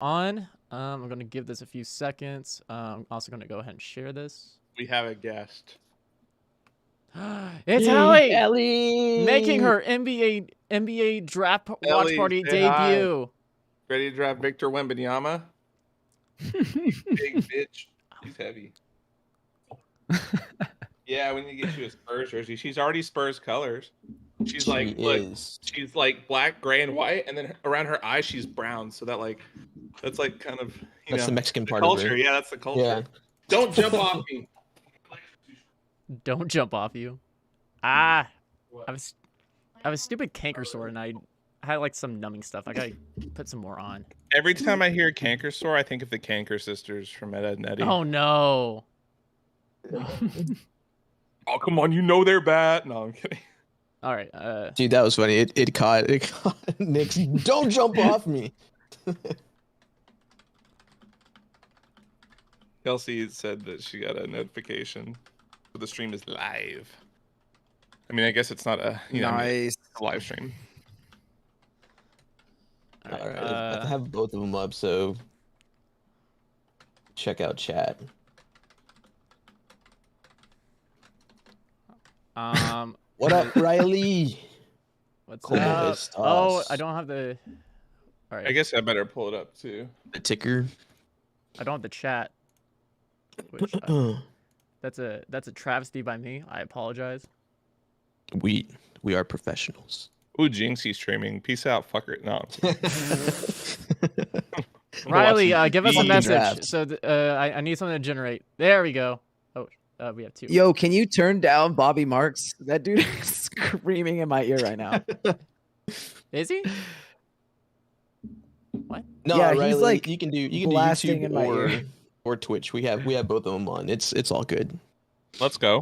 on. I'm gonna give this a few seconds. I'm also gonna go ahead and share this. We have a guest. It's Yay, Ellie Ellie! making her NBA draft watch Ellie, party say hi. debut. Ready to draft Victor Wembanyama? Big bitch. He's heavy. Yeah, we need to get you a Spurs jersey. She's already Spurs colors. She's She like, look, is. she's like black, gray, and white, and then around her eyes she's brown. So that's like kind of That's the Mexican part culture. of her. Yeah, that's the culture. Yeah. Don't jump off me. Don't jump off you. I have a stupid canker sore, and I had like some numbing stuff. I gotta put some more on. Every time I hear canker sore, I think of the Canker sisters from Ed, Edd and Eddy. Oh no. Oh, come on, you know they're bad. No, I'm kidding. All right. Dude, that was funny. It caught Nick's. Don't jump off me. Kelsey said that she got a notification. The stream is live. I mean, I guess it's not a Nice. a live stream. All right, I have both of them up, so check out chat. What up, Riley? What's Como up? estas? Oh, I don't have the. All right. I guess I better pull it up too. The ticker. I don't have the chat. Which, that's a travesty by me. I apologize. We are professionals. Ooh, Jinxie's streaming. Peace out, fucker. No. Riley, give us a Fucking message. draft. So I need something to generate. There we go. Oh, we have two. Yo, can you turn down Bobby Marks? That dude is screaming in my ear right now. Is he? What? No, Yeah, he's, Riley, like, you can do blasting YouTube in my ear. or Twitch. We have both of them on. It's all good. Let's go.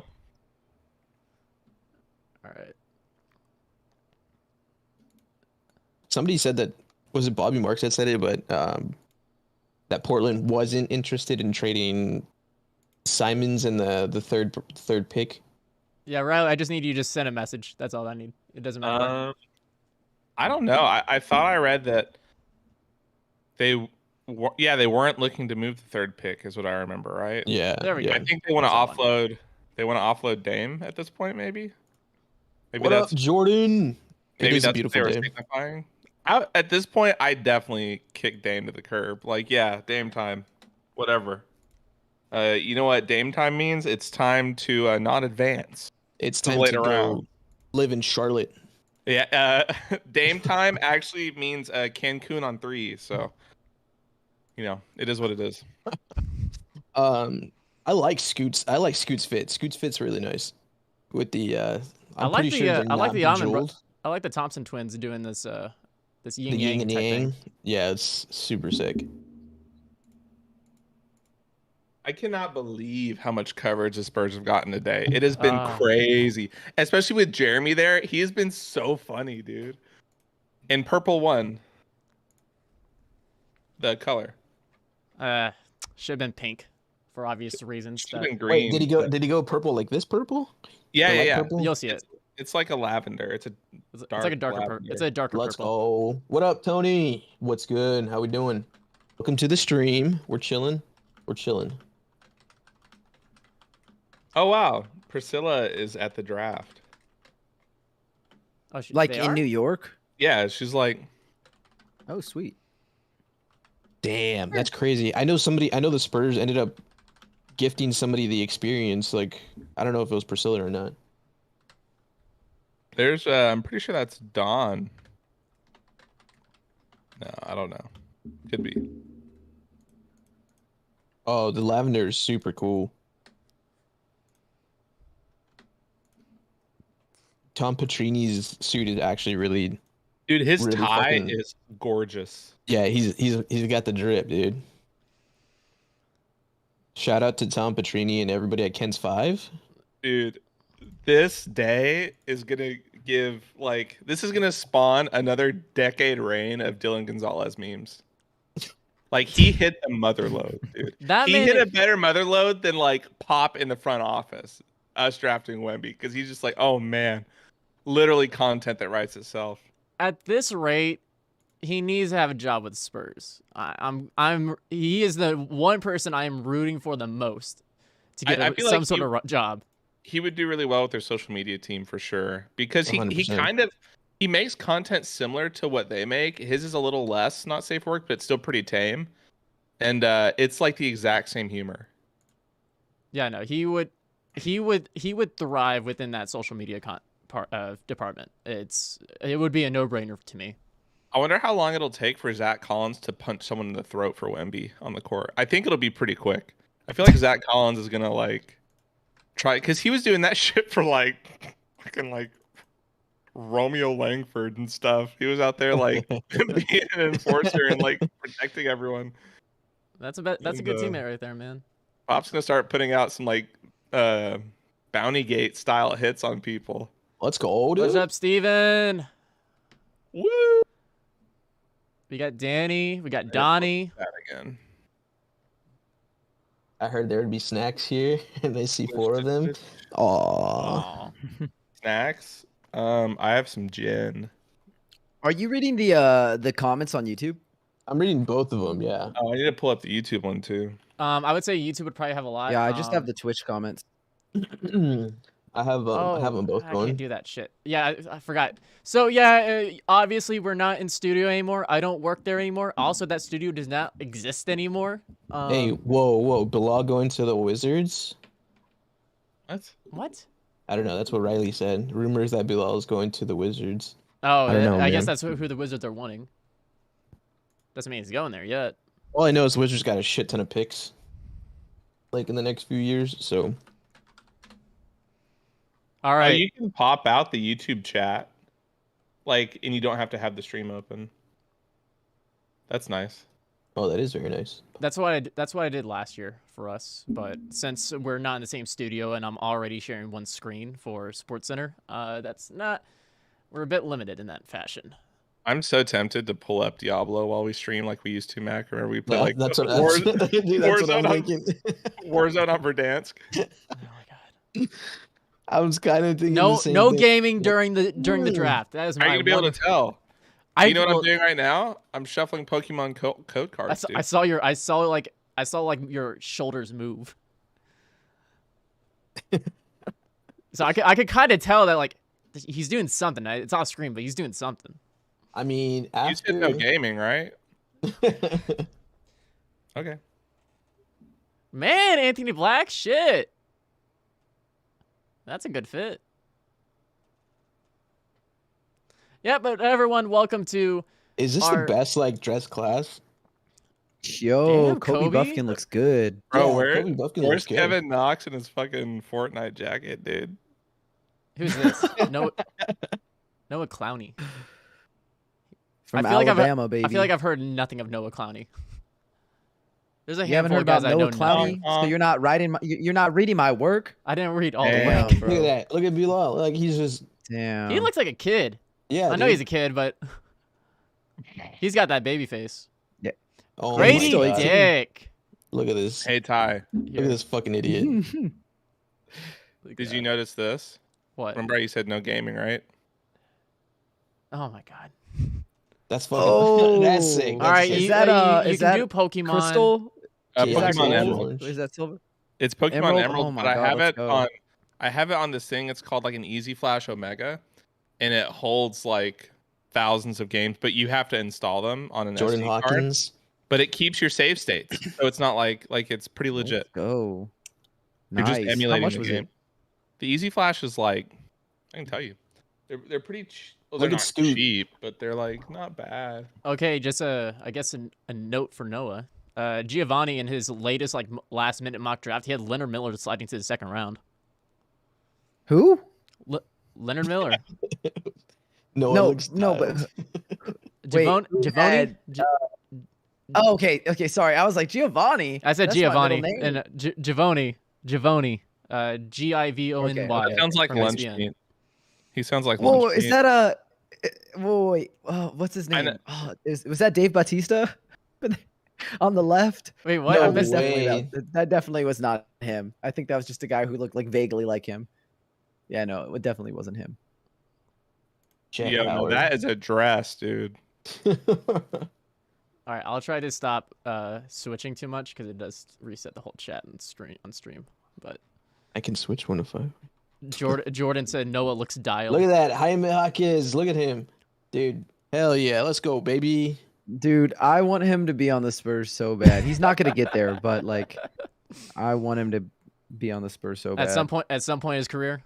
All right. Somebody said that, was it Bobby Marks that said it, but that Portland wasn't interested in trading Simons in the third pick. Yeah, Riley, I just need you to send a message. That's all I need. It doesn't matter. I don't know. I thought I read that they weren't looking to move the third pick, is what I remember, right? Yeah. There we go. I think they want to That's all I offload. They want to offload Dame at this point, maybe. Maybe What up, Jordan? It maybe is that's a beautiful what they day. were signifying. At this point, I definitely kick Dame to the curb. Like, yeah, Dame time, whatever. You know what Dame time means? It's time to not advance. It's To time wait to go around. live in Charlotte. Yeah, Dame time actually means Cancun on 3. So, it is what it is. I like Scoots. I like Scoots fit. Scoots fit's really nice. With the I'm like pretty the, sure they're I like not the Amen bejeweled. I like the Thompson twins doing this this yin The yin yang and type yang. thing. Yeah, it's super sick. I cannot believe how much coverage the Spurs have gotten today. It has been Ah. crazy, especially with Jeremy there. He has been so funny, dude. In purple 1, the color. Should have been pink, for obvious reasons. Should have that- been green. Wait, did he go purple like this purple? Yeah, The yeah, light yeah. purple? You'll see it. It's like a lavender. It's like a darker purple. lavender. It's a darker Let's purple. go. What up, Tony? What's good? How we doing? Welcome to the stream. We're chilling. Oh wow, Priscilla is at the draft. Oh, Like they in are? New York? Yeah, she's like, Oh, sweet. Damn, that's crazy. I know the Spurs ended up gifting somebody the experience. Like, I don't know if it was Priscilla or not. there's. I'm pretty sure that's Dawn. No, I don't know. Could be. Oh, the lavender is super cool. Tom Petrini's suit is actually really, Dude, his really tie fucking- is gorgeous. yeah, he's got the drip, dude. Shout out to Tom Petrini and everybody at Ken's 5. Dude, this day is gonna this is gonna spawn another decade reign of Dylan Gonzalez memes. Like, he hit the mother load, dude. That He man- hit a better mother load than like Pop in the front office, us drafting Wemby, because he's just like, oh man, literally content that writes itself. At this rate, he needs to have a job with Spurs. He is the one person I am rooting for the most to get I feel some like sort of job. he would do really well with their social media team for sure, because he 100%. he makes content similar to what they make. His is a little less not safe for work, but still pretty tame, and it's like the exact same humor. Yeah, no, he would thrive within that social media department. It would be a no-brainer to me. I wonder how long it'll take for Zach Collins to punch someone in the throat for Wemby on the court. I think it'll be pretty quick. I feel like Zach Collins is gonna like try, because he was doing that shit for like fucking like Romeo Langford and stuff. He was out there like being an enforcer and like protecting everyone. That's a good teammate right there, man. Pop's gonna start putting out some like Bounty Gate style hits on people. Let's go, dude. What's up, Steven? Woo! We got Danny. We got Donnie. That again. I heard there would be snacks here, and I see 4 of them. Aww. Snacks. I have some gin. Are you reading the comments on YouTube? I'm reading both of them. Yeah. Oh, I need to pull up the YouTube one too. I would say YouTube would probably have a lot. Yeah, I just have the Twitch comments. I have them both I going. can't do that shit. Yeah, I forgot. So yeah, obviously we're not in studio anymore. I don't work there anymore. Also, that studio does not exist anymore. Hey, whoa! Bilal going to the Wizards? What? I don't know. That's what Riley said. Rumors that Bilal is going to the Wizards. Oh, I don't know, I guess man. that's who the Wizards are wanting. Doesn't mean he's going there yet. All I know is Wizards got a shit ton of picks, like in the next few years. So. All right. You can pop out the YouTube chat, like, and you don't have to have the stream open. That's nice. Oh, that is very nice. That's what I did last year for us. But since we're not in the same studio and I'm already sharing one screen for SportsCenter, we're a bit limited in that fashion. I'm so tempted to pull up Diablo while we stream, like we used to, Mac. Remember we play like that's what I'm thinking. Warzone on Verdansk. Oh my god. I was kind of thinking no the same thing. gaming during the draft. That is my. How are you gonna be able to tell? You know what I'm doing right now? I'm shuffling Pokemon code cards. I saw your shoulders move. So I could kind of tell that like he's doing something. It's off screen, but he's doing something. I mean, after... You said no gaming, right? Okay. Man, Anthony Black, shit. That's a good fit. Yeah, but everyone, welcome to. Is this the best like dress class? Yo, Damn, Kobe Buffkin looks good. Bro, Yeah, where's Kevin Knox in his fucking Fortnite jacket, dude? Who's this? Noah Clowney. From I feel Alabama, baby. I feel like I've heard nothing of Noah Clowney. There's a You haven't handful heard of guys about I Noah know. Clowney, so you're not you're not reading my work. I didn't read all Damn. the way, bro. Look at that. Look at Bilal. Like he's just. Damn. He looks like a kid. Yeah. I know he's a kid, but he's got that baby face. Yeah. Oh, Grady my God. Dick. Look at this. Hey Ty, Look at this fucking idiot. did you notice this? What? Remember you said no gaming, right? Oh my god. That's fucking. Oh. That's sick. All That's right, sick. you Is that can that do Pokemon. Crystal? Yeah, Is that Pokemon gold? Emerald. Or is that silver? It's Pokemon Emerald? Emerald, Oh my but God, let's go. I have it on this thing. It's called like an Easy Flash Omega, and it holds like thousands of games, but you have to install them on an Jordan SD card. Hawkins. But it keeps your save states, so it's not like it's pretty legit. Let's go. You're Nice. just emulating How much the was game. it? The Easy Flash is like, I can tell you, they're pretty. Well, they're Look at not Stu. cheap, but they're like not bad. Okay, just I guess a note for Noah. Giovanni in his latest like last minute mock draft, he had Leonard Miller sliding to the second round. Who? Leonard Miller. No, No, looks no, tired. Giovanni. Oh, okay. Sorry, I was like Giovanni. I said That's my Giovanni middle name. and Giovanni. Givony. Givony. That sounds like from lunch ESPN. meat. He sounds like Whoa, lunch is meat. that a? Whoa, wait. What's his I name? know- Oh, was that Dave Bautista? On the left. Wait, what? No I missed that. way. That definitely was not him. I think that was just a guy who looked like vaguely like him. Yeah, no, it definitely wasn't him. Jack Yeah, no, Howard. that is a dress, dude. All right, I'll try to stop switching too much because it does reset the whole chat and stream. But I can switch 1 to 5. Jordan said Noah looks dialed. Look at that. Jaime Jaquez. Look at him. Dude. Hell yeah. Let's go, baby. Dude, I want him to be on the Spurs so bad. He's not gonna get there, but like, I want him to be on the Spurs so bad. At some point in his career.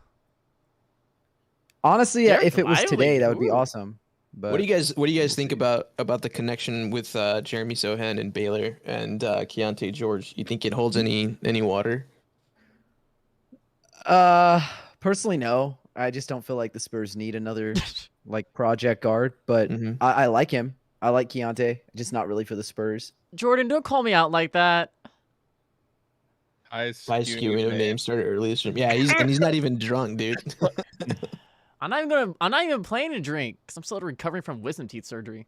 Honestly, They're if it was today, finally- that would be ooh. awesome. But What do you guys think about the connection with Jeremy Sohan and Baylor and Keontae George? You think it holds any water? Personally, no. I just don't feel like the Spurs need another like project guard. But Mhm. I like him. I like Keontae, just not really for the Spurs. Jordan, don't call me out like that. By skewing of names started early this stream. Yeah, he's not even drunk, dude. I'm not even planning to drink because I'm still recovering from wisdom teeth surgery.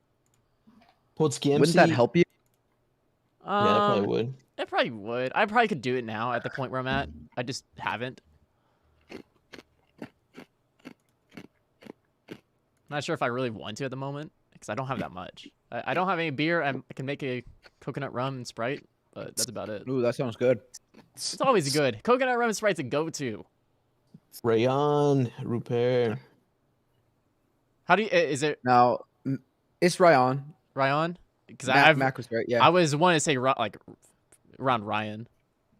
Wouldn't that help you? Yeah, that probably would. It probably would. I probably could do it now at the point where I'm at. I just haven't. Not sure if I really want to at the moment because I don't have that much. I don't have any beer. I can make a coconut rum and Sprite, but that's about it. Ooh, that sounds good. It's always good. Coconut rum and Sprite's a go-to. Rayon, Rupert. How do you? Is it Now, it's Ryan. Ryan? Because Mac was right. Yeah, I was wanting to say like around Ryan.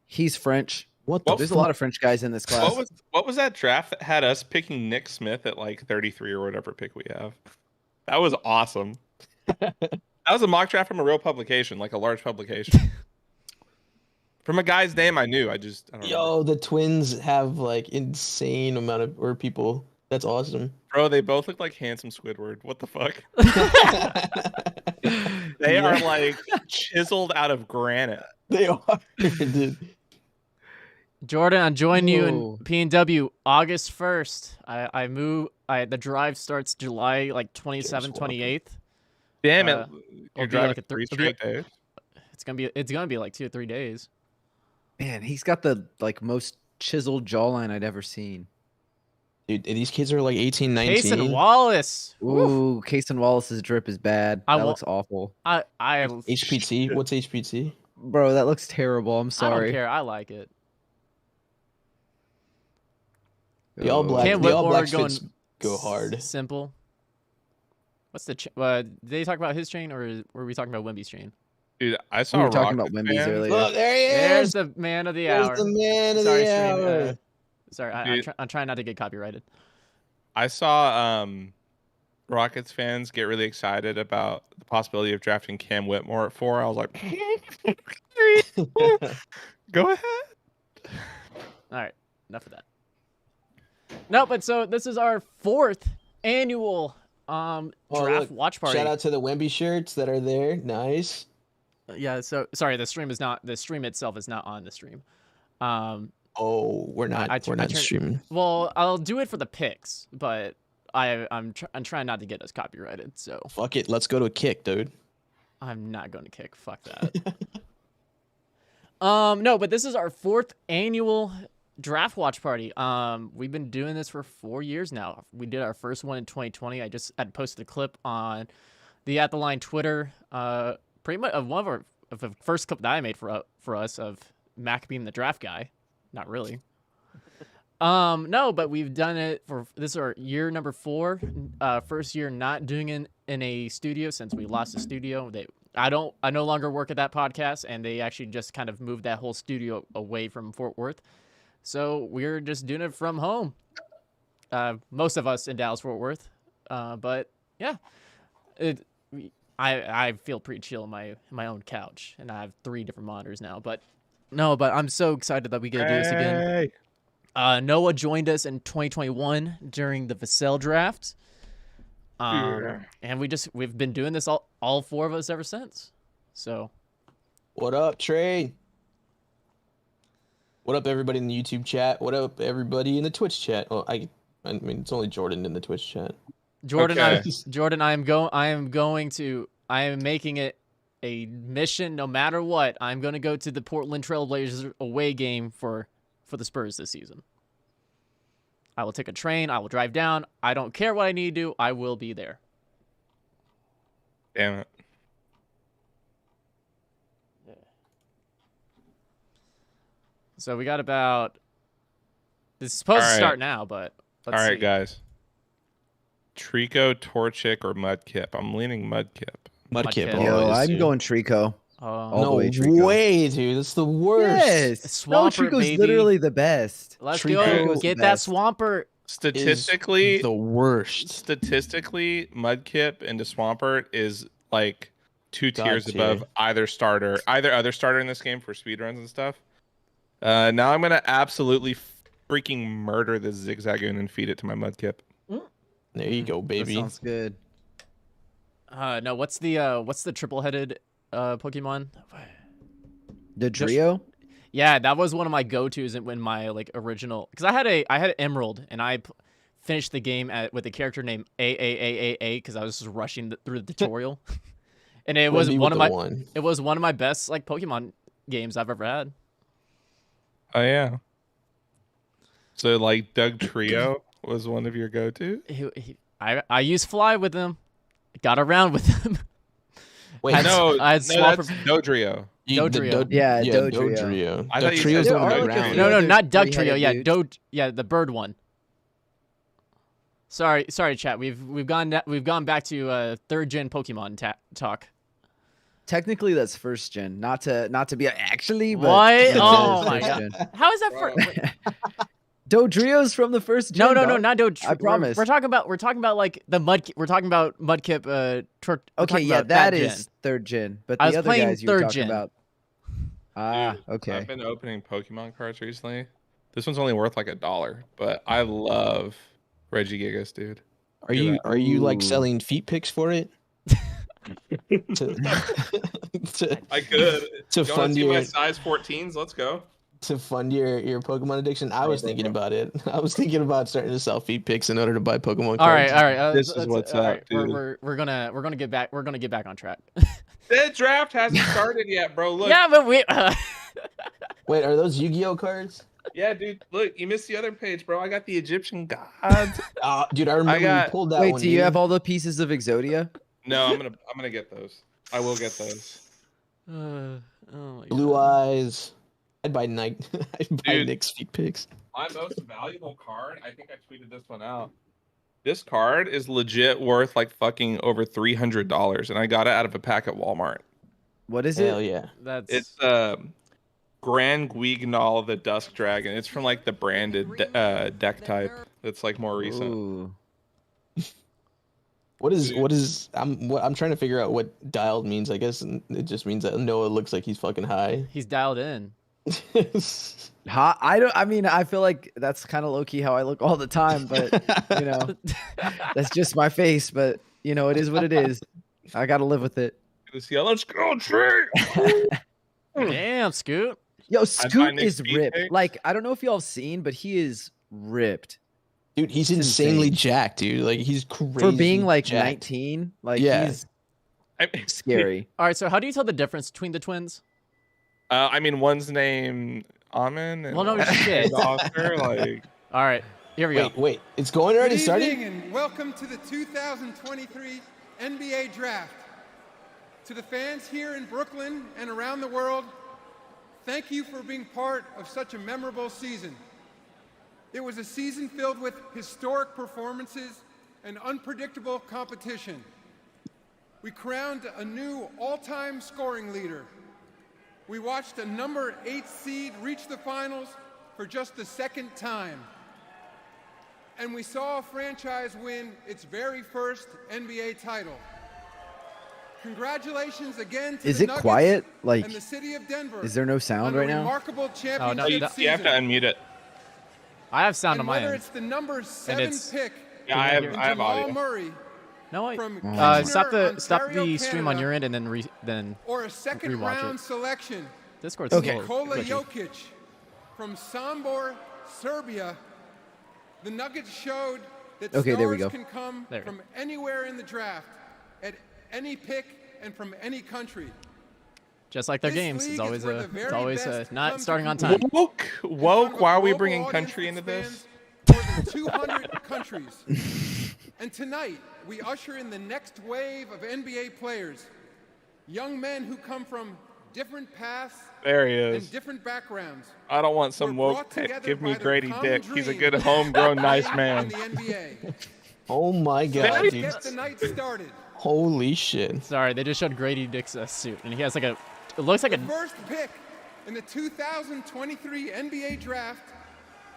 he's French. What the There's a fuck? lot of French guys in this class. What was that draft that had us picking Nick Smith at like 33 or whatever pick we have? That was awesome. That was a mock draft from a real publication, like a large publication. From a guy's name I knew. I don't remember. Yo, the Twins have like insane amount of people. That's awesome. Bro, they both look like handsome Squidward. What the fuck? They are like chiseled out of granite. They are, dude. Jordan, I'm joining you Whoa. in PNW August 1st. I move. The drive starts July like 27th, 28th. Damn Uh, it! it'll You're be driving like a three it'll be- straight days. It's gonna be like 2 or 3 days. Man, he's got the like most chiseled jawline I'd ever seen. Dude, these kids are like 18, 19. Payson Wallace. Woof. Ooh, Kason Wallace's drip is bad. I That wa- looks awful. I HPT? What's HPT? Bro, that looks terrible. I'm I don't sorry. care. I like it. The All Black, Cam the All Whitmore Blacks going fits go hard. Simple. What's the? Did they talk about his chain or were we talking about Wemby's chain? Dude, I We saw were talking about Rockets Wemby's fans- earlier. Look, there he There's is. the man of the There's hour. the man of Sorry, the stream, hour. Sorry, Dude. I'm trying not to get copyrighted. I saw Rockets fans get really excited about the possibility of drafting Cam Whitmore at 4. I was like, go ahead. All right, enough of that. No, but so this is our 4th annual draft look, watch party. Shout out to the Wemby shirts that are there. Nice. Yeah, so sorry, the stream itself is not on the stream. Oh, we're not streaming. Well, I'll do it for the picks, but I'm trying not to get us copyrighted, so Fuck it. Let's go to a kick, dude. I'm not going to kick. Fuck that. No, but this is our 4th annual draft watch party. We've been doing this for 4 years now. We did our first one in 2020. I posted a clip on the At the Line Twitter. Pretty much of one of the first clip that I made for us of Mac being the draft guy. Not really. No, but we've done it this is our year number 4. First year not doing it in a studio since we lost the studio. I no longer work at that podcast, and they actually just kind of moved that whole studio away from Fort Worth. So we're just doing it from home. Most of us in Dallas Fort Worth. But yeah, I feel pretty chill in my own couch, and I have 3 different monitors now. But I'm so excited that we get to do this again. Noah joined us in 2021 during the Vassell draft. And we've been doing this all 4 of us ever since. So What up, Trey? What up, everybody in the YouTube chat? What up, everybody in the Twitch chat? Well, I mean, it's only Jordan in the Twitch chat. Jordan, Okay. I am making it a mission no matter what. I'm going to go to the Portland Trail Blazers away game for the Spurs this season. I will take a train. I will drive down. I don't care what I need to do. I will be there. Damn it. So we got about. This is supposed to All right. start now, but let's All right, see. guys. Trico, Torchic, or Mudkip? I'm leaning Mudkip. Mudkip. Mudkip. Yo, always, I'm dude. going Trico. All the No way, Trico. way, dude. That's the worst. Yes. No, Swampert, Trico's baby. literally the best. Let's Trico go is get the that best. Swampert. Statistically, The worst. statistically, Mudkip into Swampert is like two God tiers tier. above either other starter in this game for speedruns and stuff. Now I'm gonna absolutely freaking murder this Zigzagoon and feed it to my Mudkip. There you go, That baby. sounds good. No, what's the triple-headed Pokemon? The trio? Yeah, that was one of my go-tos in my like original, because I had Emerald and I finished the game with a character named A because I was just rushing through the tutorial, and it was Wemby one with of the my it was one of my best like Pokemon games I've ever had. Oh yeah. So like Doug Trio was one of your go-tos? I used Fly with him, got around with him. Wait, Had- No, I had no, Swampert- that's Dodrio. Dodrio. Yeah, yeah, Dodrio. Dodrio. I thought you Dodrio's said the one Dodrio. around. No, Other not Doug three-headed Trio. Yeah, dudes. the bird one. Sorry, chat. We've gone back to third gen Pokemon talk. Technically, that's first gen. Not to be actually, but What? yeah, that Oh is my first god! gen. How is that for? Dodrio's from the first gen. No, dog. not Dodrio. I promise. We're talking about like the We're talking about Mudkip. We're Okay, talking yeah, about that gen. is third gen. But I the was other playing guys you were third talking gen. about. Dude, Okay. I've been opening Pokemon cards recently. This one's only worth like $1, but I love Regigigas, dude. Are Look you at are you like Ooh. selling feet pics for it? to, I could. to You want fund to see my your size 14s? Let's go. to fund your Pokemon addiction. I was thinking about it. I was thinking about starting to sell feet pics in order to buy Pokemon cards. All right. This is what's up, dude. We're gonna get back on track. That draft hasn't started yet, bro. Look. Yeah, but we. Wait, are those Yu-Gi-Oh cards? Yeah, dude. Look, you missed the other page, bro. I got the Egyptian gods. Dude, I remember got- we pulled that Wait, one. do you dude. have all the pieces of Exodia? No, I'm gonna get those. I will get those. Oh my Blue God. Eyes? I'd buy Nike. I'd buy Dude. Nick's feet pics. My most valuable card. I think I tweeted this one out. This card is legit worth like fucking over $300, and I got it out of a pack at Walmart. What is Hell it? yeah. That's It's Grand Guignol the Dusk Dragon. It's from like the branded deck type. That's like more recent. Ooh. What is I'm trying to figure out what dialed means. I guess it just means that Noah looks like he's fucking high. he's dialed in. I mean, I feel like that's kind of low key how I look all the time, but you know, that's just my face. But you know, it is what it is. I gotta live with it. This yellow skull tree. Damn, Scoot. Yo, buy Scoot Nick's is feet ripped. pics. Like, I don't know if y'all have seen, but he is ripped Dude, he's It's insanely insane. jacked, dude. Like he's crazy. for being like jacked. 19. Like, Yeah. he's I mean, scary. All right, so how do you tell the difference between the twins? I mean, one's named Amen. And Well, no one's shit. named Oscar, like, All right, here we go. Wait, it's going already? Good Started? evening and welcome to the 2023 NBA Draft. To the fans here in Brooklyn and around the world, thank you for being part of such a memorable season. It was a season filled with historic performances and unpredictable competition. We crowned a new all-time scoring leader. We watched a number 8 seed reach the finals for just the second time. And we saw a franchise win its very first NBA title. Congratulations again to Is the it Nuggets quiet? Like, and the city of Denver. is there no sound on a right now? Remarkable championship no, you season. have to unmute it. I have sound And on my whether end. it's the number 7 it's- pick Yeah, I have in I have Jamal audio. Murray No, wait. from Stop Kitchener, the Ontario, stream on Canada, your end and then or a second rewatch it. round selection Discord's Okay. slow. Nikola glitchy. Jokic from Sombor, Serbia, the Nuggets showed that Okay, there we stars go. can come There. from anywhere in the draft, at any pick, and from any country. Just like their This games, league it's is always where the very best not come to starting on compete. time. Woke. In front of Why are we global bringing audience country into that this? spans more than 200 countries. And tonight, we usher in the next wave of NBA players. Young men who come from different paths There he and is. different backgrounds. I don't want some We're woke brought tech. together Give me by the Grady common Dick. He's a dream good homegrown nice in man. the NBA. Oh my So god, let's dude. get the night started. Holy shit. Sorry, they just showed Grady Dick's suit, and he has like a. It looks like The a. first pick in the 2023 NBA Draft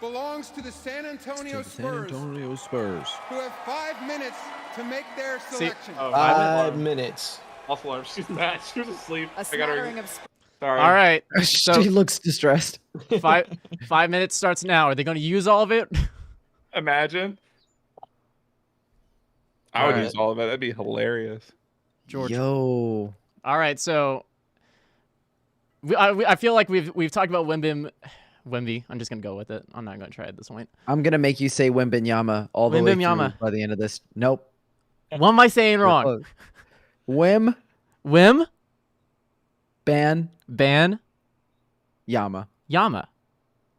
belongs to the San Antonio Spurs, who have 5 minutes to make their selection. Oh, 5 minutes. False alarm. She's not. She was asleep. A I got her. smattering of Sorry. All right. So She looks distressed. 5 minutes starts now. Are they going to use all of it? Imagine. I would use all of it. That'd be hilarious. George. Yo. All right. So I feel like we've talked about Wemby. I'm just gonna go with it. I'm not gonna try at this point. I'm gonna make you say Wembanyama all the way through Wembanyama. by the end of this. Nope. What am I saying wrong? Wim Wim Ban Ban Yama. Yama.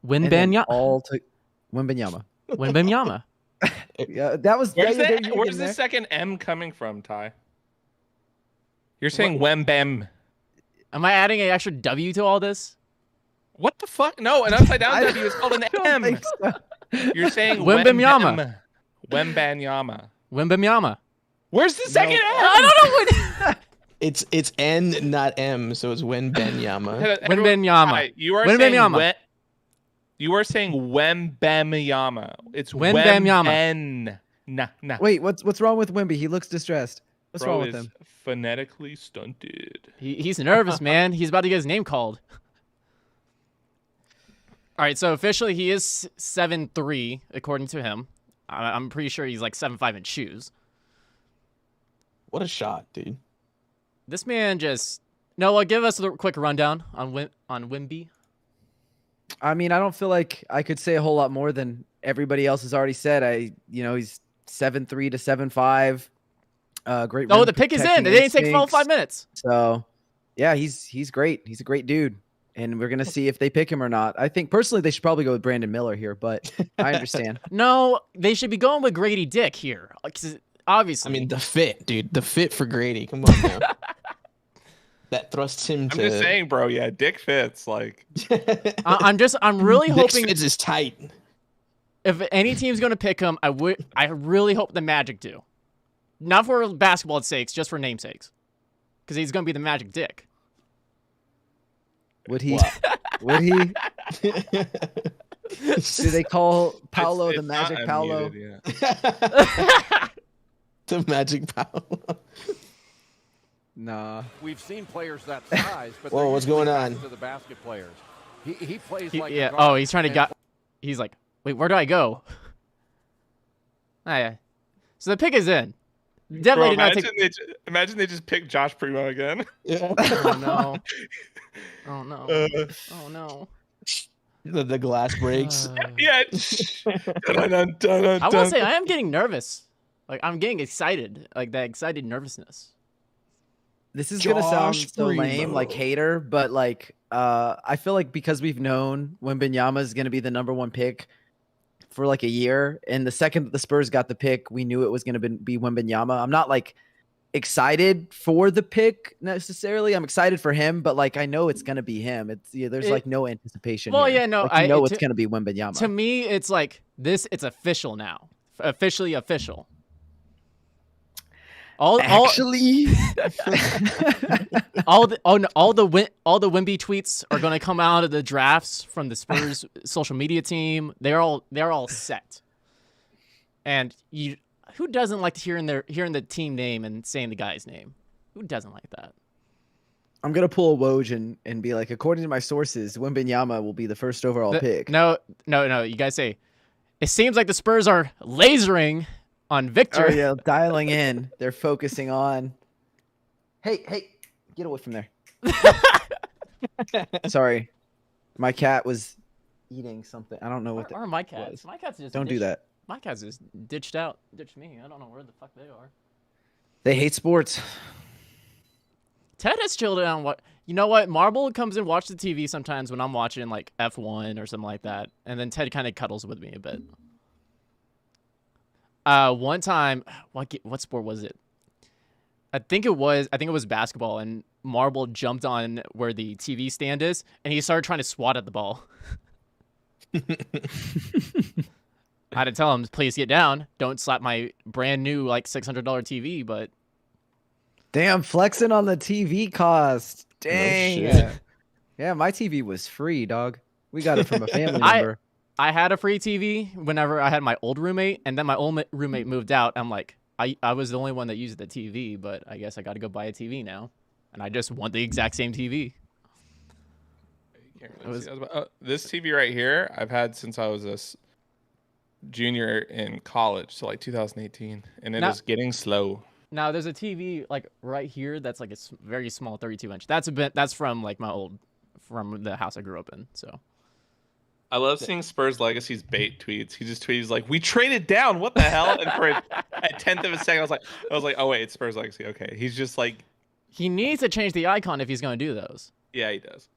And then Wembanyama. all to Wembanyama. Wembanyama. Yeah, that was. Where's, there you that, go, where's the there. second M coming from, Ty? You're saying Wembem. Am I adding an extra W to all this? What the fuck? No, an upside down I W is called an don't M. think so. You're saying Wembanyama. Wembanyama. Wembanyama. Where's the second M? I don't know what. It's N, not M, so it's Wembanyama. Wembanyama. Ty, you are Wembanyama. saying you are saying Wembanyama. It's Wembanyama. Nah. Wait, what's wrong with Wemby? He looks distressed. What's Bro wrong with is him? phonetically stunted. He's nervous, man. He's about to get his name called. All right, so officially he is 7'3", according to him. I'm pretty sure he's like 7'5" in shoes. What a shot, dude. This man just... Noah, give us a quick rundown on Wemby. I mean, I don't feel like I could say a whole lot more than everybody else has already said. He's 7'3" to 7'5". Great. Oh, rim the pick is in. protecting It didn't take instincts. 5 minutes. So, yeah, he's great. He's a great dude, and we're gonna see if they pick him or not. I think personally they should probably go with Brandon Miller here, but I understand. No, they should be going with Grady Dick here. 'Cause obviously. I mean, the fit, dude. The fit for Grady. Come on now. That thrusts him to. I'm just saying, bro. Yeah, Dick fits. Like, I'm really Nick's hoping fits is tight. if any team's going to pick him, I really hope the Magic do. Not for basketball's sakes, just for namesakes. Because he's going to be the Magic Dick. Would he? Would he? Do they call Paolo the it's not Magic Paolo? unmuted, yeah. The Magic Paolo. Nah. We've seen players that size, but Whoa, they're what's usually going back on? to the basket players. He plays like Yeah. a guard, Oh, he's trying to and get. He's like, wait, where do I go? Oh, yeah. So the pick is in. Bro, Definitely did not take. imagine they just picked Josh Primo again. Yeah. Oh no. Oh no. Oh no. The glass breaks. Yeah. I will say I am getting nervous. Like I'm getting excited. Like that excited nervousness. This is gonna sound Josh so lame, Primo. like hater, but like I feel like because we've known Wembanyama is gonna be the #1 pick for like a year, and the second that the Spurs got the pick, we knew it was gonna be Wembanyama. I'm not like excited for the pick necessarily. I'm excited for him, but like I know it's gonna be him. There's like no anticipation. Well, here. yeah, no, Like, I know it's gonna be Wembanyama. To me, it's like this. It's official now. Officially official. Actually, all the Wemby tweets are going to come out of the drafts from the Spurs social media team. They're all set. And who doesn't like hearing the team name and saying the guy's name? Who doesn't like that? I'm gonna pull a Woj and be like, according to my sources, Wembanyama will be the first overall pick. No. You guys say it seems like the Spurs are lasering on Victor. Oh yeah, dialing in. They're focusing on. Hey, get away from there. Sorry, my cat was eating something. I don't know what. Where are my cats? My cats just Don't do that. My cats just ditched me. I don't know where the fuck they are. They hate sports. Ted has chilled out. You know what? Marble comes and watches the TV sometimes when I'm watching like F1 or something like that, and then Ted kind of cuddles with me a bit. One time, what sport was it? I think it was basketball, and Marble jumped on where the TV stand is, and he started trying to swat at the ball. I had to tell him, please get down. Don't slap my brand new like $600 TV. But Damn, flexing on the TV cost. Dang. shit. Yeah, my TV was free, dog. We got it from a family member. I had a free TV whenever I had my old roommate, and then my old roommate moved out. I'm like, I was the only one that used the TV, but I guess I got to go buy a TV now, and I just want the exact same TV. You can't really see that. This TV right here, I've had since I was a junior in college, so like 2018, and it is getting slow. Now there's a TV like right here that's like a very small 32-inch. That's from like from the house I grew up in. So I love seeing Spurs Legacy's bait tweets. He just tweets like, "We traded down. What the hell?" And for a tenth of a second, I was like, "Oh wait, it's Spurs Legacy." Okay, he's just like, he needs to change the icon if he's going to do those. yeah, he does.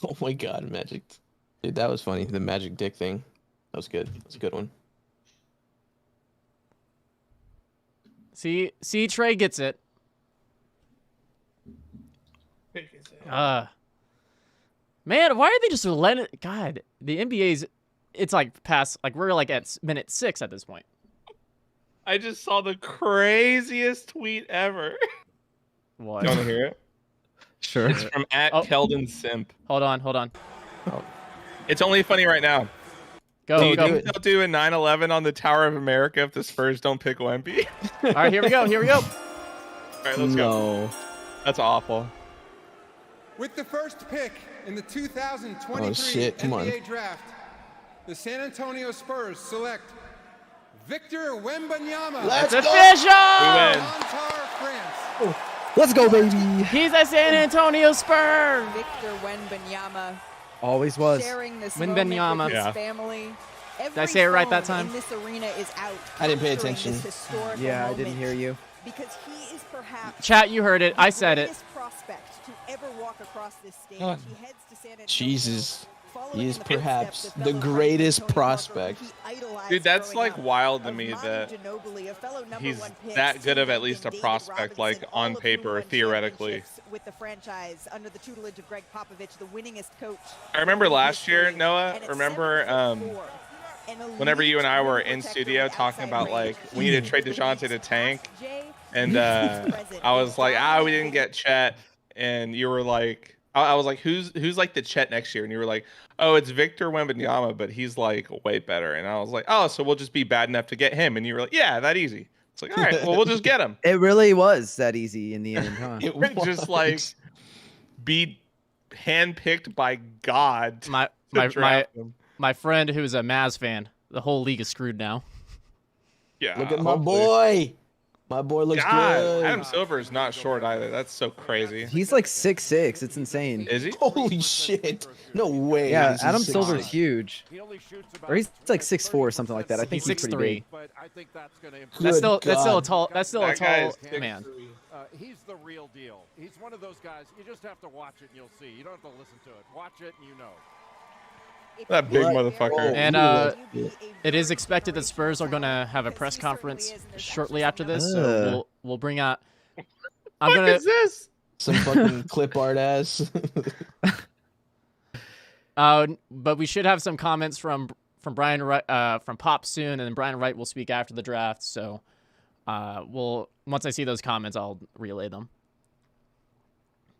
Oh my god, Magic. Dude, that was funny. The Magic Dick thing. That was good. That's a good one. See, Trey gets it. Man, why are they just letting it? God, the NBA's, it's like past, like we're like at minute 6 at this point. I just saw the craziest tweet ever. What? You want to hear it? Sure. It's from @Keldon Simp. Hold on. It's only funny right now. Go. Do you think they'll do a 9/11 on the Tower of America if the Spurs don't pick Wemby? All right, here we go. All right, let's go. That's awful. With the first pick in the 2023 NBA Draft, the San Antonio Spurs select Victor Wembanyama. It's official! We win. Montar, France. Let's go, baby. He's a San Antonio Spurs. Victor Wembanyama. Always was. Sharing this Wembanyama. moment with Yeah. his family. Did I say it right that phone time? In this arena is out. I didn't pay capturing attention. this historical Yeah, I didn't moment hear you. Because he is perhaps Chat, you heard it. the I said it. greatest prospect to ever walk across this stage. God. He heads to San Antonio, Jesus. following He is in the perhaps footsteps of the fellow friend greatest Tony Parker, prospect. who he idolized Dude, that's growing like up, wild to of me Manu that Ginobili, a fellow number he's one pick, that good of Tim at least a Duncan, David prospect, like, Robinson, on all of paper, whom won theoretically. championships with the franchise under the tutelage of Greg Popovich, the winningest coach. I remember in last year, history. Noah. And at Remember 7'4", an whenever elite you and I were rim in protector studio with talking outside about range. like we need to trade He DeJounte to leads tank, Jay. and He is present I was in like, we didn't dominating get Chet, and you were like, I was like, who's like the Chet next year? And you were like, oh, it's Victor Wembanyama, but he's like way better. And I was like, oh, so we'll just be bad enough to get him. And you were like, yeah, that easy. It's like, all right, well, we'll just get him. It really was that easy in the end, huh? It Just like be handpicked by God. My to draft him. my friend who's a Mavs fan. The whole league is screwed now. Yeah, Look at my hopefully. boy. My boy looks God, good. Adam Silver is not short either. That's so crazy. He's like 6'6". It's insane. Is he? Holy shit. No way. Yeah, He's Adam 6'6". Silver's huge. He only shoots about Or he's like 6'4" or something like that. I think He's he's pretty 6'3". big. But I think that's going to improve. That's Good still a God. tall. That's still a That guy tall is man. 6'3". He's the real deal. He's one of those guys. You just have to watch it and you'll see. You don't have to listen to it. Watch it and you know. That big What? motherfucker. And it is expected that Spurs are going to have a press conference shortly after this, so we'll bring out. What is this? Some fucking clip art ass. But we should have some comments from Brian Wright, from Pop soon, and then Brian Wright will speak after the draft. So, once I see those comments, I'll relay them.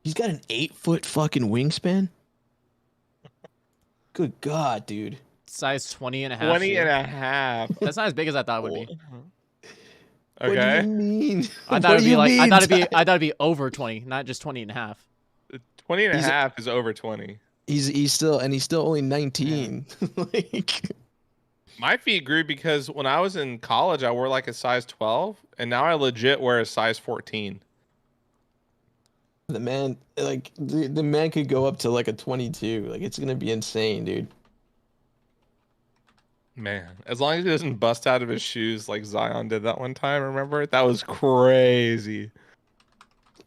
He's got an 8-foot fucking wingspan. Good God, dude. Size 20 and a half. 20 shoe. and a half. That's not as big as I thought it would be. What do you Okay. mean? I thought it'd be like I thought it'd be over 20, not just 20 and a half. 20 and a He's- half is over 20. He's still only 19. Like, My feet grew because when I was in college, I wore like a size 12, and now I legit wear a size 14. the man, like the man could go up to like a 22. Like, it's gonna be insane, dude. Man, as long as he doesn't bust out of his shoes like Zion did that one time, remember? That was crazy.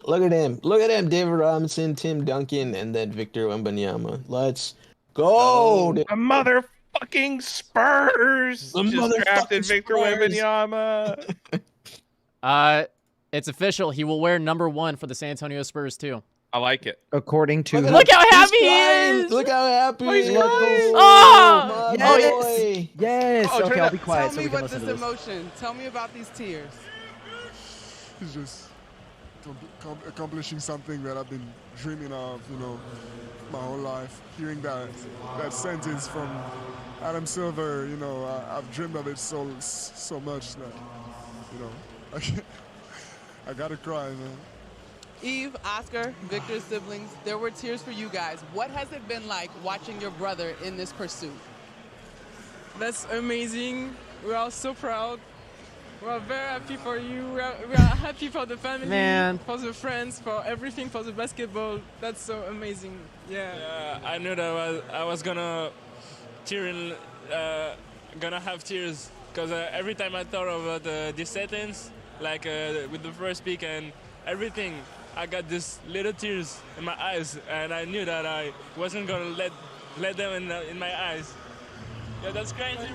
Look at him. Look at him. David Robinson, Tim Duncan, and then Victor Wembanyama. Let's go. A motherfucker! fucking Spurs The just drafted motherfucking Victor Spurs. Wembanyama. It's official. He will wear number 1 for the San Antonio Spurs too. I like it. According to Look how happy he crying. is! Look how happy he is. Oh! My Yes. boy. yes. Oh, turn Okay, it I'll up. be quiet Tell so me we can what listen this to this. emotion. Tell me about these tears. It's just accomplishing something that I've been dreaming of, you know, my whole life. Hearing that sentence from Adam Silver, you know, I've dreamed of it so much that, you know, I gotta cry, man. Eve, Oscar, Victor's siblings, there were tears for you guys. What has it been like watching your brother in this pursuit? That's amazing. We are so proud. We are very happy for you. We are happy for the family, Man. for the friends, for everything, for the basketball. That's so amazing. Yeah. I knew that I was gonna gonna have tears because every time I thought about this sentence, like with the first pick and everything, I got this little tears in my eyes, and I knew that I wasn't gonna let them in my eyes. Yeah, that's crazy.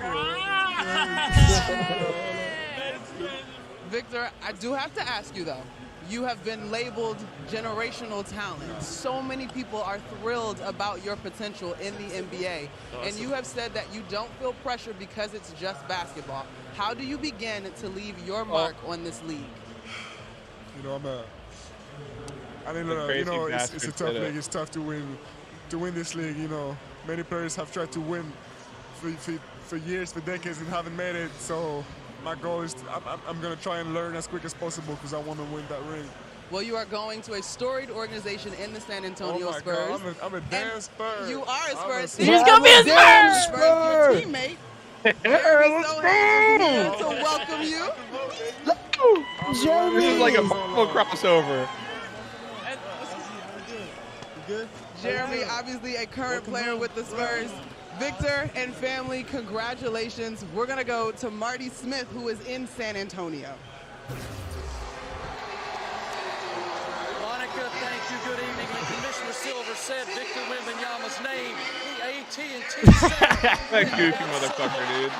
Victor, I do have to ask you though. You have been labeled generational talent. So many people are thrilled about your potential in the NBA. Awesome. And you have said that you don't feel pressure because it's just basketball. How do you begin to leave your mark on this league? You know, crazy you know, it's bastard a tough said it. league. It's tough to win this league. You know, many players have tried to win for years, for decades, and haven't made it. So my goal is I'm going to try and learn as quick as possible because I want to win that ring. Well, you are going to a storied organization in the San Antonio Oh my Spurs. God, I'm a damn Spur. You are a Spurs. He's gonna be a Spurs! Your teammate. Jeremy's so happy to welcome you. Jeremy. This is like a Marvel crossover. Jeremy, obviously a current player with the Spurs. Victor and family, congratulations. We're going to go to Marty Smith, who is in San Antonio. Monica, thank you. Good evening. When Commissioner Silver said Victor Wembanyama's name, the AT&T Center. That goofy motherfucker, dude.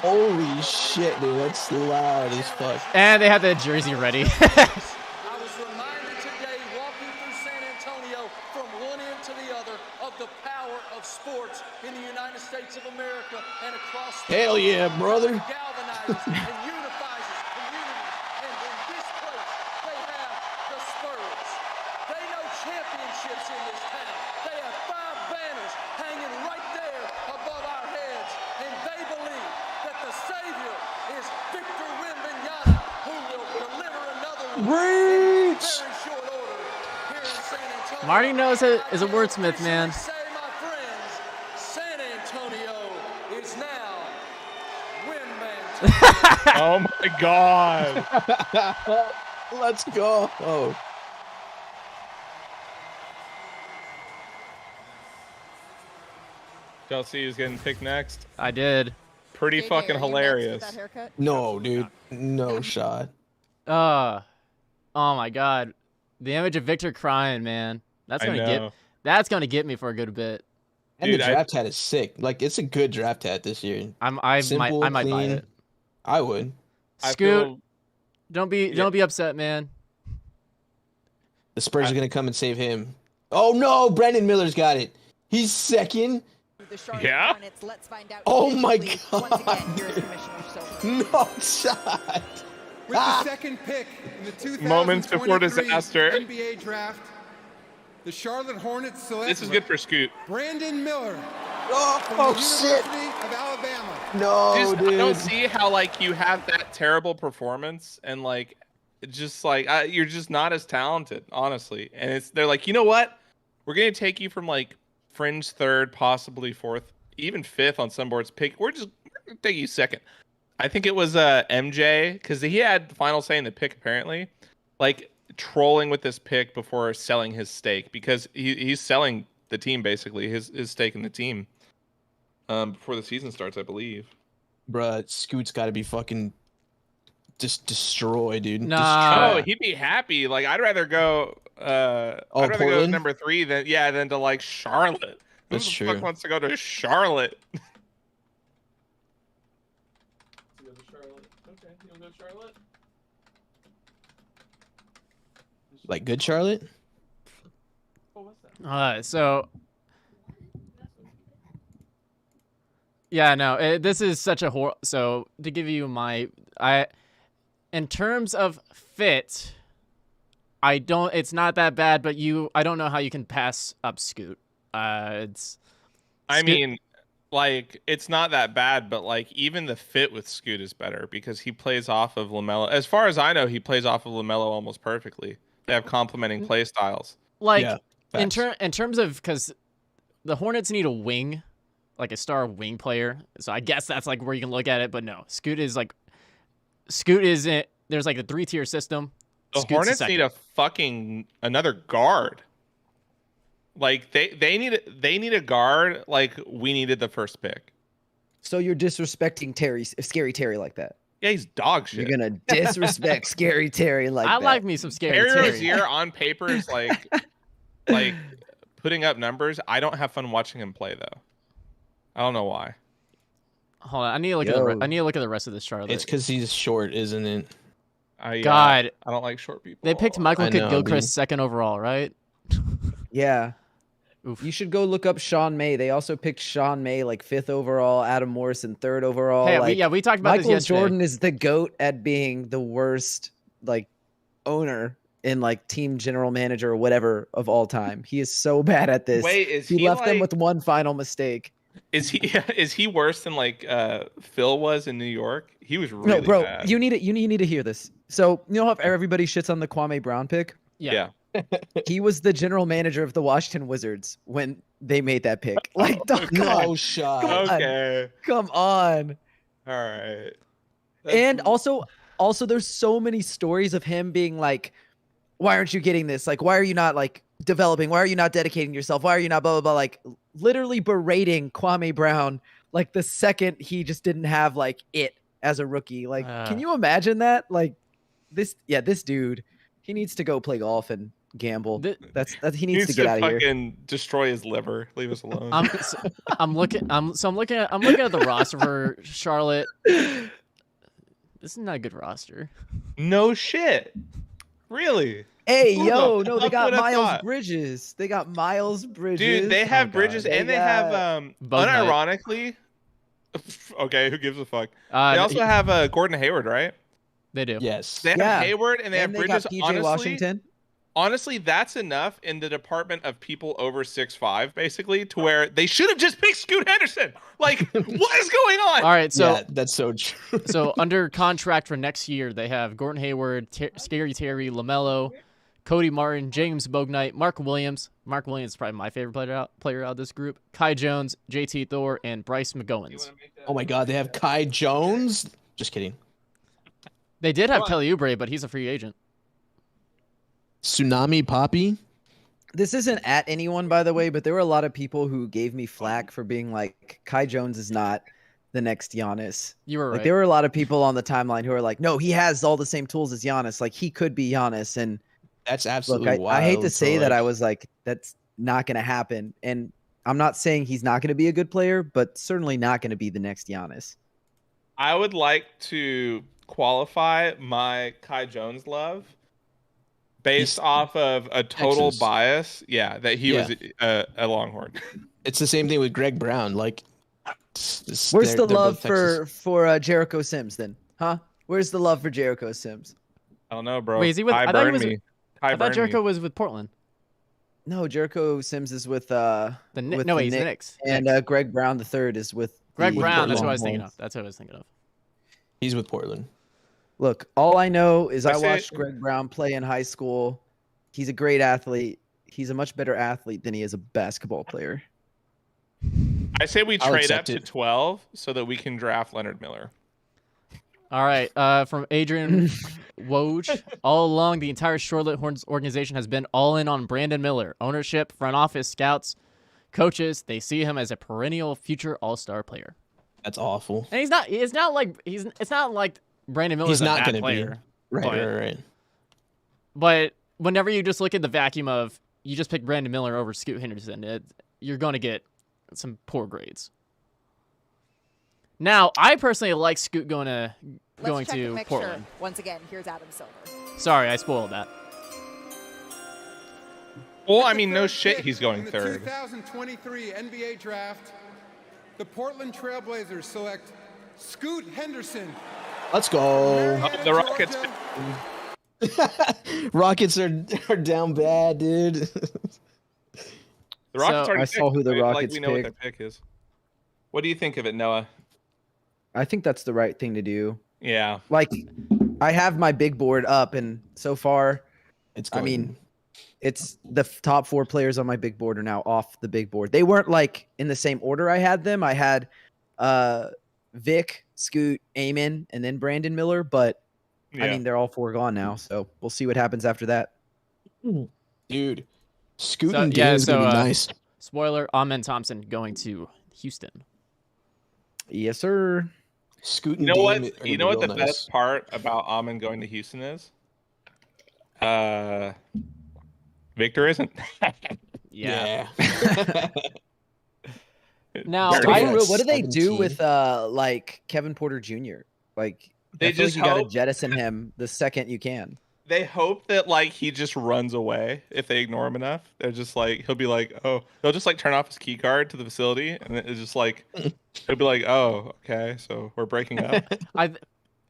Holy shit, dude. That's loud as fuck. And they had the jersey ready. I was reminded today, walking through San Antonio from one end to the other, of the power of sports in the United States of America and across the Hell yeah, brother. galvanizes and unifies communities. And in this place, they have the Spurs. They know championships in this town. They have 5 banners hanging right there above our heads. And they believe that the Savior is Victor Wembanyama, who will deliver another one in Reach. very short order here in San Antonio. Marty knows is a wordsmith, man. Say, my friends, San Antonio is now Wembanyama. Oh my God. Let's go. Oh. Chelsea is getting picked next. I did. Pretty JJ, fucking are you next with hilarious. that haircut? No, dude. No shot. Oh my God. The image of Victor crying, man. That's I gonna know. that's gonna get me for a good bit. And Dude, the draft hat is sick. Like, it's a good draft hat this year. I Simple, might buy clean. it. I would. I Scoot, feel- don't be upset, man. The Spurs are going to come and save him. Oh, no. Brandon Miller's got it. He's second. The Charlotte Yeah? Hornets. Let's find out. Oh who my leads. Once again, God, here is dude. Commissioner Silver. No shot. With the second pick in the 2023 Moments before disaster. NBA draft, the Charlotte Hornets select This is good for Scoot. Brandon Miller from Oh, the shit. University of Alabama. No, I dude. don't see how like you have that terrible performance and like just like you're just not as talented, honestly. And they're like, you know what? We're gonna take you from like fringe third, possibly fourth, even fifth on some boards. We're gonna take you second. I think it was MJ because he had the final say in the pick apparently, like trolling with this pick before selling his stake because he's selling the team basically his stake in the team before the season starts, I believe. Bruh, Scoot's got to be fucking just destroyed, dude. Nah. Oh, he'd be happy. Like I'd rather go. I'd rather go Portland? number 3 than to like Charlotte. That's Who true. the fuck wants to go to Charlotte? Okay, you'll go to Charlotte? Like good Charlotte? So yeah, no, this is such a so to give you in terms of fit, it's not that bad, but I don't know how you can pass up Scoot. I mean, like, it's not that bad, but like even the fit with Scoot is better because he plays off of LaMelo. As far as I know, he plays off of LaMelo almost perfectly. They have complementing play styles. Like Yeah, in terms of, because the Hornets need a wing, like a star wing player. So I guess that's like where you can look at it. But no, Scoot is it. There's like a 3-tier system. The Hornets need another guard. Like they need a guard like we needed the first pick. So you're disrespecting Scary Terry like that? Yeah, he's dog shit. You're gonna disrespect Scary Terry like that? I like me some Scary Terry Terry. Rozier on paper is like putting up numbers. I don't have fun watching him play though. I don't know why. Hold on, I need to look at the rest of this Charlotte. It's because he's short, isn't it? God, I don't like short people. They picked Michael Kidd-Gilchrist second overall, right? Yeah. Oof. You should go look up Sean May. They also picked Sean May like 5th overall, Adam Morrison 3rd overall. Hey, we talked about this Michael yesterday. Jordan is the GOAT at being the worst like owner in like team general manager or whatever of all time. He is so bad at this. Wait, he left them with one final mistake. Is he worse than like Phil was in New York? He was really bad. You need to hear this. So you know how everybody shits on the Kwame Brown pick? Yeah. He was the general manager of the Washington Wizards when they made that pick. Like, no shot. Okay. Come on. All right. And also there's so many stories of him being like, why aren't you getting this? Like, why are you not like developing? Why are you not dedicating yourself? Why are you not blah, blah, blah? Like literally berating Kwame Brown like the second he just didn't have like it as a rookie. Like, can you imagine that? Like this dude, he needs to go play golf and gamble. He needs to get out of here. Fucking destroy his liver. Leave us alone. I'm looking at the roster for Charlotte. This is not a good roster. No shit. Really? Hey, no, they got Miles Bridges. They got Miles Bridges. Dude, they have Bridges and they have unironically. Okay, who gives a fuck? They also have Gordon Hayward, right? They do. Yes. They have Hayward and they have Bridges. Got PJ Washington. Honestly, that's enough in the department of people over 6'5", basically, to where they should have just picked Scoot Henderson. Like, what is going on? All right, so yeah, that's so true. So under contract for next year, they have Gordon Hayward, Scary Terry, LaMelo, Cody Martin, James Bouknight, Mark Williams. Mark Williams is probably my favorite player out of this group. Kai Jones, JT Thor, and Bryce McGowens. Oh my God, they have Kai Jones. Just kidding. They did have Kelly Oubre, but he's a free agent. Tsunami Poppy. This isn't at anyone, by the way, but there were a lot of people who gave me flack for being like, Kai Jones is not the next Giannis. You were right. Like, there were a lot of people on the timeline who are like, no, he has all the same tools as Giannis. Like, he could be Giannis. And that's absolutely look, wild. I hate to say that. I was like, that's not going to happen. And I'm not saying he's not going to be a good player, but certainly not going to be the next Giannis. I would like to qualify my Kai Jones love based off of a total bias. Yeah, that he was a Longhorn. It's the same thing with Greg Brown. Like, where's the love for Jericho Sims then? Huh? Where's the love for Jericho Sims? I don't know, bro. Wait, is he with? I thought Jericho was with Portland. No, Jericho Sims is with he's the Knicks. And Greg Brown III is with Greg Brown. That's what I was thinking of. That's what I was thinking of. He's with Portland. Look, all I know is I watched Greg Brown play in high school. He's a great athlete. He's a much better athlete than he is a basketball player. I say we trade up to 12 so that we can draft Leonard Miller. All right. From Adrian Woj. All along, the entire Charlotte Hornets organization has been all in on Brandon Miller. Ownership, front office, scouts, coaches, they see him as a perennial future all-star player. That's awful. And it's not like Brandon Miller's a bad player. Right. But whenever you just look at the vacuum of you just pick Brandon Miller over Scoot Henderson, you're going to get some poor grades. Now, I personally like Scoot going to Mixture. Portland. Once again, here's Adam Silver. Sorry, I spoiled that. Well, I mean, no shit, he's going third. The 2023 NBA Draft, the Portland Trailblazers select Scoot Henderson. Let's go. Oh, the Rockets. Rockets are down bad, dude. The Rockets already I saw who the picked, Rockets like we know what their picked. pick is. What do you think of it, Noah? I think that's the right thing to do. Yeah. Like, I have my big board up, and so far, It's I going. mean, it's the top 4 players on my big board are now off the big board. They weren't like in the same order I had them. I had Vic, Scoot, Amen, and then Brandon Miller, but I mean, they're all 4 gone now, so we'll see what happens after that. Dude, Scoot So, and yeah, Dan is going to be nice. Spoiler, Amen Thompson going to Houston. Yes, sir. Scoot You and know Dame what? are You gonna know be what the real nice. best part about Amen going to Houston is? Victor isn't. Yeah. Yeah. Now, Very I good. don't know, what do they do 17. with like Kevin Porter Jr.? Like, They I feel just like you got to hope- jettison him the second you can. They hope that like he just runs away if they ignore him enough. They're just like he'll be like, oh, they'll just like turn off his key card to the facility, and it's just like he'll be like, oh, okay, so we're breaking up.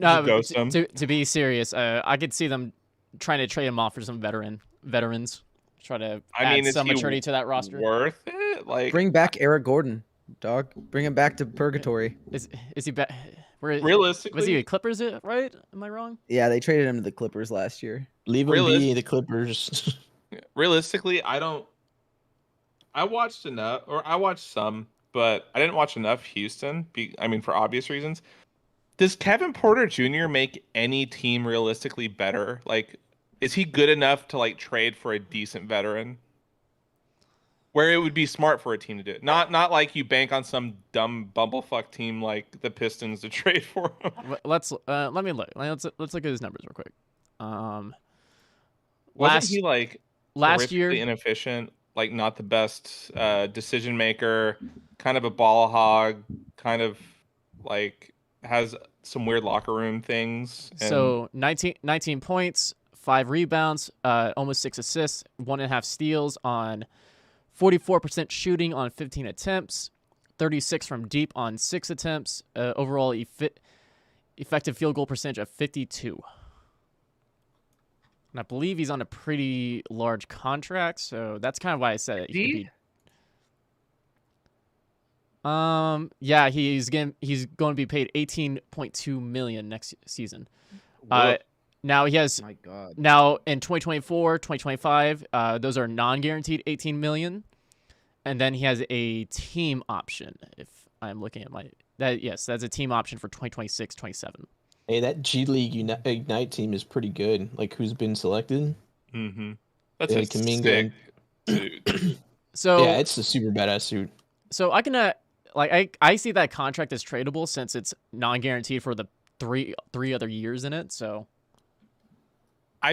Ghost him. To be serious, I could see them trying to trade him off for some veterans. Try to add is some he maturity to that roster. Worth it? Like Bring back Eric Gordon, dog. Bring him back to purgatory. Is he back? Realistically, was he a Clippers? Right? Am I wrong? Yeah, they traded him to the Clippers last year. Leave him be the Clippers. realistically, I watched enough, or I watched some, but I didn't watch enough Houston. I mean, for obvious reasons. Does Kevin Porter Jr. make any team realistically better? Like, is he good enough to like trade for a decent veteran? Where it would be smart for a team to do it. Not like you bank on some dumb bumblefuck team like the Pistons to trade for him. Let me look. Let's look at his numbers real quick. Wasn't he like last year inefficient, like not the best decision maker, kind of a ball hog, kind of like has some weird locker room things. So 19 points, 5 rebounds, almost 6 assists, 1.5 steals on 44% shooting on 15 attempts, 36 from deep on 6 attempts, overall effective field goal percentage of 52. And I believe he's on a pretty large contract, so that's kind of why I said it. He could be, yeah, he's going to be paid $18.2 million next season. Now he has now in 2024, 2025, those are non-guaranteed $18 million, and then he has a team option. If I'm looking at that's a team option for 2026, 27. Hey, that G League Ignite team is pretty good. Like, who's been selected? Mm-hmm. That's yeah, a sick suit. So yeah, it's a super badass suit. So I can I see that contract as tradable since it's non-guaranteed for the three other years in it. So I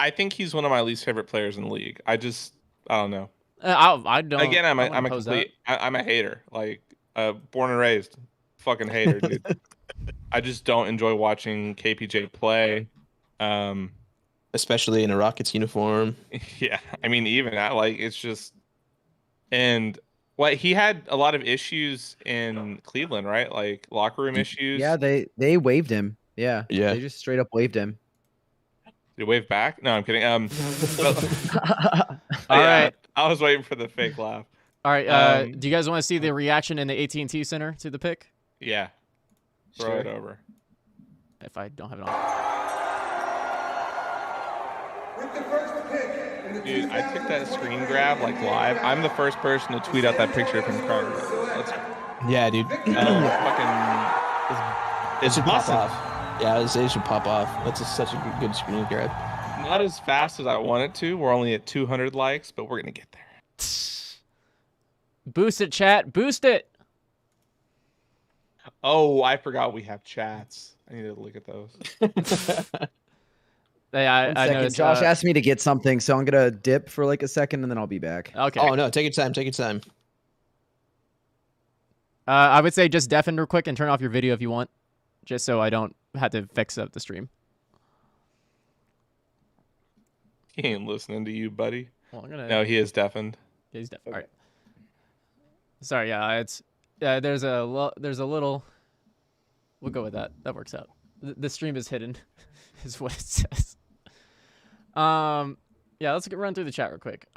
think he's one of my least favorite players in the league. I don't know. I don't. Again, I'm a hater. Like, born and raised, fucking hater, dude. I just don't enjoy watching KPJ play, especially in a Rockets uniform. Yeah, I mean, even that, like, it's just, and he had a lot of issues in Cleveland, right? Like locker room issues. Yeah, they waived him. Yeah, they just straight up waived him. Did he wave back? No, I'm kidding. All right. I was waiting for the fake laugh. All right. Do you guys want to see the reaction in the AT&T Center to the pick? Yeah. Throw it over. If I don't have it on. Dude, I took that screen grab like live. I'm the first person to tweet out that picture from Carter. Yeah, dude. It's pop busting. off. Yeah, it should pop off. That's such a good screen grab. Not as fast as I want it to. We're only at 200 likes, but we're gonna get there. Boost it, chat. Boost it. Oh, I forgot we have chats. I need to look at those. I noticed, Josh asked me to get something, so I'm gonna dip for like a second and then I'll be back. Okay. Oh no, take your time. Take your time. I would say just deafen real quick and turn off your video if you want, just so I don't have to fix up the stream. He ain't listening to you, buddy. Well, I'm gonna... No, he is deafened. Yeah, he's deafened. All right. Sorry, yeah, it's there's a little. We'll go with that. That works out. The stream is hidden, is what it says. Yeah, let's run through the chat real quick.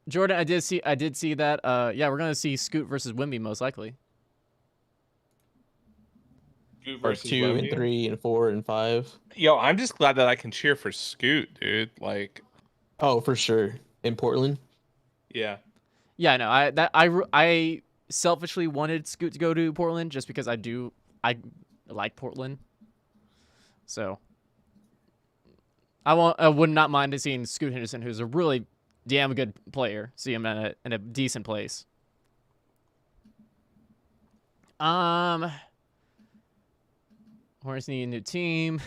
Jordan, I did see that. Yeah, we're gonna see Scoot versus Wemby most likely. Scoot Or versus 2 Wemby. and 3 and 4 and 5. Yo, I'm just glad that I can cheer for Scoot, dude. Like, oh, for sure. In Portland. Yeah. Yeah, no, I selfishly wanted Scoot to go to Portland just because I like Portland. So I would not mind seeing Scoot Henderson, who's a really damn good player, see him in a decent place. Hornets need a new team.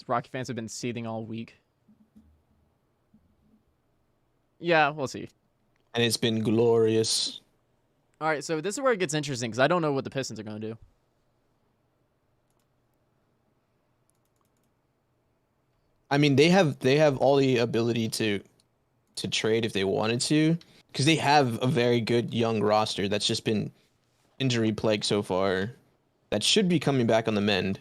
Rocky fans have been seething all week. Yeah, we'll see. And it's been glorious. All right, so this is where it gets interesting because I don't know what the Pistons are going to do. I mean, they have all the ability to trade if they wanted to, because they have a very good young roster that's just been injury plagued so far. That should be coming back on the mend.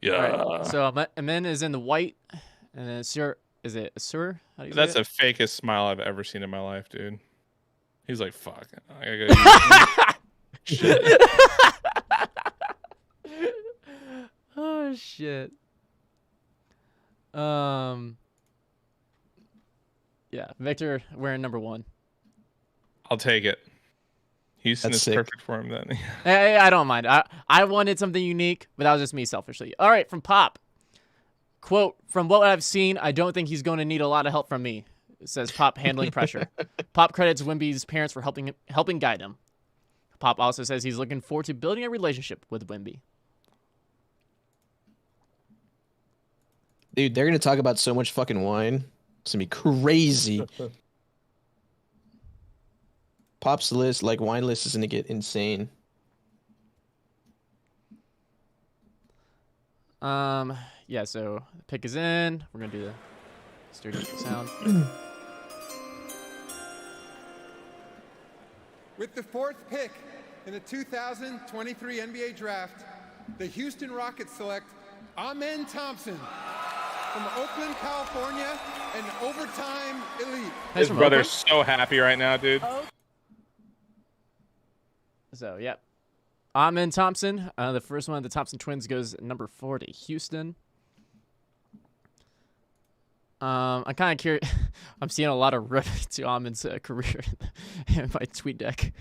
Yeah. Right, so Amen is in the white, and then Sir, is it Sir? How do you say That's it? the fakest smile I've ever seen in my life, dude. He's like, fuck. I gotta use shit. Oh shit. Yeah, Victor wearing number 1. I'll take it. Houston That's is sick. perfect for him then. Hey, I don't mind. I wanted something unique, but that was just me selfishly. All right, from Pop. Quote, from what I've seen, I don't think he's going to need a lot of help from me, says Pop, handling pressure. Pop credits Wemby's parents for helping guide him. Pop also says he's looking forward to building a relationship with Wemby. Dude, they're gonna talk about so much fucking wine. It's gonna be crazy. Pop's list, like wine list, is gonna get insane. Yeah, so the pick is in. We're gonna do the studio sound. With the 4th pick in the 2023 NBA Draft, the Houston Rockets select Amen Thompson from Oakland, California, an overtime elite. His brother's so happy right now, dude. So, yep. Amen Thompson, the first one of the Thompson twins, goes number 4 to Houston. I'm kind of curious. I'm seeing a lot of rip to Amen's career in my tweet deck.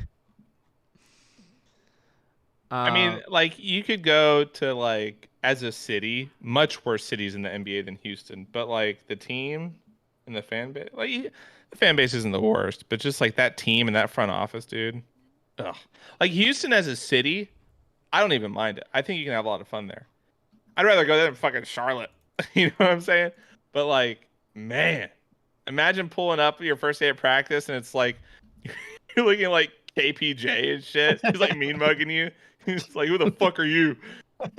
I mean, like, you could go to, like, as a city, much worse cities in the NBA than Houston. But, like, the team and the fan base, like, the fan base isn't the worst. But just, like, that team and that front office, dude. Ugh. Like, Houston as a city, I don't even mind it. I think you can have a lot of fun there. I'd rather go there than fucking Charlotte. You know what I'm saying? But, like, man, imagine pulling up your first day of practice and it's like, you're looking like KPJ and shit. He's like mean mugging you. He's like, who the fuck are you?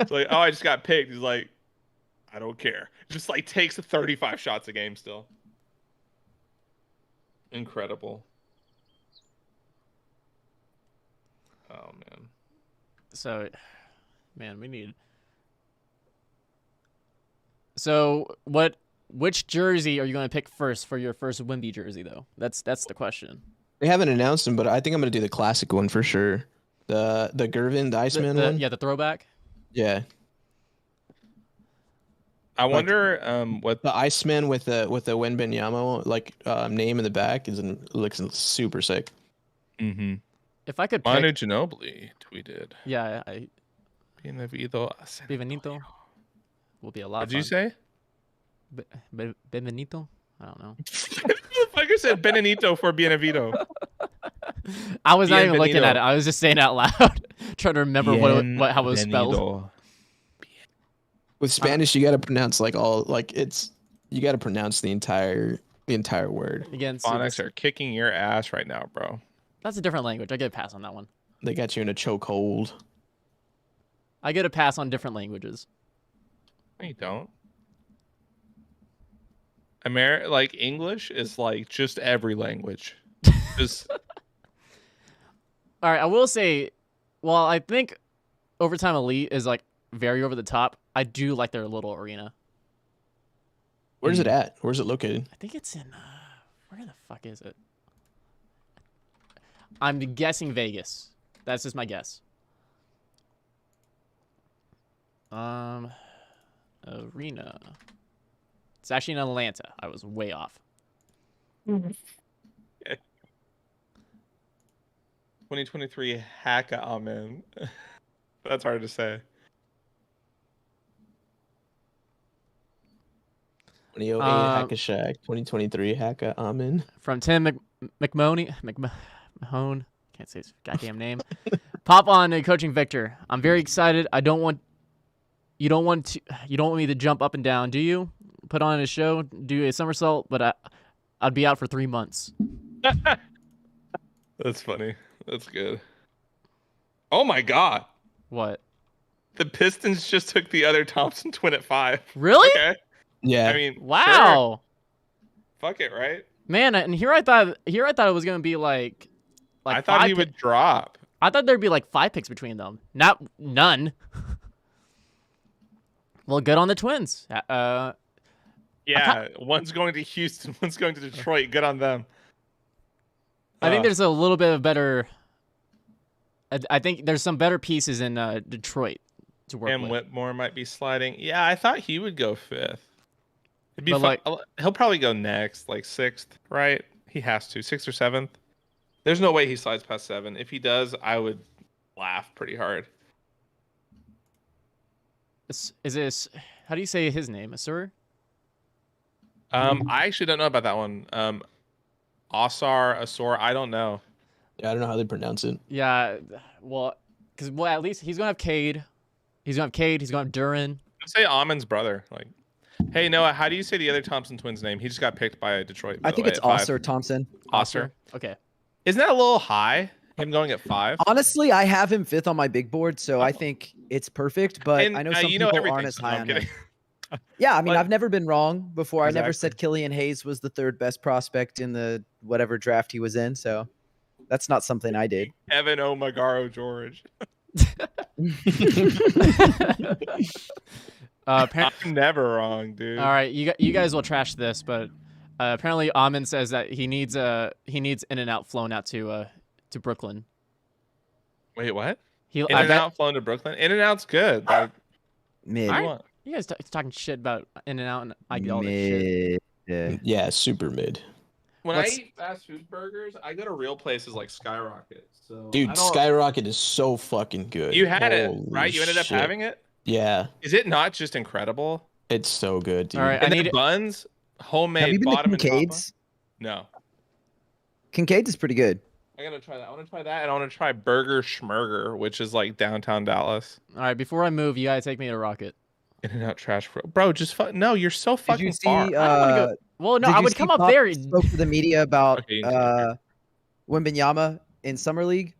It's like, oh, I just got picked. He's like, I don't care. Just like takes 35 shots a game still. Incredible. Oh, man. So, man, we need... So, which jersey are you going to pick first for your first Wemby jersey, though? That's the question. They haven't announced them, but I think I'm gonna do the classic one for sure. The Gervin, the Iceman one. Yeah, the throwback. Yeah. I wonder what the Iceman with the Wembanyama name in the back looks super sick. Mm-hmm. If I could pick... Manu Ginobili tweeted. Yeah, Bienvenido will be a lot of fun. Did you say? Benvenito? I don't know. The fucker said Benenito for Bienvenido. I was not even looking at it. I was just saying out loud, trying to remember how it was spelled. With Spanish, you gotta pronounce you gotta pronounce the entire The entire word. Against Phonics are kicking your ass right now, bro. That's a different language. I get a pass on that one. They got you in a chokehold. I get a pass on different languages. No, you don't. Like English is like just every language. Just All right, I will say, while I think Overtime Elite is like very over the top, I do like their little arena. Where's it at? Where's it located? I think it's in where the fuck is it? I'm guessing Vegas. That's just my guess. Arena. It's actually in Atlanta. I was way off. 2023 Haka Amen. That's hard to say. 2008 Hackashack, 2023 Haka Amen. From Tim McMahon. Can't say his goddamn name. Pop on coaching Victor. I'm very excited. You don't want me to jump up and down, do you? Put on a show, do a somersault, but I'd be out for 3 months. That's funny. That's good. Oh my god. What? The Pistons just took the other Thompson twin at 5. Really? Okay. Yeah. I mean, wow. Sure. Fuck it, right? Man, and here I thought it was gonna be like I thought he would drop. I thought there'd be like 5 picks between them. None. Well, good on the Twins. Yeah, one's going to Houston, one's going to Detroit. Good on them. I think there's a little bit of better. I think there's some better pieces in Detroit to work with. And Whitmore might be sliding. Yeah, I thought he would go 5th. It'd be But, fun. like- He'll probably go next, like 6th, right? He has to. 6th or 7th. There's no way he slides past 7. If he does, I would laugh pretty hard. Is this? How do you say his name? Asur? I actually don't know about that one. Asur, I don't know. Yeah, I don't know how they pronounce it. Yeah, well, because at least he's gonna have Cade. He's gonna have Duran. Let's say Amen's brother. Like, hey Noah, how do you say the other Thompson twins' name? He just got picked by Detroit. I think it's Osser Thompson. Osser. Okay. Isn't that a little high? Him going at 5. Honestly, I have him 5th on my big board, so I think it's perfect. But And, I know some you know people everything, aren't as so no, high I'm on him. kidding. Yeah, I mean, But- I've never been wrong before. I never Exactly. said Killian Hayes was the 3rd best prospect in the whatever draft he was in, so that's not something I did. Evan Omagaro George. Apparently, I'm never wrong, dude. all right, you guys will trash this, but apparently Amen says that he needs In-N-Out flown out to Brooklyn. Wait, what? I bet- In-N-Out flown to Brooklyn? In-N-Out's good. Like, Mid. what do you Alright. want? You guys talking shit about In-N-Out, and I get all this shit. Mid. Yeah, super mid. When Let's- I eat fast food burgers, I go to real places like Skyrocket. So Dude, I don't- Skyrocket is so fucking good. You had it, Holy right? You ended up shit. having it? Yeah, Is it not just incredible? it's so good, dude. All right, And I the need buns, homemade Have you been to bottom and top. Kincaid's? No. Kincaid's is pretty good. I gotta try that. I want to try that, and I want to try Burger Schmurger, which is like downtown Dallas. All right, before I move, you gotta take me to Rocket. In-N-Out trash, bro. Just no, you're so Did fucking you see? far. I don't wanna go- Well, no, did I you would see come up Pop there. Spoke to the media about Okay, you can take Wembanyama in summer league.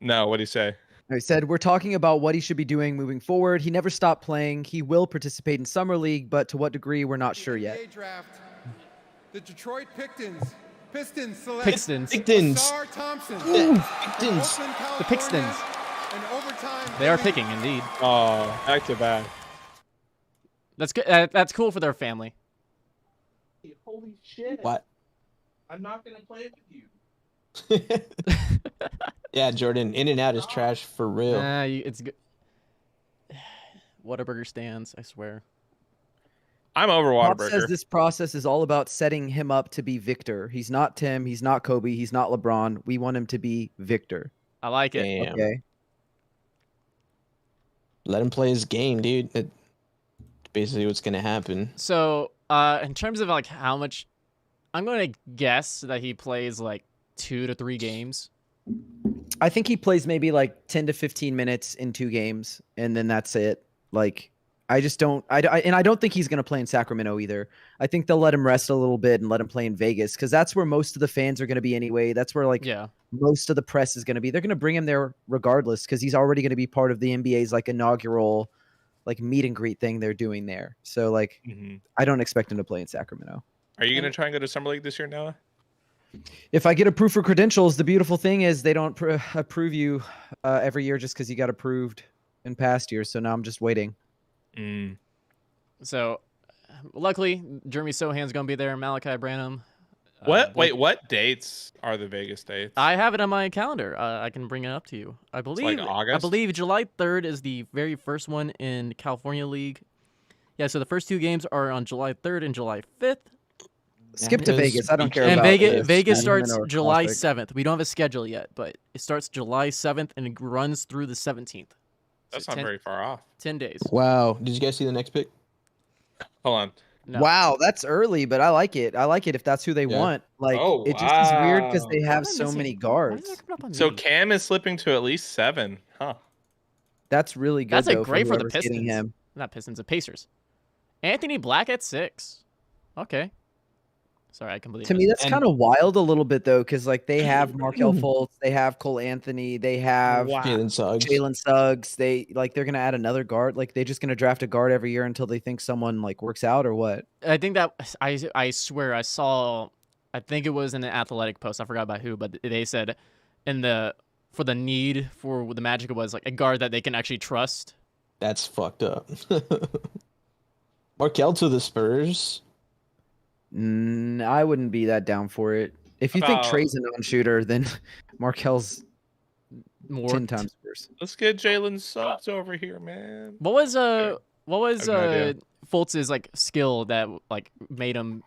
No, what'd he say? He said, "We're talking about what he should be doing moving forward. He never stopped playing. He will participate in summer league, but to what degree, we're not sure yet." NBA draft, the Detroit Pistons select Pistons. Asar Thompson, Pistons. Oakland, The California, Pistons. and overtime. They are winner. picking, indeed. Oh, back to back. That's good. That's cool for their family. Holy shit! What? I'm not gonna play with you. Yeah, Jordan, In-N-Out is trash for real. It's good. Whataburger stands, I swear. I'm over Pop Whataburger. says this process is all about setting him up to be Victor. He's not Tim. He's not Kobe. He's not LeBron. We want him to be Victor. I like it. Damn. Okay. Let him play his game, dude. That's basically what's gonna happen. So, in terms of like how much, I'm going to guess that he plays like 2 to 3 games. I think he plays maybe like 10 to 15 minutes in 2 games, and then that's it. Like, I just don't. And I don't think he's going to play in Sacramento either. I think they'll let him rest a little bit and let him play in Vegas because that's where most of the fans are going to be anyway. That's where most of the press is going to be. They're going to bring him there regardless because he's already going to be part of the NBA's like inaugural like meet and greet thing they're doing there. So like, I don't expect him to play in Sacramento. Are you going to try and go to Summer League this year, Noah? If I get approved for credentials, the beautiful thing is they don't approve you every year just because you got approved in past years. So now I'm just waiting. So, luckily, Jeremy Sohan's going to be there. Malachi Branham. What? Wait, what dates are the Vegas dates? I have it on my calendar. I can bring it up to you. I believe like August? I believe July 3rd is the very first one in California League. Yeah, so the first 2 games are on July 3rd and July 5th. Skip to Vegas. I don't care and about Vegas starts July 7th. We don't have a schedule yet, but it starts July 7th and it runs through the 17th. That's not very far off. 10 days. Wow. Did you guys see the next pick? Hold on. No. Wow, that's early, but I like it. I like it if that's who they want. Like, it just is weird because they have so many guards. So Cam is slipping to at least 7. Huh. That's really good. That's though, great for the whoever's getting Pistons. him. Not Pistons, the Pacers. Anthony Black at 6. Okay. Sorry, I completely. To me, that's kind of wild a little bit though, because like they have Markelle Fultz, they have Cole Anthony, they have Jalen Suggs. They're gonna add another guard. Like they're just gonna draft a guard every year until they think someone like works out or what. I think that I swear I saw. I think it was in an Athletic post. I forgot about who, but they said for the need for the Magic was like a guard that they can actually trust. That's fucked up. Markelle to the Spurs. I wouldn't be that down for it. If you think Trey's a non-shooter, then Markel's more 10 times worse. Let's get Jalen Suggs over here, man. What was Fultz's like skill that like made him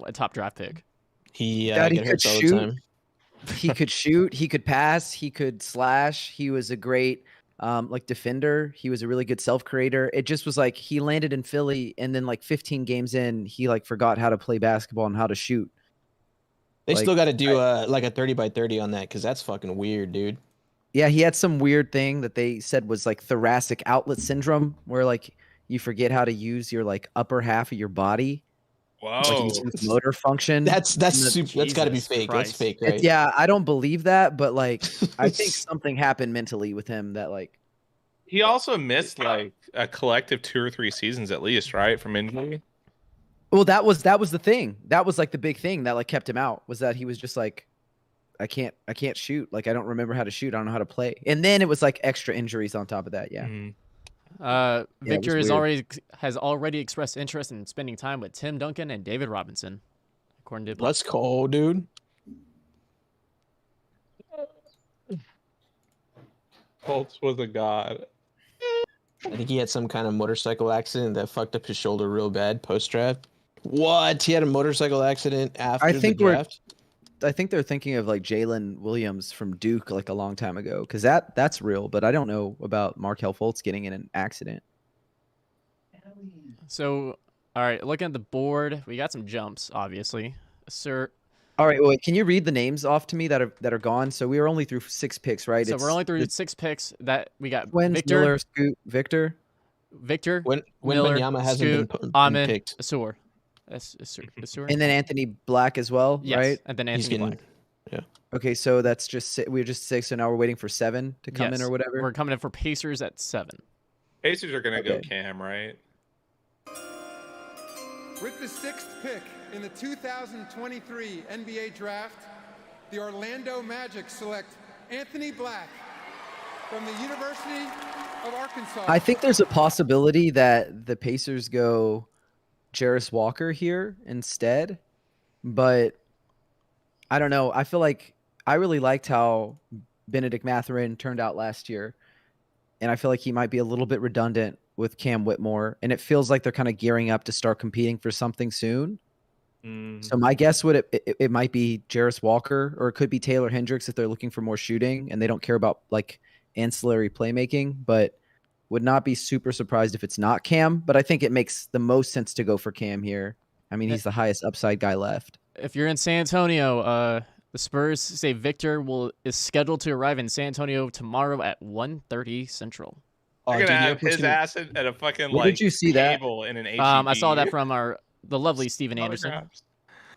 a top draft pick? He could shoot. He could shoot. He could pass. He could slash. He was a great like defender. He was a really good self-creator. It just was like he landed in Philly and then like 15 games in, he like forgot how to play basketball and how to shoot. They still got to do like a 30 by 30 on that because that's fucking weird, dude. Yeah, he had some weird thing that they said was like thoracic outlet syndrome, where like you forget how to use your like upper half of your body. Wow. Like motor function. That's got to be fake. Christ. That's fake, right? Yeah, I don't believe that, but like I think something happened mentally with him that like he also missed like a collective 2 or 3 seasons at least, right, from injury. Well, that was the thing. That was like the big thing that like kept him out, was that he was just like, I can't shoot. Like I don't remember how to shoot. I don't know how to play. And then it was like extra injuries on top of that. Yeah. Mm-hmm. Victor has already expressed interest in spending time with Tim Duncan and David Robinson, according to Let's go, dude. Fultz was a god. I think he had some kind of motorcycle accident that fucked up his shoulder real bad post-draft. What? He had a motorcycle accident after the draft? I think they're thinking of like Jalen Williams from Duke like a long time ago, because that's real, but I don't know about Markelle Fultz getting in an accident. So, all right, looking at the board, we got some jumps, obviously. Sir. All right, wait, can you read the names off to me that are gone? So we were only through 6 picks, right? So we're only through 6 picks. That we got Victor, Miller, Scoot, Victor, when Miller, Wembanyama hasn't been Amen, picked. Asur. And then Anthony Black as well, yes, right? And then Anthony Black. Yeah. Okay, so that's we're just 6, so now we're waiting for 7 to come in or whatever. We're coming in for Pacers at 7. Pacers are gonna go Cam, right? With the 6th pick in the 2023 NBA Draft, the Orlando Magic select Anthony Black from the University of Arkansas. I think there's a possibility that the Pacers go Jarris Walker here instead, but I don't know. I feel like I really liked how Benedict Mathurin turned out last year, and I feel like he might be a little bit redundant with Cam Whitmore, and it feels like they're kind of gearing up to start competing for something soon. So my guess would it might be Jarris Walker, or it could be Taylor Hendricks if they're looking for more shooting and they don't care about like ancillary playmaking, but would not be super surprised if it's not Cam. But I think it makes the most sense to go for Cam here. I mean, he's the highest upside guy left. If you're in San Antonio, the Spurs say Victor is scheduled to arrive in San Antonio tomorrow at 1:30 Central. They're gonna dude, have Airport's his gonna- ass at a fucking Where like did you see that? table in an HEB. I saw that from the lovely Steven Anderson. Autographs.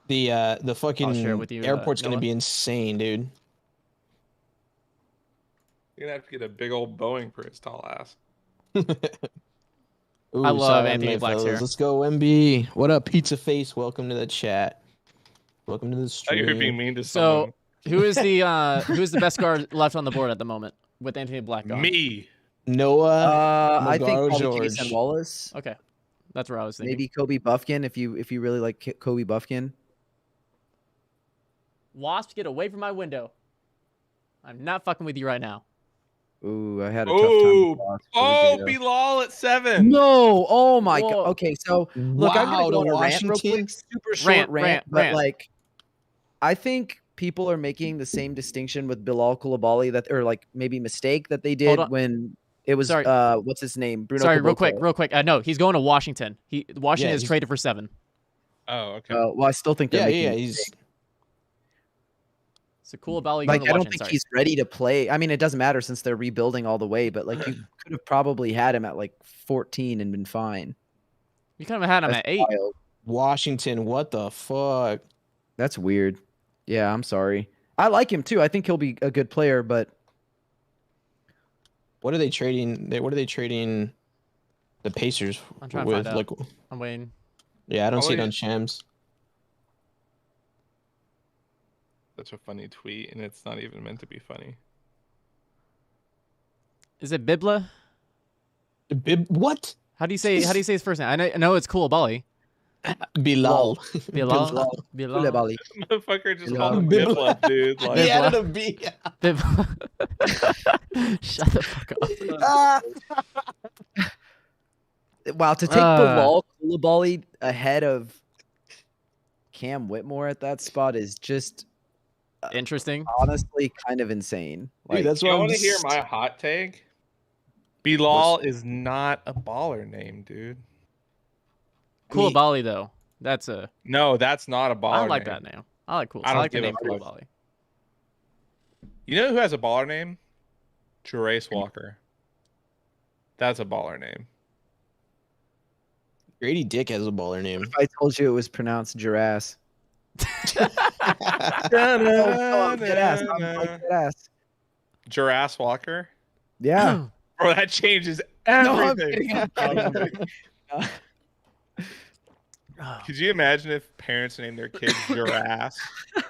The I'll fucking share it with you, airport's gonna Noah. be insane, dude. You're gonna have to get a big old Boeing for his tall ass. Ooh, I love sorry, Anthony my Black's fellas. hair. Let's go, MB. What up, Pizza Face? Welcome to the chat. Welcome to the I thought stream. you were being mean to So someone. who's the best guard left on the board at the moment with Anthony Black gone? Me. Noah. I think Magaro probably George. Jason Wallace. Okay, that's where I was thinking. Maybe Kobe Buffkin if you really like Kobe Buffkin. Wasps, get away from my window. I'm not fucking with you right now. Ooh, I had a tough time. Oh, with Wasps a week ago. Bilal at 7. No! Oh my Whoa. god. Okay, so look, I'm Wow, gonna go to on a rant real Washington? quick. Super short Rant, but rant. like, I think people are making the same distinction with Bilal Coulibaly or like maybe mistake that they did on. when it was Sorry. what's his name? Bruno Sorry, real Caboclo. quick. No, he's going to Washington. Washington Yeah, is he's- traded for 7. Oh, okay. Well, I still think they're making a He's mistake. So cool about Like, going to I don't Washington. think Sorry. he's ready to play. I mean, it doesn't matter since they're rebuilding all the way, but like you could have probably had him at like 14 and been fine. You kind of had him That's at 8. wild. Washington. What the fuck? That's weird. Yeah, I'm sorry. I like him too. I think he'll be a good player, but What are they trading? What are they trading? The Pacers I'm trying to with find out. like. I'm waiting. Yeah, I don't Oh, see it yeah. on Shams. Such a funny tweet, and it's not even meant to be funny. Is it Bibla? What? How do you say his first name? I know it's Coulibaly. Bilal. Bilal. Bilal. Coulibaly. Motherfucker just Yeah. called him Bibla. Bibla, dude. Like, He Yeah. added a B. Bibla. Shut the fuck up. Wow, to take Bilal Coulibaly ahead of Cam Whitmore at that spot is just Interesting. honestly kind of insane. Like, Dude, that's you what want to hear my hot take? Bilal is not a baller name, dude. Coulibaly though. That's a. No, that's not a baller I like name. that name. I like cool. I I don't like the give a name fuck. Coulibaly. You know who has a baller name? Jerace Walker. That's a baller name. Grady Dick has a baller name. if I told you it was pronounced Girass. Da, I'm dead ass. I'm dead ass. Jerace Walker? Yeah. Bro, that changes No, I'm everything. kidding. Could you imagine if parents named their kids Jerass? All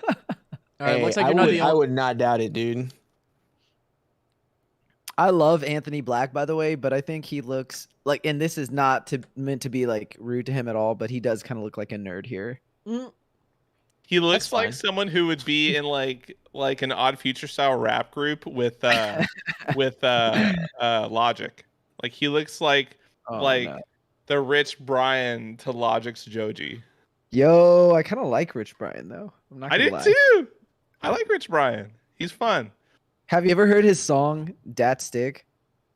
right, Hey, looks like I you're not would, the I only. would not doubt it, dude. I love Anthony Black, by the way, but I think he looks like, and this is not meant to be like rude to him at all, but he does kind of look like a nerd here. He looks That's like fine. someone who would be in like an Odd Future style rap group with Logic. Like he looks like Oh, like no. the Rich Brian to Logic's Joji. Yo, I kind of like Rich Brian though. I'm not I gonna did lie. too. I like Rich Brian. He's fun. Have you ever heard his song Dat Stick?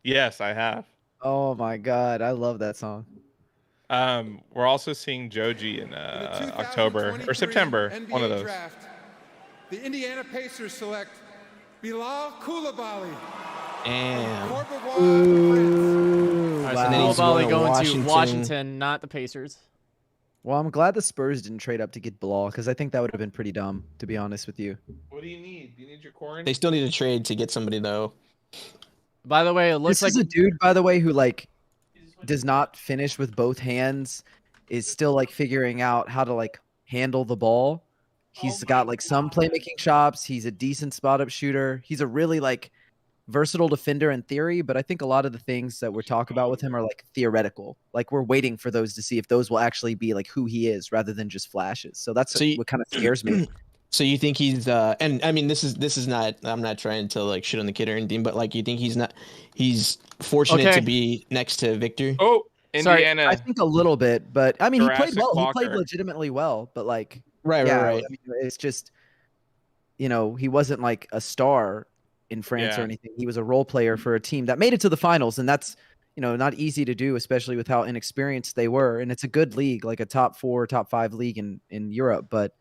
Yes, I have. Oh my god, I love that song. We're also seeing Joji in October or September. NBA One of those. Draft, the Indiana Pacers select Bilal Coulibaly. Damn. Court d'Ivoire, France. Ooh, All right, And so then he's Coulibaly going to going Washington. to Washington, not the Pacers. Well, I'm glad the Spurs didn't trade up to get Bilal because I think that would have been pretty dumb, to be honest with you. What do you need? Do you need your corn? They still need a trade to get somebody though. By the way, it looks This like is a dude, by the way, who like does not finish with both hands, is still like figuring out how to like handle the ball. He's got like some playmaking chops. He's a decent spot up shooter. He's a really like versatile defender in theory, but I think a lot of the things that we're talking about with him are like theoretical. Like we're waiting for those to see if those will actually be like who he is rather than just flashes. So that's what kind of scares me. So you think he's and I mean this is not, I'm not trying to like shit on the kid or anything, but like you think he's fortunate Okay. to be next to Victor? Oh, Sorry, Indiana. I think a little bit, but I mean he played Jurassic well. He played Walker. legitimately well, but like Right. yeah, Right. I mean, it's just he wasn't like a star in France or Yeah. anything. He was a role player for a team that made it to the finals, and that's not easy to do, especially with how inexperienced they were. And it's a good league, like a top 4, top 5 league in Europe, but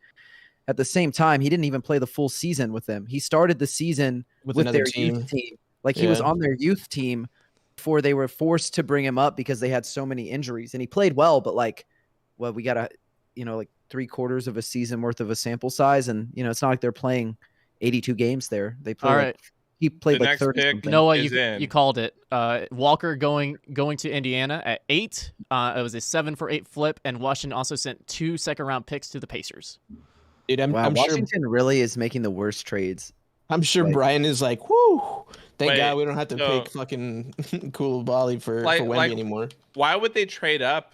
at the same time, he didn't even play the full season with them. He started the season With with another their team. youth team. Like he was Yeah. on their youth team before they were forced to bring him up because they had so many injuries. And he played well, but like, well, we got like 3/4 of a season worth of a sample size, and it's not like they're playing 82 games there. They play. All like, right. He played The like next 30 pick something. Noah, is in. you called it. Walker going to Indiana at 8. It was a 7-for-8 flip, and Washington also sent 2 second-round picks to the Pacers. Dude, Wow, I'm sure Washington really is making the worst trades. I'm sure Like- Brian is like, whoo! Thank Wait, God we don't have to so- pick fucking Koulibaly for Wemby Like- anymore. Why would they trade up?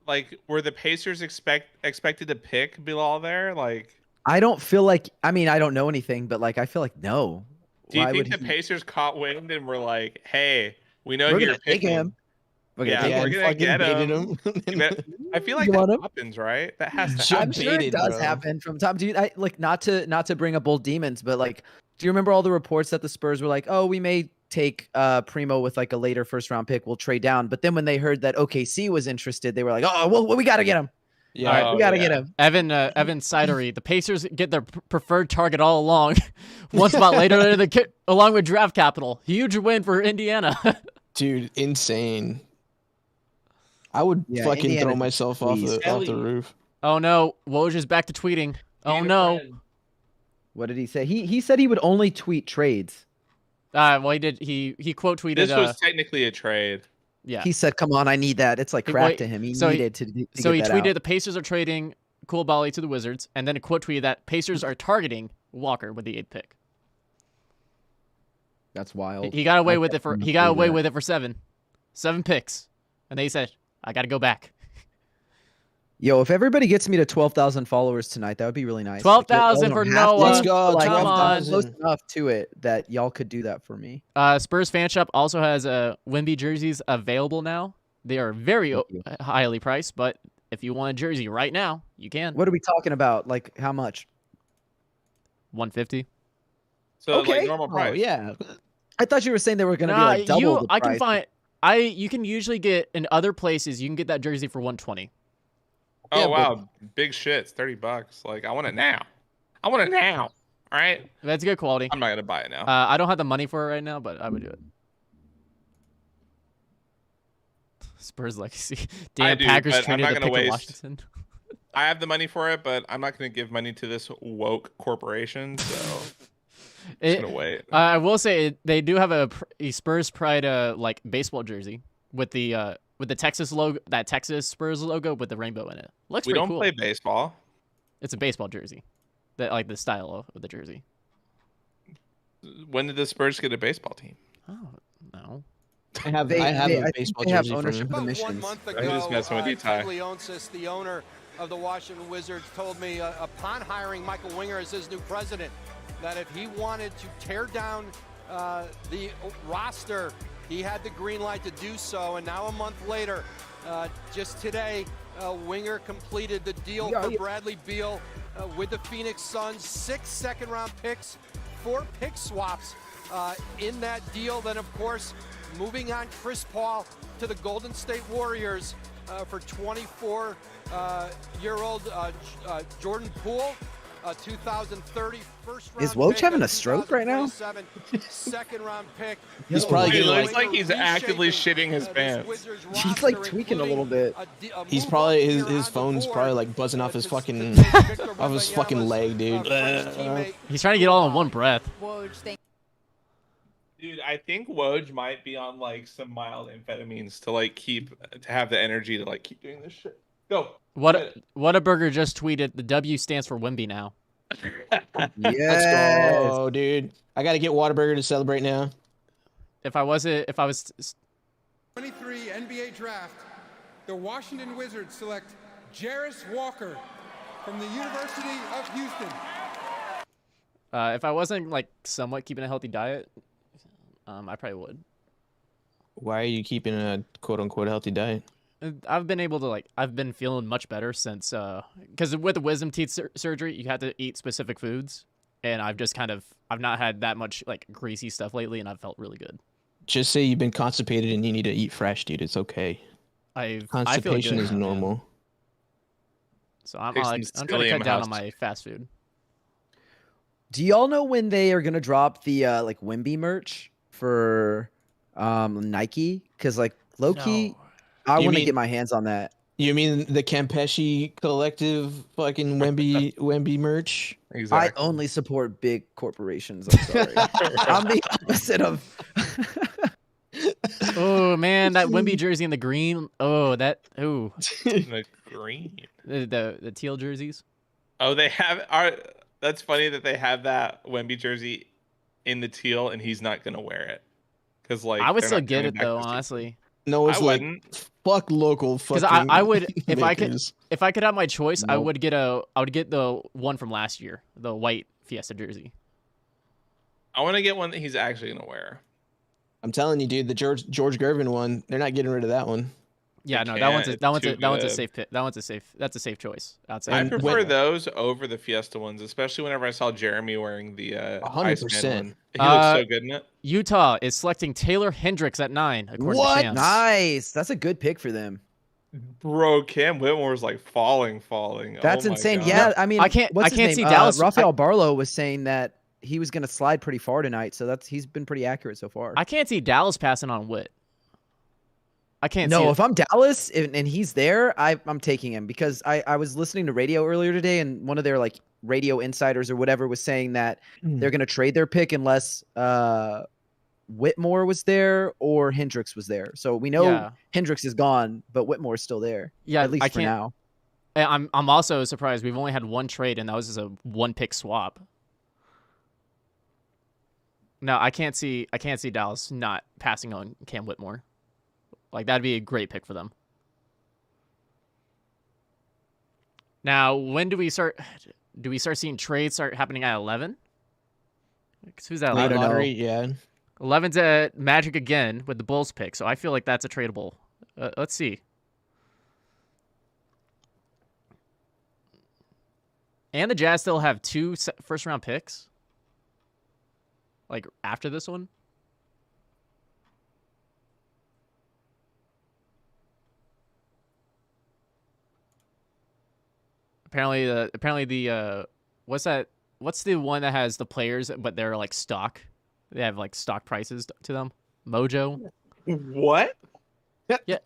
Like, were the Pacers expected to pick Bilal there? Like, I don't feel like. I mean, I don't know anything, but like, I feel like no. do you Why think would the he- Pacers caught wind and were like, "Hey, we know We're you're gonna take picking him. We're gonna Yeah, take we're him. gonna fucking get baited him." him. You bet- I feel like You want that him? happens, right? That has to Just happen. I'm sure it baited, does bro. happen from time. Dude, I like not to bring up old demons, but like, do you remember all the reports that the Spurs were like, oh, we may take Primo with like a later first round pick, we'll trade down. But then when they heard that OKC was interested, they were like, oh, well, we got to get him. Yeah, We got to yeah. get him. Evan Sidery, the Pacers get their preferred target all along. One spot later, they're along with draft capital. Huge win for Indiana. dude, insane. I would Yeah, fucking Indiana throw just myself off squeezed. the roof. Oh no, Woj is back to tweeting. Oh no. What did he say? He said he would only tweet trades. Well, he did. He quote tweeted. This was technically a trade. Yeah. He said, "Come on, I need that." It's like He- crap wait, to him. He so he- needed to. So he get that tweeted out. the Pacers are trading Koulibaly to the Wizards, and then a quote tweeted that Pacers are targeting Walker with the 8th pick. That's wild. He got away I with it for definitely he got believe away that. with it for 7 picks, and they said, "I got to go back." Yo, if everybody gets me to 12,000 followers tonight, that would be really nice. 12,000 Like, for y'all don't have to, Noah. Let's go, but, like, come I'm on. close enough to it that y'all could do that for me. Spurs fan shop also has Wemby jerseys available now. They are very highly priced, but if you want a jersey right now, you can. What are we talking about? Like how much? 150. So Okay. like normal price. Oh yeah, I thought you were saying they were going to be Nah, like double the I can price. find you can usually get in other places. You can get that jersey for 120. Oh Yeah, wow, big shit. It's $30. Like, I want it now. I want it now. All right. That's good quality. I'm not gonna buy it now. I don't have the money for it right now, but I would do it. Spurs legacy. Damn, do, Packers but I'm traded not the gonna pick of waste- Washington. I have the money for it, but I'm not gonna give money to this woke corporation. So I'm just gonna wait. I will say they do have a Spurs Pride like baseball jersey with the Texas logo, that Texas Spurs logo with the rainbow in it. Looks We pretty don't cool. play baseball. It's a baseball jersey, that like the style of the jersey. When did the Spurs get a baseball team? Oh no. I have They- a I think baseball they have jersey from ownership him. of the About 1 missions. month I'm ago, just messing with you, Ty. Ted Leonsis, the owner of the Washington Wizards, told me upon hiring Michael Winger as his new president that if he wanted to tear down the roster, he had the green light to do so. And now a month later, just today, Winger completed the deal for Bradley Beal with the Phoenix Suns. 6 second-round picks, 4 pick swaps in that deal. Then, of course, moving on Chris Paul to the Golden State Warriors for 24-year-old Jordan Poole, 2030 first-round Is Woj pick, having a stroke right now? 2027 second-round pick. He's probably It getting looks like he's actively shitting his pants. He's like tweaking a little bit. He's probably his phone's probably like buzzing off his fucking leg, dude. He's trying to get all in one breath. Dude, I think Woj might be on like some mild amphetamines to like have the energy to like keep doing this shit. Go. Whataburger just tweeted the W stands for Wemby now. Let's go, dude. I gotta get Whataburger to celebrate now. If I was 23 NBA draft, the Washington Wizards select Jarris Walker from the University of Houston. If I wasn't like somewhat keeping a healthy diet, I probably would. Why are you keeping a quote unquote healthy diet? I've been able to I've been feeling much better since because with the wisdom teeth surgery, you had to eat specific foods, and I've not had that much like greasy stuff lately, and I've felt really good. Just say you've been constipated and you need to eat fresh, dude. It's okay. Constipation is normal. So I'm trying to cut down on my fast food. Do y'all know when they are gonna drop the like Wemby merch for Nike, because like low key, No. I You want to mean- get my hands on that. You mean the Campeche collective fucking Wemby merch? Exactly. I only support big corporations. I'm sorry. I'm the opposite of. Oh man, that Wemby jersey in the green. Oh, The green. the teal jerseys. Oh, that's funny that they have that Wemby jersey in the teal, and he's not gonna wear it because like I would they're still not get coming it back though, this season. honestly. No, it's I like wouldn't. fuck local Because fucking. I would if makers. I could have my choice, I Nope. would get the one from last year, the white Fiesta jersey. I want to get one that he's actually gonna wear. I'm telling you, dude, the George Gervin one, they're not getting rid of that one. Yeah, They no, that one's can't. that one's It's that one's a too safe pick. That's a safe choice. I'd say. I And prefer when- those over the Fiesta ones, especially whenever I saw Jeremy wearing the 100%. Iceman one. He looks so good in it. Utah is selecting Taylor Hendricks at 9, according What? to Champs. Nice. That's a good pick for them. Bro, Cam Whitmore's like falling. That's Oh my insane. God. Yeah, I mean, I can't what's his name? see Dallas. Rafael Barlow was saying that he was going to slide pretty far tonight, so he's been pretty accurate so far. I can't see Dallas passing on Witt. I can't see No, it. if I'm Dallas and he's there, I'm taking him because I was listening to radio earlier today, and one of their like radio insiders or whatever was saying that they're going to trade their pick unless Whitmore was there or Hendricks was there. So we know Yeah. Hendricks is gone, but Whitmore's still there. Yeah, at least I for can't- now. And I'm also surprised we've only had one trade, and that was just a one pick swap. No, I can't see Dallas not passing on Cam Whitmore. Like that'd be a great pick for them. Now, when do we start seeing trades start happening at 11? Who's that? Late 11? lottery, yeah. 11's at Magic again with the Bulls pick, so I feel like that's a tradable. Let's see. And the Jazz still have 2 first-round picks. Like after this one. Apparently the what's that? What's the one that has the players but they're like stock? They have like stock prices to them. Mojo. What? Yeah.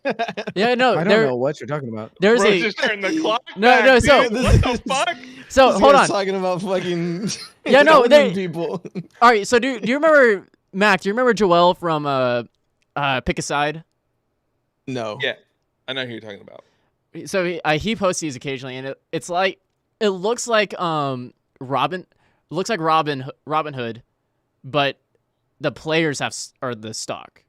Yeah. No. I don't know what you're talking about. There's Bro, a just turn the clock No, back, no, so- dude. What the fuck? so This hold guy's on. talking about fucking Yeah, no, owning they- people. All right. So do you remember Mac? Do you remember Joel from Pick a Side? No. Yeah, I know who you're talking about. So he posts these occasionally, and it looks like Robin Hood, but the players are the stock.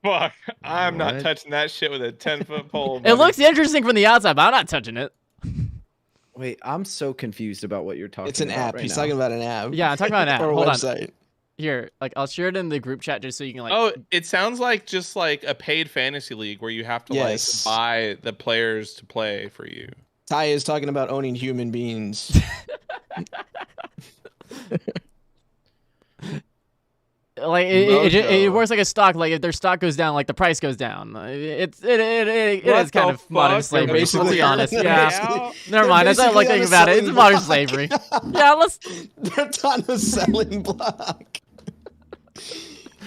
Fuck, I'm not What? touching that shit with a 10-foot pole. It buddy. looks interesting from the outside, but I'm not touching it. Wait, I'm so confused about what you're talking about. It's an app. Right He's now. talking about an app. Yeah, I'm talking about an app. Or a Hold on. website. Here, like I'll share it in the group chat just so you can like. Oh, it sounds like just like a paid fantasy league where you have to Yes. like buy the players to play for you. Ty is talking about owning human beings. Like it Mojo. works like a stock. Like if their stock goes down, like the price goes down. It What is kind the of modern fuck? slavery. Let's basically- be honest. They're Yeah. basically- Never mind. As I basically like on thinking a about it, it's selling modern block. slavery. Yeah, let's. They're on a selling block.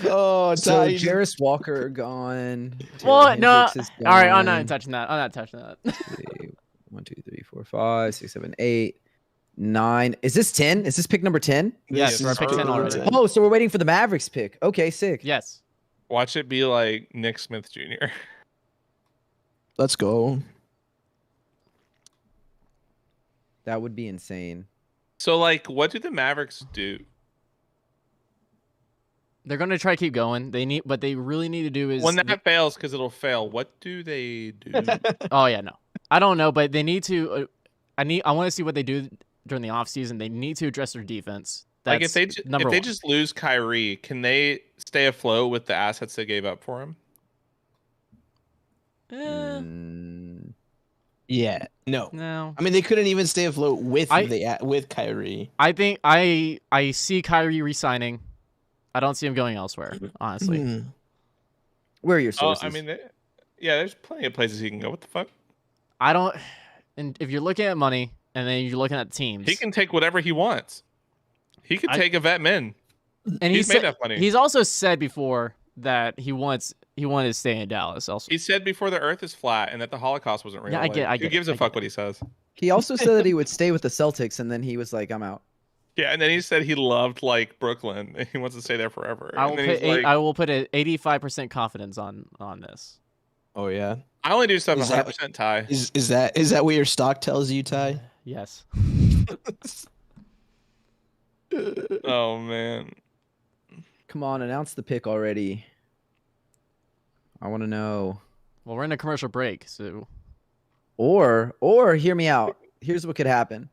Oh, So Ty. Jarris Walker gone. Well, Taylor no. All Hendricks is right, I'm gone. not touching that. I'm not touching that. 1, 2, 3, 4, 5, 6, 7, 8, 9. Is this 10? Is this pick number 10? Yes, This we're is pick 10 number already. 10. Oh, so we're waiting for the Mavericks pick. Okay, sick. Yes. Watch it be like Nick Smith Jr. Let's go. That would be insane. So like, what do the Mavericks do? They're gonna try to keep going. What they really need to do is When that fails, because it'll fail. What do they do? Oh yeah, no, I don't know, but they need to. I want to see what they do during the off season. They need to address their defense. Like That's if they number one. just lose Kyrie, can they stay afloat with the assets they gave up for him? Mm, Yeah. No. No, I mean, they couldn't even stay afloat with I- with Kyrie. I think I see Kyrie resigning. I don't see him going elsewhere, honestly. Hmm. where are your Oh, sources? I mean, yeah, there's plenty of places he can go. What the fuck? I don't. And if you're looking at money, and then you're looking at teams, He can take whatever he wants. He could I- take a vet min. and he's made said- enough money. He's also said before that he wanted to stay in Dallas. Also, He said before the Earth is flat and that the Holocaust wasn't real. Yeah, I get Who gives a fuck what he says? He also said that he would stay with the Celtics, and then he was like, "I'm out." Yeah, and then he said he loved like Brooklyn and he wants to stay there forever. I will And then put he's like, I will put an 85% confidence on this. Oh yeah. I only do stuff Is 100% Ty. Is that what your stock tells you, Ty? Yes. Oh man. Come on, announce the pick already. I want to know. Well, we're in a commercial break, so. Or hear me out. Here's what could happen.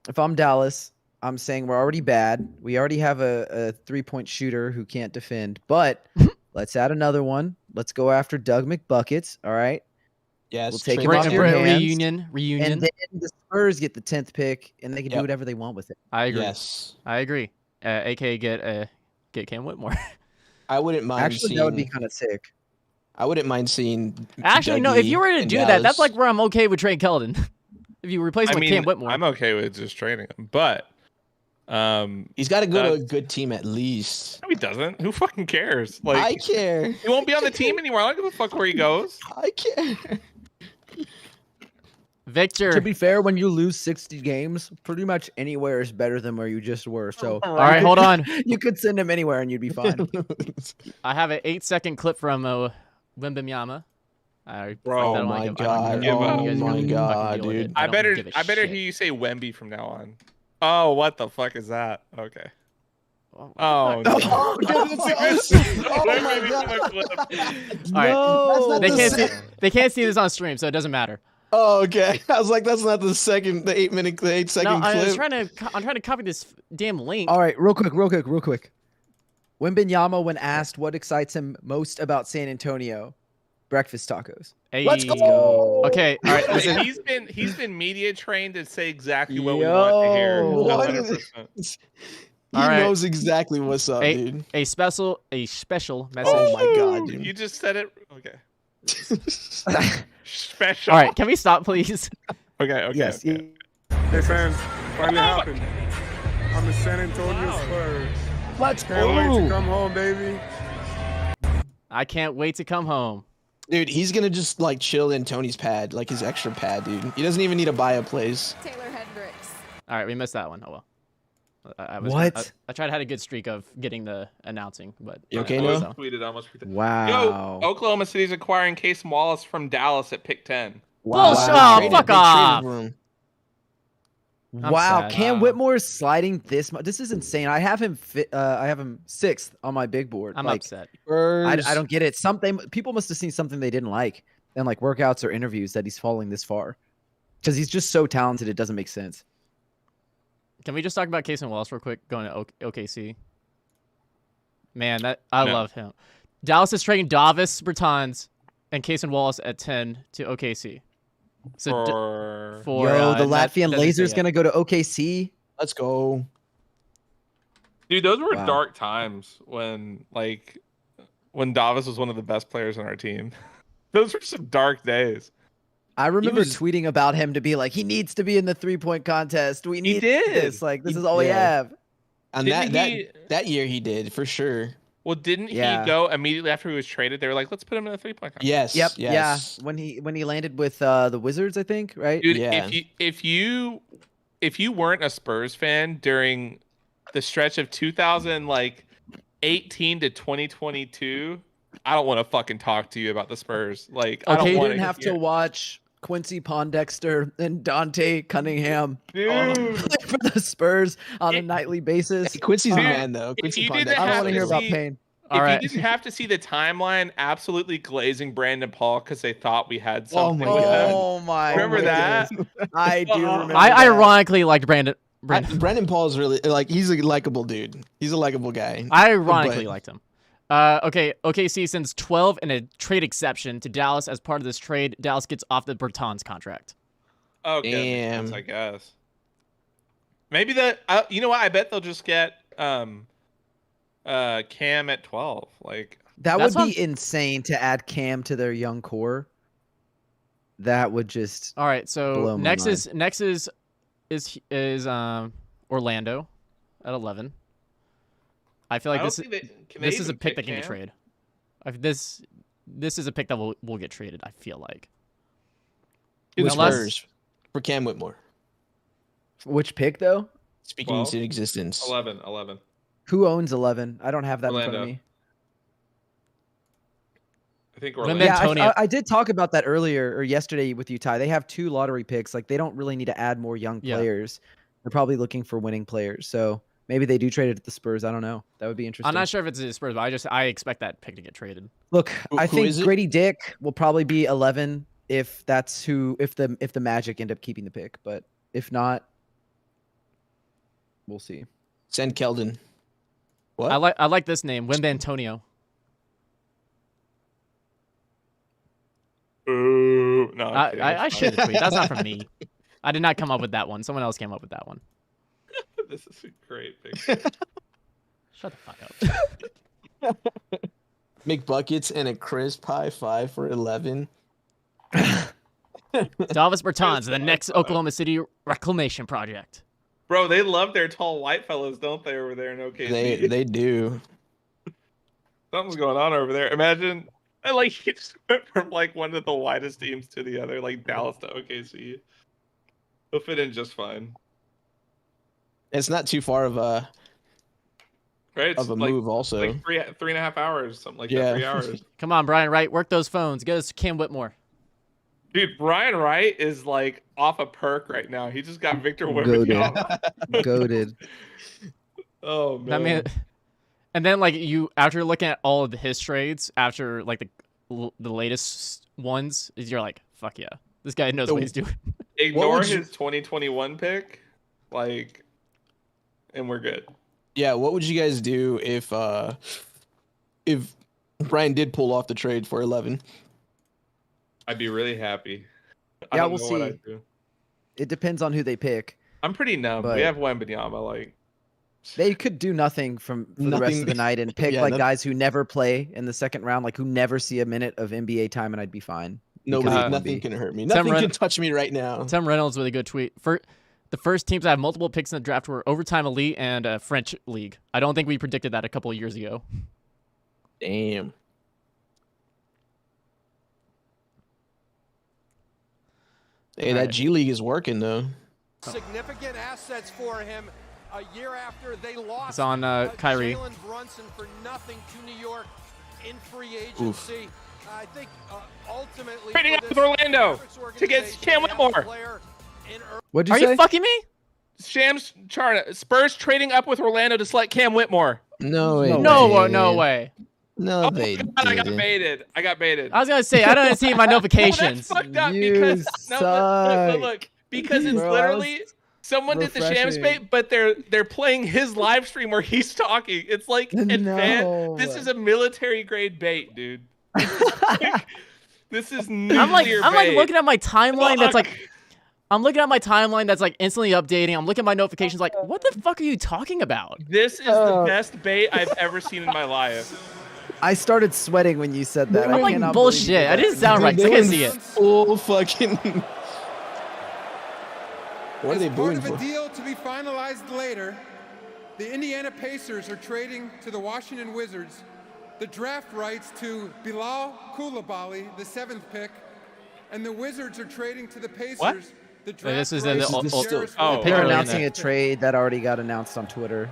If I'm Dallas, I'm saying we're already bad. We already have a 3-point shooter who can't defend, but let's add another one. Let's go after Doug McBuckets. All right. Yes. We'll take him off your hands. Reunion. And then the Spurs get the 10th pick, and they can do whatever they want with it. I agree. Yes. I agree. AKA get Cam Whitmore. I wouldn't mind. Actually, that would be kind of sick. I wouldn't mind seeing. Actually, no. If you were to in do Dallas. that, that's like where I'm okay with Trey Keldon. If you replace him with Cam Whitmore, I'm okay with just trading him, but he's got to go to a good team at least. No, he doesn't. Who fucking cares? Like, I care. He won't be on the team anymore. I don't give a fuck where he goes. I care. Victor. To be fair, when you lose 60 games, pretty much anywhere is better than where you just were. So, all right, hold on. You could send him anywhere and you'd be fine. I have an 8-second clip from Wembanyama. Bro, oh my god! Oh my god, dude! I better hear you say Wemby from now on. Oh, what the fuck is that? Okay. Oh, no. Oh my god! All right, they can't see this on stream, so it doesn't matter. Oh, okay. I was like, that's not the 8-second No, clip. I'm trying to copy this damn link. All right, real quick. Wembanyama, when asked what excites him most about San Antonio, breakfast tacos. Hey. Let's go. Okay, all right. Listen. He's been media trained to say exactly what we want to hear. 100%. He knows exactly what's up, dude. A special message. Oh my god, dude! You just said it. Okay. Special. All right, can we stop, please? Okay. Yes. Okay. Hey fans, finally happened. I'm the San Antonio Spurs. Let's Can't wait to come home, baby. I can't wait to come home. Dude, he's gonna just like chill in Tony's pad, like his extra pad, dude. He doesn't even need to buy a place. Taylor Hendricks. All right, we missed that one. Oh well. I tried to have a good streak of getting the announcing, but you okay now? now? Tweeted almost. Wow. Yo, Oklahoma City's acquiring Case Wallace from Dallas at pick 10. Bullshit! Oh, fuck off. Wow, sad. Cam Whitmore is sliding this much. This is insane. I have him 6th on my big board. I'm upset. I don't get it. People must have seen something they didn't like in like workouts or interviews that he's falling this far. Because he's just so talented, it doesn't make sense. Can we just talk about Case and Wallace real quick? Going to OKC. Man, I love him. Dallas is trading Davis Bertans and Case and Wallace at 10 to OKC. So the Latvian Laser's gonna go to OKC. Let's go, dude. Those were dark times when Davis was one of the best players on our team. Those were some dark days. I remember tweeting about him to be like, he needs to be in the 3-point contest. We need this. Like, this is all we have. And that year he did for sure. Well, didn't he go immediately after he was traded? They were like, let's put him in the 3-point contest. Yes. Yep. Yes. Yeah. When he landed with the Wizards, I think, right? Dude, yeah. if you weren't a Spurs fan during the stretch of 2018 to 2022, I don't want to fucking talk to you about the Spurs. Like, I don't want to have to watch Quincy Pondexter and Dante Cunningham play for the Spurs on a nightly basis. Hey, Quincy's the man, though. Quincy I don't want to hear about pain. If you didn't have to see the timeline absolutely glazing Brandon Paul because they thought we had something. Oh my! Remember that? I do remember. I ironically liked Brandon. Brandon Paul is really he's a likable dude. He's a likable guy. I ironically liked him. Okay, OKC sends 12 and a trade exception to Dallas as part of this trade. Dallas gets off the Bertans contract. Okay, damn. I guess. Maybe you know what? I bet they'll just get Cam at 12. Like that would be insane to add Cam to their young core. That would just all right. So next mind. is Orlando at 11. I feel like this is a pick that can get traded. This is a pick that will get traded, I feel like. The Unless- Spurs for Cam Whitmore. Which pick though? Speaking 12? into existence. 11. Who owns 11? I don't have that in front of Orlando. me. I think Wembanyama. Orlando. Yeah, Antonio- I did talk about that earlier or yesterday with you, Ty. They have 2 lottery picks. Like they don't really need to add more young Yeah. players. They're probably looking for winning players. So maybe they do trade it at the Spurs. I don't know. That would be interesting. I'm not sure if it's the Spurs, but I expect that pick to get traded. Look, I Who think is it? Grady Dick will probably be 11 if the Magic end up keeping the pick. But if not, we'll see. Send Keldon. What? I like this name, Wembanyama Antonio. Ooh, no. I'm kidding, I it's should fine. tweet. That's not from me. I did not come up with that one. Someone else came up with that one. This is a great pick. Shut the fuck up. McBuckets and a crisp high 5 for 11. Davis Bertans, the next Oklahoma City reclamation project. Bro, they love their tall white fellas, don't they, over there in OKC? They do. Something's going on over there. Imagine, like, he just went from, like, one of the widest teams to the other, like, Dallas to OKC. He'll fit in just fine. It's not too far of a Right? It's like, move also. like 3.5 hours, something like Yeah. that, 3 hours. Come on, Brian Wright, work those phones. Get us Cam Whitmore. Dude, Brian Wright is, like, off a perk right now. He just got Victor Wembanyama. Goated. Oh, man. I mean, and then like after looking at all of his trades, after like the latest ones, you're like, fuck yeah, this guy knows what he's doing. Ignore would you- his 2021 pick, like, and we're good. Yeah, what would you guys do if Brian did pull off the trade for 11? I'd be really happy. I Yeah, don't we'll know what see. I'd do. It depends on who they pick. I'm pretty numb. But- We have Wembanyama, like, They could do nothing for the rest Nothing- of the night and pick Yeah, like nothing- guys who never play in the second round, like who never see a minute of NBA time, and I'd be fine. Nobody, Because of nothing Wemby. can hurt me. Tim Nothing Ren- can touch me right now. Tim Reynolds with a good tweet. For the first teams that have multiple picks in the draft were Overtime Elite and French League. I don't think we predicted that a couple of years ago. Damn. Hey, that Alright. G League is working though. Significant assets for him a year after they lost It's on Kyrie. Jalen Brunson for nothing to New York in free agency. I think ultimately trading for up this with Orlando Mavericks to get organization, Cam they have a Whitmore. player in What'd you Are say? you fucking me? Shams Charna. Spurs trading up with Orlando to select Cam Whitmore. No way. No way. No, Oh, they God, I got didn't. baited. I got baited. I was gonna say I don't see my Well, that's notifications. fucked up You because suck. look, because it's Bro, I was literally someone did the Shams refreshing. bait, but they're playing his live stream where he's talking. It's like No. advanced. This is a military grade bait, dude. This is nuclear I'm like bait. looking at my timeline that's Fuck. like I'm looking at my timeline that's like instantly updating. I'm looking at my notifications like, what the fuck are you talking about? This is the best bait I've ever seen in my life. I started sweating when you said that. I'm I like cannot believe you bullshit. did I that. didn't sound right. 'cause I They can't were see it. Full fucking. What are As they part booing of a for? deal to be finalized later, the Indiana Pacers are trading to the Washington Wizards the draft rights to Bilal Coulibaly, the 7th pick, and the Wizards are trading to the Pacers the draft this is in the rights ul- to ul- Darius oh, White. They're Early in announcing the- a trade that already got announced on Twitter.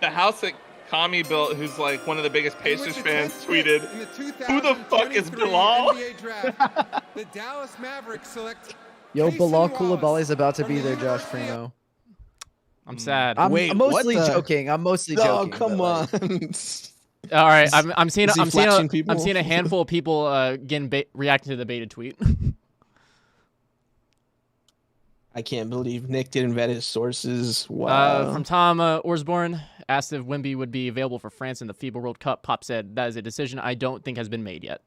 The house that Kami built, who's like one of the biggest And Pacers with the fans, 10th pick tweeted, in the "Who the fuck is 2023 Bilal?" NBA draft, the Dallas Mavericks select Yo, Cason Bilal Wallace Coulibaly is about to from be the there, Josh University of Primo. I'm sad. I'm Wait, mostly what the- joking. I'm mostly Oh, joking. come but, like, on. All right, I'm seeing is he I'm seeing flashing people? I'm seeing a handful of people reacting to the baited tweet. I can't believe Nick didn't vet his sources. Wow. From Tom Orsborn, asked if Wemby would be available for France in the FIBA World Cup. Pop said that is a decision I don't think has been made yet.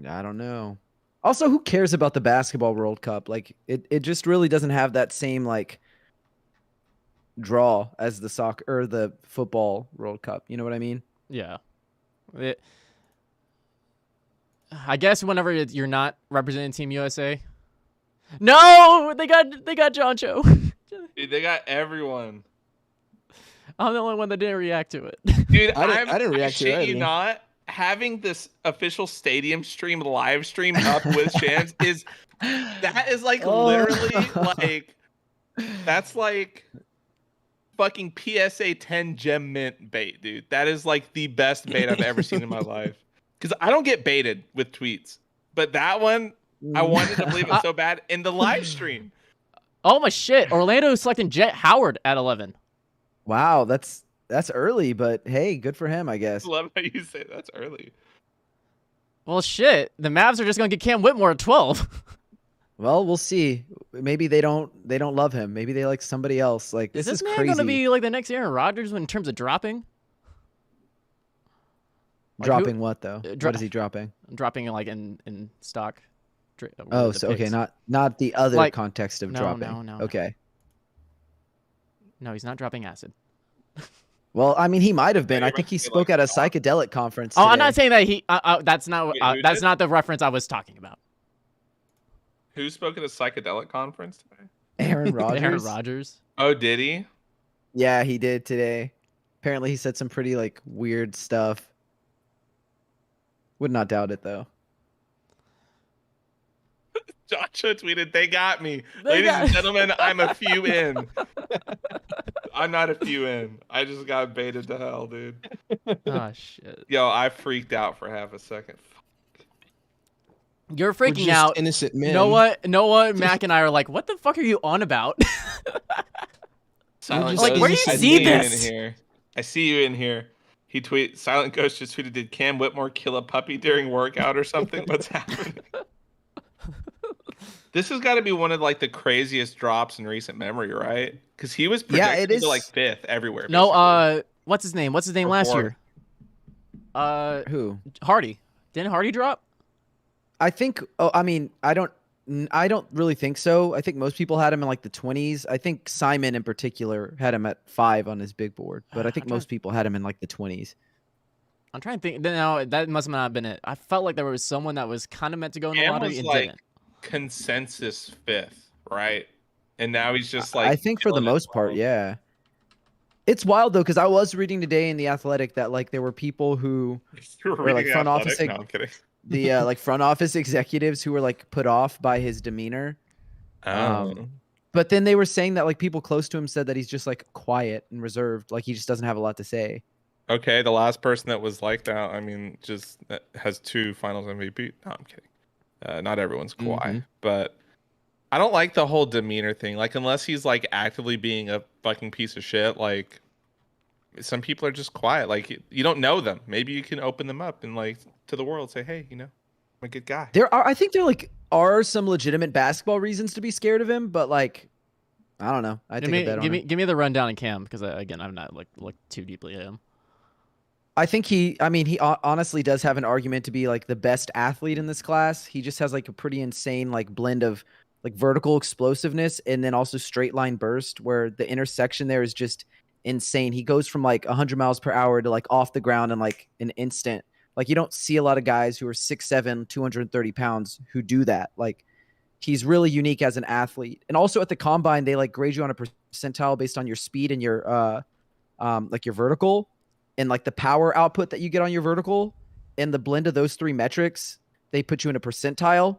I don't know. Also, who cares about the basketball World Cup? Like, it just really doesn't have that same like draw as the soccer or the football World Cup. You know what I mean? Yeah. I guess whenever you're not representing Team USA. No, they got Joncho. dude, they got everyone. I'm the only one that didn't react to it. Dude, I didn't react to it shit you either. not. Having this official stadium stream live stream up with Shams is like literally like that's like fucking PSA 10 gem mint bait, dude. That is like the best bait I've ever seen in my life. Because I don't get baited with tweets, but that one I wanted to believe it so bad in the live stream. Oh my shit! Orlando is selecting Jet Howard at 11. Wow, that's early, but hey, good for him, I guess. I love how you say that's early. Well, shit. The Mavs are just gonna get Cam Whitmore at 12. Well, we'll see. Maybe they don't love him. Maybe they like somebody else. Like Is this this is man crazy. gonna be like the next Aaron Rodgers in terms of dropping? Like dropping what though? What is he dropping? Dropping like in stock. Oh, the so okay, picks. not the other Like- context of No, dropping. no. Okay. No, he's not dropping acid. Well, I mean, he might have been. Yeah, I you're think he about to say, spoke like, at a psychedelic conference. Oh, I'm today. not saying that he. That's not. Wait, who That's did? not the reference I was talking about. Who spoke at a psychedelic conference today? Aaron Rodgers. Aaron Rodgers. Oh, did he? Yeah, he did today. Apparently, he said some pretty like weird stuff. Would not doubt it though. Joshua tweeted, "They got me, They ladies got- and gentlemen. I'm a few in. I'm not a few in. I just got baited to hell, dude. Oh shit. Yo, I freaked out for half a second. You're We're freaking just out. innocent men. Noah, Mac, and I are like, what the fuck are you on about? Silent Like, Ghost, where do you I see you this? In here. I see you in here. He tweet. Silent Ghost just tweeted, "Did Cam Whitmore kill a puppy during workout or something? What's happening?" This has got to be one of like the craziest drops in recent memory, right? Because he was Yeah, predicted it is. to like 5th everywhere. No, basically. what's his name? What's his name Or last fourth. year? Who? Hardy. Didn't Hardy drop? I think. Oh, I mean, I don't really think so. I think most people had him in like the 20s. I think Simon in particular had him at 5 on his big board, but I think most people had him in like the 20s. I'm trying to think. No, that must have not been it. I felt like there was someone that was kind of meant to go in the Cam lottery was and like didn't. consensus 5th, right? And now he's just like. I think for the killing it most part, low. yeah. It's wild though, because I was reading today in the Athletic that like there were people who You're were like reading front Athletic? office, No, I'm kidding. the like front office executives who were like put off by his demeanor. Oh. But then they were saying that like people close to him said that he's just like quiet and reserved, like he just doesn't have a lot to say. Okay, the last person that was like that, I mean, just has 2 Finals MVP. No, I'm kidding. Not everyone's Kawhi, Mm-hmm. but I don't like the whole demeanor thing. Like, unless he's like actively being a fucking piece of shit, like some people are just quiet. Like, you don't know them. Maybe you can open them up and like to the world say, "Hey, I'm a good guy." I think there like are some legitimate basketball reasons to be scared of him, but like I don't know. I Give take a bet on me him. give me the rundown in Cam because again I've not looked too deeply at him. I think he honestly does have an argument to be like the best athlete in this class. He just has like a pretty insane like blend of like vertical explosiveness and then also straight line burst where the intersection there is just insane. He goes from like 100 miles per hour to like off the ground in like an instant. Like you don't see a lot of guys who are 6'7", 230 pounds who do that. Like he's really unique as an athlete. And also at the combine, they like grade you on a percentile based on your speed and your like your vertical and like the power output that you get on your vertical. And the blend of those 3 metrics, they put you in a percentile.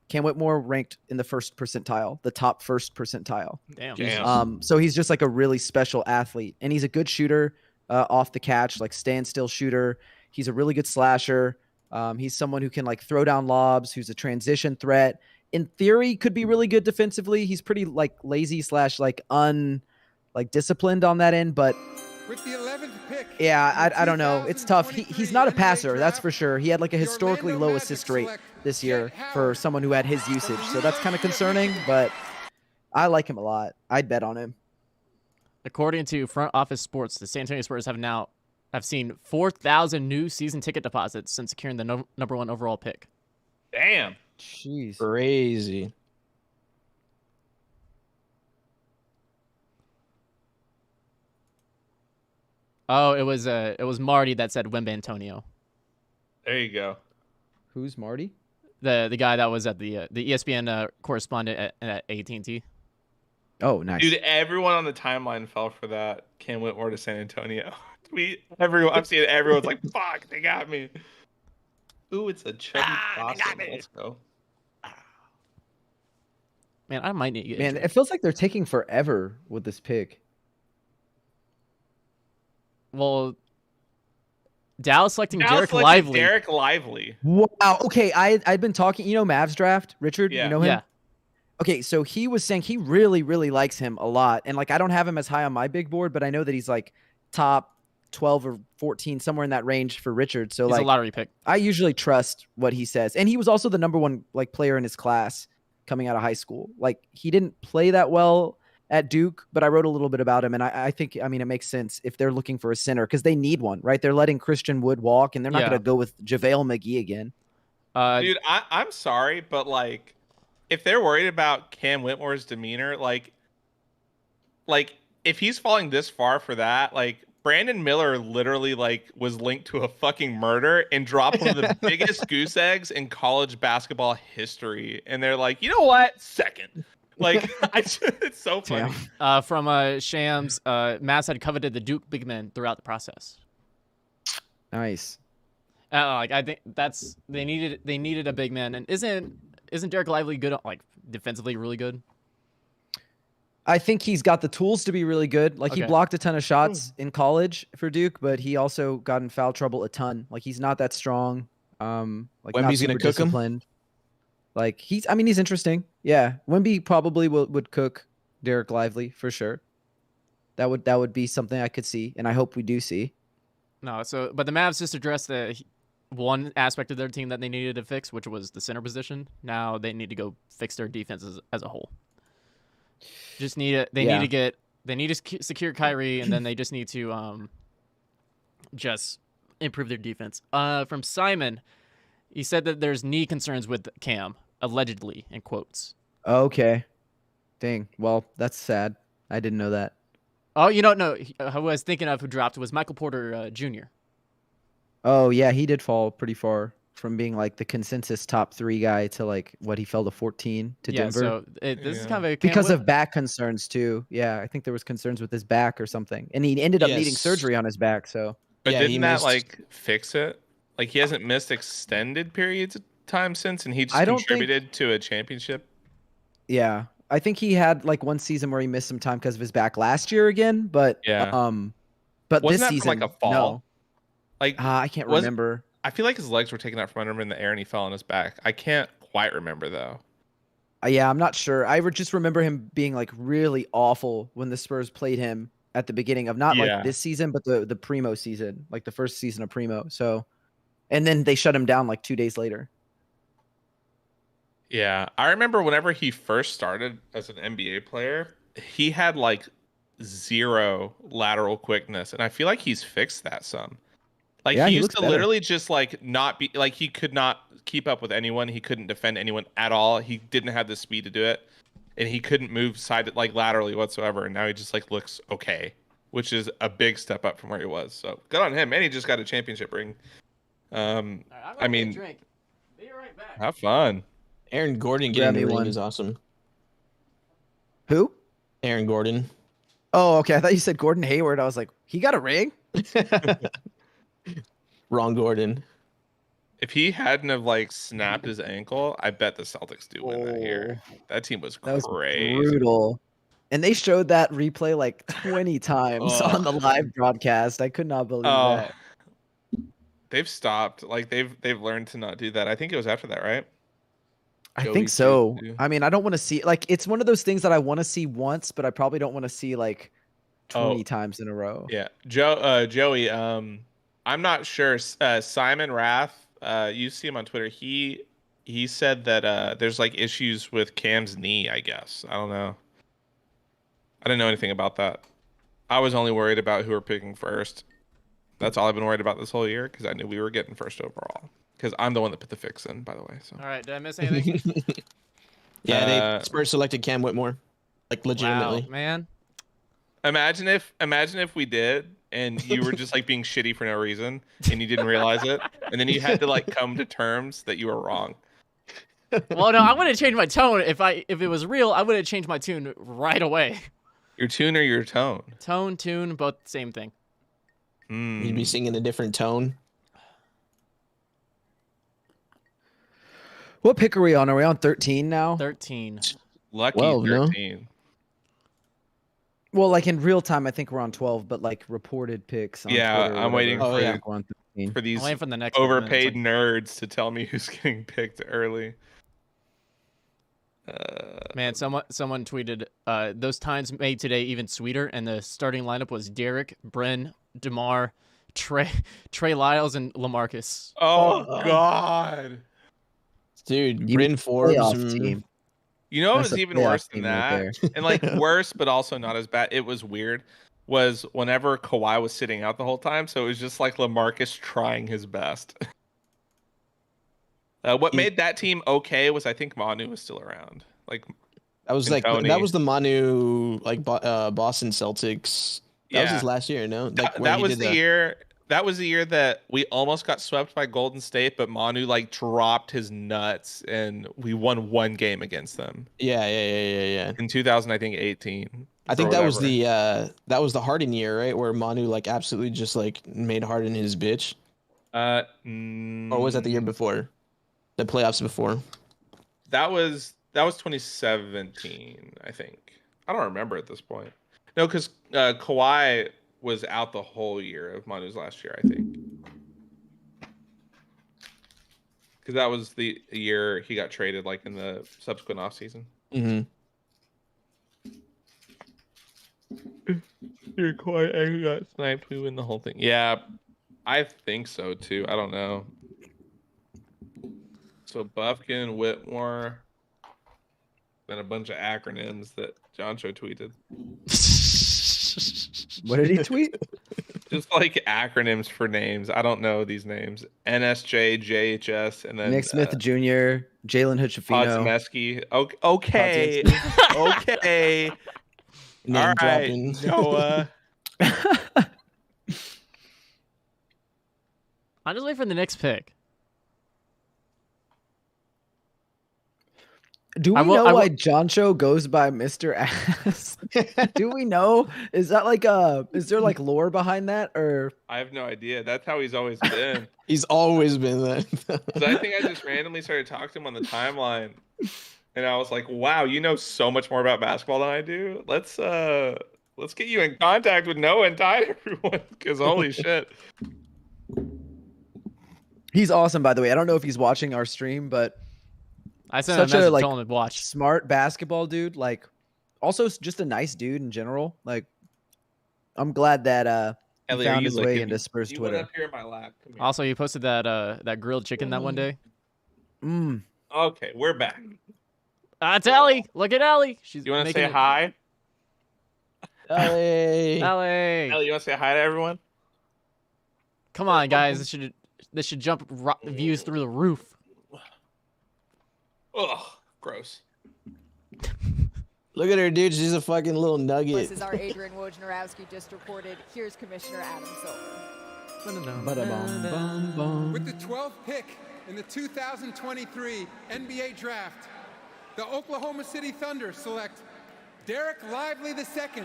Cam Whitmore ranked in the first percentile, the top first percentile. Damn. So he's just like a really special athlete, and he's a good shooter off the catch, like standstill shooter. He's a really good slasher. He's someone who can like throw down lobs, who's a transition threat. In theory, could be really good defensively. He's pretty like lazy / like disciplined on that end, but With the 11th pick. yeah, I don't know. It's tough. He's not a passer, that's for sure. He had like a historically low assist rate this year for someone who had his usage. So that's kind of concerning, but I like him a lot. I'd bet on him. According to Front Office Sports, the San Antonio Spurs have seen 4,000 new season ticket deposits since securing the number 1 overall pick. Damn. Jeez. Crazy. Oh, it was Marty that said Wemba Antonio. There you go. Who's Marty? The guy that was at the ESPN correspondent at AT&T. Oh, nice. Dude, everyone on the timeline fell for that Cam Whitmore to San Antonio. Everyone, I'm seeing everyone's like, fuck, they got me. Ooh, it's a chubby Dawson. Let's go. Man, I might need to get Man, it feels like they're taking forever with this pick. Well, Dallas selecting Derek Lively. Derek Lively. Wow. Okay, I'd been talking. You know Mavs draft, Richard. Yeah. You know him. Yeah. Okay, so he was saying he really, really likes him a lot, and like I don't have him as high on my big board, but I know that he's like top 12 or 14, somewhere in that range for Richard. So He's like a lottery pick. I usually trust what he says, and he was also the number one like player in his class coming out of high school. Like he didn't play that well at Duke, but I wrote a little bit about him, and I think, I mean, it makes sense if they're looking for a center because they need one, right? They're letting Christian Wood walk, and they're not going to go with JaVale McGee again. Dude, I'm sorry, but like, if they're worried about Cam Whitmore's demeanor, like if he's falling this far for that, like Brandon Miller literally like was linked to a fucking murder and dropped one of the biggest goose eggs in college basketball history, and they're like, you know what, second. Like, it's so funny. From Shams, Mavs had coveted the Duke big men throughout the process. Nice. Like I think they needed a big man, and isn't Derek Lively good, like defensively really good? I think he's got the tools to be really good. Like he blocked a ton of shots in college for Duke, but he also got in foul trouble a ton. Like he's not that strong. Like Wemby's gonna cook him. Like he's interesting. Yeah, Wemby probably would cook Derek Lively for sure. That would be something I could see, and I hope we do see. No, but the Mavs just addressed the one aspect of their team that they needed to fix, which was the center position. Now they need to go fix their defense as a whole. They need to secure Kyrie, and then they just need to just improve their defense. From Simon, he said that there's knee concerns with Cam, allegedly, in quotes. Okay. Dang. Well, that's sad. I didn't know that. Oh, you don't know. Who I was thinking of who dropped was Michael Porter Jr. Oh, yeah, he did fall pretty far from being like the consensus top 3 guy to like what he fell to 14 to Denver. So this is kind of a because of back concerns too. Yeah, I think there was concerns with his back or something, and he ended up needing surgery on his back. So, but didn't that like fix it? Like he hasn't missed extended periods of time since, and he just contributed to a championship. Yeah, I think he had like one season where he missed some time because of his back last year again. But but wasn't this that season, from, like a fall? No. Like I can't remember. I feel like his legs were taken out from under him in the air and he fell on his back. I can't quite remember though. Yeah, I'm not sure. I just remember him being like really awful when the Spurs played him at the beginning of not like this season, but the Primo season, like the first season of Primo. So, and then they shut him down like 2 days later. Yeah, I remember whenever he first started as an NBA player, he had like 0 lateral quickness, and I feel like he's fixed that some. Like he used to literally just like not be like he could not keep up with anyone. He couldn't defend anyone at all. He didn't have the speed to do it, and he couldn't move like laterally whatsoever. And now he just like looks okay, which is a big step up from where he was. So good on him, and he just got a championship ring. I mean, be right back. Have fun. Aaron Gordon getting the ring is awesome. Who? Aaron Gordon. Oh, okay. I thought you said Gordon Hayward. I was like, he got a ring? Wrong Gordon. If he hadn't have like snapped his ankle, I bet the Celtics do win that year. That team was crazy. Brutal. And they showed that replay like 20 times on the live broadcast. I could not believe that. They've stopped. Like they've learned to not do that. I think it was after that, right? I think so. I mean, I don't want to see like it's one of those things that I want to see once, but I probably don't want to see like 20 times in a row. Yeah. Joey, I'm not sure. Simon Rath, you see him on Twitter. He said that there's like issues with Cam's knee, I guess. I don't know. I didn't know anything about that. I was only worried about who we're picking first. That's all I've been worried about this whole year because I knew we were getting first overall. Because I'm the one that put the fix in, by the way. So. All right, did I miss anything? Yeah, Spurs selected Cam Whitmore, like legitimately. Wow, man. Imagine if we did, and you were just like being shitty for no reason, and you didn't realize it, and then you had to like come to terms that you were wrong. Well, no, I wouldn't change my tone if it was real. I would have changed my tune right away. Your tune or your tone? Tune, both same thing. You'd be singing a different tone. What pick are we on? Are we on 13 now? 13. Lucky 12, no? 13. Well, like in real time, I think we're on 12, but like reported picks. On Yeah, Twitter or I'm waiting whatever, for, I think we're on 13. for these I'm waiting for the next overpaid nerds to tell me who's getting picked early. Man, someone tweeted those times made today even sweeter, and the starting lineup was Derek, Bren, DeMar, Trey Lyles, and LaMarcus. Oh God, dude, Bryn Forbes. Team. You know, it That's was a even playoff worse than team right that, and like worse, but also not as bad. It was weird. Was whenever Kawhi was sitting out the whole time, so it was just like LaMarcus trying his best. What made that team okay was I think Manu was still around. Like that was like Tony. that was the Manu like Boston Celtics. That was his last year, no? Like that was the year. That was the year that we almost got swept by Golden State, but Manu like dropped his nuts and we won one game against them. Yeah. In 2018. I think that was the Harden year, right? Where Manu like absolutely just like made Harden his bitch. Or was that the year before? The playoffs before? That was 2017, I think. I don't remember at this point. No, because Kawhi was out the whole year of Manu's last year, I think. Because that was the year he got traded, like in the subsequent offseason. Mm-hmm. You're quite angry, got sniped. We win the whole thing. Yeah, I think so too. I don't know. So Buffkin, Whitmore, then a bunch of acronyms that Joncho tweeted. What did he tweet? Just like acronyms for names. I don't know these names. NSJ, JHS, and then Nick Smith Jr., Jalen Hood-Schifino. Podzemeski. Okay. Okay. All right, Noah. I'm just waiting for the next pick. Do we know why Joncho goes by Mr. Ass? Do we know? Is that like is there like lore behind that, or? I have no idea. That's how he's always been. He's always been that. So I think I just randomly started talking to him on the timeline, and I was like, "Wow, you know so much more about basketball than I do. Let's get you in contact with Noah and Ty, everyone, because holy shit." He's awesome, by the way. I don't know if he's watching our stream, but I sent him a message telling him to watch. Smart basketball dude, like also just a nice dude in general. Like I'm glad that he found his way into Spurs Twitter. Went up here in my lap. Also, you posted that grilled chicken that one day. Okay, we're back. It's Ellie. Look at Ellie. You want to say hi? Ellie. Ellie, you want to say hi to everyone? Come on, guys. This should jump views through the roof. Ugh, gross. Look at her, dude. She's a fucking little nugget. This is our Adrian Wojnarowski just reported. Here's Commissioner Adam Silver. With the 12th pick in the 2023 NBA Draft, the Oklahoma City Thunder select Derek Lively II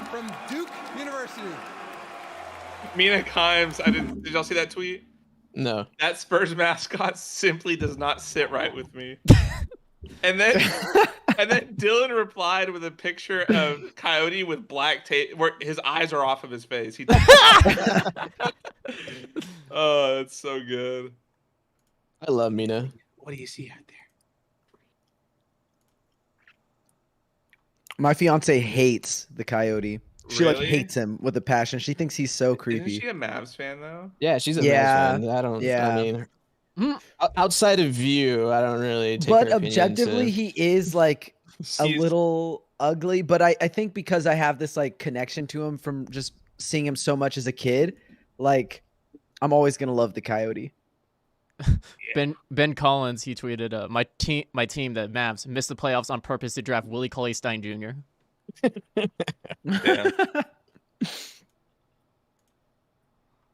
from Duke University. Mina Kimes, did y'all see that tweet? No. That Spurs mascot simply does not sit right with me. And then Dylan replied with a picture of Coyote with black tape where his eyes are off of his face. Oh, that's so good. I love Mina. What do you see out there? My fiance hates the Coyote. She Really? like hates him with a passion. She thinks he's so creepy. Isn't she a Mavs fan though? Yeah, she's a Mavs fan. I mean, outside of view, I don't really take But her opinion objectively, he is like a little ugly. But I think because I have this like connection to him from just seeing him so much as a kid, like I'm always gonna love the Coyote. Ben Collins, he tweeted, my team, the Mavs, missed the playoffs on purpose to draft Willie Cauley-Stein Jr. Yeah.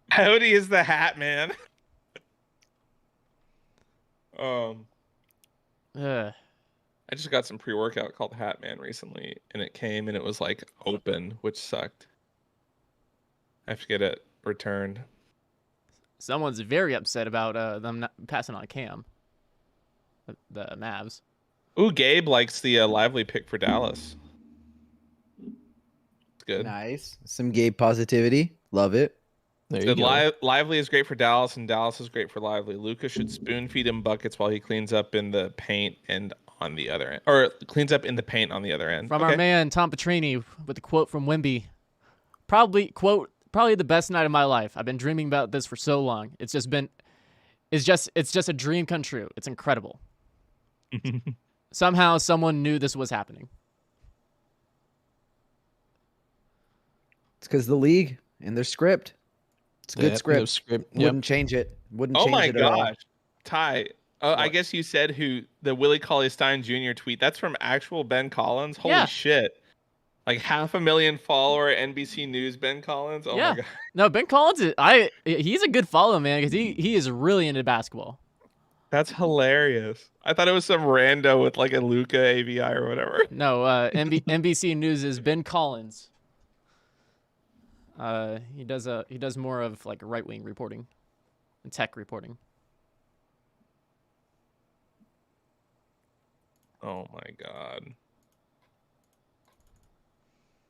Coyote is the hat man. Ugh. I just got some pre-workout called Hat Man recently, and it came and it was like open, which sucked. I have to get it returned. Someone's very upset about them not passing on Cam. The Mavs. Ooh, Gabe likes the Lively pick for Dallas. It's good. Nice. Some Gabe positivity. Love it. There you go. Lively is great for Dallas, and Dallas is great for Lively. Luka should spoon feed him buckets while he cleans up in the paint and on the other end, or cleans up in the paint on the other end. From our man Tom Petrini with a quote from Wemby. Probably the best night of my life. I've been dreaming about this for so long. It's just a dream come true. It's incredible. Somehow someone knew this was happening. It's because the league and their script. It's a good script. Wouldn't change it. Wouldn't change it at all. Oh my gosh. Ty, I guess you said who the Willie Cauley-Stein Jr. tweet. That's from actual Ben Collins? Holy shit. Like 500,000 follower NBC News Ben Collins? Oh my god. No, Ben Collins he's a good follow, man, because he is really into basketball. That's hilarious. I thought it was some rando with like a Luka AVI or whatever. No, NBC News is Ben Collins. He does more of like right-wing reporting and tech reporting. Oh my god.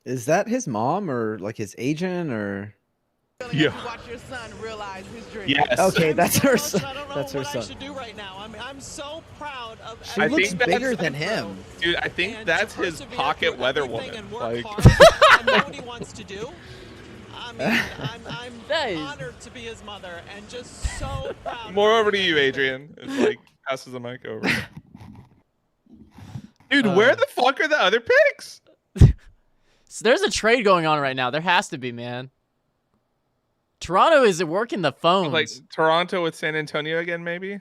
Is that his mom or like his agent or? Yeah. Watch your son realize his dream. Yes. Okay, that's her son. I don't know That's her what son. I should do right now. I mean, I'm so proud of. She looks bigger than him. Dude, I think that's his pocket weather woman. Like, I know what he wants to do. I mean, I'm honored to be his mother and just so proud. more over to you, Adrian. It's like passes the mic over. Dude, where the fuck are the other picks? So there's a trade going on right now. There has to be, man. Toronto is working the phones. Like Toronto with San Antonio again, maybe?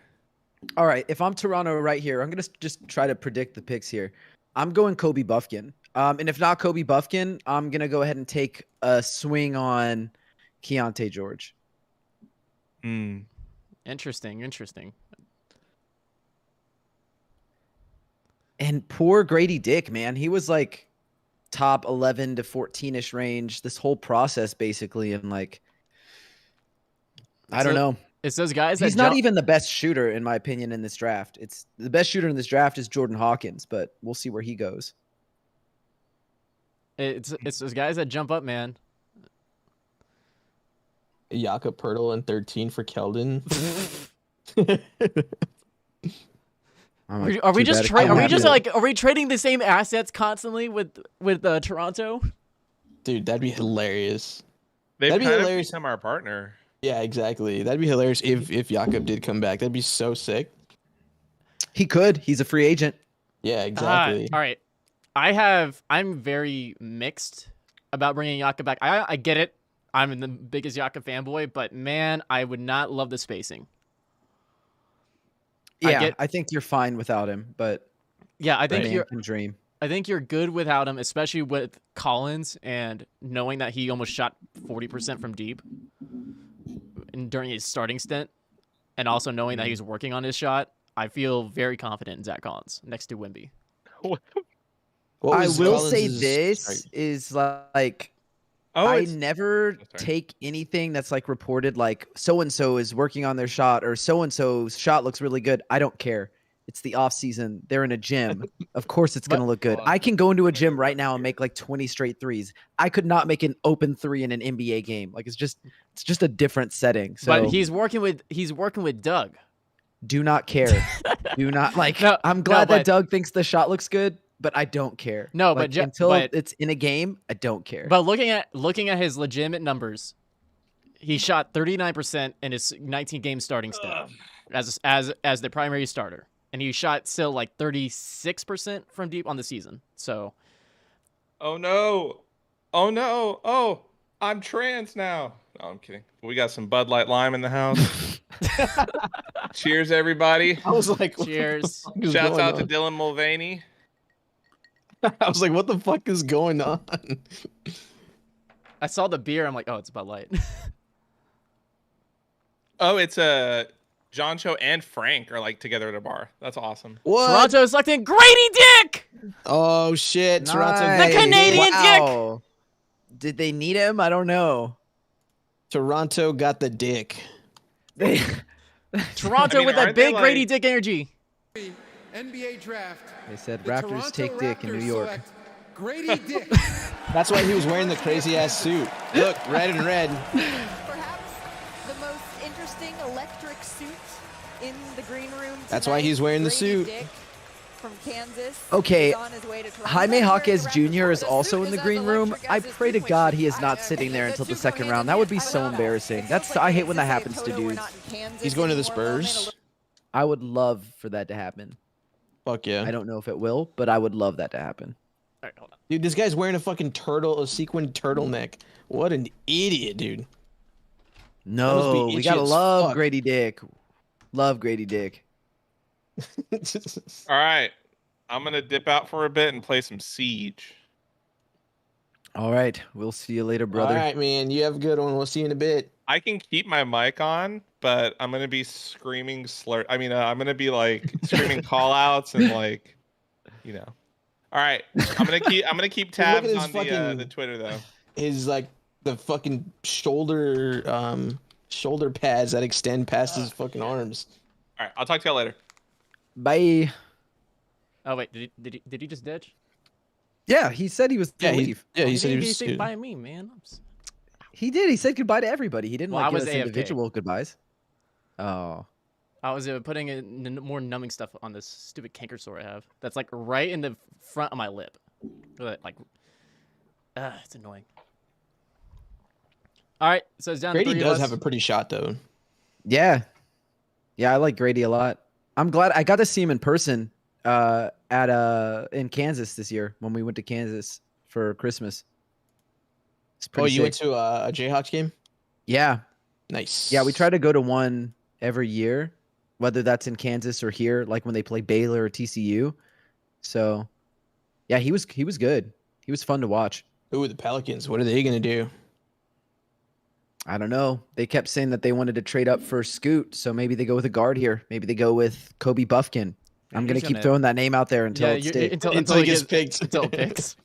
All right, if I'm Toronto right here, I'm going to just try to predict the picks here. I'm going Kobe Buffkin. And if not Kobe Buffkin, I'm going to go ahead and take a swing on Keontae George. Interesting. And poor Grady Dick, man. He was like top 11 to 14-ish range this whole process, basically. And like, I don't know. It's those guys. He's not even the best shooter, in my opinion, in this draft. It's the best shooter in this draft is Jordan Hawkins, but we'll see where he goes. It's those guys that jump up, man. Jakob Poeltl and 13 for Keldon. Are we trading the same assets constantly with Toronto? Dude, that'd be hilarious. That'd be hilarious. Become our partner. Yeah, exactly. That'd be hilarious if Jakob did come back. That'd be so sick. He could. He's a free agent. Yeah, exactly. All right. I'm very mixed about bringing Jakob back. I get it. I'm the biggest Jakob fanboy, but man, I would not love the spacing. Yeah, I think you're fine without him, but yeah, I think I think you're good without him, especially with Collins and knowing that he almost shot 40% from deep during his starting stint, and also knowing that he's working on his shot. I feel very confident in Zach Collins next to Wemby. I will say this is like I never take anything that's like reported like so-and-so is working on their shot or so-and-so's shot looks really good. I don't care. It's the off season. They're in a gym. Of course it's going to look good. I can go into a gym right now and make like 20 straight threes. I could not make an open three in an NBA game. Like it's just a different setting. So but he's working with Doug. Do not care. Do not like I'm glad that Doug thinks the shot looks good. But I don't care. No, like, but until it's in a game, I don't care. But looking at his legitimate numbers, he shot 39% in his 19-game starting stint as the primary starter, and he shot still like 36% from deep on the season. So, oh no, I'm trans now. No, I'm kidding. We got some Bud Light Lime in the house. Cheers, everybody. I was like, cheers. Shouts out to Dylan Mulvaney. I was like, what the fuck is going on? I saw the beer. I'm like, oh, it's Bud Light. Oh, it's a John Cho and Frank are like together at a bar. That's awesome. What? Toronto is selecting Grady Dick. Oh shit! Toronto, The Canadian Dick. Did they need him? I don't know. Toronto got the dick. Toronto with that big Grady Dick energy. NBA draft. They said The Raptors Toronto take Dick in New Raptors York. select Grady Dick. That's why he was wearing the crazy ass suit. Look, red and red. Perhaps the most interesting electric suit in the green room. That's why he's wearing the Grady suit. Dick from Kansas. Okay, is on his way to Toronto. Jaime Here at Jaquez the Raptors Jr. is court. also in the Suit green is as room. electric I as his pray to three-point God shot. he is not sitting there until the second round. That would be so embarrassing. I hate when that happens to dudes. He's going to the Spurs. I would love for that to happen. Fuck yeah. I don't know if it will, but I would love that to happen. All right, hold on. Dude, this guy's wearing a fucking sequin turtleneck. What an idiot, dude. No, we itchy gotta as love fuck. Grady Dick. Love Grady Dick. All right. I'm going to dip out for a bit and play some Siege. All right, we'll see you later, brother. All right, man. You have a good one. We'll see you in a bit. I can keep my mic on, but I'm going to be screaming I'm going to be like screaming call outs and like, you know. All right. I'm going to keep tabs on the Twitter though. His like the fucking shoulder pads that extend past his fucking arms. All right. I'll talk to y'all later. Bye. Oh wait, did he just ditch? Yeah, he said he was gonna leave. He said he He was. said bye to me, man. He did. He said goodbye to everybody. He didn't Well, like I give was us AFK. individual goodbyes. Oh. I was putting in more numbing stuff on this stupid canker sore I have. That's like right in the front of my lip. Like, it's annoying. All right, so it's down to Grady 3 of does us. have a pretty shot though. Yeah. Yeah, I like Grady a lot. I'm glad I got to see him in person in Kansas this year when we went to Kansas for Christmas. Oh, you went to a Jayhawks game? Yeah. Nice. Yeah, we try to go to one every year, whether that's in Kansas or here, like when they play Baylor or TCU. So, yeah, he was good. He was fun to watch. Who are the Pelicans? What are they gonna do? I don't know. They kept saying that they wanted to trade up for Scoot, so maybe they go with a guard here. Maybe they go with Kobe Buffkin. I'm gonna keep throwing that name out there until it sticks. Until he gets picked. Until it picks.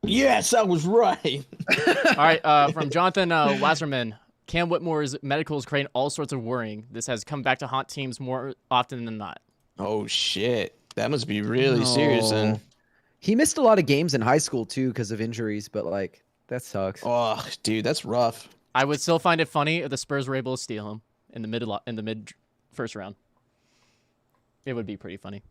Yes, I was right. All right, from Jonathan Wasserman. Cam Whitmore's medical is creating all sorts of worrying. This has come back to haunt teams more often than not. Oh shit, that must be really serious then. He missed a lot of games in high school too because of injuries, but like that sucks. Oh, dude, that's rough. I would still find it funny if the Spurs were able to steal him in the mid first round. It would be pretty funny.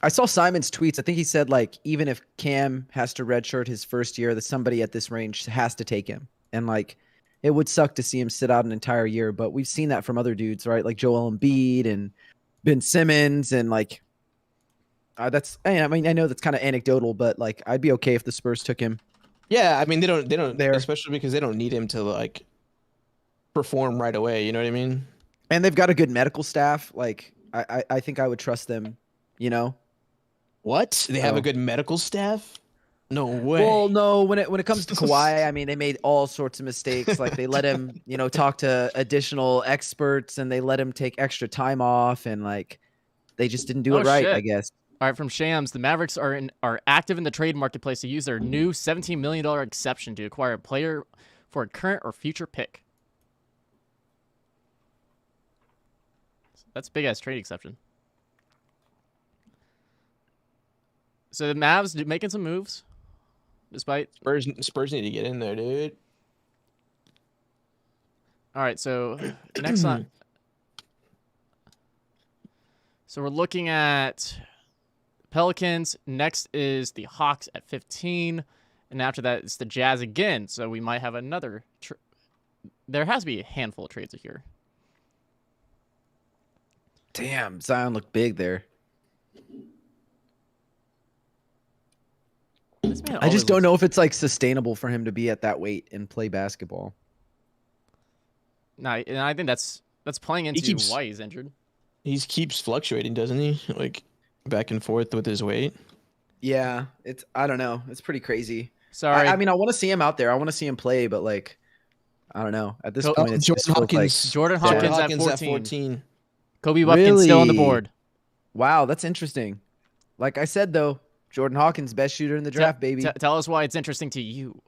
I saw Simon's tweets. I think he said like even if Cam has to redshirt his first year, that somebody at this range has to take him. And like it would suck to see him sit out an entire year, but we've seen that from other dudes, right? Like Joel Embiid and Ben Simmons and like that's. I mean, I know that's kind of anecdotal, but like I'd be okay if the Spurs took him. Yeah, I mean they don't especially because they don't need him to like perform right away. You know what I mean? And they've got a good medical staff. Like I think I would trust them. You know. What? They have a good medical staff? No way. Well, no. When it comes to Kawhi, I mean, they made all sorts of mistakes. Like they let him, talk to additional experts, and they let him take extra time off, and like they just didn't do it right. Shit. I guess. All right, from Shams, the Mavericks are active in the trade marketplace to use their new $17 million exception to acquire a player for a current or future pick. That's a big ass trade exception. So the Mavs making some moves, despite Spurs need to get in there, dude. All right, so next on. So we're looking at Pelicans. Next is the Hawks at 15, and after that it's the Jazz again. So we might have another. There has to be a handful of trades here. Damn, Zion looked big there. I just don't know if it's like sustainable for him to be at that weight and play basketball. No, and I think that's playing into why he's injured. He keeps fluctuating, doesn't he? Like back and forth with his weight. Yeah, I don't know. It's pretty crazy. Sorry. I mean, I want to see him out there. I want to see him play, but like, I don't know. At this point, it's Jordan Hawkins. Jordan Hawkins at 14. Kobe Buffkin's still on the board. Wow, that's interesting. Like I said, though, Jordan Hawkins, best shooter in the draft, baby. Tell us why it's interesting to you.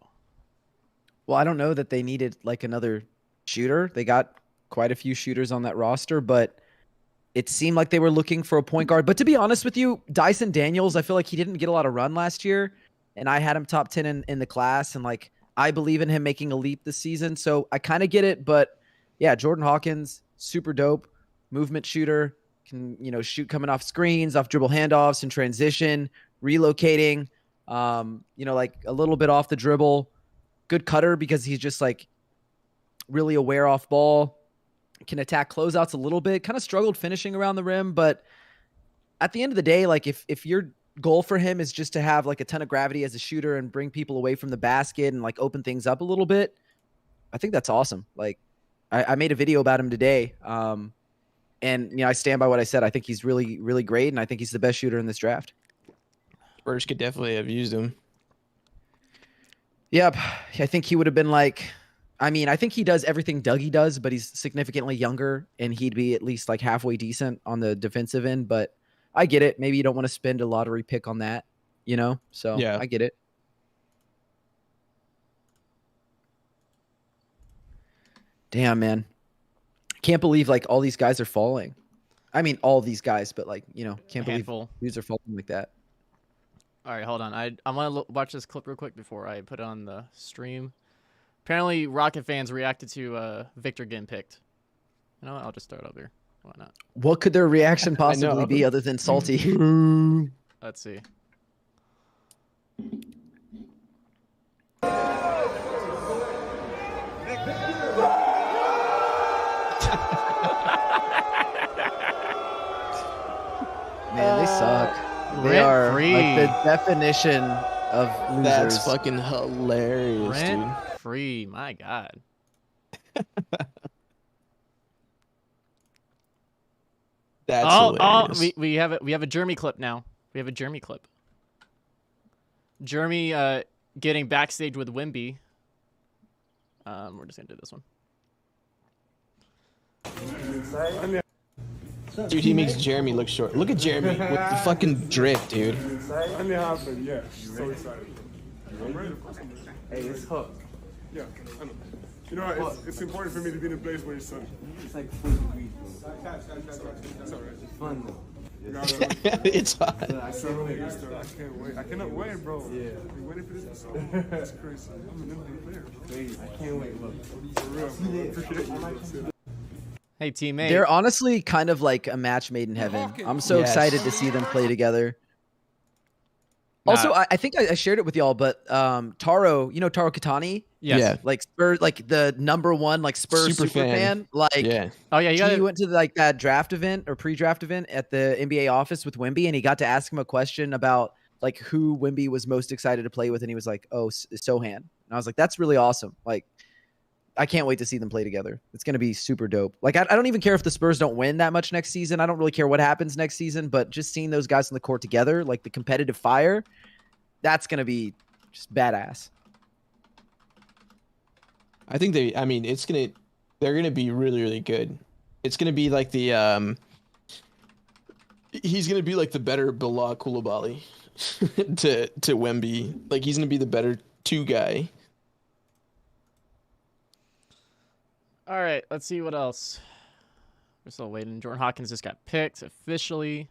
Well, I don't know that they needed like another shooter. They got quite a few shooters on that roster, but it seemed like they were looking for a point guard. But to be honest with you, Dyson Daniels, I feel like he didn't get a lot of run last year, and I had him top 10 in the class, and like I believe in him making a leap this season. So I kind of get it, but yeah, Jordan Hawkins, super dope, movement shooter, can, you know, shoot coming off screens, off dribble handoffs, in transition, relocating, you know, like a little bit off the dribble. Good cutter because he's just like really aware off ball, can attack closeouts a little bit, kind of struggled finishing around the rim. But at the end of the day, like if your goal for him is just to have like a ton of gravity as a shooter and bring people away from the basket and like open things up a little bit, I think that's awesome. Like I made a video about him today. And, you know, I stand by what I said. I think he's really, really great. And I think he's the best shooter in this draft. Spurs could definitely have used him. Yep. I think he would have been like, I mean, I think he does everything Dougie does, but he's significantly younger and he'd be at least like halfway decent on the defensive end. But I get it. Maybe you don't want to spend a lottery pick on that, you know? So yeah, I get it. Damn, man. Can't believe like all these guys are falling. I mean, all these guys, but like, you know, can't believe dudes are falling like that. All right, hold on. I want to watch this clip real quick before I put it on the stream. Apparently, Rocket fans reacted to Victor getting picked. You know what? I'll just start up here. Why not? What could their reaction possibly be other than salty? Let's see. Man, they suck. They are like the definition of losers. That's fucking hilarious, dude. Free, my God. That's hilarious. We have a Jeremy clip now. We have a Jeremy clip. Jeremy getting backstage with Wemby. We're just gonna do this one. Dude, he makes Jeremy look short. Look at Jeremy with the fucking drip, dude. Yeah. So excited. I'm ready. Hey, it's hooked. Yeah, I know. You know, it's important for me to be in a place where it's sunny. It's like 40 degrees, bro. It's alright. It's fun, though. It's hot. I can't wait. I cannot wait, bro. Yeah. Been waiting for this for so long. That's crazy. I'm an NBA player. Crazy. I can't wait. Look. For real, bro. I appreciate you. Hey, teammate. They're honestly kind of like a match made in heaven. I'm so excited to see them play together. Also, I think I shared it with y'all, but Taro, you know Taro Katani? Yes. Yeah. Like Spurs, like the #1 like Spurs super fan. Like, oh yeah, he went to like that draft event or pre-draft event at the NBA office with Wemby, and he got to ask him a question about like who Wemby was most excited to play with, and he was like, "Oh, Sohan." And I was like, "That's really awesome." Like, I can't wait to see them play together. It's going to be super dope. Like, I don't even care if the Spurs don't win that much next season. I don't really care what happens next season, but just seeing those guys on the court together, like the competitive fire, that's going to be just badass. I think they're going to be really, really good. It's going to be like the, he's going to be like the better Bilal Coulibaly to Wemby. Like, he's going to be the better 2 guy. All right, let's see what else. We're still waiting. Jordan Hawkins just got picked officially.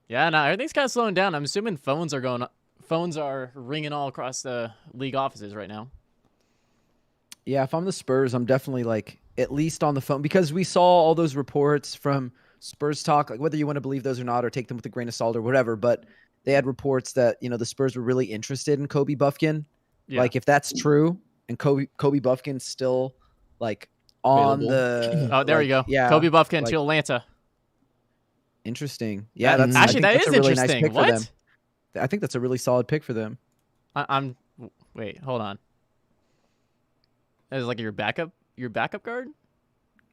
Yeah, no, everything's kind of slowing down. I'm assuming phones are ringing all across the league offices right now. Yeah, if I'm the Spurs, I'm definitely like at least on the phone because we saw all those reports from Spurs Talk, like whether you want to believe those or not or take them with a grain of salt or whatever, but they had reports that, you know, the Spurs were really interested in Kobe Buffkin. Yeah. Like if that's true, and Kobe Buffkin's still like on the. Oh, there we go. Yeah, Kobe Buffkin to Atlanta. Interesting. Yeah, that's actually that is really interesting. Nice pick what? For them. I think that's a really solid pick for them. I'm. Wait, hold on. Is like your backup guard?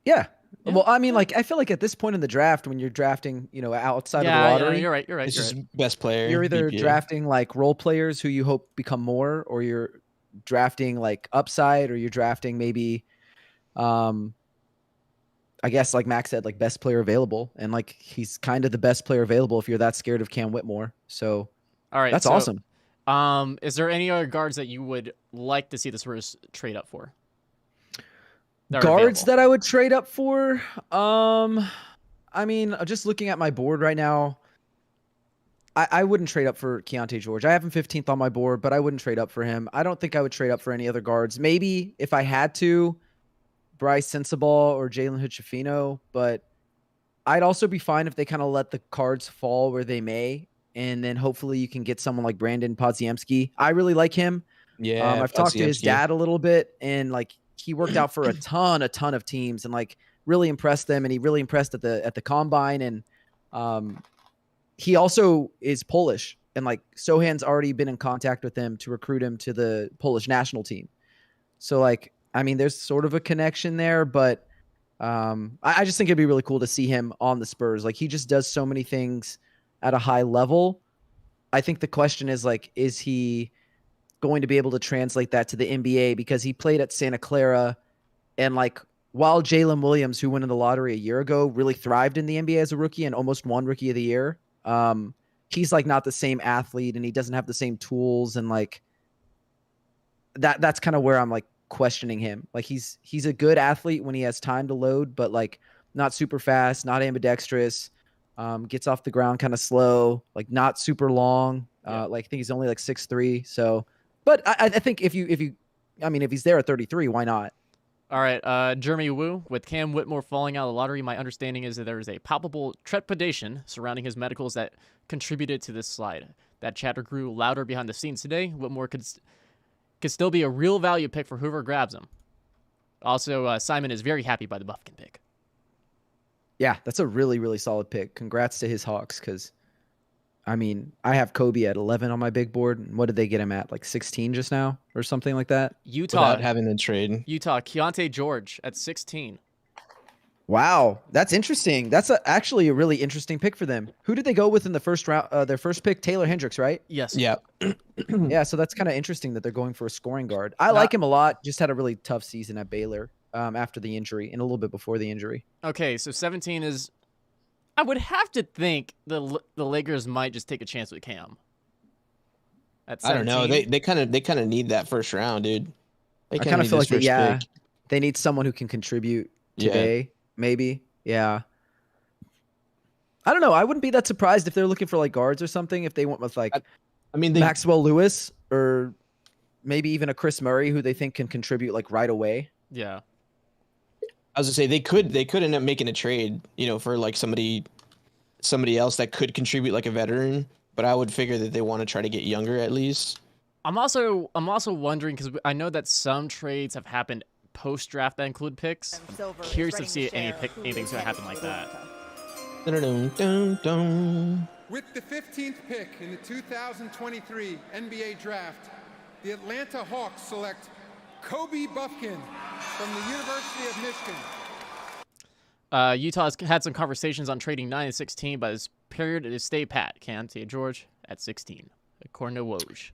Yeah. Well, I mean, like I feel like at this point in the draft, when you're drafting, you know, outside of the lottery, yeah, you're right. It's just best player. You're either DPA. drafting like role players who you hope become more, or you're drafting like upside, or you're drafting maybe I guess like Max said, like best player available, and like he's kind of the best player available if you're that scared of Cam Whitmore. So All right, that's so, awesome. Is there any other guards that you would like to see the Spurs trade up for? Guards that I would trade up for? I mean, just looking at my board right now, I wouldn't trade up for Keontae George. I have him 15th on my board, but I wouldn't trade up for him. I don't think I would trade up for any other guards. Maybe if I had to, Bryce Sensabaugh or Jalen Hood-Schifino, but I'd also be fine if they kind of let the cards fall where they may, and then hopefully you can get someone like Brandon Podziemski. I really like him. Yeah, I've talked to his dad a little bit, and like he worked out for a ton of teams, and like really impressed them, and he really impressed at the combine, and he also is Polish, and like Sohan's already been in contact with him to recruit him to the Polish national team. So like, I mean, there's sort of a connection there, but I just think it'd be really cool to see him on the Spurs. Like he just does so many things at a high level. I think the question is like, is he going to be able to translate that to the NBA? Because he played at Santa Clara, and like while Jalen Williams, who went in the lottery a year ago, really thrived in the NBA as a rookie and almost won Rookie of the Year, he's like not the same athlete, and he doesn't have the same tools, and like that's kind of where I'm like questioning him. Like he's a good athlete when he has time to load, but like not super fast, not ambidextrous, gets off the ground kind of slow, like not super long. Like I think he's only like 6'3". So, but I think if he's there at 33, why not? All right, Jeremy Wu, with Cam Whitmore falling out of the lottery, my understanding is that there is a palpable trepidation surrounding his medicals that contributed to this slide. That chatter grew louder behind the scenes today. Whitmore could still be a real value pick for whoever grabs him. Also, Simon is very happy by the Buffkin pick. Yeah, that's a really, really solid pick. Congrats to his Hawks, because, I mean, I have Kobe at 11 on my big board. And what did they get him at? Like 16 just now or something like that? Utah. Without having the trade. Utah, Keontae George at 16. Wow, that's interesting. That's actually a really interesting pick for them. Who did they go with in the first round? Their first pick, Taylor Hendricks, right? Yes. Yeah. Yeah, so that's kind of interesting that they're going for a scoring guard. I like him a lot. Just had a really tough season at Baylor after the injury and a little bit before the injury. Okay, so 17 is... I would have to think the Lakers might just take a chance with Cam. At 17. I don't know. They kind of need that first round, dude. I kind of feel like they need someone who can contribute today, maybe. Yeah. I don't know. I wouldn't be that surprised if they're looking for like guards or something. If they went with like, Maxwell Lewis or maybe even a Chris Murray who they think can contribute like right away. Yeah. I was gonna say they could end up making a trade, for like somebody else that could contribute like a veteran, but I would figure that they want to try to get younger at least. I'm also wondering, because I know that some trades have happened post draft that include picks. I'm curious to see anything's gonna happen like that. With the 15th pick in the 2023 NBA Draft, the Atlanta Hawks select Kobe Buffkin from the University of Michigan. Utah's had some conversations on trading 9 and 16, but it's period to stay pat. Keontae George at 16, according to Woj.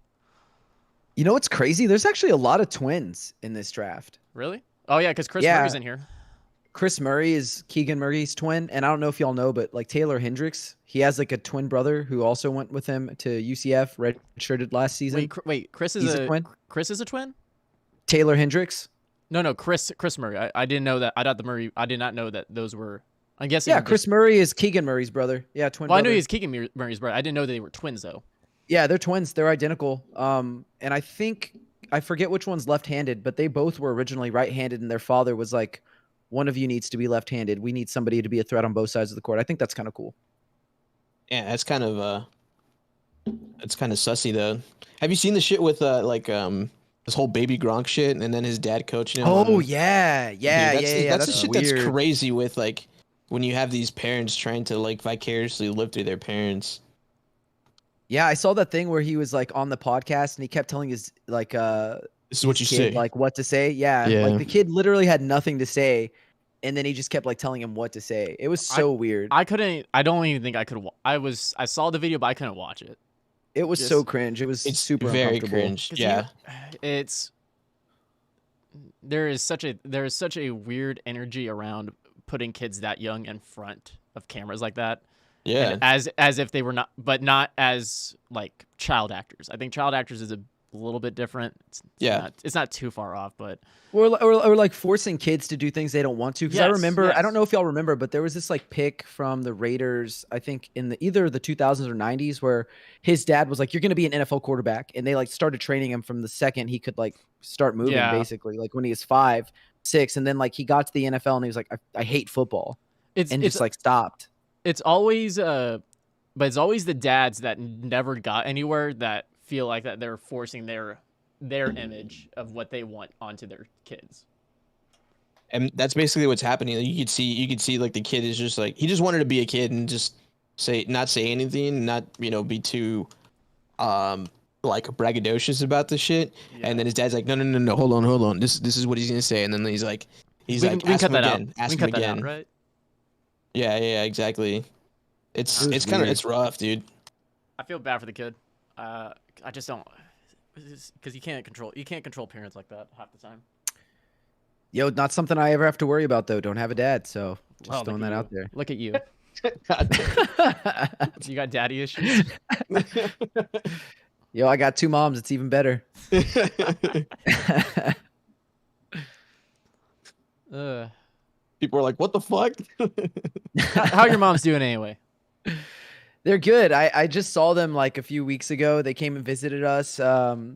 You know what's crazy? There's actually a lot of twins in this draft. Really? Oh, yeah, because Chris Murray's in here. Chris Murray is Keegan Murray's twin, and I don't know if y'all know, but like Taylor Hendricks, he has like a twin brother who also went with him to UCF, redshirted last season. Wait, Chris is a twin? Chris is a twin? Taylor Hendricks? No, Chris Murray. I didn't know that. I did not know that those were. I guess. Yeah, Chris Murray is Keegan Murray's brother. Yeah, twin. Well, brother. I knew he was Keegan Murray's brother. I didn't know they were twins though. Yeah, they're twins. They're identical. And I think I forget which one's left-handed, but they both were originally right-handed, and their father was like, "One of you needs to be left-handed. We need somebody to be a threat on both sides of the court." I think that's kind of cool. Yeah, that's kind of sussy though. Have you seen the shit with this whole baby Gronk shit, and then his dad coaching him? Oh, yeah. That's the shit weird. that's crazy with, like, when you have these parents trying to, like, vicariously live through their parents. Yeah, I saw that thing where he was, like, on the podcast, and he kept telling his, like, this is what you kid, say. like, what to say. Yeah, like, the kid literally had nothing to say, and then he just kept, like, telling him what to say. It was so weird. I don't even think I could. I saw the video, but I couldn't watch it. It was so cringe. It was super very uncomfortable. cringe. Yeah, there is such a weird energy around putting kids that young in front of cameras like that. Yeah. And as if they were not, but not as like child actors. I think child actors is a little bit different. It's not too far off, but or like forcing kids to do things they don't want to. Because I remember, I don't know if y'all remember, but there was this like pick from the Raiders, I think in either the 2000s or 90s, where his dad was like, "You're going to be an NFL quarterback," and they like started training him from the second he could like start moving, basically, like when he was 5, 6, and then like he got to the NFL and he was like, "I hate football," and just like stopped. It's always but it's always the dads that never got anywhere that feel like that they're forcing their image of what they want onto their kids. And that's basically what's happening. You could see like the kid is just like, he just wanted to be a kid and just not say anything, not, be too like braggadocious about the shit. Yeah. And then his dad's like, no, hold on. This is what he's gonna say. And then he's like, we can cut that out. Ask him again. Right? Yeah, exactly. It's rough, dude. I feel bad for the kid. I just don't, because you can't control parents like that half the time. Yo, not something I ever have to worry about though. Don't have a dad, so just throwing that out there. Look at you. You got daddy issues. Yo, I got 2 moms. It's even better. People are like, "What the fuck?" How are your moms doing anyway? They're good. I just saw them like a few weeks ago. They came and visited us.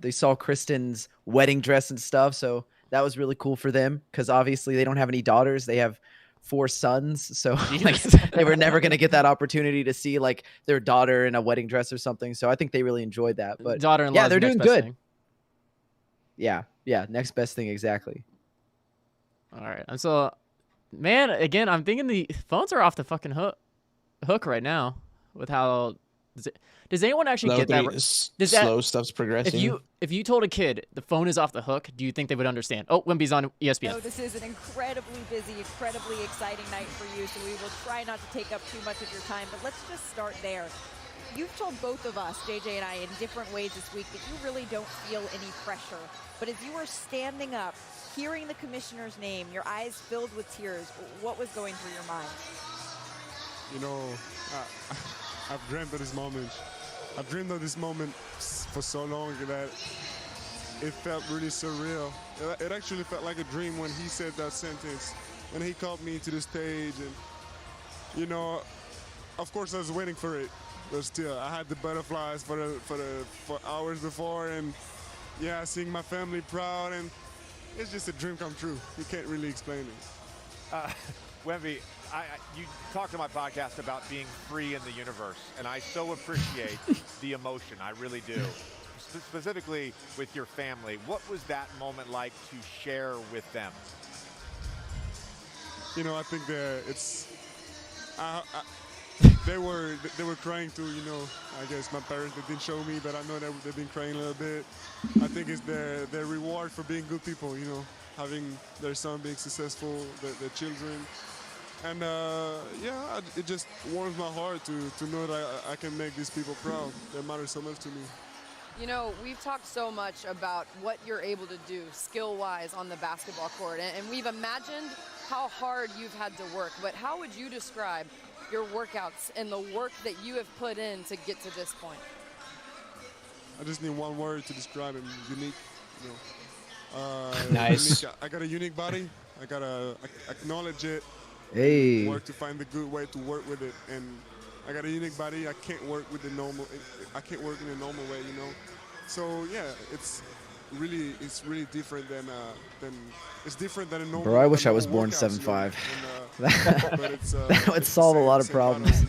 They saw Kristen's wedding dress and stuff. So that was really cool for them because obviously they don't have any daughters. They have 4 sons. So like, they were never going to get that opportunity to see like their daughter in a wedding dress or something. So I think they really enjoyed that. But daughter-in-law, they're doing good. Thing. Yeah. Next best thing. Exactly. All right. And so, man, again, I'm thinking the phones are off the fucking hook right now. With how does anyone actually get that? Slow stuff's progressing. If you told a kid the phone is off the hook, do you think they would understand? Oh, Wemby's on ESPN. No, this is an incredibly busy, incredibly exciting night for you, so we will try not to take up too much of your time, but let's just start there. You've told both of us, JJ and I, in different ways this week that you really don't feel any pressure. But as you were standing up, hearing the commissioner's name, your eyes filled with tears, what was going through your mind? I've dreamed of this moment. I've dreamed of this moment for so long that it felt really surreal. It actually felt like a dream when he said that sentence, when he called me to the stage. And, of course I was waiting for it, but still, I had the butterflies for hours before. And, seeing my family proud, and it's just a dream come true. You can't really explain it. Wemby, you talked on my podcast about being free in the universe, and I so appreciate the emotion. I really do. Specifically with your family, what was that moment like to share with them? I think that they were crying too. I guess my parents, they didn't show me, but I know that they've been crying a little bit. I think it's their reward for being good people. Having their son being successful, their children. And it just warms my heart to know that I can make these people proud. That matters so much to me. We've talked so much about what you're able to do skill-wise on the basketball court, and we've imagined how hard you've had to work. But how would you describe your workouts and the work that you have put in to get to this point? I just need one word to describe it: unique. Nice. Unique. I got a unique body. I gotta acknowledge it. Hey. Work to find the good way to work with it, and I got a unique body. I can't work with the normal. I can't work in a normal way, So it's really different than it's different than a normal. Bro, I wish I was born 7'5". But it's that would solve a lot of problems.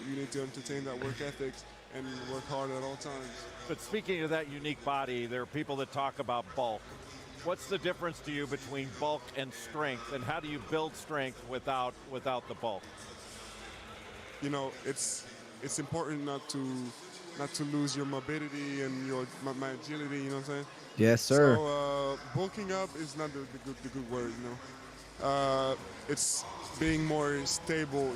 You need to entertain that work ethic and work hard at all times. But speaking of that unique body, there are people that talk about bulk. What's the difference to you between bulk and strength, and how do you build strength without the bulk? It's important not to lose your mobility and my agility. You know what I'm saying? Yes, sir. So bulking up is not the good word. It's being more stable.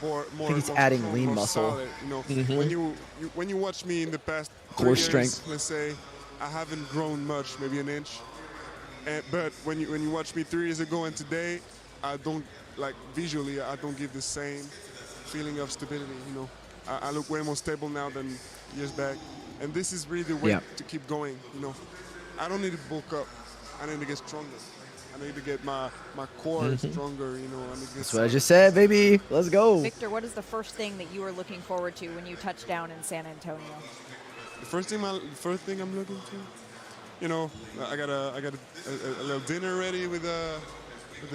More. I think it's adding lean muscle. Solid, Mm-hmm. When you watch me in the past 3 core years, strength. let's say, I haven't grown much, maybe an inch. But when you watch me 3 years ago and today, I don't like visually. I don't give the same feeling of stability. You know, I look way more stable now than years back, and this is really the way to keep going. You know, I don't need to bulk up. I need to get stronger. I need to get my core stronger. You know, I need to get That's what I just said, baby. Let's go. Victor, what is the first thing that you are looking forward to when you touch down in San Antonio? The first thing I'm looking to, you know, I got a little dinner ready with the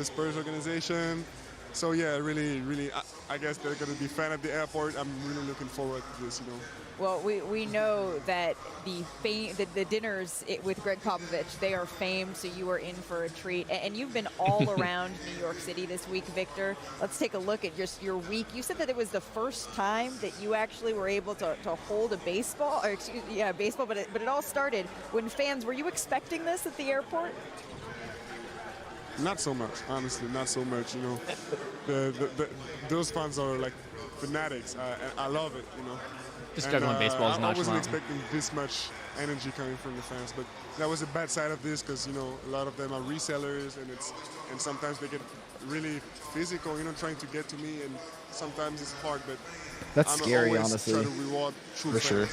Spurs organization. So yeah, really, I guess they're gonna be fan at the airport. I'm really looking forward to this, you know. Well, we know that the dinners with Greg Popovich, they are famed, so you are in for a treat. And you've been all around New York City this week, Victor. Let's take a look at just your week. You said that it was the first time that you actually were able to hold a baseball, or baseball, but it all started when fans, were you expecting this at the airport? Not so much, honestly, not so much, you know. Those fans are like fanatics. I love it, you know. Just juggling baseball is not I wasn't expecting this much energy coming from the fans, but that was a bad side of this because, you know, a lot of them are resellers, and sometimes they get really physical, you know, trying to get to me, and sometimes it's hard, but that's scary, always honestly. Try to reward true fans. Sure.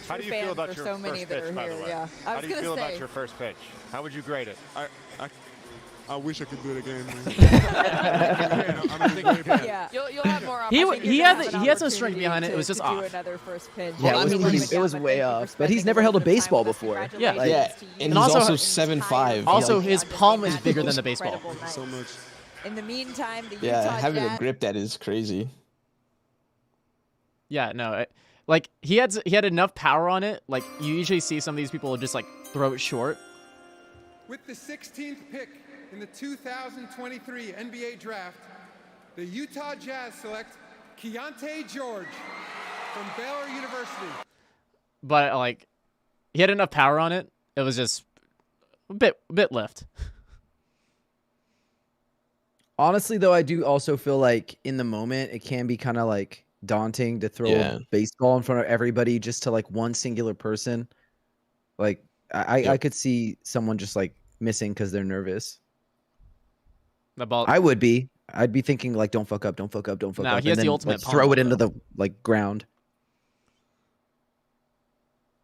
How do you feel about your so many first that pitch, are by the here, way? yeah. How do you feel about your first pitch? How would you grade it? I wish I could do it again. Yeah. You'll have more opportunities. He had some strength behind it. It was just to do off. another first pitch. Yeah, it was way off. But he's never held a baseball before. Yeah. And he's also- also 7'5". Also, his palm is bigger than the baseball. So much. In the meantime, the Yeah, Utah having Jazz, a grip that is crazy. Yeah, no, like he had enough power on it. Like you usually see some of these people just like throw it short. With the 16th pick in the 2023 NBA Draft, the Utah Jazz select Keontae George from Baylor University. But like he had enough power on it. It was just a bit left. Honestly, though, I do also feel like in the moment it can be kind of like daunting to throw a baseball in front of everybody just to like one singular person. Like I could see someone just like missing because they're nervous. The ball. I'd be thinking like, don't fuck up, don't fuck up, don't fuck No, up. he has and the then, ultimate like, throw palm, it into though. the like ground.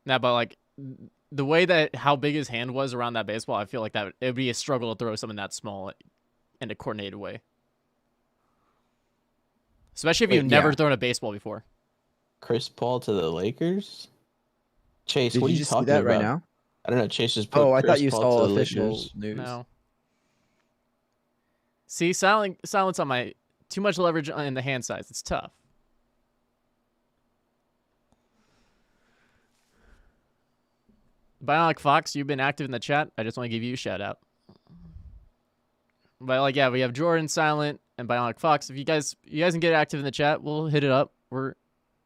Nah, but like the way that how big his hand was around that baseball, I feel like that it would be a struggle to throw something that small in a coordinated way. Especially if you've never thrown a baseball before. Chris Paul to the Lakers? Chase, Did what are you you just see talking that about? right now? I don't know. Chase just put Oh, I Chris thought you Paul saw to the official Lakers. news. No. See, silence on my too much leverage in the hand size. It's tough. Bionic Fox, you've been active in the chat. I just want to give you a shout out. But like, yeah, we have Jordan, Silent, and Bionic Fox. If you guys can get active in the chat, we'll hit it up.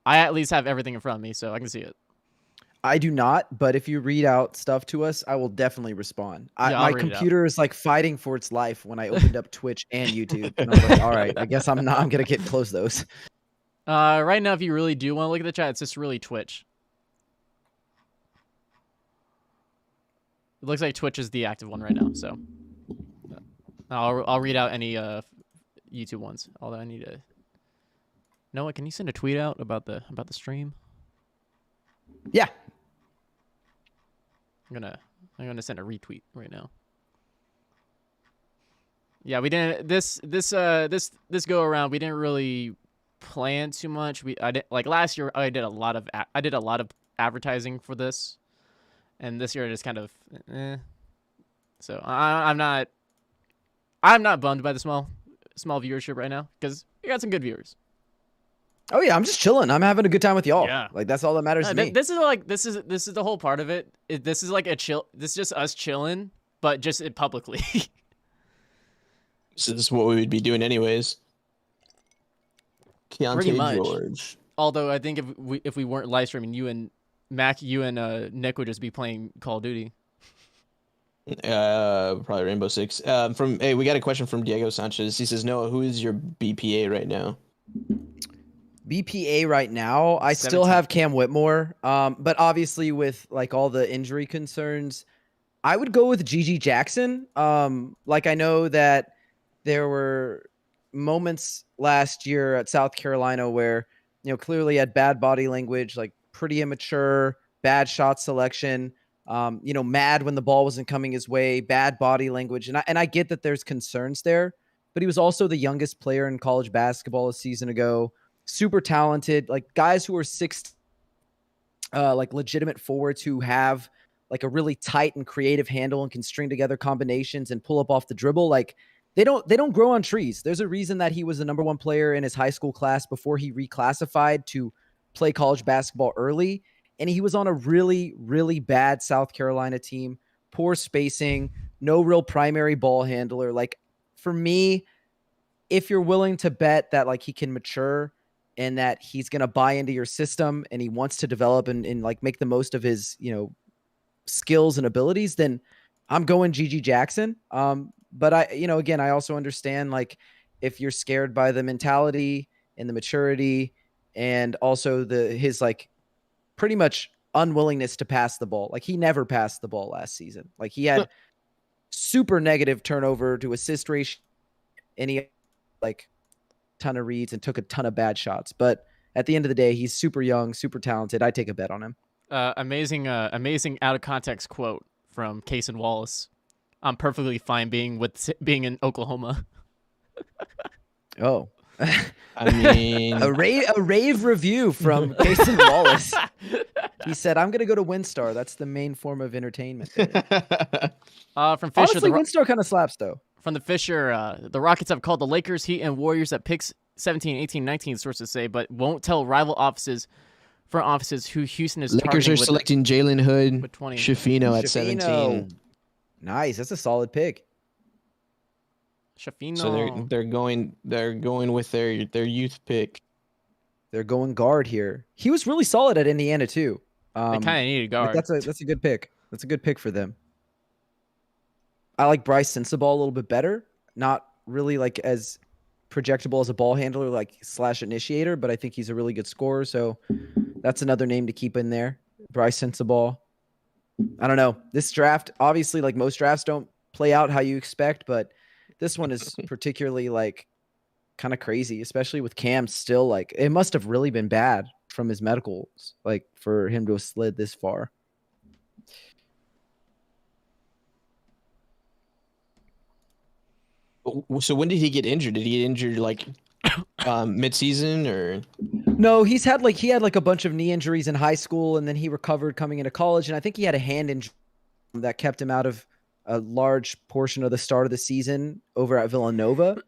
I at least have everything in front of me, so I can see it. I do not, but if you read out stuff to us, I will definitely respond. Yeah, My computer is like fighting for its life when I opened up Twitch and YouTube. And I was like, all right, I guess I'm gonna get close those. Right now, if you really do want to look at the chat, it's just really Twitch. It looks like Twitch is the active one right now, so I'll read out any YouTube ones. Although I need to. Noah, can you send a tweet out about the stream? Yeah. I'm gonna send a retweet right now. Yeah, we didn't this go around. We didn't really plan too much. I did like last year. I did a lot of advertising for this, and this year I just kind of. So I'm not bummed by the small viewership right now because we got some good viewers. Oh yeah, I'm just chilling. I'm having a good time with y'all. Yeah. Like that's all that matters to me. This is the whole part of it. This is like a chill. This is just us chilling, but just publicly. This is what we would be doing anyways. Pretty Keontae much. George. Although I think if we weren't live streaming, you and Mac, Nick would just be playing Call of Duty. Probably Rainbow Six. Hey, we got a question from Diego Sanchez. He says, Noah, who is your BPA right now? BPA right now, I still have Cam Whitmore. But obviously with like all the injury concerns, I would go with Gigi Jackson. Like I know that there were moments last year at South Carolina where, clearly had bad body language, like pretty immature, bad shot selection, mad when the ball wasn't coming his way, bad body language. And I get that there's concerns there, but he was also the youngest player in college basketball a season ago, super talented, like guys who are like legitimate forwards who have like a really tight and creative handle and can string together combinations and pull up off the dribble. Like they don't grow on trees. There's a reason that he was the number one player in his high school class before he reclassified to play college basketball early. And he was on a really, really bad South Carolina team, poor spacing, no real primary ball handler. Like for me, if you're willing to bet that like he can mature and that he's going to buy into your system and he wants to develop and like make the most of his, skills and abilities, then I'm going GG Jackson. But again, I also understand like if you're scared by the mentality and the maturity and also his like pretty much unwillingness to pass the ball. Like he never passed the ball last season. Like he had super negative turnover to assist ratio and he had like ton of reads and took a ton of bad shots. But at the end of the day, he's super young, super talented. I take a bet on him. Amazing out of context quote from Case and Wallace. I'm perfectly fine being in Oklahoma. Oh, I mean, a rave review from Case and Wallace. He said, "I'm going to go to WinStar. That's the main form of entertainment." From Fisher, honestly, WinStar kind of slaps though. From the Fisher, the Rockets have called the Lakers, Heat, and Warriors at picks 17, 18, 19, sources say, but won't tell rival front offices who Houston is Lakers targeting are selecting Jalen Hood, with 20. Shafino at 17. Nice, that's a solid pick. Shafino. So they're going with their youth pick. They're going guard here. He was really solid at Indiana too. They kind of need a guard. That's a good pick. That's a good pick for them. I like Bryce Sensabaugh a little bit better. Not really like as projectable as a ball handler, like / initiator, but I think he's a really good scorer. So that's another name to keep in there. Bryce Sensabaugh. I don't know. This draft, obviously, like most drafts don't play out how you expect, but this one is particularly like kind of crazy, especially with Cam still like it must have really been bad from his medicals, like for him to have slid this far. So when did he get injured? Did he get injured like mid-season or? No, he had like a bunch of knee injuries in high school, and then he recovered coming into college. And I think he had a hand injury that kept him out of a large portion of the start of the season over at Villanova.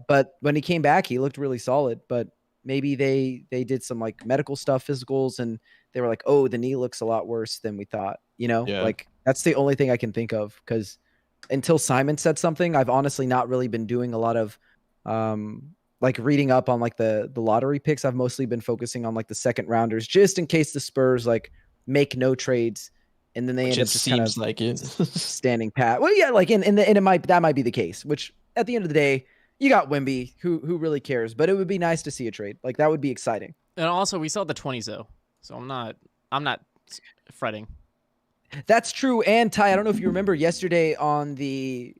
But when he came back, he looked really solid. But maybe they did some like medical stuff, physicals, and they were like, "Oh, the knee looks a lot worse than we thought." Like that's the only thing I can think of because until Simon said something, I've honestly not really been doing a lot of like reading up on like the lottery picks. I've mostly been focusing on like the second rounders just in case the Spurs like make no trades and then they end up just kind of like it standing pat. Well, yeah, like and it might be the case, which at the end of the day, you got Wemby who really cares, but it would be nice to see a trade. Like that would be exciting. And also we saw the 20s though. So I'm not fretting. That's true. And Ty, I don't know if you remember yesterday on the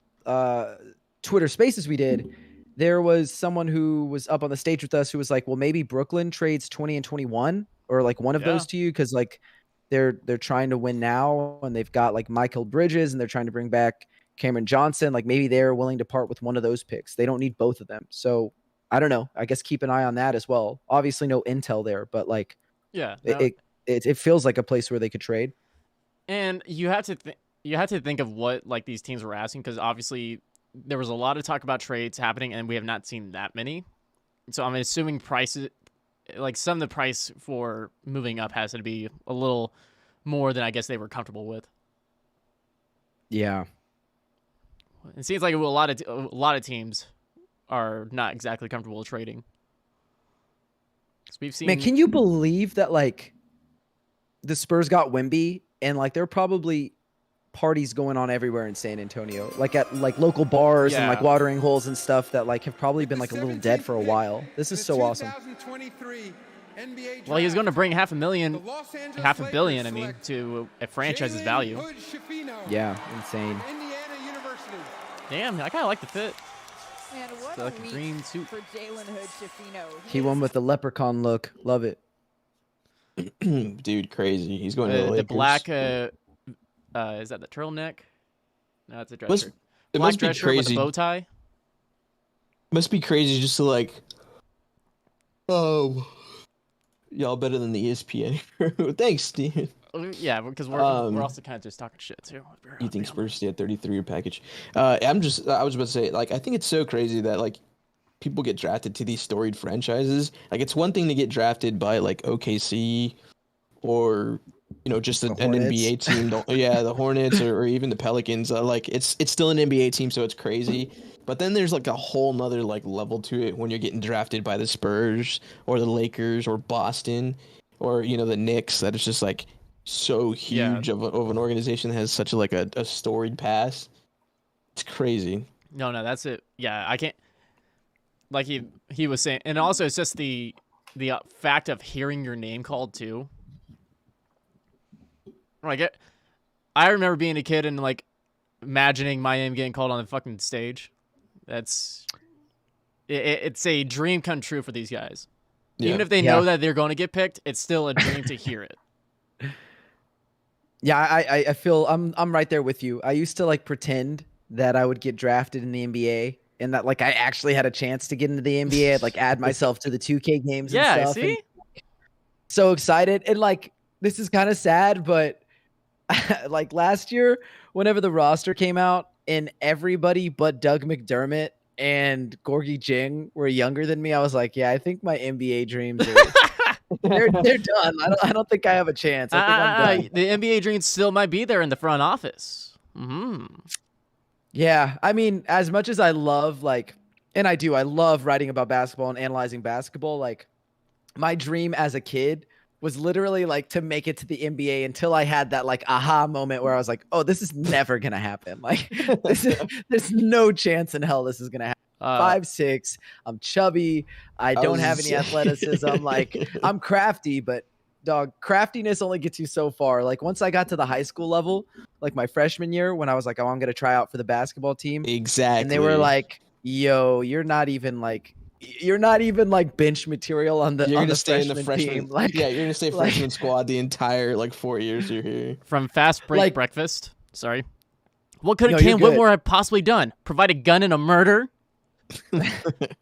Twitter Spaces we did, there was someone who was up on the stage with us who was like, well, maybe Brooklyn trades 20 and 21 or like one of those to you because like they're trying to win now and they've got like Michael Bridges and they're trying to bring back Cameron Johnson. Like maybe they're willing to part with one of those picks. They don't need both of them. So I don't know. I guess keep an eye on that as well. Obviously no intel there, but like it feels like a place where they could trade. And you have to think of what like these teams were asking because obviously there was a lot of talk about trades happening and we have not seen that many. So I'm assuming prices, like some of the price for moving up has to be a little more than I guess they were comfortable with. Yeah. It seems like a lot of teams are not exactly comfortable with trading. We've seen. Man, can you believe that like the Spurs got Wemby and like there are probably parties going on everywhere in San Antonio, like at like local bars and like watering holes and stuff that like have probably been like a little dead for a while. This is so awesome. Well, he was going to bring $500 million, I mean, to a franchise's value. Yeah, insane. Damn, I kind of like the fit. Man, what like a a week green suit. for Jalen Hood-Schifino. He won with the leprechaun look. Love it. Dude, crazy. He's going to the The Lakers. black, is that the turtleneck? No, it's a dress shirt. It Black must be dress shirt with a crazy. bow tie. Must be crazy just to like, oh, y'all better than the ESPN. Thanks, Steve. Yeah, because we're also kind of just talking shit too. You think Spurs stay at 33 package? I was about to say, like, I think it's so crazy that like people get drafted to these storied franchises. Like, it's one thing to get drafted by like OKC or just an NBA team. The Hornets or even the Pelicans. Like, it's still an NBA team, so it's crazy. But then there's like a whole nother like level to it when you're getting drafted by the Spurs or the Lakers or Boston or the Knicks. That it's just like so huge of an organization that has such a storied past. It's crazy. No, that's it. Yeah, I can't. Like he was saying, and also it's just the fact of hearing your name called too. Like I remember being a kid and like imagining my name getting called on the fucking stage. It's a dream come true for these guys. Yeah. Even if they know that they're going to get picked, it's still a dream to hear it. Yeah, I feel I'm right there with you. I used to like pretend that I would get drafted in the NBA and that like I actually had a chance to get into the NBA. I'd like add myself to the 2K games and stuff. See? And so excited. And like this is kind of sad, but like last year, whenever the roster came out and everybody but Doug McDermott and Gorgie Jing were younger than me, I was like, yeah, I think my NBA dreams are they're done. I don't think I have a chance. I think I'm done. The NBA dreams still might be there in the front office. Yeah, I mean, as much as I love I love writing about basketball and analyzing basketball. Like, my dream as a kid was literally like to make it to the NBA until I had that like aha moment where I was like, oh, this is never gonna happen. Like, there's no chance in hell this is gonna happen. 5'6", I'm chubby. I don't have any athleticism. Like, I'm crafty, but dog, craftiness only gets you so far. Like, once I got to the high school level, like my freshman year, when I was like, oh, I'm gonna try out for the basketball team. Exactly. And they were like, yo, you're not even like bench material on the You're gonna the stay in the freshman team. Like, you're gonna stay freshman squad the entire like 4 years you're here. From fast break breakfast. Sorry. What could No, Cam you're good. Whitmore have possibly done? Provide a gun and a murder?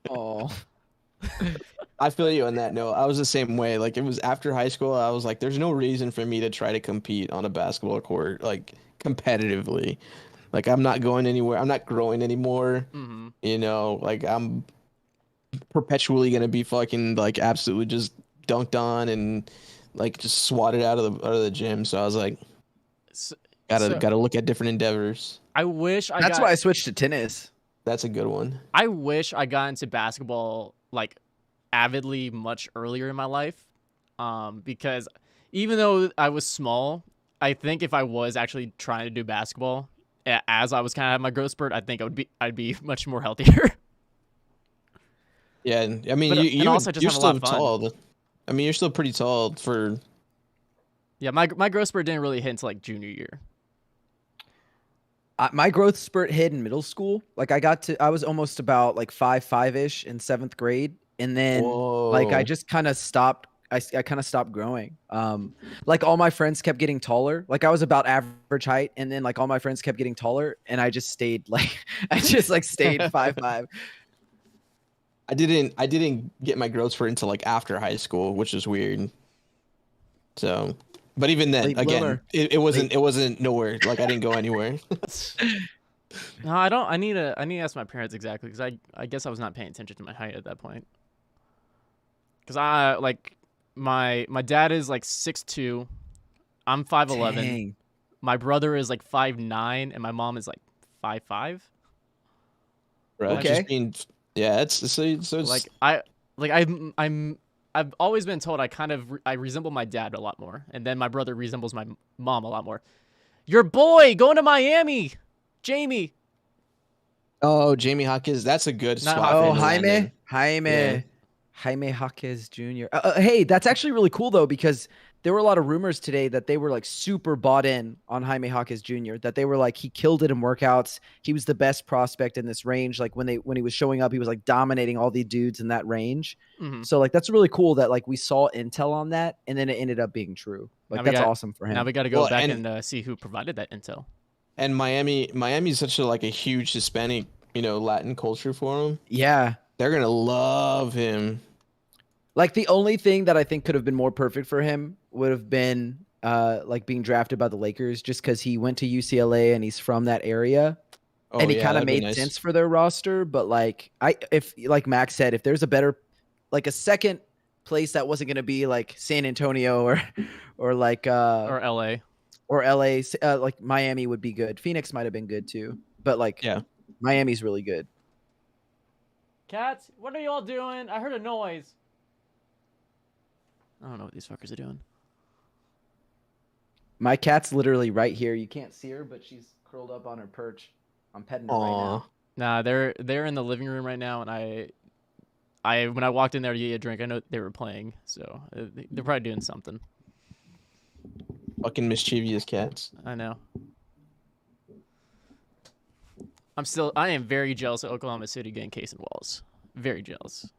Oh. I feel you on that note. I was the same way. Like, it was after high school, I was like, there's no reason for me to try to compete on a basketball court, like, competitively. Like, I'm not going anywhere. I'm not growing anymore. Like, I'm perpetually gonna be fucking like absolutely just dunked on and like just swatted out of the gym. So I was like, gotta look at different endeavors. I wish That's why I switched to tennis. That's a good one. I wish I got into basketball like avidly much earlier in my life, because even though I was small, I think if I was actually trying to do basketball as I was kind of having my growth spurt, I think I'd be much more healthier. Yeah, I mean, you're still tall. I mean, you're still pretty tall for. Yeah, my growth spurt didn't really hit until like junior year. My growth spurt hit in middle school. Like, I was almost about like 5'5" in 7th grade, and then like I just kind of stopped. I kind of stopped growing. Like, all my friends kept getting taller. Like, I was about average height, and then like all my friends kept getting taller, and I just stayed like stayed 5'5". I didn't get my growth spurt until like after high school, which is weird. So, but even then, again, it wasn't nowhere. Like, I didn't go anywhere. No, I don't. I need to ask my parents exactly, because I guess I was not paying attention to my height at that point. Because my dad is like 6'2", I'm 5'11". Dang. My brother is like 5'9", and my mom is like 5'5". Right. Okay. Yeah, it's like I've always been told I resemble my dad a lot more, and then my brother resembles my mom a lot more. Your boy going to Miami, Jamie. Oh, Jamie Hawkins, that's a good swap. Oh, Jaime. Jaime Jaquez Jr. Hey, that's actually really cool though, because there were a lot of rumors today that they were like super bought in on Jaime Jaquez Jr. That they were like, he killed it in workouts. He was the best prospect in this range. Like when he was showing up, he was like dominating all the dudes in that range. Mm-hmm. So like that's really cool that like we saw intel on that, and then it ended up being true. Like that's awesome for him. Now we got to go back and see who provided that intel. And Miami's such a huge Hispanic, Latin culture for him. Yeah. They're going to love him. Like the only thing that I think could have been more perfect for him would have been like being drafted by the Lakers, just because he went to UCLA and he's from that area. And he kind of made sense for their roster. But like if like Max said, if there's a better, like a second place that wasn't going to be like San Antonio or like or LA. Like Miami would be good. Phoenix might have been good too. But like Miami's really good. Cats, what are y'all doing? I heard a noise. I don't know what these fuckers are doing. My cat's literally right here. You can't see her, but she's curled up on her perch. I'm petting her right now. Nah, they're in the living room right now, and I when I walked in there to get a drink, I know they were playing, so they're probably doing something. Fucking mischievous cats. I know. I am very jealous of Oklahoma City getting Casey Wallace. Very jealous.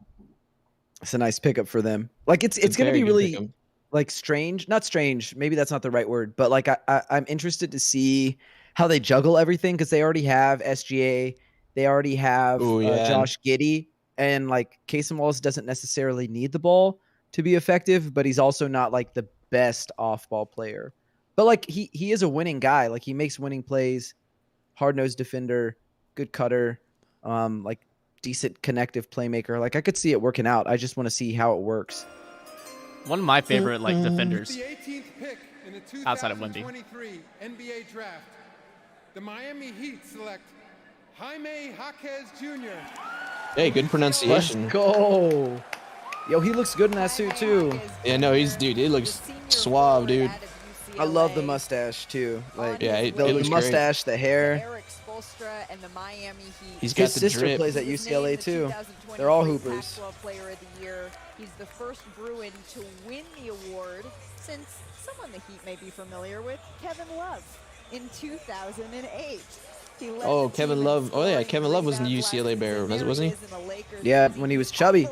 It's a nice pickup for them. Like it's going to be really like strange. Not strange. Maybe that's not the right word, but like I'm interested to see how they juggle everything, because they already have SGA. They already have Josh Giddey, and like Casey Wallace doesn't necessarily need the ball to be effective, but he's also not like the best off-ball player. But like he is a winning guy. Like he makes winning plays, hard-nosed defender, good cutter, like decent connective playmaker. Like I could see it working out. I just want to see how it works. One of my favorite like defenders The 18th pick in the outside of Wemby. 2023 NBA draft. The Miami Heat select Jaime Jaquez Jr. Hey, good pronunciation. Let's go. Yo, he looks good in that suit too. Yeah, no, he looks suave, dude. I love the mustache too. Like the mustache, the hair. And the Miami Heat. He's got His the sister drip. plays at UCLA too. They're all hoopers. Player of the year. He's the first Bruin to win the award since someone the Heat may be familiar with, Kevin Love, in 2008. Kevin Love. Oh yeah, Kevin Love was in the UCLA Bear, wasn't he? Yeah, when he was chubby.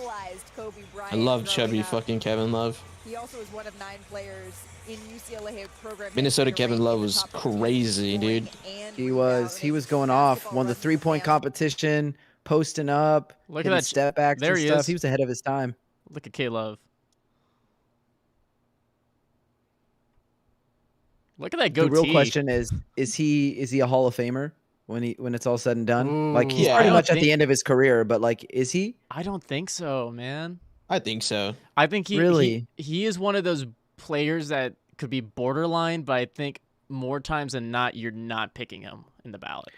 I love chubby fucking Kevin Love. He also is one of 9 players in UCLA program. Minnesota Kevin Love was crazy, dude. He was going off. Won the 3-point competition, posting up, Look at that step backs there and he stuff. is. He was ahead of his time. Look at K-Love. Look at that goatee. The real question is he a Hall of Famer when it's all said and done? Ooh, like he's pretty much at the end of his career, but like is he? I don't think so, man. I think so. I think Really? he is one of those players that could be borderline, but I think more times than not, you're not picking him in the ballot.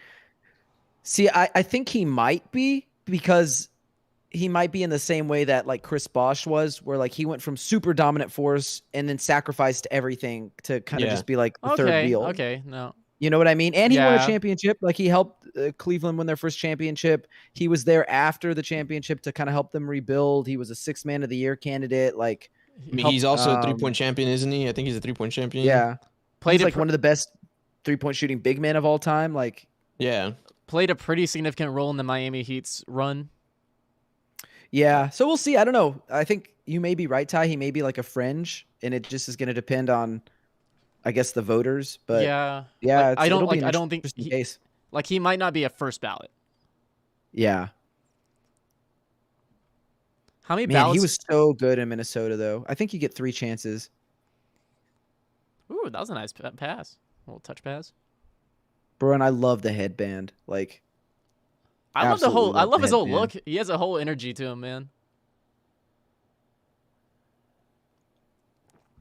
See, I think he might be, because he might be in the same way that like Chris Bosh was, where like he went from super dominant force and then sacrificed everything to kind of just be like the third wheel. Okay, no. You know what I mean? And he won a championship. Like he helped Cleveland win their first championship. He was there after the championship to kind of help them rebuild. He was a 6th man of the year candidate. Like he's also a 3-point champion, isn't he? I think he's a 3-point champion. Yeah. He's like one of the best 3-point shooting big men of all time. Like, yeah. Played a pretty significant role in the Miami Heat's run. Yeah. So we'll see. I don't know. I think you may be right, Ty. He may be like a fringe, and it just is going to depend on, I guess, the voters. But yeah. Like, I don't think case. Like he might not be a first ballot. Yeah. How many Man, ballots? he was so good in Minnesota, though. I think you get 3 chances. Ooh, that was a nice pass. A little touch pass. Bro, and I love the headband. Like, I love his whole look. He has a whole energy to him, man.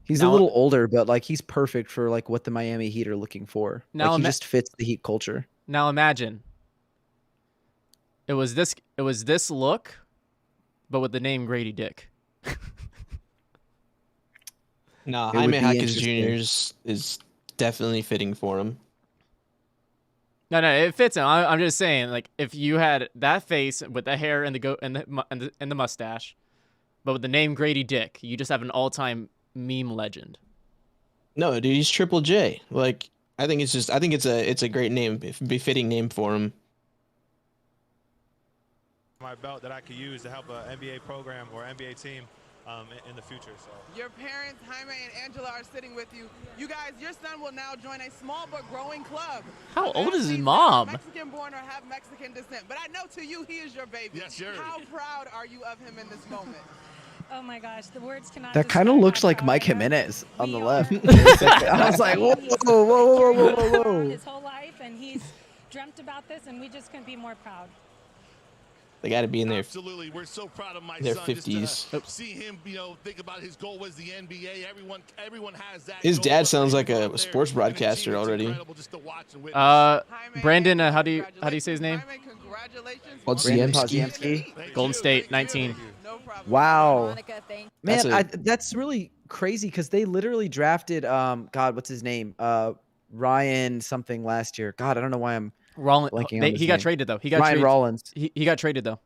He's a little older, but like he's perfect for like what the Miami Heat are looking for. Now like, he just fits the Heat culture. Now imagine it was this look, but with the name Grady Dick. No, Jaime Jaquez Jr. is definitely fitting for him. No, it fits him. I'm just saying, like, if you had that face with the hair and the mustache, but with the name Grady Dick, you just have an all-time meme legend. No, dude, he's Triple J. Like, I think it's a great name, befitting name for him. My belt that I could use to help an NBA program or NBA team in the future. So your parents, Jaime and Angela, are sitting with you. You guys, your son will now join a small but growing club. How old is his mom? Mexican-born or have Mexican descent, but I know to you he is your baby. Yes, sure. How proud are you of him in this moment? Oh my gosh, the words cannot. That kind of looks like Mike Jimenez on the left. I was like, whoa. His whole life, and he's dreamt about this, and we just couldn't be more proud. They got to be in their absolutely. We're so proud of my their son. 50s. See him, think about his goal was the NBA. Everyone has that. His dad sounds like a sports broadcaster already. Brandon, how do you say his name? Podziemski. Golden State, 19. Wow, man, that's really crazy because they literally drafted God, what's his name? Ryan something last year. God, I don't know why I'm blanking. He got traded though. Ryan Rollins. He got traded though.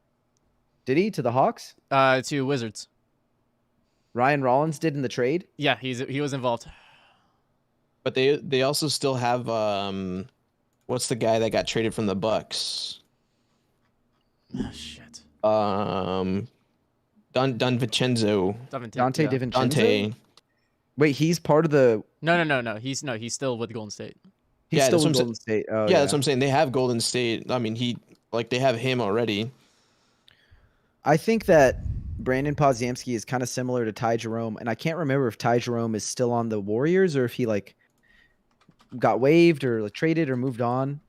Did he to the Hawks? To Wizards. Ryan Rollins did in the trade. Yeah, he was involved. But they also still have what's the guy that got traded from the Bucks? Oh, shit. Don Vincenzo. Dante DiVincenzo. Dante. Wait, he's part of the. No. He's still with Golden State. He's still with Golden State. Oh, yeah, that's what I'm saying. They have Golden State. I mean, they have him already. I think that Brandon Podziemski is kind of similar to Ty Jerome, and I can't remember if Ty Jerome is still on the Warriors or if he got waived or traded or moved on.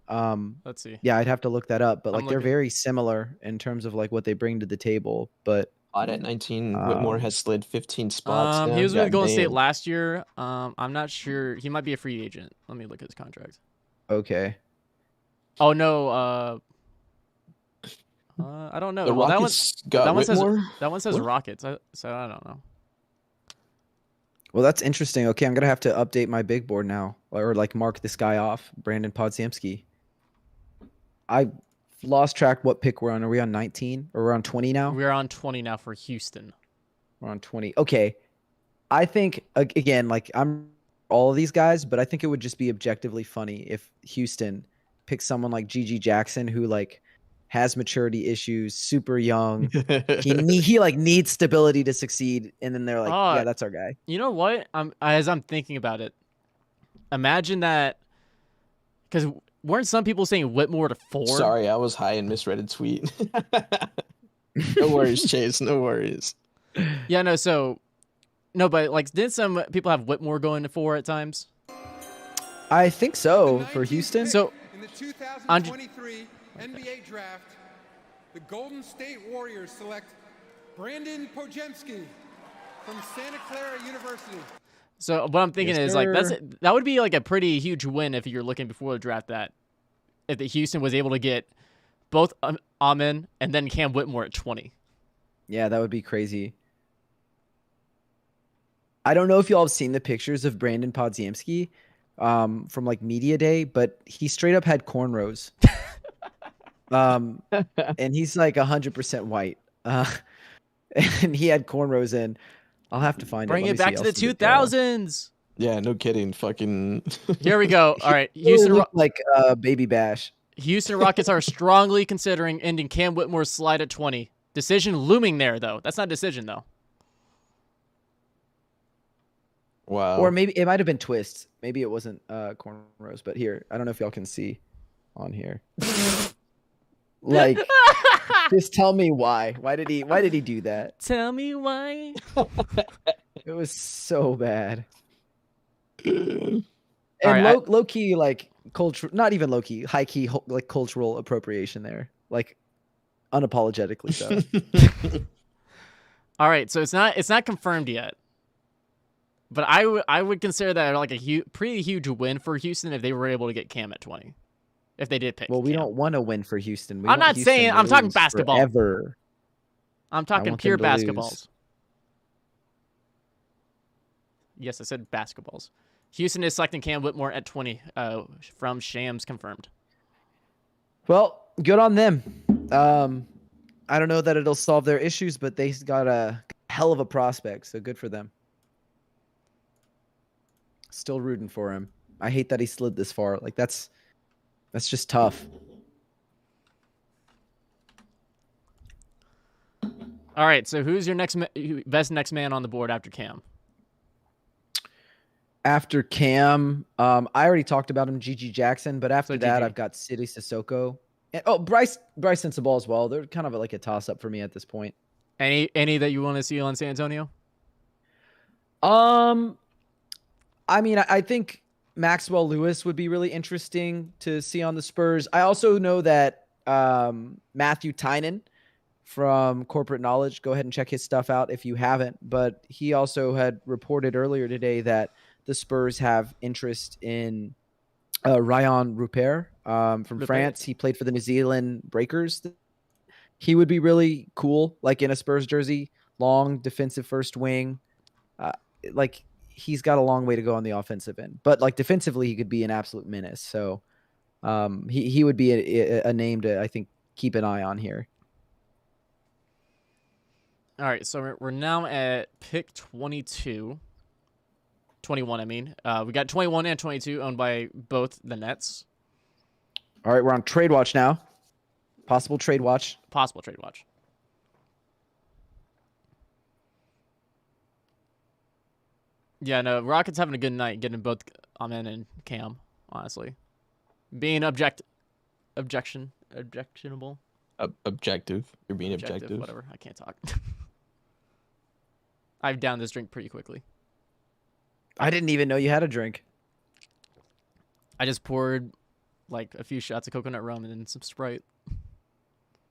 Let's see. Yeah, I'd have to look that up, but they're very similar in terms of what they bring to the table. But at 19, Whitmore has slid 15 spots. He was with Golden State last year. I'm not sure. He might be a free agent. Let me look at his contract. Okay. Oh no. I don't know. The Rockets got Whitmore? That one says Rockets. So I don't know. Well, that's interesting. Okay, I'm gonna have to update my big board now, or mark this guy off, Brandon Podziemski. I lost track what pick we're on. Are we on 19 or we're on 20 now? We're on 20 now for Houston. We're on 20. Okay. I think again, I'm all of these guys, but I think it would just be objectively funny if Houston picks someone like Gigi Jackson who has maturity issues, super young. he needs stability to succeed, and then they're like, yeah, that's our guy. You know what? As I'm thinking about it, imagine that, because weren't some people saying Whitmore to 4? Sorry, I was high and misread a tweet. No worries, Chase. No worries. Yeah, no. So, no, but didn't some people have Whitmore going to 4 at times? I think so for Houston. So, in the 2023 NBA Draft, the Golden State Warriors select Brandon Podziemski from Santa Clara University. So what I'm thinking is that would be a pretty huge win if you're looking before the draft, that if the Houston was able to get both Amen and then Cam Whitmore at 20. Yeah, that would be crazy. I don't know if y'all have seen the pictures of Brandon Podziemski from media day, but he straight up had cornrows. And he's 100% white. And he had cornrows in. I'll have to find Bring it back to the 2000s. Yeah, no kidding. Fucking. Here we go. All right, Houston Baby Bash. Houston Rockets are strongly considering ending Cam Whitmore's slide at 20. Decision looming there, though. That's not a decision, though. Wow. Or maybe it might have been twists. Maybe it wasn't cornrows. But here, I don't know if y'all can see on here. Just tell me why. Why did he do that? Tell me why. It was so bad. And right, low key cultural, not even low key, high key cultural appropriation there. Unapologetically so. All right, so it's not confirmed yet. But I would consider that a pretty huge win for Houston if they were able to get Cam at 20. If they did pick. Well, we don't want to win for Houston. I'm not saying. I'm talking basketball. Forever. I'm talking pure basketballs. Yes, I said basketballs. Houston is selecting Cam Whitmore at 20 from Shams confirmed. Well, good on them. I don't know that it'll solve their issues, but they got hell of a prospect. So good for them. Still rooting for him. I hate that he slid this far. Like that's just tough. All right, so who's your best next man on the board after Cam? After Cam, I already talked about him, Gigi Jackson, but after that, GG. I've got City Sissoko. And, Bryce Sensabaugh as well. They're kind of like a toss-up for me at this point. Any that you want to see on San Antonio? I mean, I think Maxwell Lewis would be really interesting to see on the Spurs. I also know that Matthew Tynan from Corporate Knowledge, go ahead and check his stuff out if you haven't. But he also had reported earlier today that the Spurs have interest in Ryan Rupert from France. He played for the New Zealand Breakers. He would be really cool, like in a Spurs jersey, long defensive first wing. Like he's got a long way to go on the offensive end, but like defensively, he could be an absolute menace. So he would be a name to, I think, keep an eye on here. All right, so we're now at pick 21, I mean. We got 21 and 22 owned by both the Nets. All right, we're on trade watch now. Possible trade watch. Yeah, no, Rockets having a good night getting both Amen and Cam, honestly. Being objectionable. Objective. You're being objective. Whatever, I can't talk. I've downed this drink pretty quickly. I didn't even know you had a drink. I just poured like a few shots of coconut rum and then some Sprite.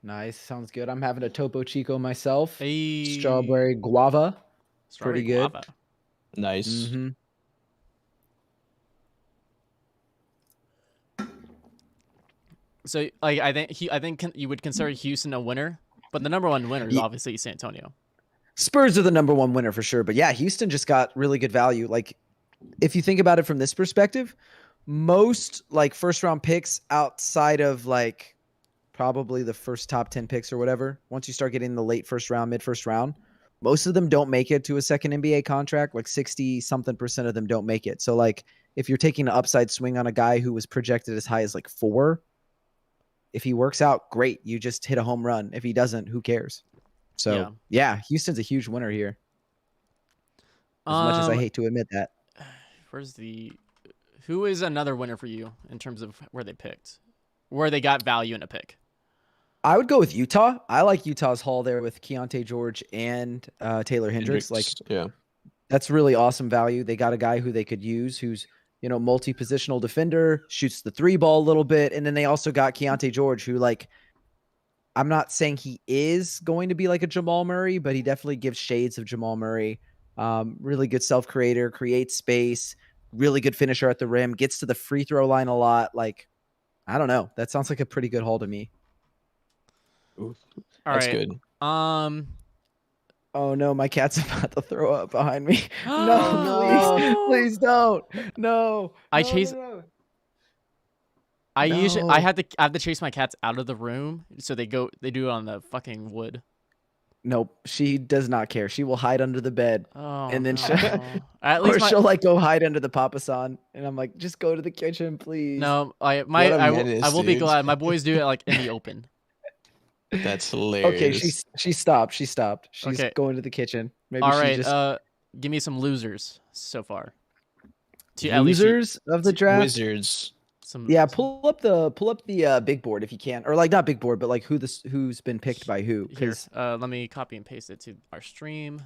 Nice. Sounds good. I'm having a Topo Chico myself. Hey. Strawberry guava. Strawberry Pretty good. guava. Nice. Mm-hmm. So like I think you would consider Houston a winner, but the number one winner is obviously San Antonio. Spurs are the number one winner for sure. But yeah, Houston just got really good value. Like if you think about it from this perspective, most like first round picks outside of like probably the first top 10 picks or whatever, once you start getting the late first round, mid first round, most of them don't make it to a second NBA contract. Like 60-something% of them don't make it. So like if you're taking an upside swing on a guy who was projected as high as like 4, if he works out, great. You just hit a home run. If he doesn't, who cares? So yeah, Houston's a huge winner here. As much as I hate to admit that. Who is another winner for you in terms of where they picked, where they got value in a pick? I would go with Utah. I like Utah's haul there with Keontae George and Taylor Hendricks. Like, yeah, that's really awesome value. They got a guy who they could use who's, multi-positional defender, shoots the 3 ball a little bit. And then they also got Keontae George who, like, I'm not saying he is going to be like a Jamal Murray, but he definitely gives shades of Jamal Murray. Really good self-creator, creates space, really good finisher at the rim, gets to the free throw line a lot. Like, I don't know. That sounds like a pretty good haul to me. Ooh, that's good. Oh no, my cat's about to throw up behind me. No, please don't. No. I have to chase my cats out of the room, so they do it on the fucking wood. Nope, she does not care. She will hide under the bed, and then she'll like go hide under the papasan. And I'm like, just go to the kitchen, please. No, I will be glad. My boys do it like in the open. That's hilarious. Okay, she stopped. She's okay. Going to the kitchen. Maybe all right. Give me some losers so far. Losers of the draft. Wizards. Pull up the big board if you can, or like not big board, but like who's been picked by who. Because let me copy and paste it to our stream.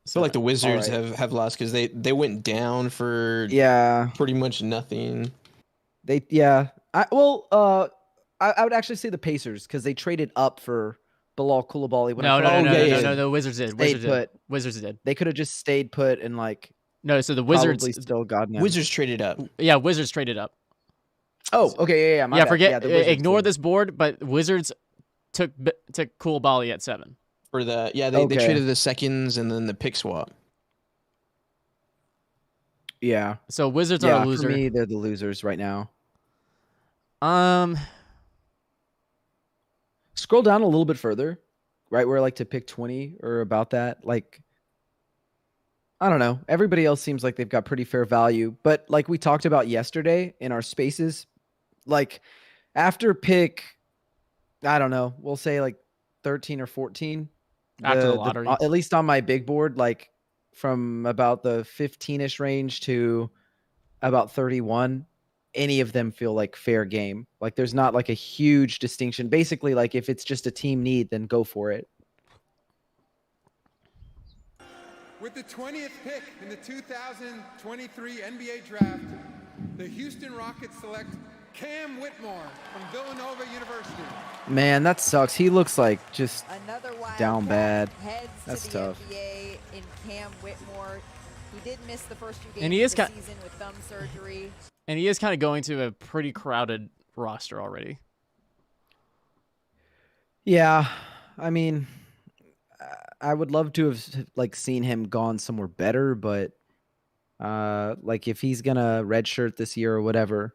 I feel like the Wizards have lost because they went down for pretty much nothing. I would actually say the Pacers because they traded up for Bilal Coulibaly. No, the Wizards did. Wizards did. They could have just stayed put and like. No, so the Wizards still God knows. Wizards traded up. Yeah, Wizards traded up. Oh, okay, yeah. My bad. Ignore this board, but Wizards took Coulibaly at 7. For the they traded the seconds and then the pick swap. Yeah. So Wizards are a loser. For me, they're the losers right now. Scroll down a little bit further. right where I like to pick 20 or about that. Like, I don't know. Everybody else seems like they've got pretty fair value. But like we talked about yesterday in our spaces, like after pick, I don't know, we'll say like 13 or 14. After the lottery. At least on my big board, like from about the 15-ish range to about 31, any of them feel like fair game. Like there's not like a huge distinction. Basically, like if it's just a team need, then go for it. With the 20th pick in the 2023 NBA Draft, the Houston Rockets select Cam Whitmore from Villanova University. Man, that sucks. He looks like just Another down bad. Heads That's to the tough. NBA in Cam Whitmore. He did miss the first 2 games And he is of the season with thumb surgery. And he is kind of going to a pretty crowded roster already. Yeah, I mean, I would love to have like seen him gone somewhere better, but like if he's gonna redshirt this year or whatever,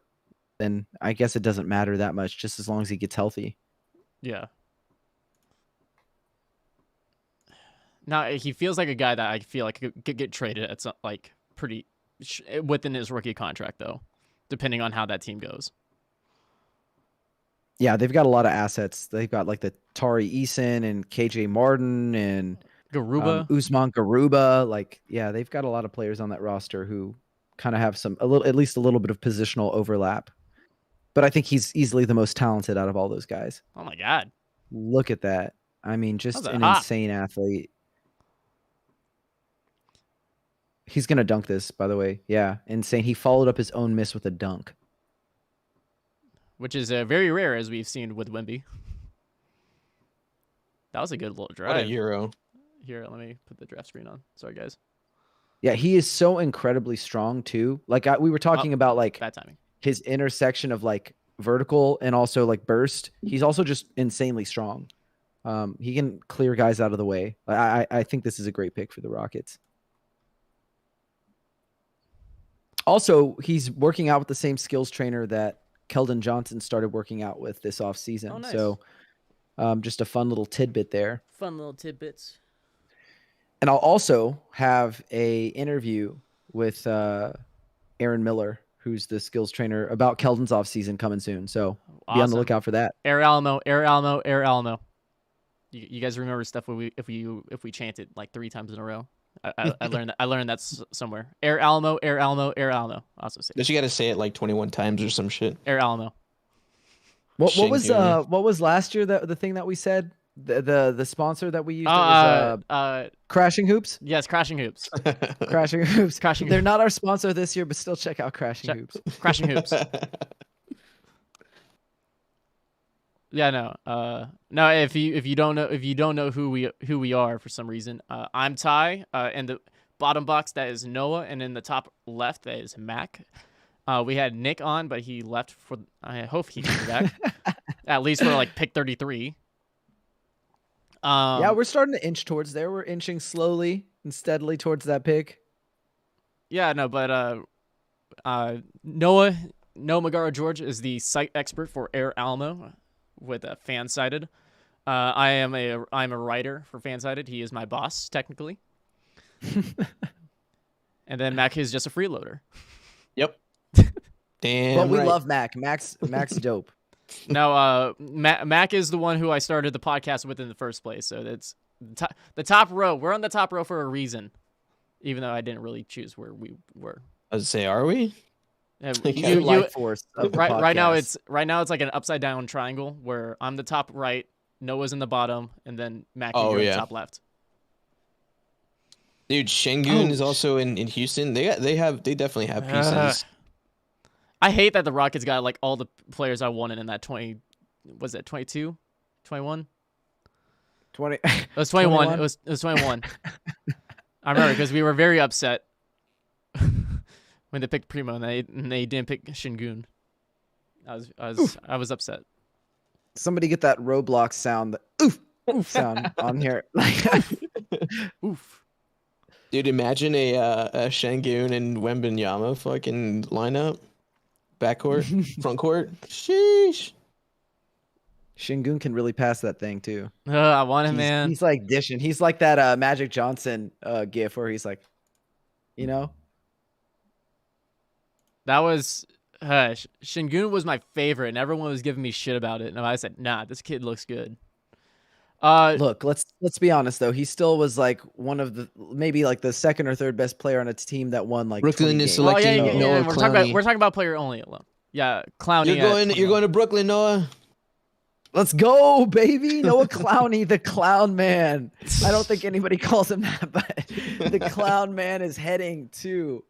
then I guess it doesn't matter that much, just as long as he gets healthy. Yeah. Now he feels like a guy that I feel like could get traded at some, like pretty within his rookie contract though, depending on how that team goes. Yeah, they've got a lot of assets. They've got like the Tari Eason and KJ Martin and Garuba, Usman Garuba. Like, yeah, they've got a lot of players on that roster who kind of have at least a little bit of positional overlap. But I think he's easily the most talented out of all those guys. Oh my God. Look at that. I mean, just How's that an hot? insane athlete. He's going to dunk this, by the way. Yeah, insane. He followed up his own miss with a dunk. Which is very rare, as we've seen with Wemby. That was a good little drive. What a Euro. Here, let me put the draft screen on. Sorry, guys. Yeah, he is so incredibly strong, too. Like, we were talking about, like, bad timing. His intersection of, like, vertical and also, like, burst. He's also just insanely strong. He can clear guys out of the way. I think this is a great pick for the Rockets. Also, he's working out with the same skills trainer that Keldon Johnson started working out with this offseason. Oh, nice. So just a fun little tidbit there. Fun little tidbits. And I'll also have a interview with Aaron Miller, who's the skills trainer, about Keldon's offseason coming soon. So be on the lookout for that. Air Alamo, Air Alamo, Air Alamo. You guys remember stuff if we chant it like 3 times in a row? I learned that. I learned that somewhere. Air Alamo, Air Alamo, Air Alamo. Also say. But you got to say it like 21 times or some shit. Air Alamo. What was last year the thing that we said? The sponsor that we used was Crashing Hoops. Yes, Crashing Hoops. Crashing Hoops. Crashing. They're not our sponsor this year, but still check out Crashing Hoops. Crashing Hoops. Yeah, no. No, if you don't know who we are for some reason, I'm Ty. In the bottom box that is Noah, and in the top left that is Mac. We had Nick on, but he left for. I hope he comes back. At least for like pick 33. Yeah, we're starting to inch towards there. We're inching slowly and steadily towards that pick. Yeah, no, but Noah Magaro George is the site expert for Air Alamo with Fansided. I'm a writer for Fansided. He is my boss technically. And then Mac is just a freeloader. Yep. Damn. But we love Mac. Mac's dope. No, Mac is the one who I started the podcast with in the first place. So that's the top row. We're on the top row for a reason, even though I didn't really choose where we were. I was say, are we? Right now it's like an upside down triangle where I'm the top right, Noah's in the bottom, and then Mac you're in the top left. Dude, Şengün is also in Houston. They definitely have pieces. I hate that the Rockets got like all the players I wanted in that 20. Was that 22? 21? 20. It was 21. It was 21. I remember because we were very upset when they picked Primo and they didn't pick Şengün. I was upset. Somebody get that Roblox sound, the oof sound on here. Oof. Dude, imagine a Şengün and Wembanyama fucking lineup. Backcourt, frontcourt. Sheesh. Şengün can really pass that thing too. I want him, man. He's like dishing. He's like that Magic Johnson gif where he's like, you know. That was Şengün was my favorite, and everyone was giving me shit about it. And I said, nah, this kid looks good. Look, let's be honest though. He still was like one of the maybe like the second or third best player on its team that won like Brooklyn 20 is games. selecting Noah Clowney. We're talking about player only alone. Yeah, Clowney. You're going to Brooklyn, Noah. Let's go, baby. Noah Clowney, the clown man. I don't think anybody calls him that, but the clown man is heading to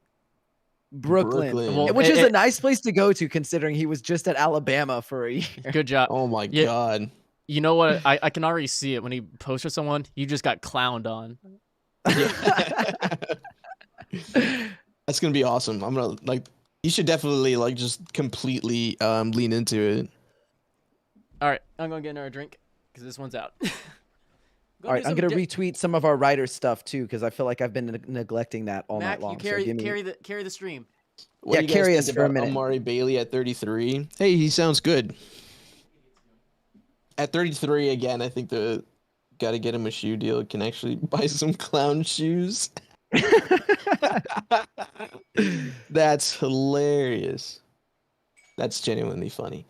Brooklyn. Well, which is a nice place to go to considering he was just at Alabama for a year. Good job. Oh my God. You know what? I can already see it when he posted someone. You just got clowned on. That's gonna be awesome. I'm gonna you should definitely just completely lean into it. All right, I'm gonna get another drink because this one's out. All right, I'm gonna retweet some of our writer stuff too because I feel like I've been neglecting that all Mac, night long. you carry the stream. What do you guys carry think us for a about minute. Amari Bailey at 33. Hey, he sounds good. At 33 again, I think got to get him a shoe deal. Can actually buy some clown shoes. That's hilarious. That's genuinely funny.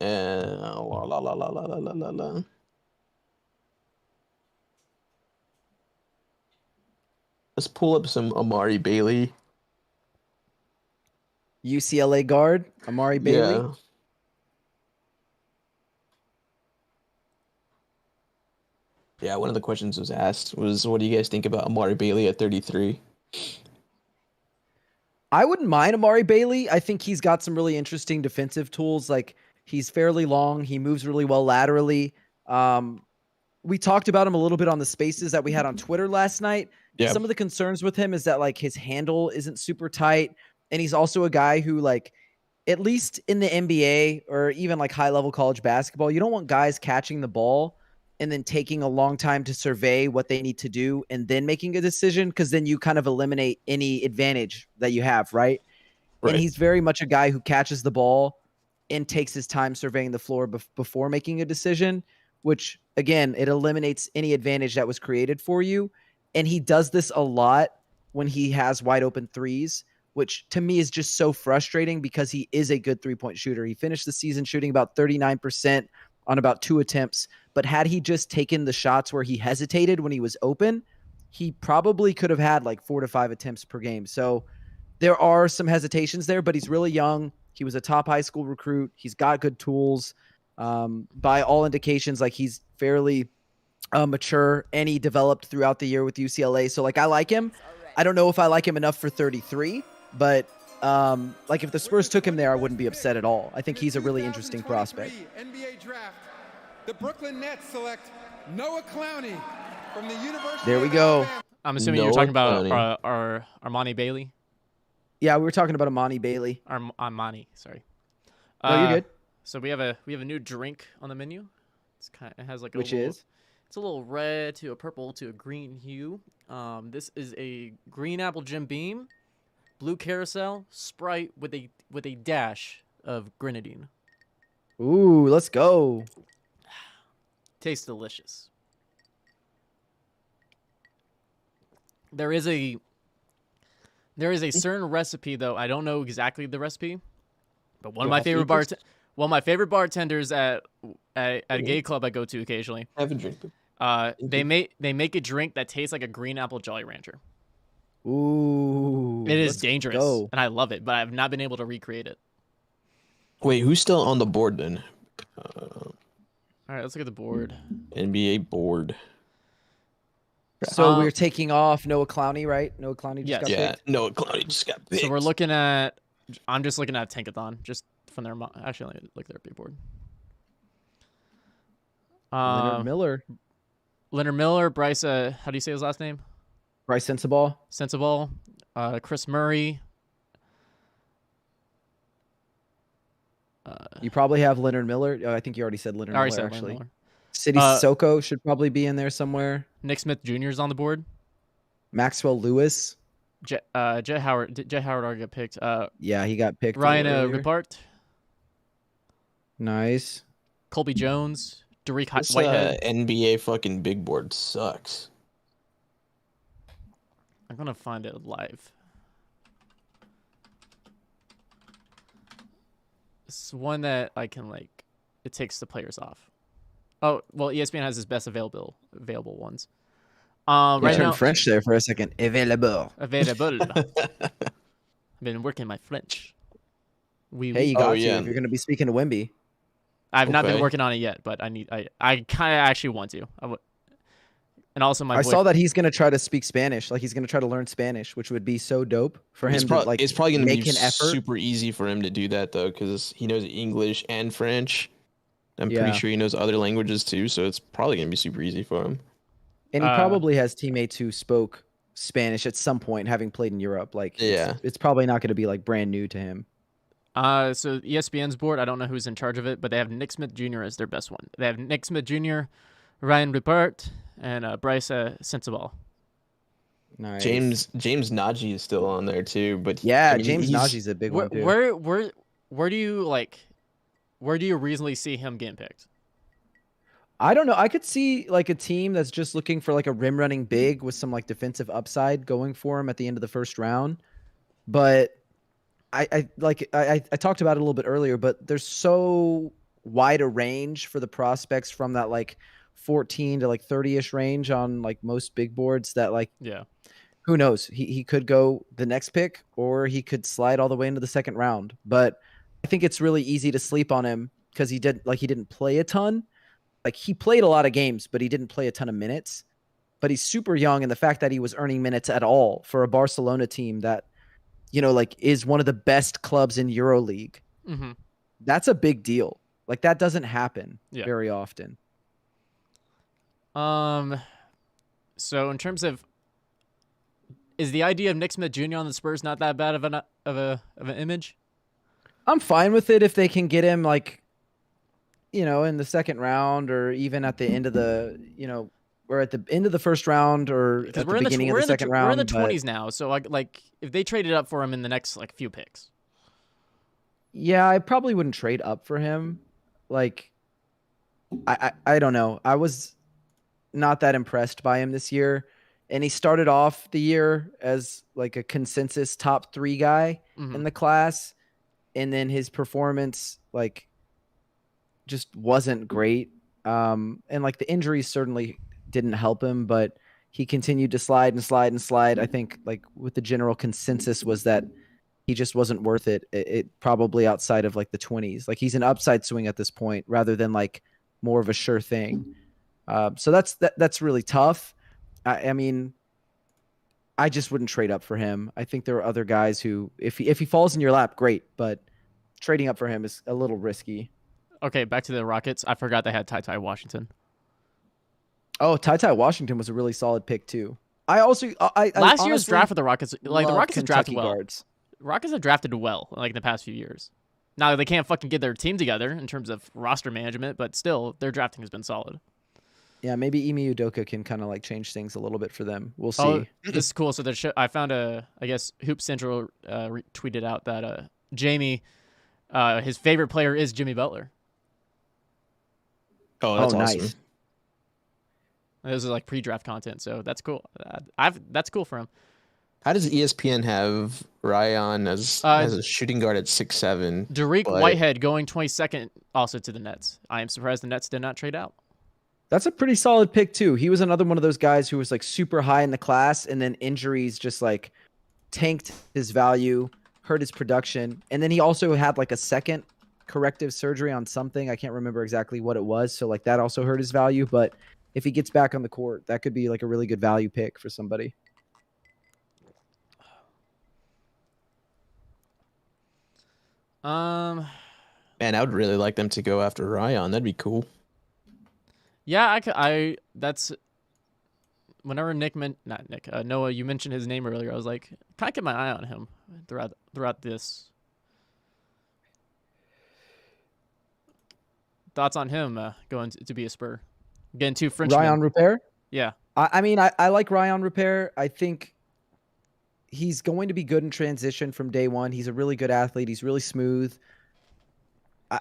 La. Let's pull up some Amari Bailey. UCLA guard, Amari Bailey. Yeah. Yeah, one of the questions was asked was, what do you guys think about Amari Bailey at 33? I wouldn't mind Amari Bailey. I think he's got some really interesting defensive tools. Like he's fairly long. He moves really well laterally. We talked about him a little bit on the spaces that we had on Twitter last night. Yeah. Some of the concerns with him is that like his handle isn't super tight. And he's also a guy who like, at least in the NBA or even like high level college basketball, you don't want guys catching the ball and then taking a long time to survey what they need to do and then making a decision, because then you kind of eliminate any advantage that you have, right? And he's very much a guy who catches the ball and takes his time surveying the floor before making a decision, which, again, it eliminates any advantage that was created for you. And he does this a lot when he has wide open threes, which to me is just so frustrating because he is a good three-point shooter. He finished the season shooting about 39% on about 2 attempts. But had he just taken the shots where he hesitated when he was open, he probably could have had like 4 to 5 attempts per game. So there are some hesitations there, but he's really young. He was a top high school recruit. He's got good tools. By all indications, like he's fairly mature, and he developed throughout the year with UCLA. So like I like him. I don't know if I like him enough for 33, but like if the Spurs took him there, I wouldn't be upset at all. I think he's a really interesting prospect. NBA draft. The Brooklyn Nets select Noah Clowney from the University. There we go. I'm assuming you're talking about our Armani Bailey. Yeah, we were talking about Amani Bailey. Armani, sorry. No, you're good. So we have a new drink on the menu. It has like it's a little red to a purple to a green hue. This is a green apple Jim Beam, blue carousel, Sprite with a dash of grenadine. Ooh, let's go. Tastes delicious. There is a certain recipe though. I don't know exactly the recipe, but one of my favorite bartenders at a gay club I go to occasionally. Have a drink. They make a drink that tastes like a green apple Jolly Rancher. Ooh, it is dangerous, go. and I love it, but I've not been able to recreate it. Wait, who's still on the board then? All right, let's look at the board. NBA board. So we're taking off Noah Clowney, right? Noah Clowney just got picked. Noah Clowney just got picked. So we're looking at. I'm just looking at Tankathon, just from their. Actually, let me look at their big board. Leonard Miller, Bryce. How do you say his last name? Bryce Sensabaugh. Chris Murray. You probably have Leonard Miller. Oh, I think you already said Leonard Miller, actually. Leonard Miller. City Sissoko should probably be in there somewhere. Nick Smith Jr. is on the board. Maxwell Lewis. Jet Howard already got picked. Yeah, he got picked. Ryan Ripart. Nice. Colby Jones, Derek This Whitehead. NBA fucking big board sucks. I'm gonna find it live. It's one that I can like. It takes the players off. Oh well, ESPN has his best available ones. Right now, French there for a second. Available. Available. I've been working my French. Hey, you got to if you're gonna be speaking to Wemby. I've not been working on it yet, but I kind of actually want to. And also I saw that he's gonna try to speak Spanish. Like he's gonna try to learn Spanish, which would be so dope for him It's to like. It's probably gonna make be an effort. super easy for him to do that though, because he knows English and French. I'm pretty sure he knows other languages too, so it's probably gonna be super easy for him. And he probably has teammates who spoke Spanish at some point, having played in Europe. Like, it's probably not going to be like brand new to him. So ESPN's board, I don't know who's in charge of it, but they have Nick Smith Jr. as their best one. They have Nick Smith Jr., Ryan Rupert, and Bryce Sensabaugh. Nice. James Najee is still on there too, but James Najee's a big one too. Where do you reasonably see him getting picked? I don't know. I could see like a team that's just looking for like a rim running big with some like defensive upside going for him at the end of the first round. But I talked about it a little bit earlier, but there's so wide a range for the prospects from that like 14 to like 30-ish range on like most big boards that like, who knows? He could go the next pick or he could slide all the way into the second round. But I think it's really easy to sleep on him because he didn't play a ton. Like he played a lot of games, but he didn't play a ton of minutes. But he's super young, and the fact that he was earning minutes at all for a Barcelona team that, you know, like is one of the best clubs in EuroLeague, that's a big deal. Like that doesn't happen very often. So in terms of, is the idea of Nick Smith Jr. on the Spurs not that bad of an image? I'm fine with it if they can get him like, you know, in the second round or even at the end of the, you know, or at the end of the first round or at the beginning of the second round. We're in the 20s now, so like if they traded up for him in the next like few picks. Yeah, I probably wouldn't trade up for him. Like, I don't know. I was not that impressed by him this year, and he started off the year as like a consensus top 3 guy in the class, and then his performance like just wasn't great. And like the injuries certainly didn't help him, but he continued to slide and slide and slide. I think like with the general consensus was that he just wasn't worth it. It probably outside of like the 20s. Like he's an upside swing at this point rather than like more of a sure thing. So that's really tough. I mean, I just wouldn't trade up for him. I think there are other guys who, if he falls in your lap, great, but trading up for him is a little risky. Okay, back to the Rockets. I forgot they had Ty Washington. Oh, Ty Washington was a really solid pick too. Last year's draft for the Rockets, like the Rockets have drafted well. Guards. Rockets have drafted well, like in the past few years. Now they can't fucking get their team together in terms of roster management, but still, their drafting has been solid. Yeah, maybe Ime Udoka can kind of like change things a little bit for them. We'll see. Oh, this is cool. So I found I guess Hoop Central tweeted out that Jamie, his favorite player is Jimmy Butler. Oh, that's awesome. Nice. This is like pre-draft content, so that's cool. That's cool for him. How does ESPN have Ryan as a shooting guard at 6'7"? Derek Whitehead going 22nd also to the Nets. I am surprised the Nets did not trade out. That's a pretty solid pick too. He was another one of those guys who was like super high in the class, and then injuries just like tanked his value, hurt his production, and then he also had like a second corrective surgery on something. I can't remember exactly what it was, so like that also hurt his value. But if he gets back on the court, that could be like a really good value pick for somebody. Man, I would really like them to go after Ryan. That'd be cool. Yeah, that's whenever Noah, you mentioned his name earlier. I was like, can I keep my eye on him throughout this? Thoughts on him going to be a Spur? Getting 2 Frenchmen. Ryan Rupert? Yeah. I mean, I like Ryan Rupert. I think he's going to be good in transition from day one. He's a really good athlete. He's really smooth.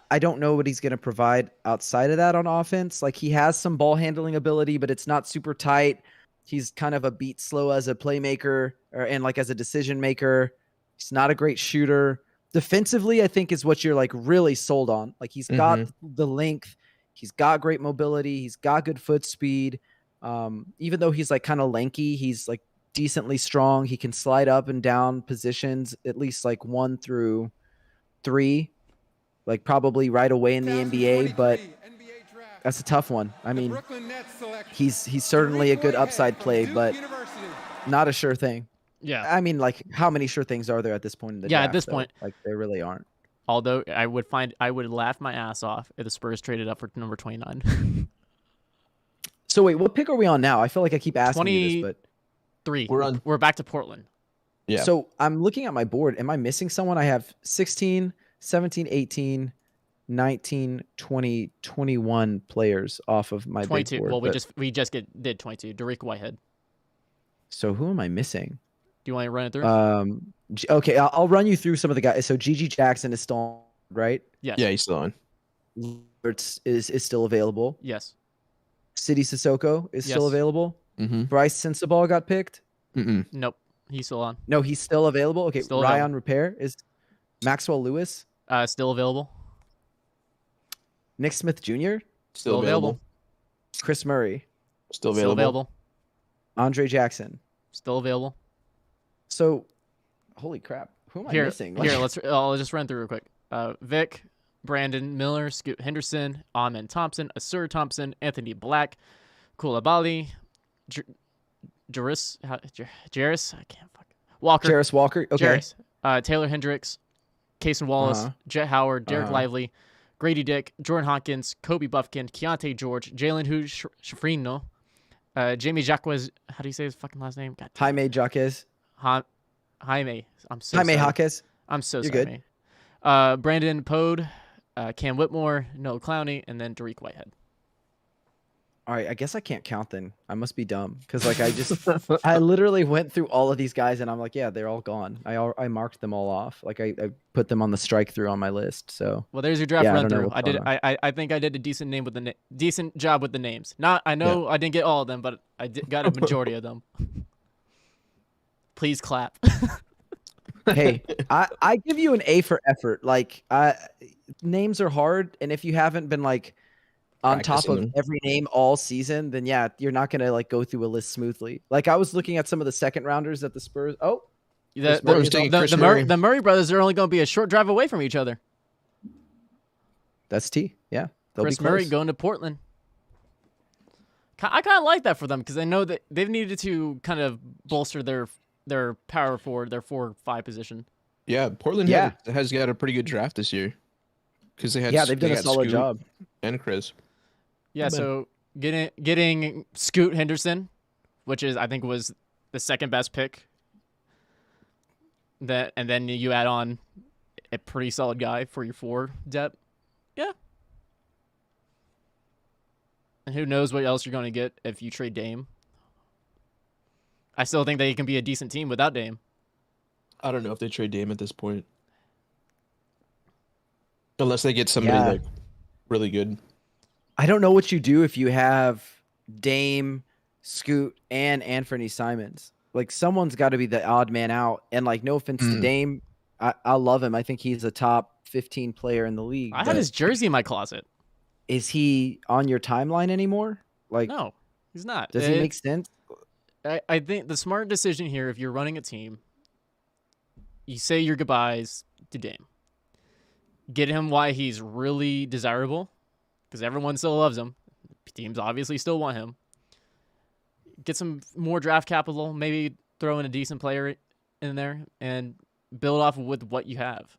I don't know what he's going to provide outside of that on offense. Like he has some ball handling ability, but it's not super tight. He's kind of a beat slow as a playmaker and like as a decision maker. He's not a great shooter. Defensively, I think is what you're like really sold on. Like he's got the length, he's got great mobility, he's got good foot speed. Even though he's like kind of lanky, he's like decently strong. He can slide up and down positions, at least like 1 through 3. Like probably right away in the NBA, but that's a tough one. I mean, he's certainly a good upside play, but not a sure thing. Yeah. I mean, like how many sure things are there at this point in the draft? At this point, like there really aren't. Although I would laugh my ass off if the Spurs traded up for number 29. So wait, what pick are we on now? I feel like I keep asking you this, but 3. We're back to Portland. Yeah. So I'm looking at my board. Am I missing someone? I have 16, 17, 18, 19, 20, 21 players off of my 22. big board. Well, we just did 22. Dariq Whitehead. So who am I missing? Do you want to run it through? Okay, I'll run you through some of the guys. So Gigi Jackson is still on, right? Yes. Yeah, he's still on. Lertz is still available. Yes. City Sissoko is still available. Bryce Sensabaugh got picked. Nope. He's still on. No, he's still available. Okay, Still Ryan Repair is Maxwell Lewis. Still available. Nick Smith Jr. Still available. Chris Murray. Still available. Andre Jackson. Still available. So, holy crap. Who am I missing? I'll just run through real quick. Vic, Brandon Miller, Scoot Henderson, Amen Thompson, Asur Thompson, Anthony Black, Koulibaly, Jairus, I can't fuck. Walker. Jairus Walker. Okay. Jairus. Taylor Hendricks, Cason Wallace, Jet Howard, Derek Lively, Grady Dick, Jordan Hawkins, Kobe Buffkin, Keontae George, Jalen Hughes Shafrino, Jamie Jacques. How do you say his fucking last name? God, Jaime Jaquez. Jaime. I'm so Jaime sorry. Jaquez. I'm so You're sorry. Good. Brandon Pode, Cam Whitmore, Noah Clowney, and then Dariq Whitehead. All right, I guess I can't count then. I must be dumb because like I literally went through all of these guys and I'm like, yeah, they're all gone. I marked them all off. Like I put them on the strike through on my list. So well, there's your draft run through. I think I did a decent job with the names. I know I didn't get all of them, but I got a majority of them. Please clap. Hey, I give you an A for effort. Like names are hard, and if you haven't been like on top of every name all season, then yeah, you're not gonna like go through a list smoothly. Like I was looking at some of the second rounders at the Spurs. Oh, the Murray brothers are only going to be a short drive away from each other. That's T. Yeah, Chris Murray going to Portland. I kind of like that for them because I know that they've needed to kind of bolster their power forward, their 4-5 position. Yeah, Portland has got a pretty good draft this year because they've done a solid job. And Chris. Yeah, so getting Scoot Henderson, which is I think was the second best pick. And then you add on a pretty solid guy for your 4 depth. Yeah. And who knows what else you're going to get if you trade Dame. I still think they can be a decent team without Dame. I don't know if they trade Dame at this point. Unless they get somebody like really good. I don't know what you do if you have Dame, Scoot, and Anthony Simons. Like someone's got to be the odd man out. And like, no offense to Dame, I love him. I think he's a top 15 player in the league. I have his jersey in my closet. Is he on your timeline anymore? Like, no, he's not. Does he make sense? I think the smart decision here, if you're running a team, you say your goodbyes to Dame. Get him why he's really desirable, because everyone still loves him. Teams obviously still want him. Get some more draft capital, maybe throw in a decent player in there, and build off with what you have.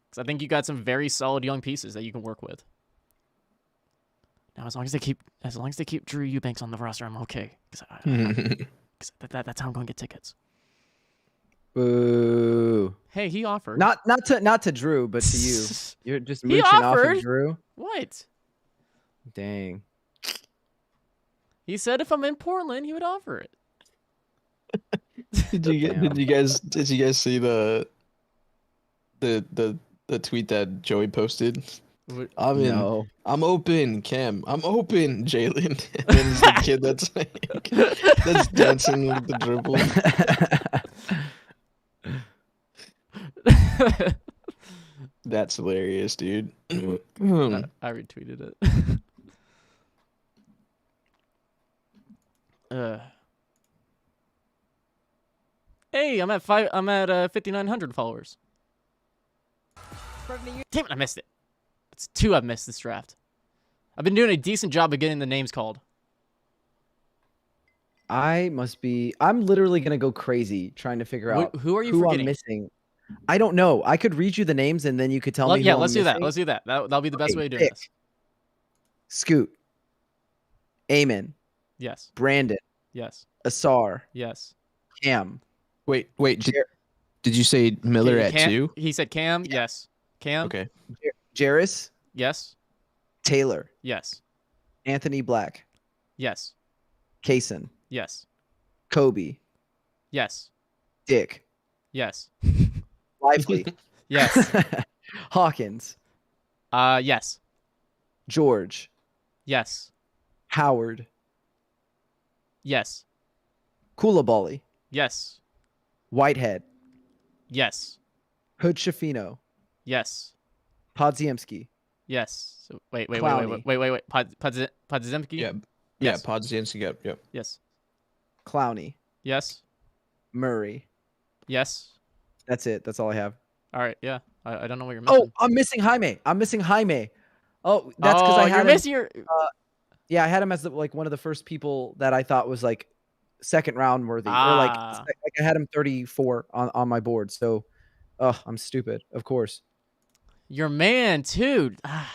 Because I think you got some very solid young pieces that you can work with. Now, as long as they keep Drew Eubanks on the roster, I'm okay. Because that's how I'm going to get tickets. Boo. Hey, he offered. Not to Drew, but to you. You're just mooching off of Drew. What? Dang. He said if I'm in Portland, he would offer it. Did you guys see the the tweet that Joey posted? I'm No. I'm open, Cam. I'm open, Jalen. And then it's the kid that's like that's dancing with the dribble. That's hilarious, dude. I retweeted it. Hey, I'm at 5,900 followers. Damn it, I missed it. It's 2 I've missed this draft. I've been doing a decent job of getting the names called. I'm literally gonna go crazy trying to figure out who are you who forgetting? I'm missing. I don't know. I could read you the names and then you could tell me. Yeah, who let's I'm do that. missing. Let's do that. That'll be the best way of doing pick. this. Scoot. Amen. Yes. Brandon. Yes. Asar. Yes. Cam. Wait. Did you say Miller at Cam, 2? He said Cam. Yes. Cam. Okay. Jarris. Yes. Taylor. Yes. Anthony Black. Yes. Kaysen. Yes. Kobe. Yes. Dick. Yes. Lively. Yes. Hawkins. Yes. George. Yes. Howard. Yes. Koulibaly. Yes. Whitehead. Yes. Hood Shafino. Yes. Podziemski. Yes. So wait. Clowney. Podziemski? Yeah. Yes. Yeah, Podziemski. Yep. Yes. Clowney. Yes. Murray. Yes. That's it. That's all I have. All right. Yeah. I don't know what you're missing. Oh, I'm missing Jaime. Oh, that's because I had you're him. missing your. Yeah, I had him as one of the first people that I thought was like second round worthy, or like I had him 34 on my board. So, I'm stupid. Of course. Your man too. I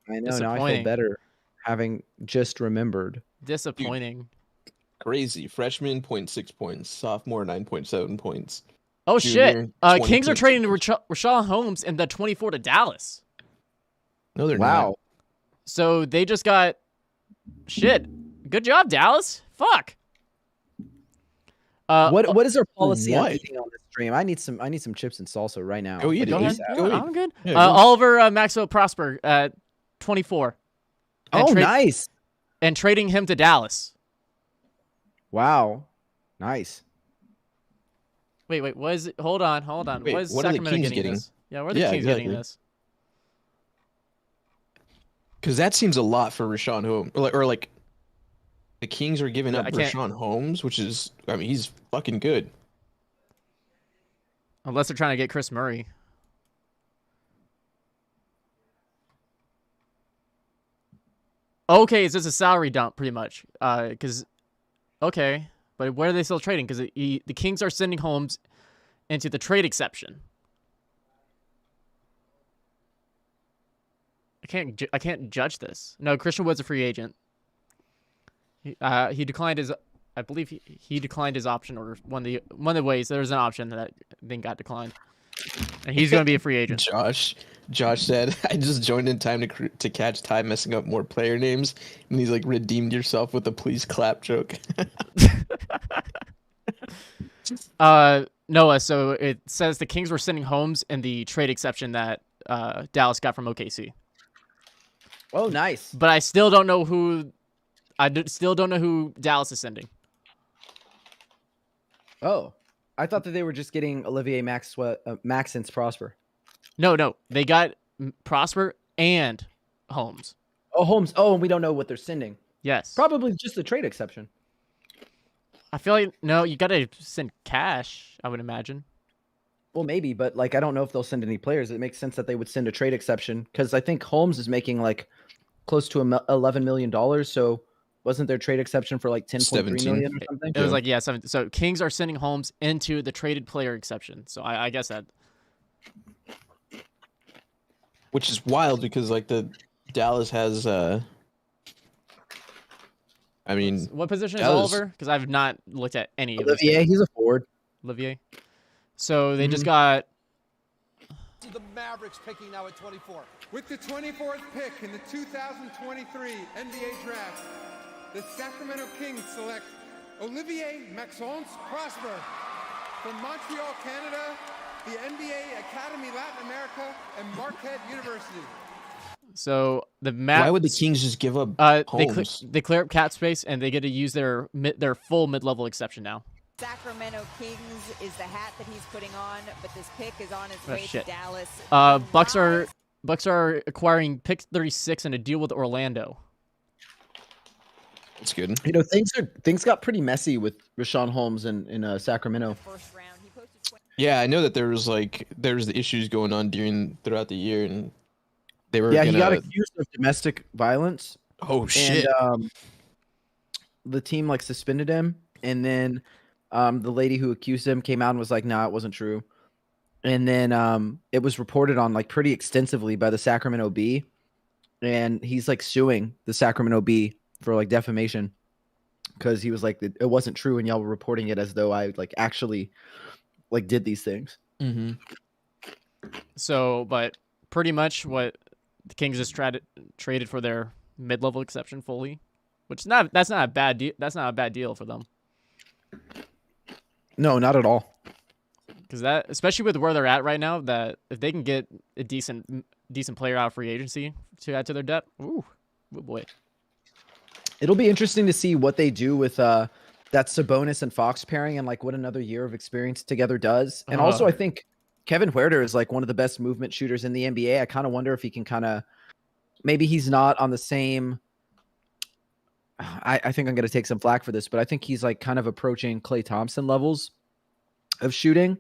know. Now I feel better having just remembered. Disappointing. Crazy. Freshman 0.6 points. Sophomore 9.7 points. Oh Junior, shit! Kings are trading Rashawn Holmes and the 24 to Dallas. No, they're wow. not. So they just got shit. Good job, Dallas. Fuck. What is our policy on what? eating on this stream? I need some chips and salsa right now. Go eat Go it. ahead. Go eat. I'm good. Yeah, go. Oliver Maxwell Prosper at 24. Oh, nice. And trading him to Dallas. Wow. Nice. Wait. What is it? Hold on. Wait, what is what are the Sacramento Kings getting getting? this? Yeah, where are the Kings getting exactly. this? Because that seems a lot for Rashawn Holmes. Or like the Kings are giving up I can't- Rashawn Holmes, which is, I mean, he's fucking good. Unless they're trying to get Chris Murray. Okay, it's just a salary dump, pretty much. Okay, but where are they still trading? Because the Kings are sending Holmes into the trade exception. I can't judge this. No, Christian Wood's a free agent. He declined his. I believe he declined his option, or one of the ways there's an option that then got declined, and he's going to be a free agent. Josh said, "I just joined in time to catch Ty messing up more player names," and he's like, "Redeemed yourself with a please clap joke." Noah. So it says the Kings were sending Holmes in the trade exception that Dallas got from OKC. Oh, nice. But I still don't know who. Still don't know who Dallas is sending. Oh, I thought that they were just getting Olivier Maxence Prosper. No, they got Prosper and Holmes. Oh, Holmes. Oh, and we don't know what they're sending. Yes, probably just the trade exception. I feel like no, you got to send cash. I would imagine. Well, maybe, but like I don't know if they'll send any players. It makes sense that they would send a trade exception because I think Holmes is making like close to $11 million. So wasn't there trade exception for like 10.3 million or something? It was like 7. So Kings are sending Holmes into the traded player exception. So I guess that. Which is wild because like the Dallas has. I mean, what position is Dallas... Oliver? Because I've not looked at any of Olivier. He's a forward. Olivier. So they just got. To the Mavericks picking now at 24. With the 24th pick in the 2023 NBA Draft, the Sacramento Kings select Olivier Maxence Prosper from Montreal, Canada, the NBA Academy Latin America, and Marquette University. So the map. Why would the Kings just give up Holmes? They clear up cap space and they get to use their full mid-level exception now. Sacramento Kings is the hat that he's putting on, but this pick is on its way Shit. to Dallas. Bucks are acquiring pick 36 in a deal with Orlando. That's good. You know, things got pretty messy with Rashawn Holmes in Sacramento. Yeah, I know that there was the issues going on throughout the year, and they were he got accused of domestic violence. Oh shit! And, the team suspended him, and then the lady who accused him came out and was like, "Nah, it wasn't true." And then it was reported on pretty extensively by the Sacramento Bee, and he's suing the Sacramento Bee for defamation because he was like, it wasn't true, and y'all were reporting it as though I actually did these things. Mm-hmm. So, but pretty much what the Kings just traded for their mid-level exception fully, which that's not a bad deal. That's not a bad deal for them. No, not at all. Because that, especially with where they're at right now, that if they can get a decent player out of free agency to add to their depth, ooh boy. It'll be interesting to see what they do with that Sabonis and Fox pairing and what another year of experience together does. And also, I think Kevin Huerter is one of the best movement shooters in the NBA. I kind of wonder if he can maybe he's not on the same. I think I'm going to take some flack for this, but I think he's kind of approaching Klay Thompson levels of shooting.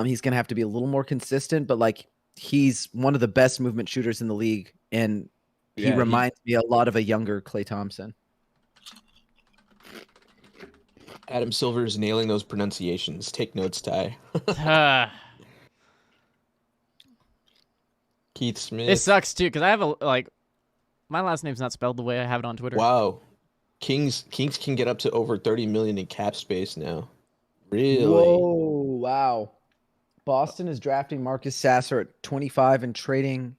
He's going to have to be a little more consistent, but he's one of the best movement shooters in the league. And he reminds me a lot of a younger Klay Thompson. Adam Silver is nailing those pronunciations. Take notes, Ty. Keith Smith. It sucks too because I have my last name's not spelled the way I have it on Twitter. Wow, Kings can get up to over 30 million in cap space now. Really? Whoa! Wow. Boston is drafting Marcus Sasser at 25 and trading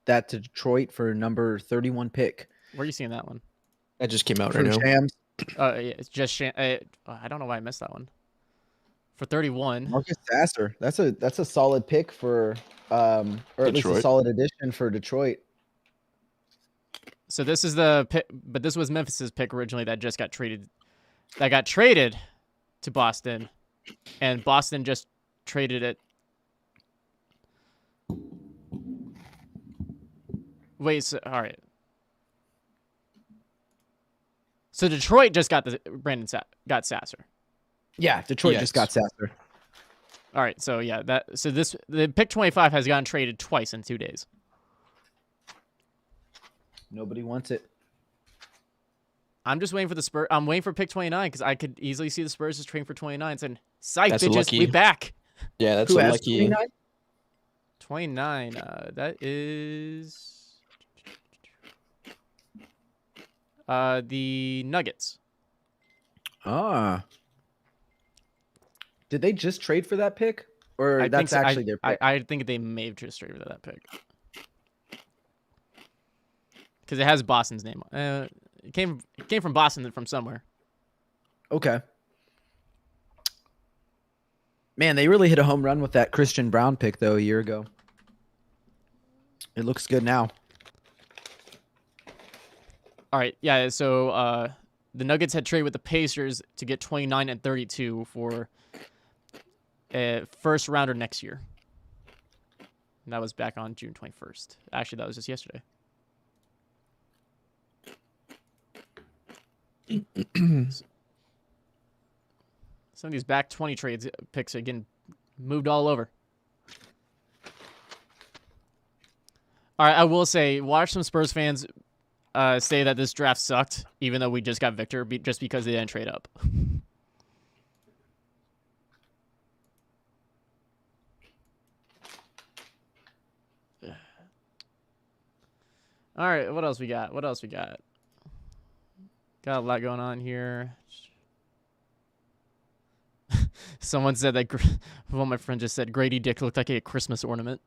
that to Detroit for number 31 pick. Where are you seeing that one? That just came out From right now. Shams. Yeah, it's just I don't know why I missed that one. For 31. Marcus Sasser. That's a solid pick for or at least a solid addition for Detroit. So this is the pick, but this was Memphis's pick originally that just got traded. That got traded to Boston, and Boston just traded it. Wait, so, all right. So Detroit just got got Sasser. Yeah, Detroit just got Sasser. All right, so yeah, the pick 25 has gotten traded twice in 2 days. Nobody wants it. I'm just waiting for the Spurs. I'm waiting for pick 29 because I could easily see the Spurs just trading for 29 saying, "Psych, That's bitches, lucky. we back." Yeah, that's Who so has lucky. 29? 29. That is the Nuggets. Ah. Did they just trade for that pick? Or I that's think so. actually their pick? I think they may have just traded for that pick. Because it has Boston's name. It came from Boston from somewhere. Okay. Man, they really hit a home run with that Christian Brown pick, though, a year ago. It looks good now. All right, yeah, so the Nuggets had traded with the Pacers to get 29 and 32 for a first rounder next year. And that was back on June 21st. Actually, that was just yesterday. Some of these back 20 trades picks are getting moved all over. All right, I will say, watch some Spurs fans say that this draft sucked, even though we just got Victor, just because they didn't trade up. All right, what else we got? Got a lot going on here. Someone said that, well, my friend just said Grady Dick looked like a Christmas ornament.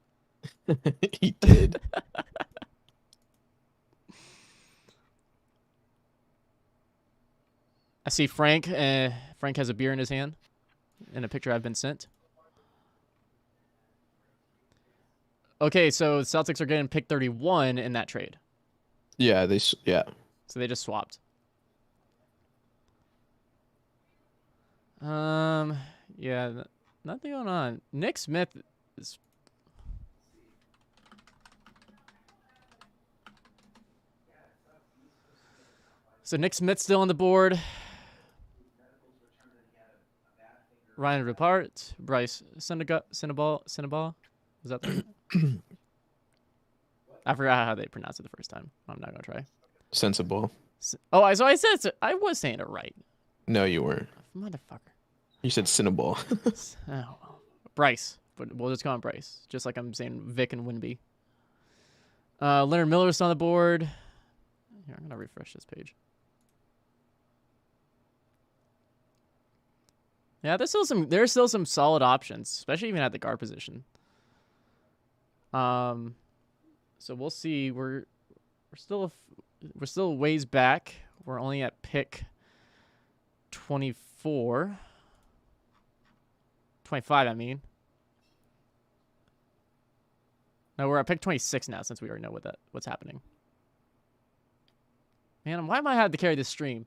He did. I see Frank. Frank has a beer in his hand in a picture I've been sent. Okay, so Celtics are getting pick 31 in that trade. Yeah, So they just swapped. Yeah, nothing going on. Nick Smith is. So Nick Smith's still on the board. Ryan Rupert, Bryce Cinnaball. Was that the I forgot how they pronounced it the first time. I'm not gonna try. Sensible. Oh, so I said I was saying it right. No, you weren't. Motherfucker. You said Cinnaball. Oh, well. Bryce, but we'll just call him Bryce, just like I'm saying Vic and Winby. Leonard Miller's on the board. Here, I'm gonna refresh this page. Yeah, there's still some solid options, especially even at the guard position. So we'll see. We're still ways back. We're only at pick 25, I mean. No, we're at pick 26 now since we already know what's happening. Man, why am I having to carry this stream?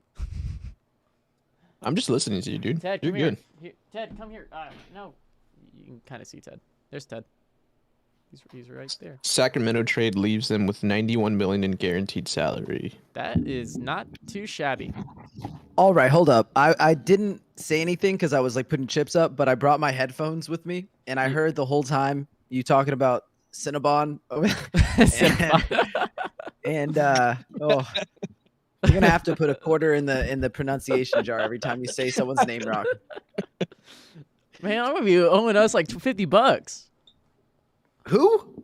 I'm just listening to you, dude. Ted, You're come good. Here. Ted, come here. No, you can kind of see Ted. There's Ted. He's right there. Sacramento trade leaves them with $91 million in guaranteed salary. That is not too shabby. All right, hold up. I didn't say anything because I was like putting chips up, but I brought my headphones with me, and I heard the whole time you talking about Cinnabon. and oh, you're gonna have to put a quarter in the pronunciation jar every time you say someone's name wrong. Man, I'm gonna be owing us like $50. Who?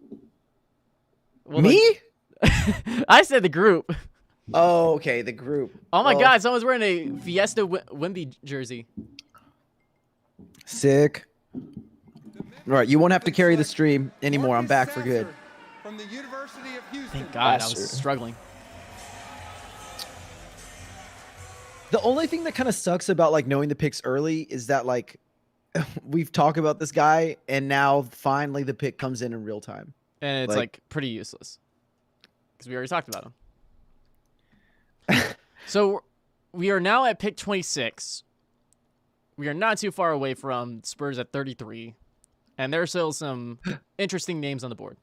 Well, me? I said the group. Oh, okay, the group. Oh my God, someone's wearing a Fiesta Wemby jersey. Sick. All right, you won't have to carry the stream anymore. I'm back for good. From the University of Houston. Thank God, I was struggling. The only thing that kind of sucks about like knowing the picks early is that like we've talked about this guy and now finally the pick comes in real time. And it's like pretty useless because we already talked about him. So we are now at pick 26. We are not too far away from Spurs at 33. And there's still some interesting names on the board.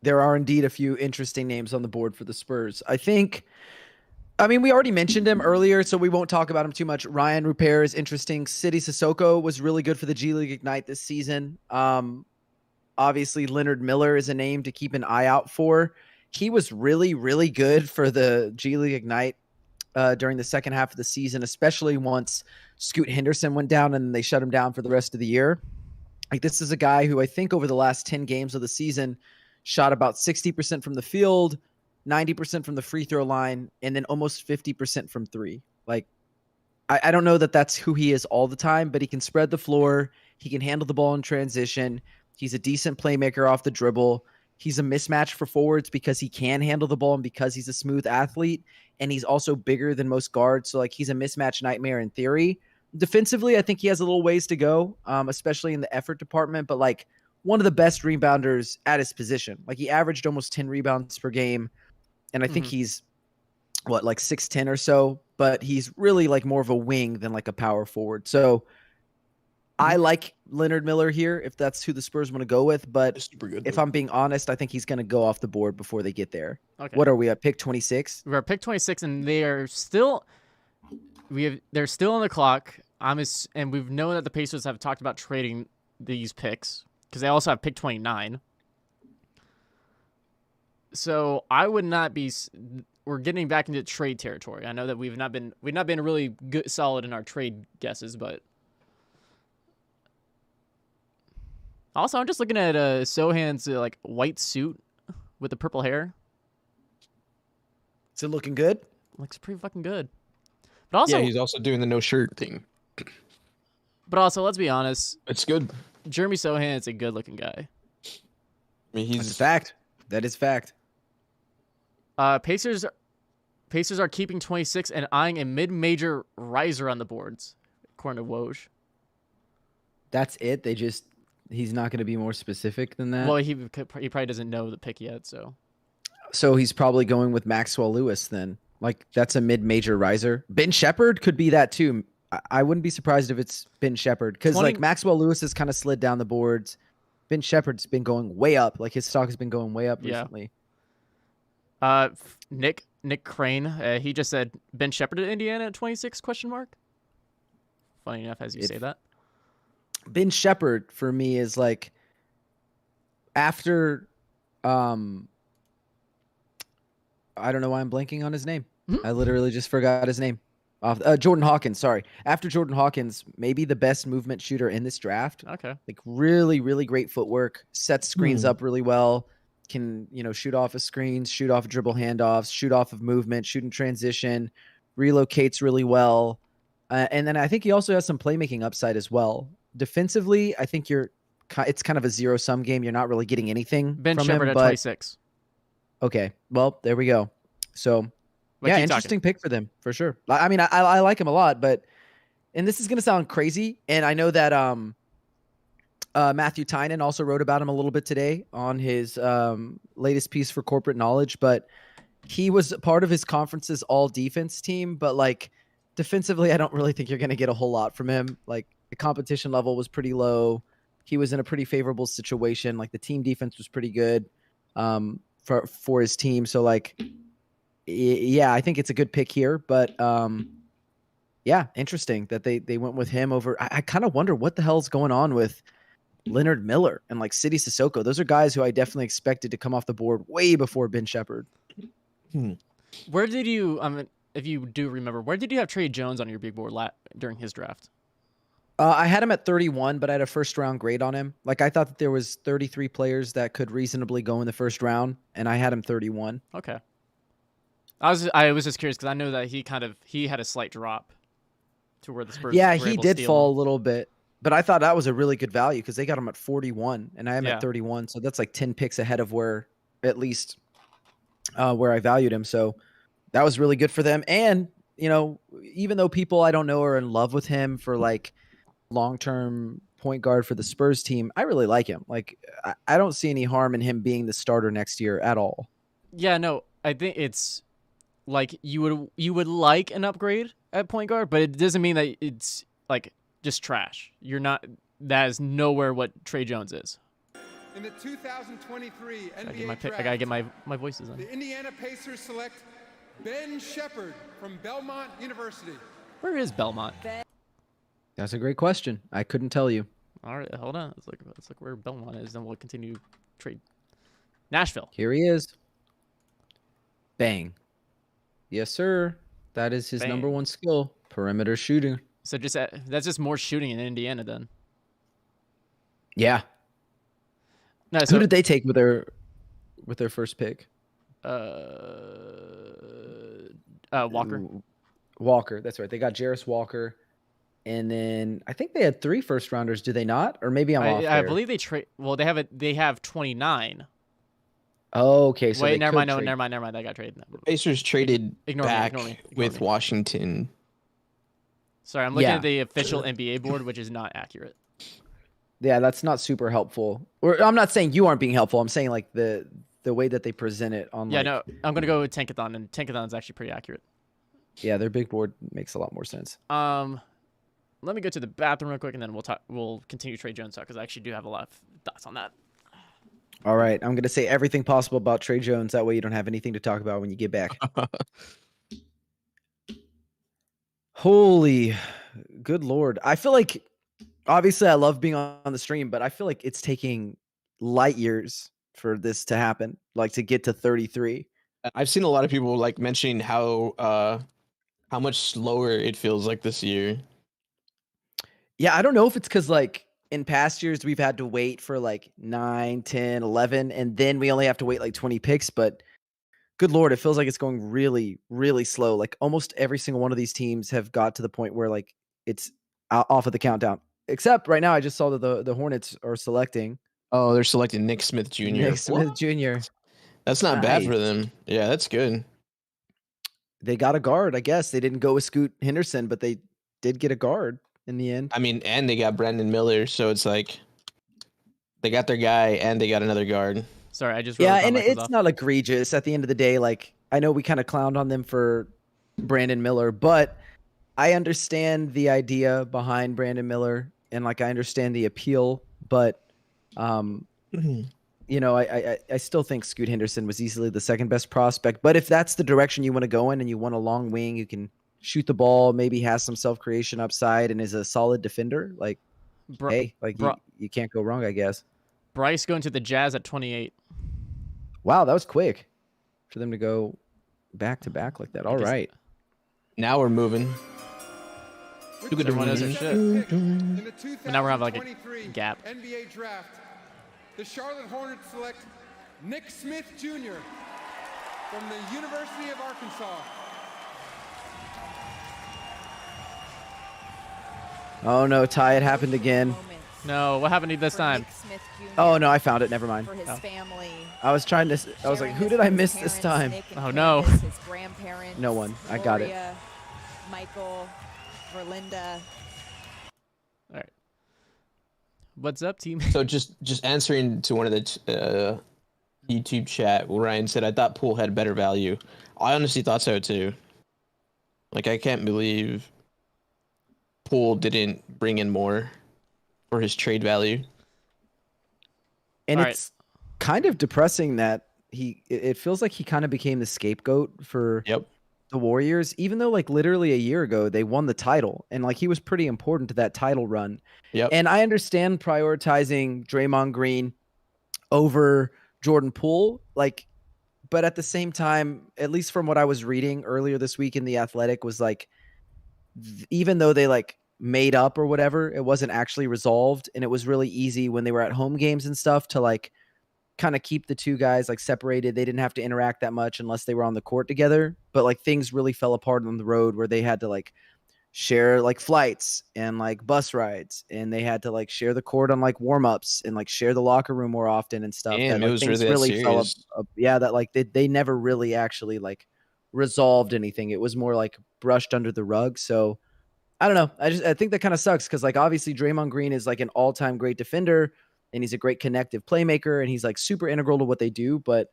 There are indeed a few interesting names on the board for the Spurs. I mean, we already mentioned him earlier, so we won't talk about him too much. Ryan Rupert is interesting. Sidi Sissoko was really good for the G League Ignite this season. Obviously, Leonard Miller is a name to keep an eye out for. He was really, really good for the G League Ignite during the second half of the season, especially once Scoot Henderson went down and they shut him down for the rest of the year. Like, this is a guy who I think over the last 10 games of the season shot about 60% from the field, 90% from the free throw line, and then almost 50% from three. Like, I don't know that that's who he is all the time, but he can spread the floor. He can handle the ball in transition. He's a decent playmaker off the dribble. He's a mismatch for forwards because he can handle the ball and because he's a smooth athlete. And he's also bigger than most guards. So, like, he's a mismatch nightmare in theory. Defensively, I think he has a little ways to go, especially in the effort department. But, like, one of the best rebounders at his position. Like, he averaged almost 10 rebounds per game. And I think he's, like 6'10" or so. But he's really, like, more of a wing than, like, a power forward. So, I like Leonard Miller here if that's who the Spurs want to go with. But if I'm being honest, I think he's going to go off the board before they get there. Okay. What are we at, pick 26? We're at pick 26, and they're still on the clock. And we've known that the Pacers have talked about trading these picks because they also have pick 29. So I would not be. We're getting back into trade territory. I know that we've not been really good, solid in our trade guesses, but also I'm just looking at Sohan's like white suit with the purple hair. Is it looking good? Looks pretty fucking good. But also, yeah, he's also doing the no shirt thing. But also, let's be honest. It's good. Jeremy Sohan is a good-looking guy. I mean, That's fact. That is fact. Pacers are keeping 26 and eyeing a mid-major riser on the boards, according to Woj. That's it? They just He's not going to be more specific than that. Well, he probably doesn't know the pick yet, so. So he's probably going with Maxwell Lewis then. Like, that's a mid-major riser. Ben Shepherd could be that too. I wouldn't be surprised if it's Ben Shepherd because like Maxwell Lewis has kind of slid down the boards. Ben Shepherd's been going way up. Like his stock has been going way up recently. Nick Crane, he just said Ben Shepherd at Indiana at 26 ? Funny enough, as you say that. Ben Shepherd for me is like after I don't know why I'm blanking on his name. I literally just forgot his name. Jordan Hawkins, sorry. After Jordan Hawkins, maybe the best movement shooter in this draft. Okay. Like really, really great footwork, sets screens up really well, can, shoot off of screens, shoot off of dribble handoffs, shoot off of movement, shoot in transition, relocates really well. And then I think he also has some playmaking upside as well. Defensively, I think it's kind of a zero-sum game. You're not really getting anything Ben from Shepherd him, at 26. Okay, well, there we go. So, yeah, interesting pick for them, for sure. I mean, I like him a lot, and this is going to sound crazy, and I know that Matthew Tynan also wrote about him a little bit today on his latest piece for Corporate Knowledge, but he was part of his conference's all-defense team, but, like, defensively, I don't really think you're going to get a whole lot from him. Like, the competition level was pretty low. He was in a pretty favorable situation. Like, the team defense was pretty good. For his team. So like, yeah, I think it's a good pick here, but yeah, interesting that they went with him over. I kind of wonder what the hell's going on with Leonard Miller and like Sidy Cissoko. Those are guys who I definitely expected to come off the board way before Ben Shepherd. Where did you, if you do remember, where did you have Trey Jones on your big board during his draft? I had him at 31, but I had a first round grade on him. Like I thought that there was 33 players that could reasonably go in the first round, and I had him 31. Okay. I was just curious because I know that he had a slight drop to where the Spurs. Yeah, were he able to did steal fall him. a little bit, but I thought that was a really good value because they got him at 41, and I am at 31, so that's like 10 picks ahead of where at least where I valued him. So that was really good for them. And even though people I don't know are in love with him for like long-term point guard for the Spurs team, I really like him. Like I don't see any harm in him being the starter next year at all. Yeah, no, I think it's like you would like an upgrade at point guard, but it doesn't mean that it's like just trash. That is nowhere what Trey Jones is. In the 2023 NBA I draft, gotta get my voices in. the Indiana Pacers select Ben Shepherd from Belmont University. Where is Belmont? That's a great question. I couldn't tell you. All right, hold on. Let's look where Belmont is, then we'll continue trade. Nashville. Here he is. Bang. Yes, sir. That is his number one skill, perimeter shooting. So that's just more shooting in Indiana then. Yeah. No, who did they take with their first pick? Walker. Walker. That's right. They got Jarris Walker. And then I think they had 3 first rounders. Do they not? Or maybe I'm off there. I believe they trade. Well, they have 29. Oh, okay. So wait, never mind. No, never mind. That got traded. The Pacers traded Ignore me. with Washington. Sorry, I'm looking at the official NBA board, which is not accurate. Yeah, that's not super helpful. Or I'm not saying you aren't being helpful. I'm saying like the way that they present it on. Yeah, no, I'm gonna go with Tankathon, and Tankathon's actually pretty accurate. Yeah, their big board makes a lot more sense. Let me go to the bathroom real quick, and then we'll continue Trey Jones talk because I actually do have a lot of thoughts on that. All right, I'm gonna say everything possible about Trey Jones. That way, you don't have anything to talk about when you get back. Holy, good Lord! I feel like, obviously, I love being on the stream, but I feel like it's taking light years for this to happen, like to get to 33. I've seen a lot of people like mentioning how much slower it feels like this year. Yeah, I don't know if it's because like in past years we've had to wait for like 9, 10, 11, and then we only have to wait like 20 picks. But good Lord, it feels like it's going really, really slow. Like almost every single one of these teams have got to the point where like it's off of the countdown. Except right now, I just saw that the Hornets are selecting. Oh, they're selecting Nick Smith Jr. Nick Smith Jr. That's not bad for them. Yeah, that's good. They got a guard, I guess. They didn't go with Scoot Henderson, but they did get a guard in the end. I mean, and they got Brandon Miller, so it's like They got their guy and they got another guard. Sorry, I just Yeah, realized my and mic was it's off. not egregious at the end of the day. Like, I know we kind of clowned on them for Brandon Miller, but I understand the idea behind Brandon Miller, and like I understand the appeal, but you know, I still think Scoot Henderson was easily the second best prospect. But if that's the direction you want to go in and you want a long wing, you can shoot the ball, maybe has some self-creation upside and is a solid defender, like hey, like you can't go wrong, I guess. Bryce going to the Jazz at 28. Wow, that was quick for them to go back to back like that. All right. Now we're moving. Everyone knows their shit. In the But now we're having like 2023 a gap. NBA draft, the Charlotte Hornets select Nick Smith Jr. from the University of Arkansas. Oh no, Ty, it happened again. No, what happened to you this time? Oh no, I found it. Never mind. For his family. I was trying to. I was like, who did I miss this time? Oh no. His grandparents. No one. I got it. Gloria, Michael, Verlinda. All right. What's up, team? So just answering to one of the YouTube chat, Ryan said, I thought Poole had better value. I honestly thought so too. Like, I can't believe Poole didn't bring in more for his trade value. And All it's kind of depressing that it feels like he kind of became the scapegoat for the Warriors, even though like literally a year ago they won the title and like he was pretty important to that title run. Yep. And I understand prioritizing Draymond Green over Jordan Poole, like, but at the same time, at least from what I was reading earlier this week in The Athletic, was like, even though they like made up or whatever, it wasn't actually resolved. And it was really easy when they were at home games and stuff to like kind of keep the two guys like separated. They didn't have to interact that much unless they were on the court together. But like things really fell apart on the road where they had to like share like flights and like bus rides, and they had to like share the court on like warm-ups and like share the locker room more often and stuff. Damn, that, it like, was things really that fell serious. yeah, that like they never really actually like resolved anything. It was more like brushed under the rug. So I don't know. I think that kind of sucks because like obviously Draymond Green is like an all-time great defender and he's a great connective playmaker and he's like super integral to what they do. But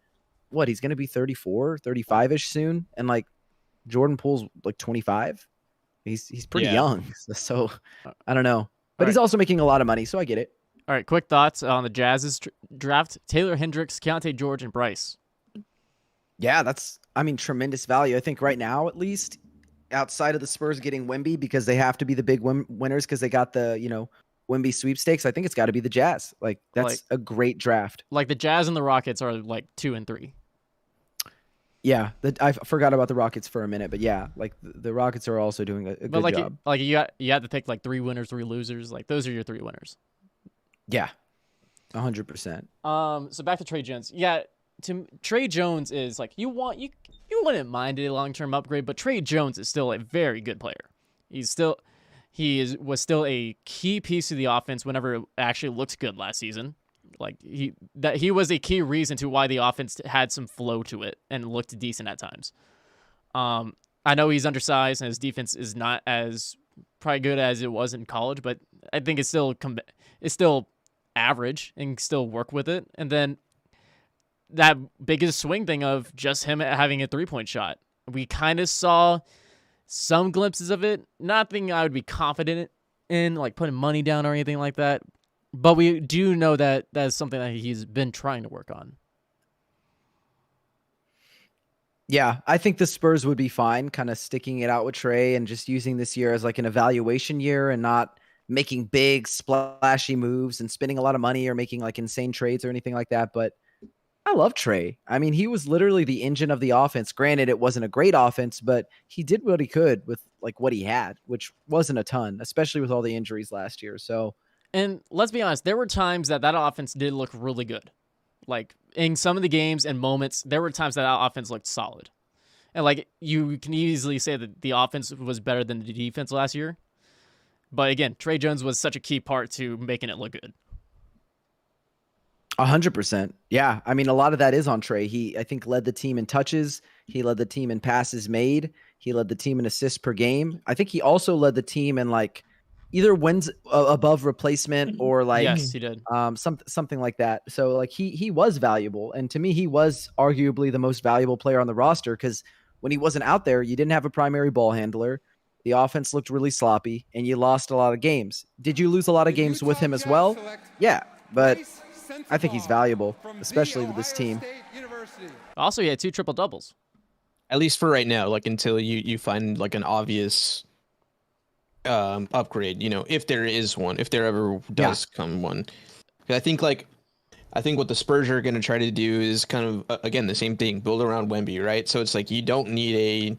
what, he's going to be 34, 35-ish soon. And like Jordan Poole's like 25. He's pretty young. So I don't know. But he's also making a lot of money. So I get it. All right, quick thoughts on the Jazz's draft. Taylor Hendricks, Keontae George, and Bryce. Yeah, that's, I mean, tremendous value. I think right now, at least, outside of the Spurs getting Wemby because they have to be the big winners because they got the, you know, Wemby sweepstakes, I think it's got to be the Jazz. Like, that's a great draft. Like, the Jazz and the Rockets are, like, 2 and 3. Yeah, I forgot about the Rockets for a minute, but yeah, like, the Rockets are also doing a good like, job. You had to pick, like, 3 winners, 3 losers. Like, those are your 3 winners. Yeah, 100%. So back to Trey Jones. Yeah, Trey Jones is, like, you wouldn't mind a long-term upgrade, but Trey Jones is still a very good player. Was still a key piece of the offense whenever it actually looked good last season. Like he was a key reason to why the offense had some flow to it and looked decent at times. I know he's undersized and his defense is not as probably good as it was in college, but I think it's still average and still work with it. And then that biggest swing thing of just him having a 3-point shot. We kind of saw some glimpses of it. Nothing I would be confident in, like putting money down or anything like that. But we do know that is something that he's been trying to work on. Yeah, I think the Spurs would be fine kind of sticking it out with Trey and just using this year as like an evaluation year and not making big splashy moves and spending a lot of money or making like insane trades or anything like that. But I love Trey. I mean, he was literally the engine of the offense. Granted, it wasn't a great offense, but he did what he could with like what he had, which wasn't a ton, especially with all the injuries last year. So, and let's be honest, there were times that offense did look really good. Like in some of the games and moments, there were times that offense looked solid. And like you can easily say that the offense was better than the defense last year. But again, Trey Jones was such a key part to making it look good. 100%. Yeah. I mean, a lot of that is on Trey. He, I think, led the team in touches. He led the team in passes made. He led the team in assists per game. I think he also led the team in like either wins above replacement or like Yes, he did. something like that. So like he was valuable, and to me he was arguably the most valuable player on the roster because when he wasn't out there, you didn't have a primary ball handler. The offense looked really sloppy, and you lost a lot of games. Did you lose a lot of games with him as well? Yeah, but I think he's valuable, especially with this team. Also, he had 2 triple doubles. At least for right now, like until you find like an obvious upgrade, you know, if there is one, if there ever does come one. I think what the Spurs are going to try to do is kind of again the same thing, build around Wemby, right? So it's like you don't need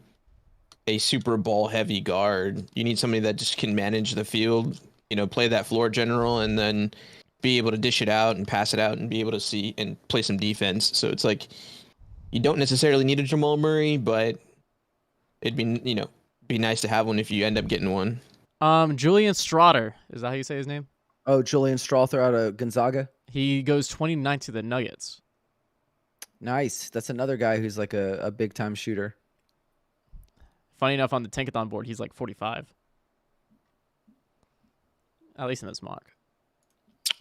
a super ball heavy guard. You need somebody that just can manage the field, you know, play that floor general, and then be able to dish it out and pass it out and be able to see and play some defense. So it's like you don't necessarily need a Jamal Murray, but it'd be, you know, be nice to have one if you end up getting one. Julian Strawther, is that how you say his name? Oh, Julian Strawther out of Gonzaga. He goes 29 to the Nuggets. Nice. That's another guy who's like a big time shooter. Funny enough, on the Tankathon board, he's like 45. At least in this mock.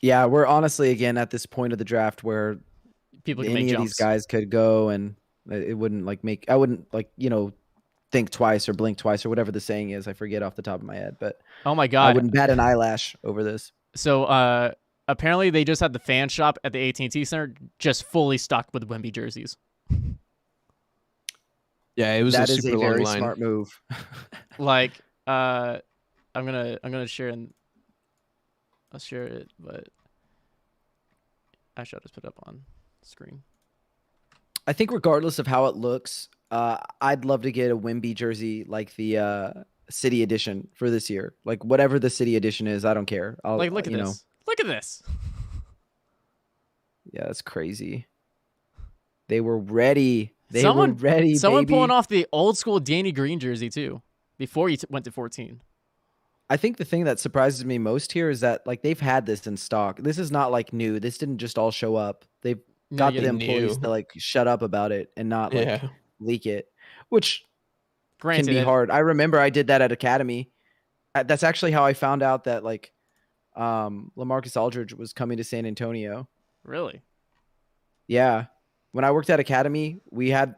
Yeah, we're honestly again at this point of the draft where people can any make of these guys could go, and it wouldn't like make. I wouldn't like, you know, think twice or blink twice or whatever the saying is. I forget off the top of my head, but oh my god, I wouldn't bat an eyelash over this. So apparently they just had the fan shop at the AT&T Center just fully stocked with Wemby jerseys. Yeah, it was that a is super a long very line. smart move. Like I'm gonna share I'll share it, but actually I'll just put it up on screen. I think regardless of how it looks, I'd love to get a Wemby jersey like the City Edition for this year. Like whatever the City Edition is, I don't care. Like look at this. Know. Look at this. Yeah, that's crazy. They were ready. Someone were ready, Someone baby. pulling off the old school Danny Green jersey too before he went to 14. I think the thing that surprises me most here is that like they've had this in stock. This is not like new. This didn't just all show up. They've got the employees to like shut up about it and not like leak it, which can be hard. I remember I did that at Academy. That's actually how I found out that like LaMarcus Aldridge was coming to San Antonio. Really? Yeah. When I worked at Academy, we had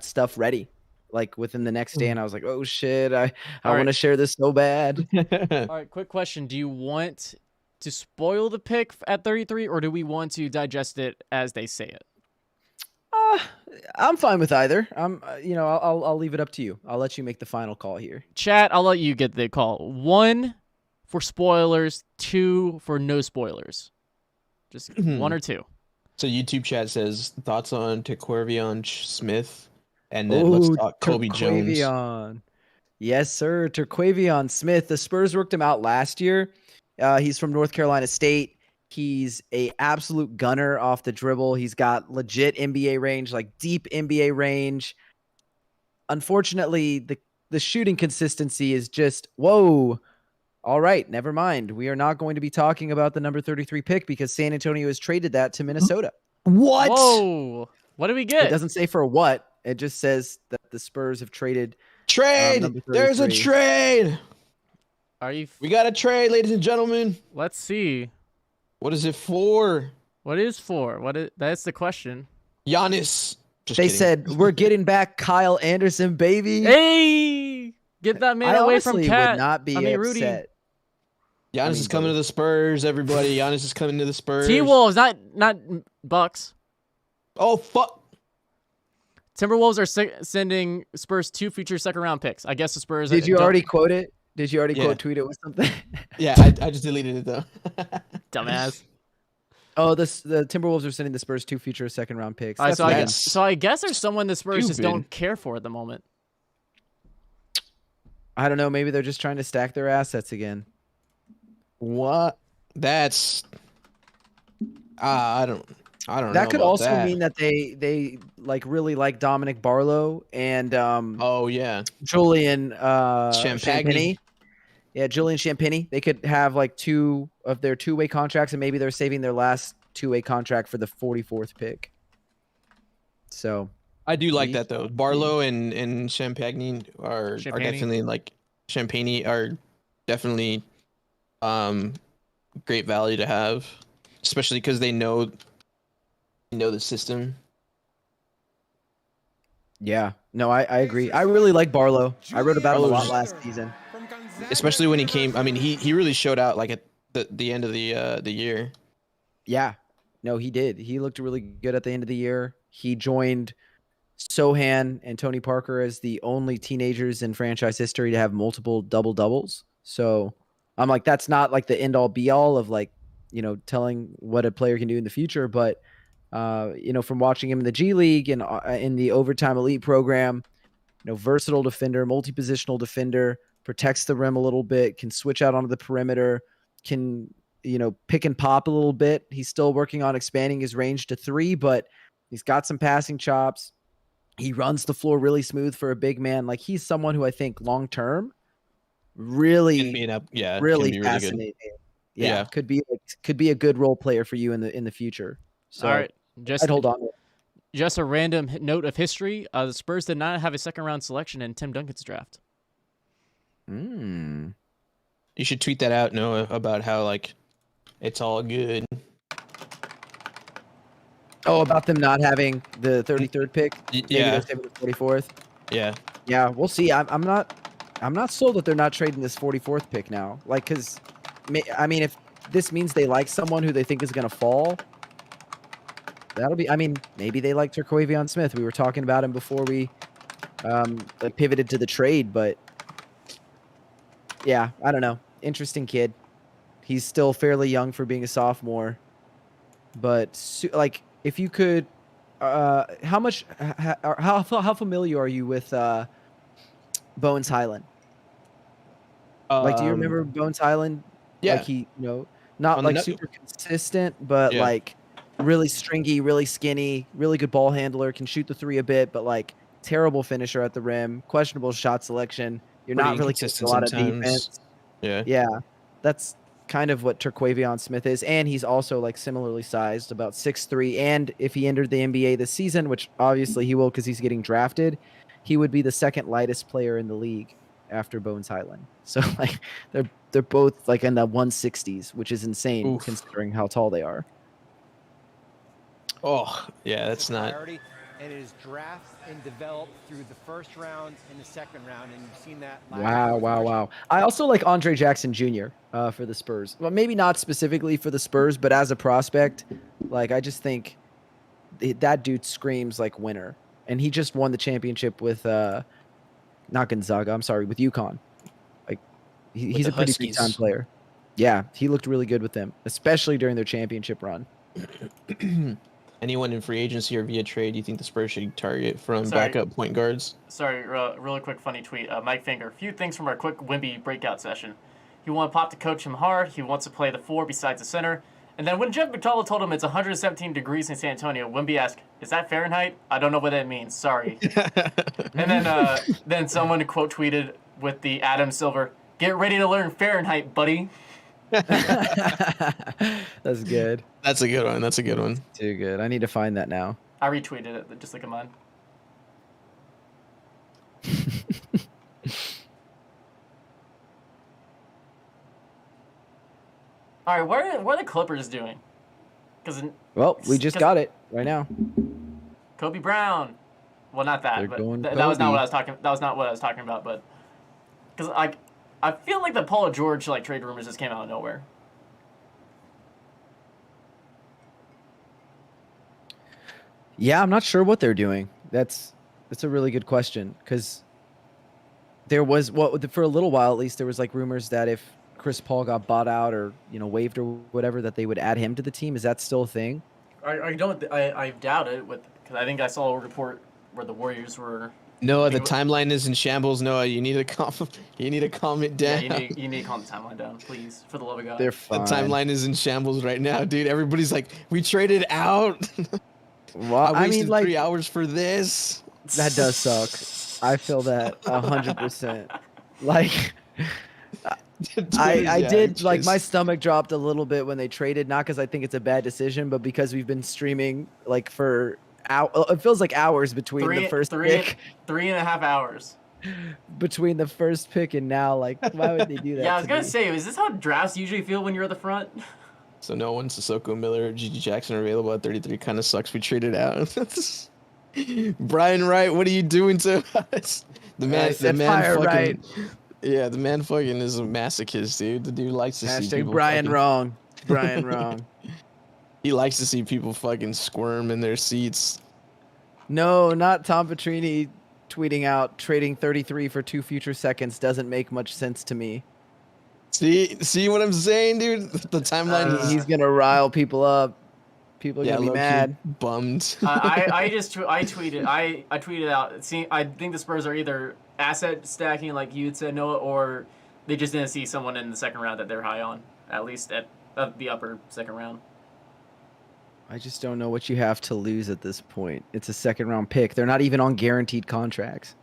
stuff ready like within the next day, and I was like, oh shit, I want to share this so bad. All right, quick question. Do you want to spoil the pick at 33, or do we want to digest it as they say it? I'm fine with either. I'll leave it up to you. I'll let you make the final call here. Chat, I'll let you get the call. 1 for spoilers, 2 for no spoilers. Just 1 or 2. So YouTube chat says thoughts on Terquavion Smith, and then let's talk Kobe Jones. Yes, sir. Terquavion Smith. The Spurs worked him out last year. He's from North Carolina State. He's a absolute gunner off the dribble. He's got legit NBA range, like deep NBA range. Unfortunately, the shooting consistency is just whoa. All right, never mind. We are not going to be talking about the number 33 pick because San Antonio has traded that to Minnesota. What? Whoa. What do we get? It doesn't say for what. It just says that the Spurs have traded. Trade! There's a trade! Are you? We got a trade, ladies and gentlemen. Let's see. What is it for? What is for? That's the question. Giannis. They said, we're getting back Kyle Anderson, baby. Hey! Get that man away from Cat. Would not be Rudy. upset. Giannis is coming to the Spurs, everybody. Giannis is coming to the Spurs. T-Wolves, not Bucks. Oh, fuck. Timberwolves are sending Spurs 2 future second-round picks. I guess the Spurs... Did you already quote it? Did you already quote tweet it with something? Yeah, I just deleted it, though. Dumbass. Oh, the Timberwolves are sending the Spurs 2 future second-round picks. So I guess there's someone the Spurs just don't care for at the moment. I don't know. Maybe they're just trying to stack their assets again. What? That's... I don't know. That could also mean that they like really like Dominic Barlow and Julian Champagny. Yeah, Julian Champagny. They could have like 2 of their 2-way contracts, and maybe they're saving their last 2-way contract for the 44th pick. So I do like that though. Barlow and Champagny are definitely like Champagny are definitely great value to have, especially because they know the system. Yeah, no, I agree. I really like Barlow. I wrote about him a lot last season. Especially when he came. I mean, he really showed out like at the end of the year. Yeah, no, he did. He looked really good at the end of the year. He joined Sohan and Tony Parker as the only teenagers in franchise history to have multiple double-doubles. So I'm like, that's not like the end-all be-all of like, telling what a player can do in the future. But, from watching him in the G League and in the Overtime Elite program, versatile defender, multi-positional defender, protects the rim a little bit, can switch out onto the perimeter, can, pick and pop a little bit. He's still working on expanding his range to 3, but he's got some passing chops. He runs the floor really smooth for a big man. Like, he's someone who I think long-term really fascinating. Yeah, could be a good role player for you in the future. So all right, I'd hold on. Just a random note of history: the Spurs did not have a second-round selection in Tim Duncan's draft. You should tweet that out, Noah, about how like it's all good. Oh, about them not having the 33rd pick? Yeah, maybe the 44th. Yeah, we'll see. I'm not sold that they're not trading this 44th pick now. Like, because I mean, if this means they like someone who they think is going to fall, that'll be. I mean, maybe they like Terquavion Smith. We were talking about him before we pivoted to the trade, but yeah, I don't know. Interesting kid. He's still fairly young for being a sophomore, but like, if you could, how familiar are you with Bones Highland? Like, do you remember Bones Highland? Yeah. Like, he, not like super consistent, but like really stringy, really skinny, really good ball handler, can shoot the 3 a bit, but like terrible finisher at the rim, questionable shot selection. You're Pretty not really consistent a lot sometimes. of defense. Yeah. That's kind of what Terquavion Smith is, and he's also like similarly sized, about 6'3", and if he entered the NBA this season, which obviously he will because he's getting drafted, he would be the second lightest player in the league after Bones Highland. So like they're both like in the 160s, which is insane considering how tall they are. Oh, yeah, that's not. Priority, and it is draft and develop through the first round and the second round, and you've seen that. Wow. I also like Andre Jackson Jr. For the Spurs. Well, maybe not specifically for the Spurs, but as a prospect, like, I just think that dude screams like winner, and he just won the championship with not Gonzaga. I'm sorry, with UConn. Like, he's a pretty big time player. Yeah, he looked really good with them, especially during their championship run. Anyone in free agency or via trade you think the Spurs should target from backup point guards? Sorry, really quick funny tweet. Mike Finger. Few things from our quick Wemby breakout session. He wanted Pop to coach him hard. He wants to play the 4 besides the center. And then when Jeff McTullough told him it's 117 degrees in San Antonio, Wemby asked, "Is that Fahrenheit? I don't know what that means. Sorry." And then someone quote tweeted with the Adam Silver, "Get ready to learn Fahrenheit, buddy." That's good. That's a good one. Too good. I need to find that now. I retweeted it, just like a mine. All right, what are the Clippers doing? Well, we just got it right now. Kobe Brown. Well, not that, They're but going that was not Kobe. what I was talking. That was not what I was talking about. But because I feel like the Paul George trade rumors just came out of nowhere. Yeah, I'm not sure what they're doing. That's a really good question, because there was for a little while at least there was like rumors that if Chris Paul got bought out or waived or whatever, that they would add him to the team. Is that still a thing? I doubt it, because I think I saw a report where the Warriors were. Noah, the timeline is in shambles. Noah, you need to calm it down. Yeah, you need to calm the timeline down, please, for the love of God. They're fine. The timeline is in shambles right now, dude. Everybody's like, we traded out. Well, I wasted 3 hours for this. That does suck. I feel that 100%. Like, I did, like, my stomach dropped a little bit when they traded, not because I think it's a bad decision, but because we've been streaming like for it feels like hours between the first pick. 3.5 hours. between the first pick and now. Like, why would they do that? Yeah, I was to gonna me? say, is this how drafts usually feel when you're at the front? So no one, Sissoko, Miller, Gigi Jackson are available at 33. Kind of sucks. We traded out. Brian Wright, what are you doing to us? The man fucking. Right. Yeah, the man fucking is a masochist, dude. The dude likes to see Hashtag people. Brian fucking... wrong. Brian wrong. He likes to see people fucking squirm in their seats. No, not Tom Petrini tweeting out trading 33 for 2 future seconds doesn't make much sense to me. See what I'm saying, dude? The timeline. He's gonna rile people up. People are gonna be mad. Bummed. I tweeted out. See, I think the Spurs are either asset stacking, like you had said, Noah, or they just didn't see someone in the second round that they're high on, at least at the upper second round. I just don't know what you have to lose at this point. It's a second round pick. They're not even on guaranteed contracts.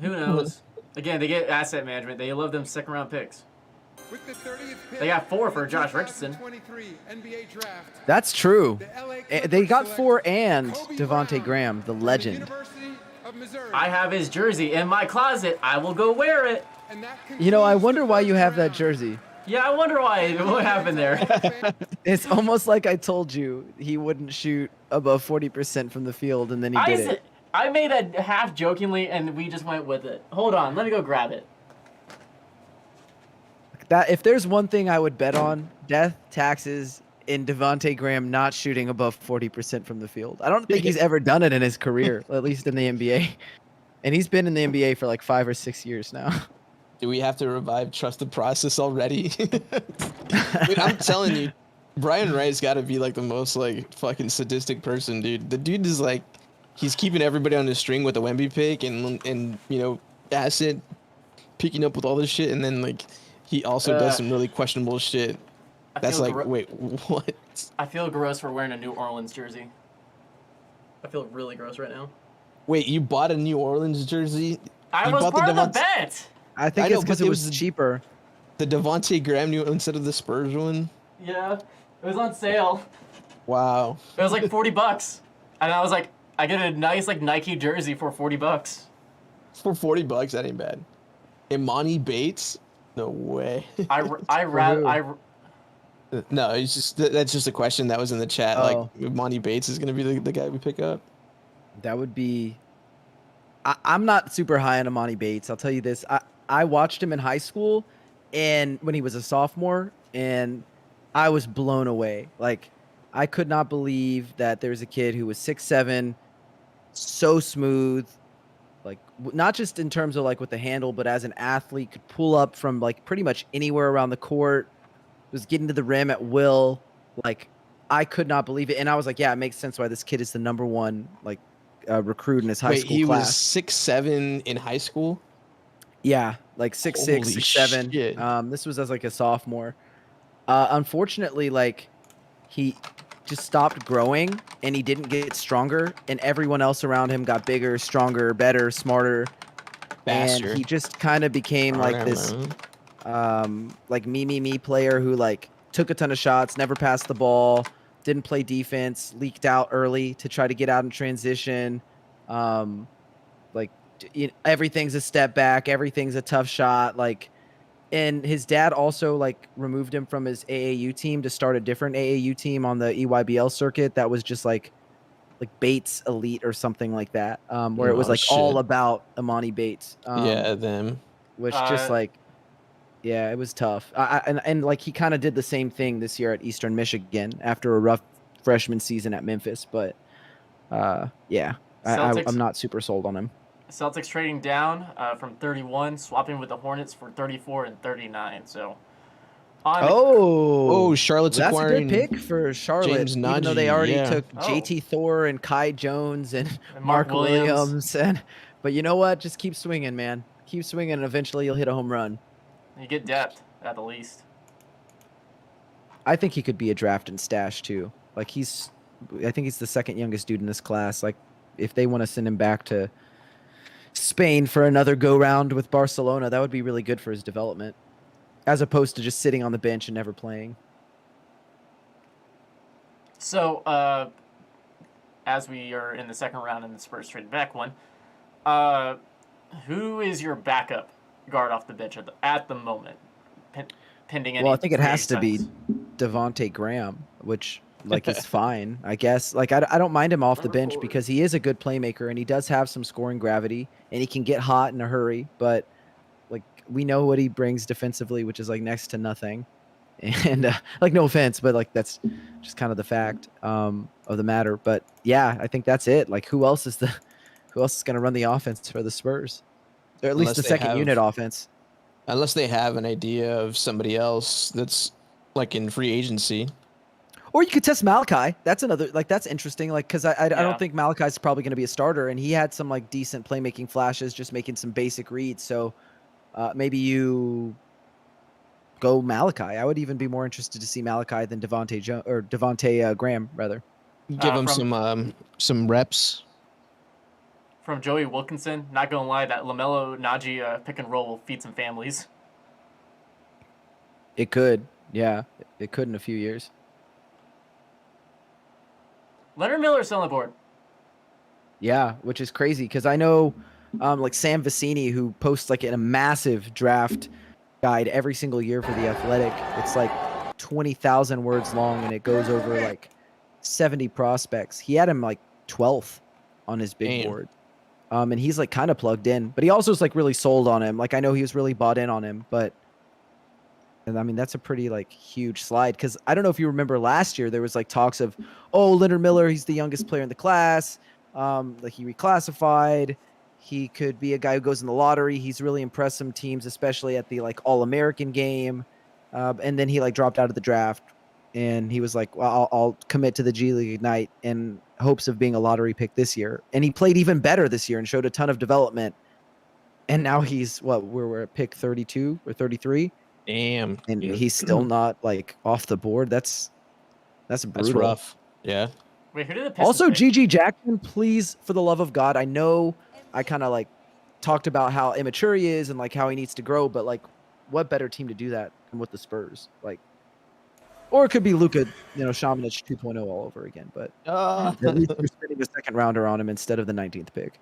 Who knows? Again, they get asset management. They love them second round picks. With the 30th pick They got 4 for in the Josh Richardson. 2023 NBA draft, That's true. the LA They got Clippers 4 select and Kobe Devontae Brown Graham, the from legend. University of Missouri. I have his jersey in my closet. I will go wear it. And that You know, I concludes wonder the why first you have that round. jersey. Yeah, I wonder why. What happened there? It's almost like I told you he wouldn't shoot above 40% from the field, and then he did it. I made that half jokingly, and we just went with it. Hold on, let me go grab it. That if there's one thing I would bet on, death, taxes, and Devontae Graham not shooting above 40% from the field. I don't think he's ever done it in his career, at least in the NBA. And he's been in the NBA for like 5 or 6 years now. Do we have to revive trust the process already? Dude, I'm telling you, Brian Wright's got to be like the most like fucking sadistic person, dude. The dude is like, he's keeping everybody on his string with the Wemby pick and you know, Acid picking up with all this shit, and then like he also does some really questionable shit. That's like, wait, what? I feel gross for wearing a New Orleans jersey. I feel really gross right now. Wait, you bought a New Orleans jersey? I was part of the bet. I think it's because it was cheaper. The Devontae Graham new instead of the Spurs one? Yeah, it was on sale. Wow. It was like $40. And I was like, I get a nice like Nike jersey for $40. For $40, that ain't bad. Imani Bates? No way. No, it's just that's just a question that was in the chat. Oh. Like, Imani Bates is gonna be the guy we pick up. That would be. I'm not super high on Imani Bates. I'll tell you this. I watched him in high school, and when he was a sophomore, and I was blown away. Like, I could not believe that there was a kid who was 6'7", so smooth, like not just in terms of like with the handle, but as an athlete, could pull up from like pretty much anywhere around the court, was getting to the rim at will. Like, I could not believe it, and I was like, yeah, it makes sense why this kid is the number one like recruit in his high school class. Wait, he was 6'7" in high school? Yeah, like 6'6", 6'7". Shit. This was as like a sophomore. Unfortunately, like he just stopped growing and he didn't get stronger, and everyone else around him got bigger, stronger, better, smarter. Faster. And he just kind of became like this like me player who like took a ton of shots, never passed the ball, didn't play defense, leaked out early to try to get out in transition. Like, you know, everything's a step back, everything's a tough shot. Like, and his dad also like removed him from his AAU team to start a different AAU team on the EYBL circuit that was just like Bates Elite or something like that, where it was like all about Imani Bates. Yeah, them. Which just like, yeah, it was tough. And like he kind of did the same thing this year at Eastern Michigan after a rough freshman season at Memphis. But yeah, I'm not super sold on him. Celtics trading down from 31, swapping with the Hornets for 34 and 39. So, Charlotte's that's acquiring a good pick for Charlotte, James even though Nagy, they already yeah. took JT Thor and Kai Jones and Mark Mark Williams. But you know what? Just keep swinging, man. Keep swinging, and eventually you'll hit a home run. You get depth at the least. I think he could be a draft and stash too. Like I think he's the second youngest dude in this class. Like, if they want to send him back to Spain for another go round with Barcelona, that would be really good for his development, as opposed to just sitting on the bench and never playing. So, as we are in the second round and the Spurs trade back one, Who is your backup guard off the bench at the moment? Pending any Well, I think it free has to be agent Devonte Graham, which like is fine, I guess. Like I don't mind him off the bench because he is a good playmaker and he does have some scoring gravity and he can get hot in a hurry. But like we know what he brings defensively, which is like next to nothing. And like no offense, but like that's just kind of the fact of the matter. But yeah, I think that's it. Like who else is going to run the offense for the Spurs, or at least the second unit offense? Unless they have an idea of somebody else that's like in free agency. Or you could test Malachi. That's another, like, that's interesting. Like, because I don't think Malachi's probably going to be a starter, and he had some like decent playmaking flashes, just making some basic reads. So maybe you go Malachi. I would even be more interested to see Malachi than Devonte Graham rather. Give him some reps. From Joey Wilkinson, not gonna lie, that LaMelo Najee pick and roll will feed some families. It could, yeah, it could in a few years. Leonard Miller's still on the board. Yeah, which is crazy because I know like Sam Vecini, who posts like in a massive draft guide every single year for The Athletic. It's like 20,000 words long and it goes over like 70 prospects. He had him like 12th on his big board. And he's like kind of plugged in, but he also is like really sold on him. Like I know he was really bought in on him, but and I mean, that's a pretty like huge slide. Cause I don't know if you remember last year, there was like talks of, oh, Leonard Miller, he's the youngest player in the class. Like he reclassified. He could be a guy who goes in the lottery. He's really impressed some teams, especially at the like All-American game. And then he like dropped out of the draft and he was like, well, I'll commit to the G League Ignite in hopes of being a lottery pick this year. And he played even better this year and showed a ton of development. And now he's we're at pick 32 or 33. Damn. And he's still not like off the board. That's brutal. That's rough. Yeah. Wait, who did the Pistons Also, pick? GG Jackson, please, for the love of God. I know I kind of like talked about how immature he is and like how he needs to grow, but like what better team to do that than with the Spurs? Like, or it could be Luka, Šamanić 2.0 all over again, but at least you're spending a second rounder on him instead of the 19th pick.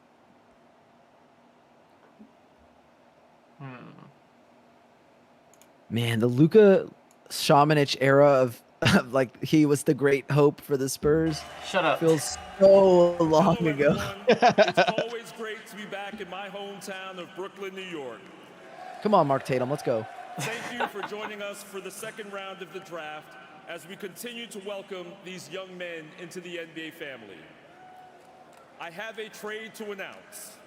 Man, the Luka Šamanić era of like he was the great hope for the Spurs. Shut up. Feels so long ago. It's always great to be back in my hometown of Brooklyn, New York. Come on, Mark Tatum, let's go. Thank you for joining us for the second round of the draft as we continue to welcome these young men into the NBA family. I have a trade to announce.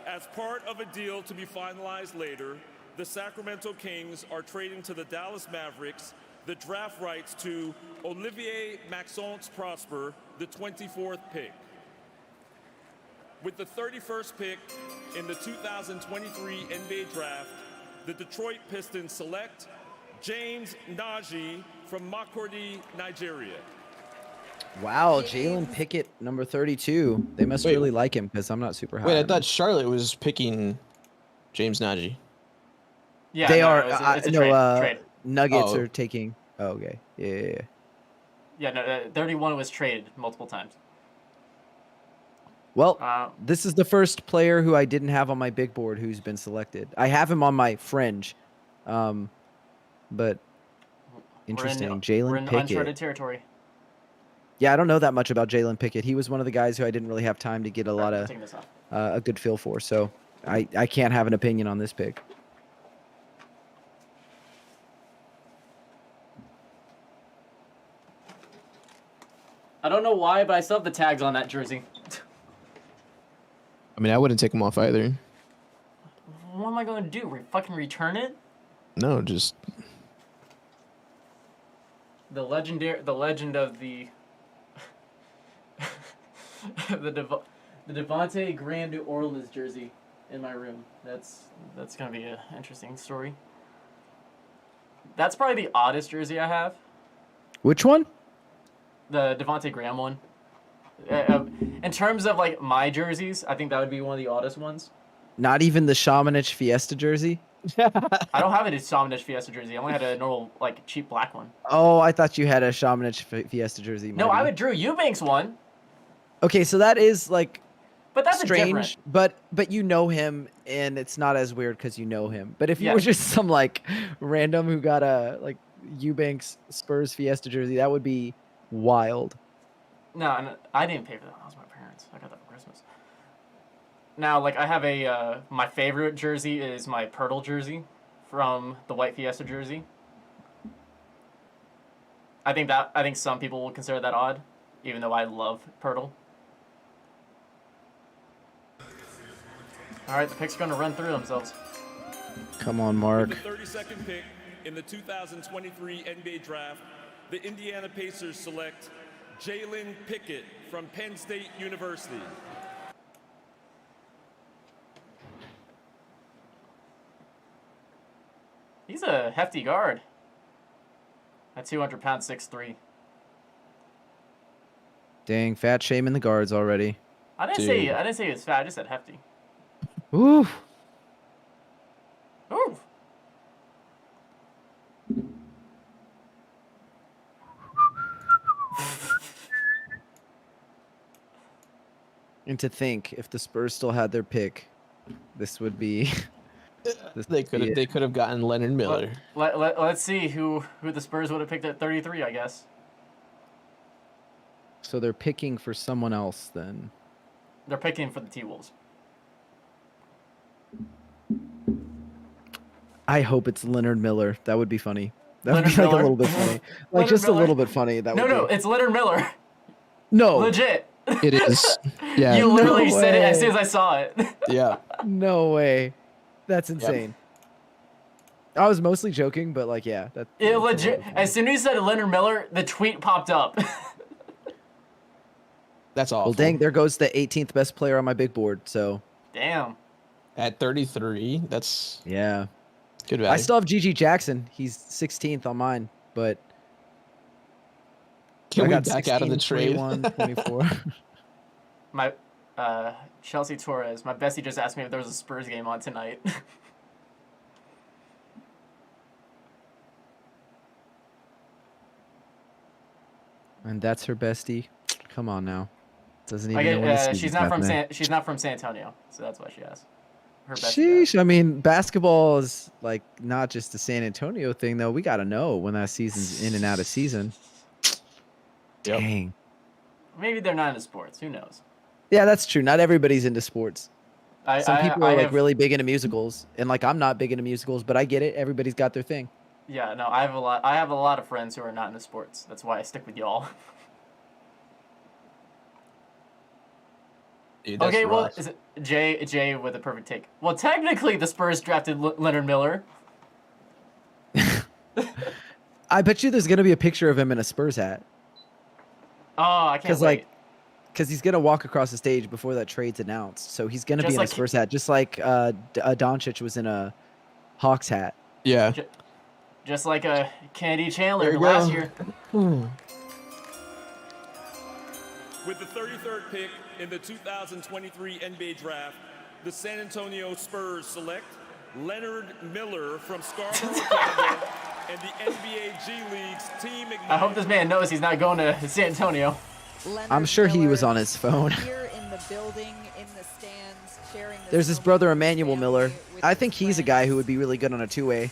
As part of a deal to be finalized later, the Sacramento Kings are trading to the Dallas Mavericks the draft rights to Olivier Maxence Prosper, the 24th pick. With the 31st pick in the 2023 NBA draft, the Detroit Pistons select James Naji from Makurdi, Nigeria. Wow, Jalen Pickett, number 32. They must really like him because I'm not super high. Wait, I on him. thought Charlotte was picking James Naji. Yeah, they no, are. it's a trade. Nuggets are taking. Oh, okay. Yeah. Yeah, no, 31 was traded multiple times. Well, this is the first player who I didn't have on my big board who's been selected. I have him on my fringe, but interesting. We're Jalen in Pickett. uncharted territory. Yeah, I don't know that much about Jalen Pickett. He was one of the guys who I didn't really have time to get a lot of Taking this off. a good feel for. So I can't have an opinion on this pick. I don't know why, but I still have the tags on that jersey. I mean, I wouldn't take him off either. What am I going to do? Fucking return it? No, just The legend of the the Devonte Graham New Orleans jersey in my room. That's gonna be an interesting story. That's probably the oddest jersey I have. Which one? The Devonte Graham one. In terms of like my jerseys, I think that would be one of the oddest ones. Not even the Šamanić Fiesta jersey? I don't have a Šamanić Fiesta jersey. I only had a normal, like, cheap black one. Oh, I thought you had a Šamanić Fiesta jersey. No, I have a Drew Eubanks one. Okay, so that is like But that's strange. different. But you know him, and it's not as weird because you know him. But if you Yeah. were just some like random who got a like Eubanks Spurs Fiesta jersey, that would be wild. No, I didn't pay for that. That was my parents. I got that for Christmas. Now, like, I have a my favorite jersey is my Pirtle jersey from the White Fiesta jersey. I think some people will consider that odd, even though I love Pirtle. All right, the picks are going to run through themselves. Come on, Mark. With the 32nd pick in the 2023 NBA Draft, the Indiana Pacers select Jalen Pickett from Penn State University. He's a hefty guard. At 200 pounds, 6'3". Dang, fat shaming the guards already. I didn't say he was fat. I just said hefty. Ooh. Ooh. And to think, if the Spurs still had their pick, this would be. They could have gotten Leonard Miller. Let's see who the Spurs would have picked at 33, I guess. So they're picking for someone else then. They're picking for the T-Wolves. I hope it's Leonard Miller. That would be funny. That would be Leonard like Miller? a little bit funny. Like Leonard just Miller? a little bit funny. That would No, be. it's Leonard Miller. No. Legit. It is. Yeah. You literally No said it as way. soon as I saw it. Yeah. No way. That's insane. I was mostly joking, but like, yeah. It legit. As soon as you said Leonard Miller, the tweet popped up. That's awful. Well, dang, there goes the 18th best player on my big board. So. Damn. At 33, that's Yeah. good value. I still have GG Jackson. He's 16th on mine, but. Can I we got back out of the 16, trade? 21, 24. My Chelsea Torres, my bestie just asked me if there was a Spurs game on tonight. And that's her bestie. Come on now. Doesn't I even know when the get, season's she's not from happening. she's not from San Antonio, so that's why she asked. Her bestie. Sheesh. I mean, basketball is like not just a San Antonio thing, though. We got to know when that season's in and out of season. Dang. Maybe they're not into sports. Who knows? Yeah, that's true. Not everybody's into sports. Some people are like have- really big into musicals, and like I'm not big into musicals, but I get it. Everybody's got their thing. Yeah, no, I have a lot of friends who are not into sports. That's why I stick with y'all. Dude, that's okay, well, rough. is it Jay with a perfect take? Well, technically, the Spurs drafted Leonard Miller. I bet you there's gonna be a picture of him in a Spurs hat. Oh, I can't wait. Because he's gonna walk across the stage before that trade's announced, so he's gonna Just be in like- a Spurs hat, just like Doncic was in a Hawks hat. Yeah. Just like a Kennedy Chandler There you last go. year. With the 33rd pick in the 2023 NBA Draft, the San Antonio Spurs select Leonard Miller from Scarborough, Canada, and the NBA G League's Team Ignite. I hope this man knows he's not going to San Antonio. I'm sure he was on his phone. Here in the building, in the stands, sharing the There's his brother Emmanuel Miller. I think he's a guy who would be really good on a two-way.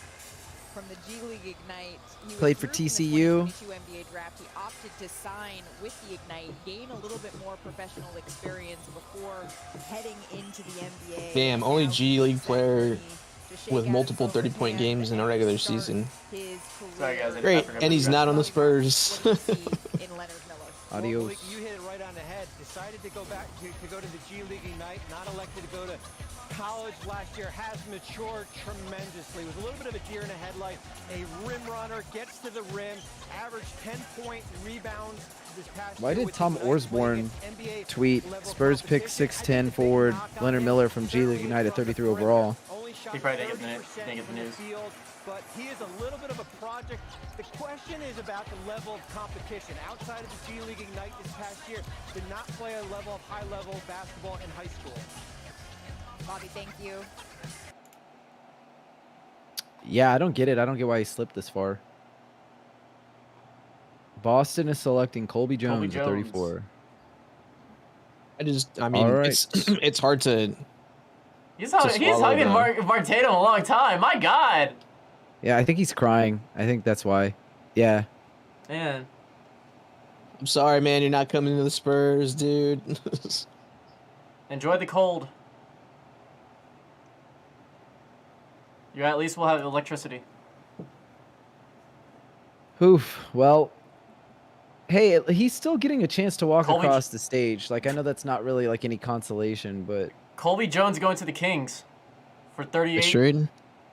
from the G League Ignite. He Played for withdrew from the TCU. 2022 NBA draft. He opted to sign with the Ignite, gain a little bit more professional experience before heading into the NBA. Damn, only G League player with multiple 30-point games in a regular season. Sorry, guys. Great, and he's not on the Spurs. Adios. You hit it right on the head. Decided to go back to go to the G League Ignite, not elected to go to college last year. Has matured tremendously. Was a little bit of a deer in the headlight. A rim runner, gets to the rim, averaged 10-point rebounds this past Why year did with Tom the Ignite, Orsborn playing NBA tweet level Spurs pick competition? 6'10 forward Leonard Miller from G League United 33 overall? He probably didn't get the news. But he is a little bit of a project. The question is about the level of competition. Outside of the G League Ignite this past year, did not play a level of high-level basketball in high school. Bobby, thank you. Yeah, I don't get it. I don't get why he slipped this far. Boston is selecting Colby Jones at Jones. 34. I mean, right. it's hard to. He's swallow hugging the- Mark Tatum a long time. My God. Yeah, I think he's crying. I think that's why. Yeah. Man. I'm sorry, man. You're not coming to the Spurs, dude. Enjoy the cold. You at least will have electricity. Oof. Well, hey, he's still getting a chance to walk Colby- across the stage. Like, I know that's not really like any consolation, but Colby Jones going to the Kings for 38 Straight.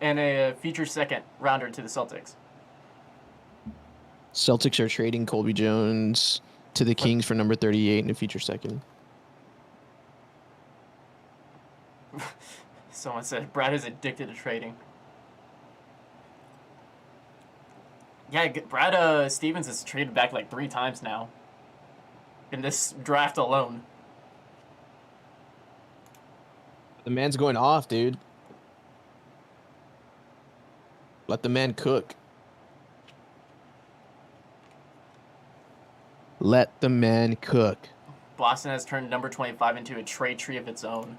and a future second rounder to the Celtics. Celtics are trading Colby Jones to the Kings for number 38 and a future second. Someone said Brad is addicted to trading. Yeah, Brad Stevens has traded back like 3 times now in this draft alone. The man's going off, dude. Let the man cook. Let the man cook. Boston has turned number 25 into a trade tree of its own.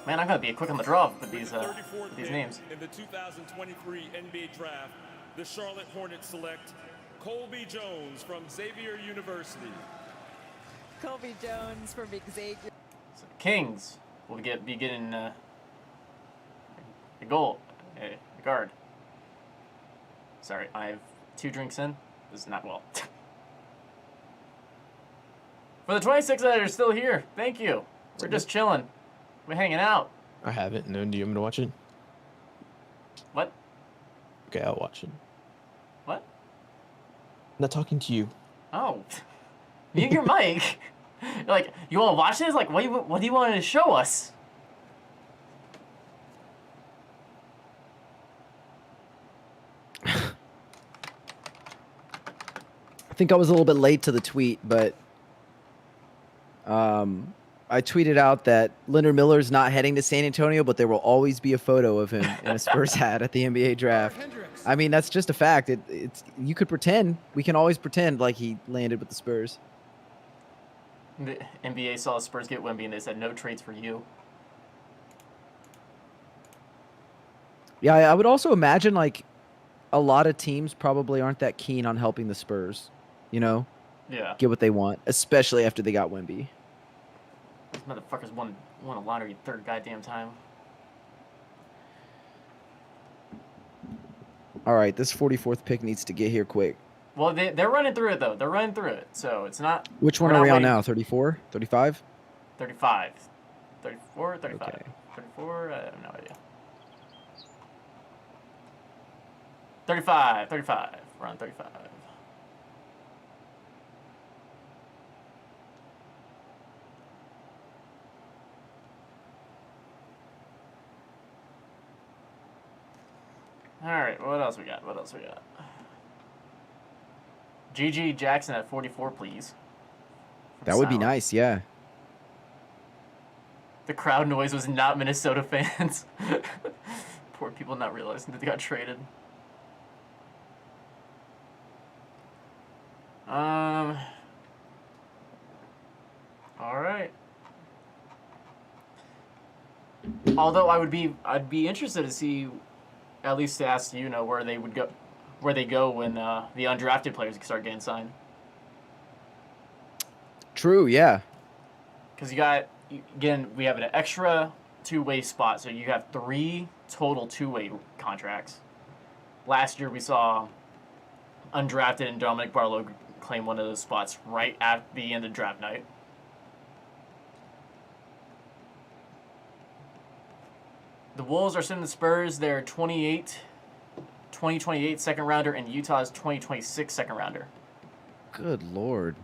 Man, I'm gonna be quick on the draw with these names. In the 2023 NBA Draft, the Charlotte Hornets select Colby Jones from Xavier University. Colby Jones from Xavier. So Kings will be getting a goal, a guard. Sorry, I have 2 drinks in. This is not well. For the 26 that are still here, thank you. We're just chilling. We're hanging out. I haven't. No, do you want me to watch it? What? Okay, I'll watch it. What? I'm not talking to you. Oh. Mute your mic. You're like, you want to watch this? Like, what do you want to show us? I think I was a little bit late to the tweet, but I tweeted out that Leonard Miller's not heading to San Antonio, but there will always be a photo of him in a Spurs hat at the NBA draft. I mean, that's just a fact. It's you could pretend. We can always pretend like he landed with the Spurs. The NBA saw the Spurs get Wemby and they said no trades for you. Yeah, I would also imagine like a lot of teams probably aren't that keen on helping the Spurs, you know? Yeah. Get what they want, especially after they got Wemby. These motherfuckers won a lottery 3rd goddamn time. All right, this 44th pick needs to get here quick. Well, they're running through it, though. They're running through it. So it's not... Which one are we on now? 34? 35? 35. 34? 35. Okay. 34? I have no idea. 35. 35. We're on 35. All right, what else we got? GG Jackson at 44, please. That would be nice, yeah. The crowd noise was not Minnesota fans. Poor people not realizing that they got traded. All right. Although I'd be interested to see, at least to ask where they go when the undrafted players start getting signed. True, yeah. Because we have an extra 2-way spot, so you have 3 total 2-way contracts. Last year we saw undrafted and Dominic Barlow claim one of those spots right at the end of draft night. The Wolves are sending the Spurs their 2028 second rounder and Utah's 2026 second rounder. Good Lord.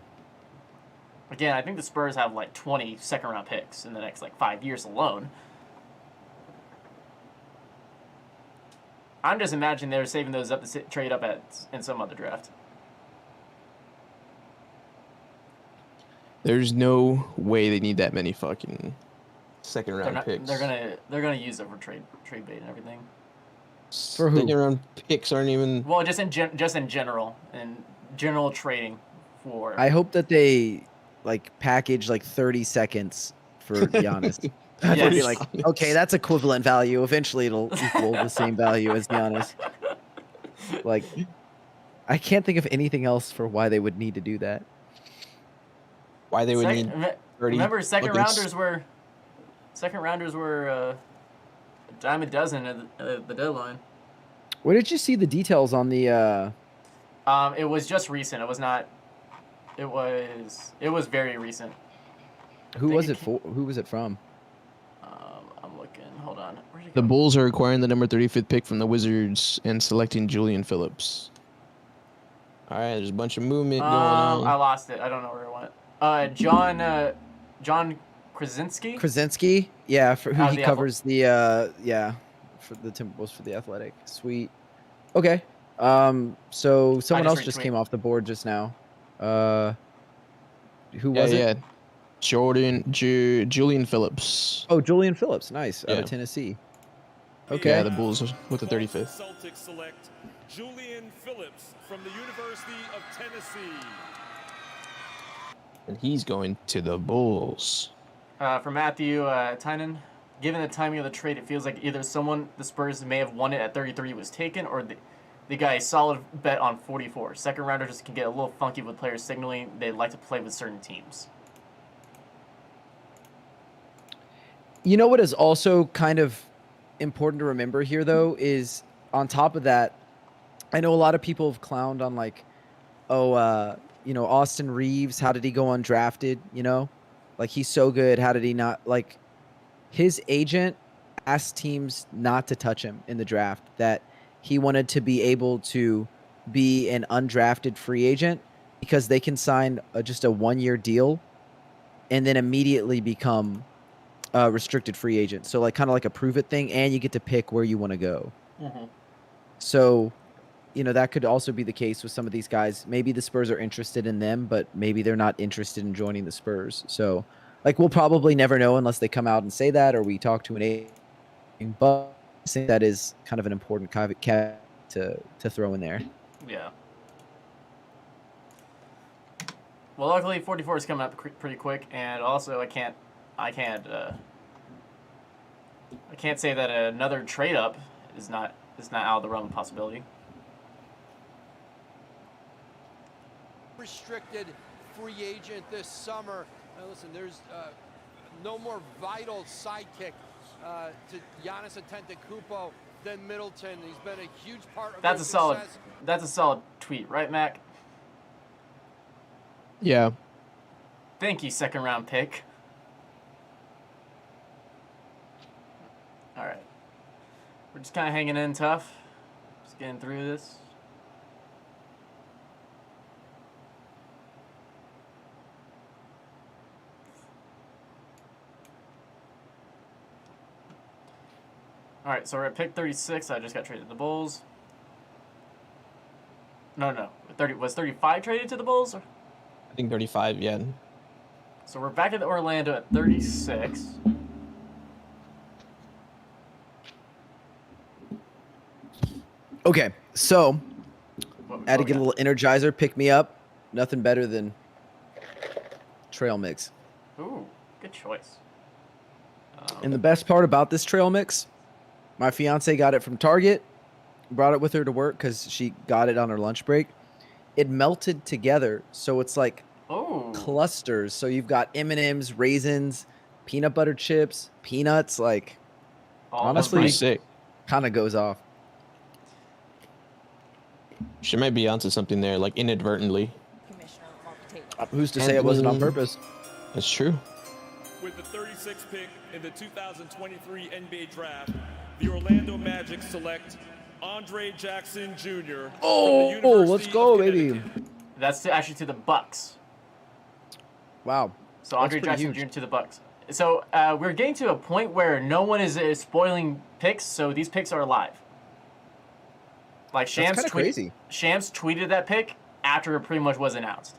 Again, I think the Spurs have like 20 second round picks in the next 5 years alone. I'm just imagining they're saving those up to trade up in some other draft. There's no way they need that many fucking second round picks. They're gonna use it for trade bait and everything. For who? Second round picks aren't even. Well, just in general trading for. I hope that they like package like 30 seconds for Giannis. I would be like, okay, that's equivalent value. Eventually, it'll equal the same value as Giannis. Like, I can't think of anything else for why they would need to do that. Why they would need 30 Remember, second buckets. rounders were a dime a dozen at the deadline. Where did you see the details on the? It was just recent. It was not. It was very recent. Who was it for? Who was it from? I'm looking. Hold on. The Bulls are acquiring the number 35th pick from the Wizards and selecting Julian Phillips. All right, there's a bunch of movement going on. I lost it. I don't know where it went. John Krasinski. Krasinski, yeah, for who Out of he the covers the for the Timberwolves for the Athletic. Sweet. Okay. So someone else just came off the board just now. Who was it? Yeah. Julian Phillips. Oh, Julian Phillips. Nice. Out of Tennessee. Okay. Yeah, the Bulls with the 35th. Celtics select Julian Phillips from the University of Tennessee. And he's going to the Bulls. For Matthew Tynan, given the timing of the trade, it feels like either someone the Spurs may have won it at 33 was taken, or they got a solid bet on 44. Second rounders can get a little funky with players signaling they'd like to play with certain teams. You know what is also kind of important to remember here, though, is on top of that, I know a lot of people have clowned on like, Austin Reeves. How did he go undrafted? Like he's so good. How did he not? Like his agent asked teams not to touch him in the draft. That he wanted to be able to be an undrafted free agent because they can sign just a 1-year deal and then immediately become a restricted free agent. So like kind of like a prove it thing, and you get to pick where you want to go. Mm-hmm. So, that could also be the case with some of these guys. Maybe the Spurs are interested in them, but maybe they're not interested in joining the Spurs. So, like, we'll probably never know unless they come out and say that or we talk to an agent. But I think that is kind of an important caveat to throw in there. Yeah. Well, luckily 44 is coming up pretty quick, and also I can't say that another trade up is not out of the realm of possibility. Restricted free agent this summer. Now listen, there's no more vital sidekick to Giannis Antetokounmpo than Middleton. He's been a huge part of That's a solid tweet, right, Mac? Yeah. Thank you, second round pick. All right. We're just kind of hanging in tough. Just getting through this. All right, so we're at pick 36. I just got traded to the Bulls. No. 35 traded to the Bulls? I think 35, yeah. So we're back at Orlando at 36. Okay, so I had to get a little Energizer, pick me up. Nothing better than trail mix. Ooh, good choice. And the best part about this trail mix, my fiance got it from Target, brought it with her to work because she got it on her lunch break. It melted together, so it's like clusters. So you've got M&Ms, raisins, peanut butter chips, peanuts. Like, honestly, pretty sick. Kind of goes off. She might be onto something there, like inadvertently. Who's to say it wasn't on purpose? That's true. With the 36th pick in the 2023 NBA Draft, the Orlando Magic select Andre Jackson Jr. Let's go, baby. That's actually to the Bucks. Wow. So Andre Jackson Jr. to the Bucks. So we're getting to a point where no one is spoiling picks, so these picks are alive. Like Shams tweeted that pick after it pretty much was announced.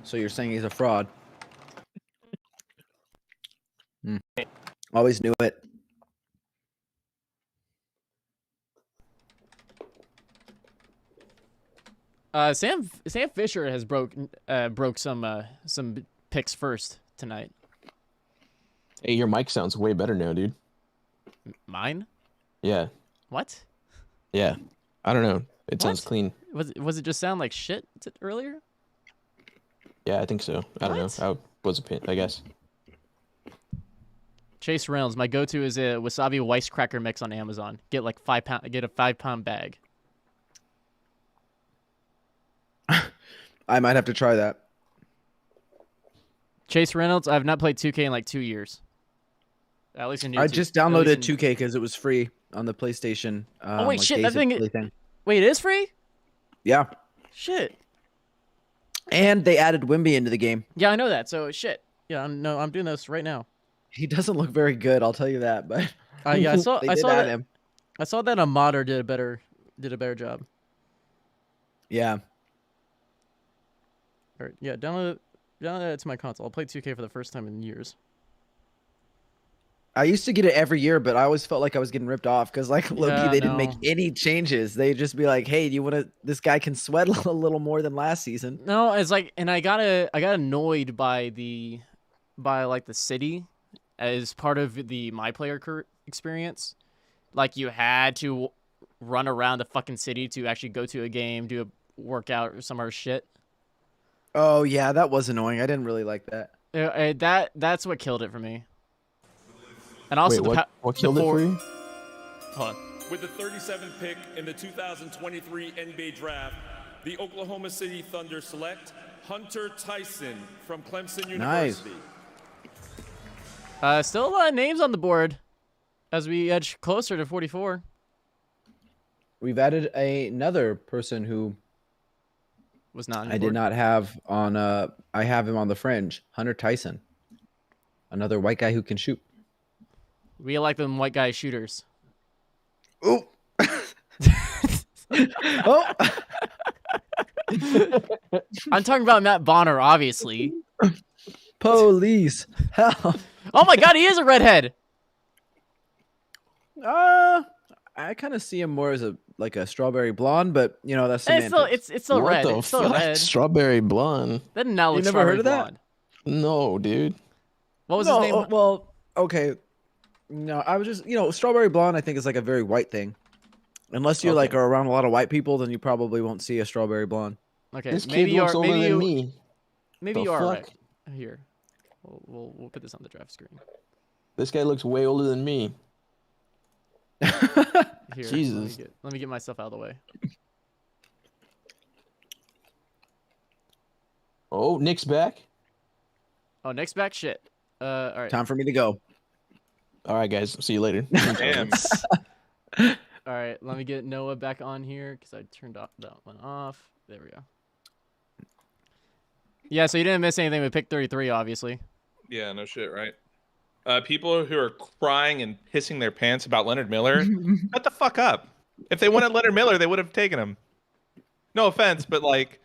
So you're saying he's a fraud? Always knew it. Sam Fisher has broke some picks first tonight. Hey, your mic sounds way better now, dude. Mine? Yeah. What? Yeah. I don't know. It sounds What? clean. Was it just sound like shit earlier? Yeah, I think so. I don't know. I was a pin, I guess. Chase Reynolds, my go-to is a wasabi wisecracker mix on Amazon. Get like get a 5-pound bag. I might have to try that. Chase Reynolds, I have not played 2K in like 2 years. At least in YouTube. I just downloaded 2K because it was free on the PlayStation. Oh wait, like shit! days That of thing. thing. Wait, it is free? Yeah. Shit. And they added Wemby into the game. Yeah, I know that. So shit. Yeah, I'm doing this right now. He doesn't look very good, I'll tell you that. But Yeah, I saw. they I did saw add that. him. I saw that a modder did a better job. Yeah. All right, yeah, download it to my console. I'll play 2K for the first time in years. I used to get it every year, but I always felt like I was getting ripped off because, like, low-key, they didn't make any changes. They just be like, "Hey, do you want to? This guy can sweat a little more than last season." No, it's like, and I got annoyed by the city as part of the my player experience. Like, you had to run around the fucking city to actually go to a game, do a workout or some other shit. Oh yeah, that was annoying. I didn't really like that. That's what killed it for me. And also, wait, what killed it for you? Hold on. With the 37th pick in the 2023 NBA Draft, the Oklahoma City Thunder select Hunter Tyson from Clemson University. Still a lot of names on the board as we edge closer to 44. We've added another person who was not. I did not have on. I have him on the fringe. Hunter Tyson, another white guy who can shoot. We like them white guy shooters. Oh. Oh. I'm talking about Matt Bonner, obviously. Police. Hell. Oh my God, he is a redhead. I kind of see him more as a strawberry blonde, but you know that's semantics. It's still What red. the It's still fuck? red. Strawberry blonde. That now You looks never heard of that? blonde. No, dude. What was his name? Well, okay. No, I was just strawberry blonde. I think is like a very white thing. Unless you are around a lot of white people, then you probably won't see a strawberry blonde. Okay, This kid maybe you looks are. older Maybe than you. me. Maybe The you are fuck? right. Here, we'll put this on the draft screen. This guy looks way older than me. Here, Jesus. Let me get myself out of the way. Oh, Nick's back. Oh, next back shit. All right. Time for me to go. All right, guys. See you later. Damn. All right, let me get Noah back on here because I turned that one off. There we go. Yeah, so you didn't miss anything with pick 33, obviously. Yeah, no shit, right? People who are crying and pissing their pants about Leonard Miller, shut the fuck up. If they wanted Leonard Miller, they would have taken him. No offense, but like,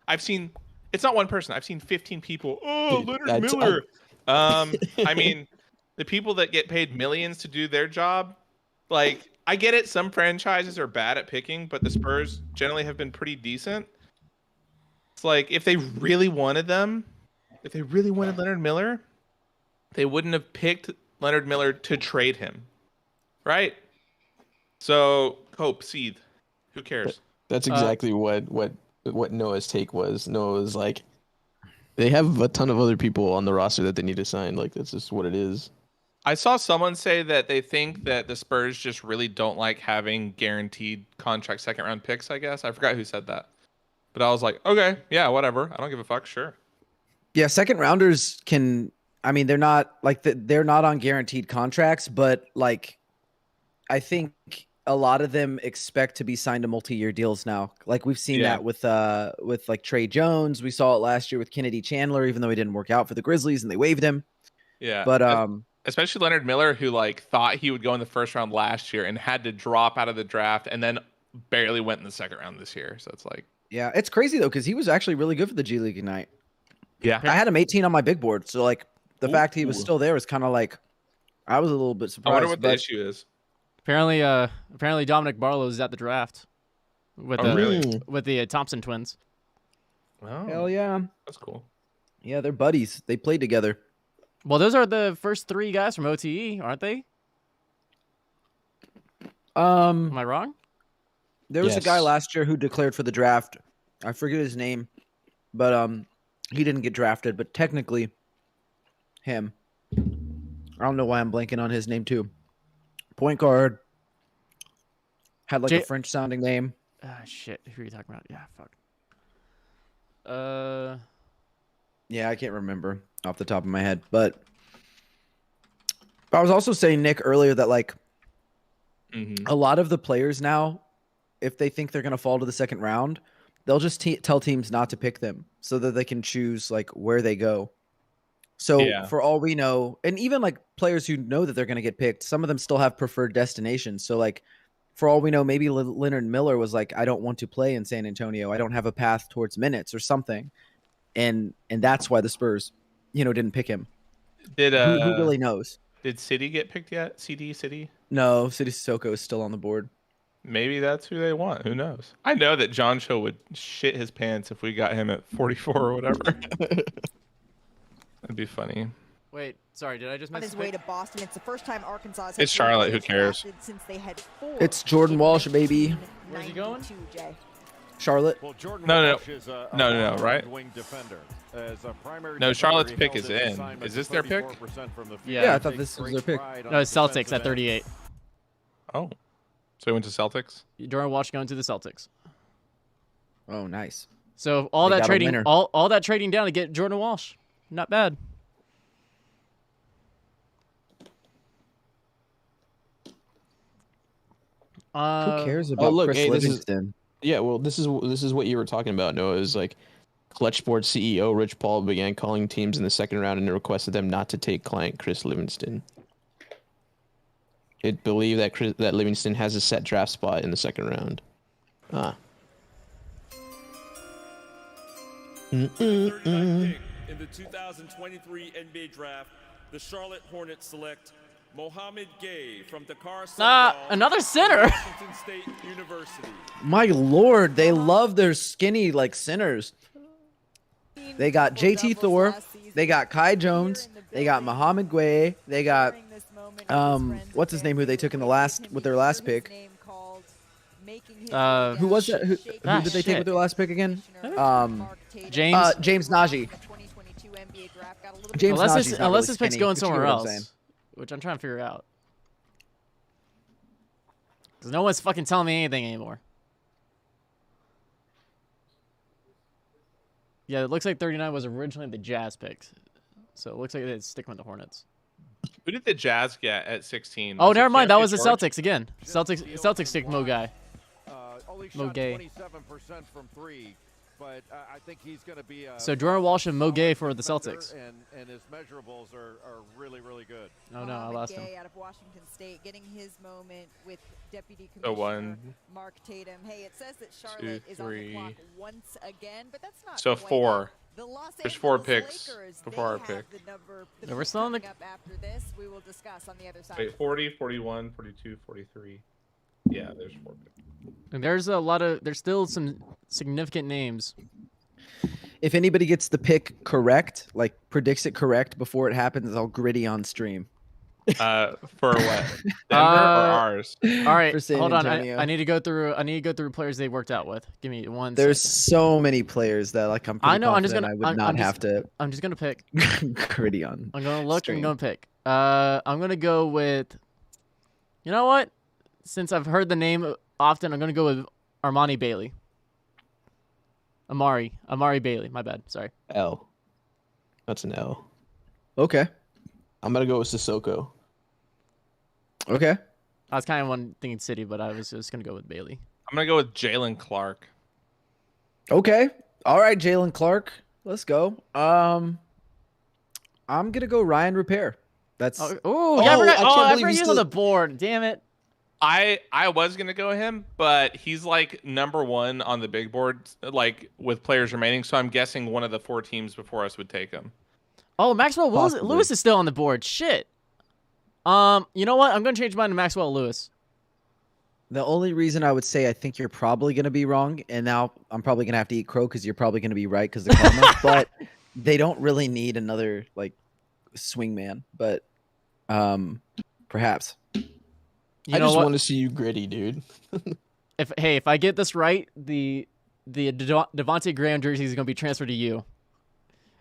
I've seen, it's not one person. I've seen 15 people. Oh, Leonard Miller. I mean, the people that get paid millions to do their job, like, I get it. Some franchises are bad at picking, but the Spurs generally have been pretty decent. It's like, if they really wanted them, if they really wanted Leonard Miller, they wouldn't have picked Leonard Miller to trade him, right? So, hope, seethe. Who cares? That's exactly what Noah's take was. Noah was like, they have a ton of other people on the roster that they need to sign. Like, that's just what it is. I saw someone say that they think that the Spurs just really don't like having guaranteed contract second-round picks, I guess. I forgot who said that. But I was like, okay, yeah, whatever. I don't give a fuck, sure. Yeah, second rounders can. I mean, they're not they're not on guaranteed contracts, but like, I think a lot of them expect to be signed to multi-year deals now. Like we've seen that with like Trey Jones. We saw it last year with Kennedy Chandler, even though he didn't work out for the Grizzlies and they waived him. Yeah, but especially Leonard Miller, who like thought he would go in the first round last year and had to drop out of the draft, and then barely went in the second round this year. So it's like, yeah, it's crazy though because he was actually really good for the G League Ignite. Yeah, I had him 18 on my big board, so like the fact he was still there was kind of like I was a little bit surprised. I wonder what the issue is. Apparently Dominic Barlow is at the draft. with the Thompson twins. Oh, Hell yeah. that's cool. Yeah, they're buddies. They played together. Well, those are the first 3 guys from OTE, aren't they? Am I wrong? There was a guy last year who declared for the draft. I forget his name, but he didn't get drafted. But technically, him. I don't know why I'm blanking on his name too. Point guard. Had like a French sounding name. Shit. Who are you talking about? Yeah, fuck. Yeah, I can't remember off the top of my head. But I was also saying, Nick, earlier that like a lot of the players now, if they think they're going to fall to the second round, they'll just tell teams not to pick them so that they can choose like where they go. So for all we know, and even like players who know that they're going to get picked, some of them still have preferred destinations. So like for all we know, maybe Leonard Miller was like, I don't want to play in San Antonio. I don't have a path towards minutes or something. And that's why the Spurs, didn't pick him. Did who really knows? Did City get picked yet? City? No, City Sissoko is still on the board. Maybe that's who they want. Who knows? I know that John Cho would shit his pants if we got him at 44 or whatever. That'd be funny. Wait, sorry, did I just on miss his way to Boston? It's the first time Arkansas has It's Charlotte. Who cares? Since they had 4. It's Jordan Walsh, baby. Where's he going? Jay. Charlotte. Well, No, right? No, Charlotte's pick is in. Is this their pick? Yeah, I thought this was their pick. No, it's Celtics at 38. Oh, so he went to Celtics. Jordan Walsh going to the Celtics. Oh, nice. So all They that got a trading, winner. all that trading down to get Jordan Walsh, not bad. Who cares about Chris Livingston? This is what you were talking about, Noah. Is like Clutch Sports CEO Rich Paul began calling teams in the second round and requested them not to take client Chris Livingston. It believed that Livingston has a set draft spot in the second round. The 39th pick in the 2023 NBA Draft, the Charlotte Hornets select Mohamed Gay from Dakar, Senegal, another center. Washington State University. My lord, they love their skinny like centers. They got JT Thor, they got Kai Jones, they got Mohamed Gueye, they got what's his name who they took in with their last pick. Who was that? Who did they take with their last pick again? James Najee. James unless this pick's going somewhere else, which I'm trying to figure out. Because no one's fucking telling me anything anymore. Yeah, it looks like 39 was originally the Jazz pick. So it looks like they'd stick with the Hornets. Who did the Jazz get at 16? Oh, never mind. That was the Celtics again. Celtics take Mo Guy. Only Mo shot Gay. 27% from 3, but I think he's going to be So Jordan Walsh and Mo Gay for the Celtics. And his measurables are really, really good. Oh no, I lost him. Gay out of Washington State getting his moment with Deputy So Commissioner Mark Tatum. Hey, it says that Charlotte is on the clock once again, but that's not So quite 4. it. The Los There's Angeles 4 picks Lakers, before our they have pick. the number No, we're still on the. up after this. We will discuss on the other side. Wait, 40, 41, 42, 43. Yeah, there's 4 picks. And there's still some significant names. If anybody gets the pick correct, like predicts it correct before it happens, I'll gritty on stream. For what? Denver or ours? All right, For San hold on. Antonio. I need to go through players they worked out with. Give me one. There's second. so many players that like I'm pretty I know. I'm just confident gonna. I would not have to I'm just gonna pick. gritty on. I'm gonna look. stream. I'm gonna pick. I'm gonna go with. You know what? Since I've heard the name often, I'm gonna go with Armani Bailey. Amari Bailey. My bad. Sorry. L. That's an L. Okay. I'm gonna go with Sissoko. Okay. I was kind of thinking City, but I was just gonna go with Bailey. I'm gonna go with Jalen Clark. Okay. All right, Jalen Clark. Let's go. I'm gonna go Ryan Repair. That's I believe forgot he's on the board. Damn it. I was gonna go him, but he's like number 1 on the big board, like with players remaining. So I'm guessing one of the 4 teams before us would take him. Oh, Maxwell Lewis is still on the board. Shit. You know what? I'm gonna change mine to Maxwell Lewis. The only reason I would say I think you're probably going to be wrong, and now I'm probably going to have to eat crow because you're probably going to be right because the karma. But they don't really need another like swing man. But perhaps. I just want to see you gritty, dude. If I get this right, the Devontae Graham jersey is going to be transferred to you,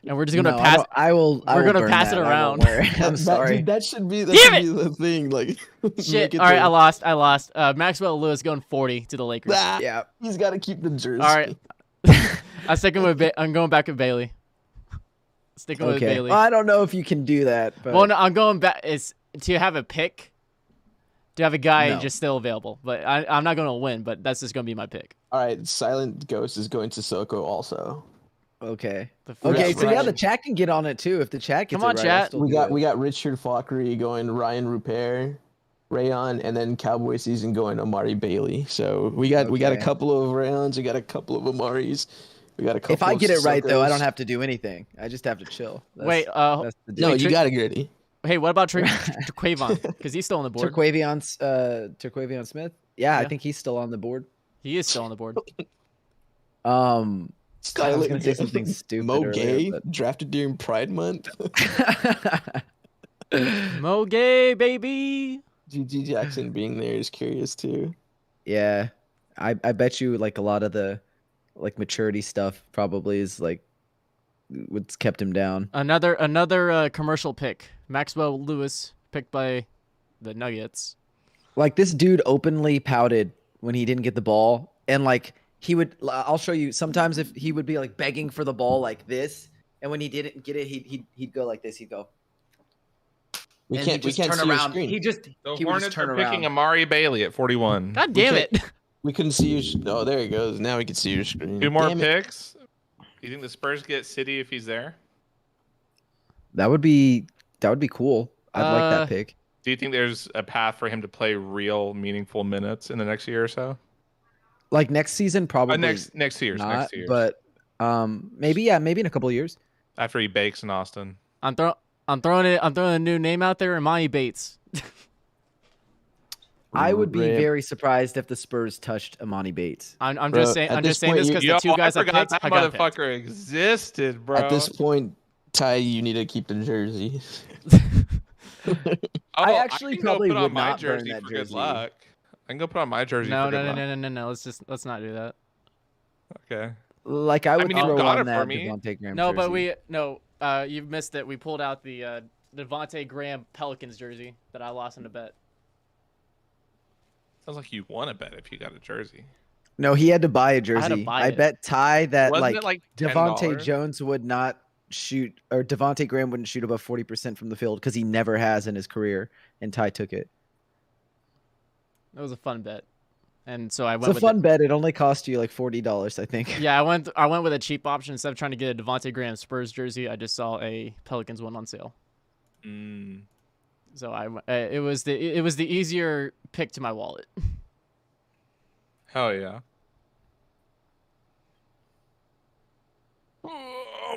and we're just going to pass. I will. We're going to pass it around. I'm sorry. Dude, that should be the thing. Like, shit. All right, I lost. Maxwell Lewis going 40 to the Lakers. Yeah, he's got to keep the jersey. All right, I'm going back with Bailey. Sticking with Bailey. Well, I don't know if you can do that. But... Well, no, I'm going back. Is to have a pick. To have a guy just still available, but I'm not going to win. But that's just going to be my pick. All right, Silent Ghost is going to Soko also. Okay. Okay. So yeah, the chat can get on it too. If the chat gets Come on, it right, chat. We got Richard Falkery going, Ryan Rupert, Rayon, and then Cowboy season going Amari Bailey. So we got a couple of Rayons, we got a couple of Amaris, we got a couple. If I get it right though, Sokos. I don't have to do anything. I just have to chill. Wait. No, you got it, gritty. Hey, what about Traquavon? Because he's still on the board. Terquavion Smith. Yeah, I think he's still on the board. He is still on the board. I was gonna say something stupid. Mo earlier, Gay but... drafted during Pride Month. Mo Gay, baby. GG Jackson being there is curious too. Yeah, I bet you like a lot of the like maturity stuff probably is like what's kept him down. Another commercial pick. Maxwell Lewis picked by the Nuggets. Like this dude openly pouted when he didn't get the ball, and like he would. I'll show you. Sometimes if he would be like begging for the ball like this, and when he didn't get it, he'd go like this. He'd go. We can't turn see around. your screen. He would just Hornets turn are around. picking Amari Bailey at 41. God damn it! We couldn't see you. Oh, there he goes. Now we can see your screen. 2 more Damn it. picks. Do you think the Spurs get City if he's there? That would be cool. I'd like that pick. Do you think there's a path for him to play real meaningful minutes in the next year or so? Like next season, probably next year. not. But maybe in a couple of years. After he bakes in Austin. I'm throwing a new name out there, Imani Bates. I would be very surprised if the Spurs touched Imani Bates. I'm just saying this because the two guys I picked, that I got motherfucker existed, bro. At this point, Ty, you need to keep the jersey. I actually can probably go put would on my not burn jersey that for jersey. good luck. I can go put on my jersey. No. for good luck. Let's not do that. Okay. Like I would mean, you throw got on it that for me. Devontae Graham No, jersey. but you've missed it. We pulled out the Devontae Graham Pelicans jersey that I lost in a bet. Sounds like you won a bet if you got a jersey. No, he had to buy a had to jersey. buy I it. bet Ty that Wasn't it like Devontae $10? Jones would not shoot, or Devontae Graham wouldn't shoot above 40% from the field because he never has in his career, and Ty took it. It was a fun bet, and so I went. It's a with fun bet. It only cost you like $40, I think. Yeah, I went with a cheap option instead of trying to get a Devontae Graham Spurs jersey. I just saw a Pelicans one on sale. So it was the easier pick to my wallet. Hell yeah.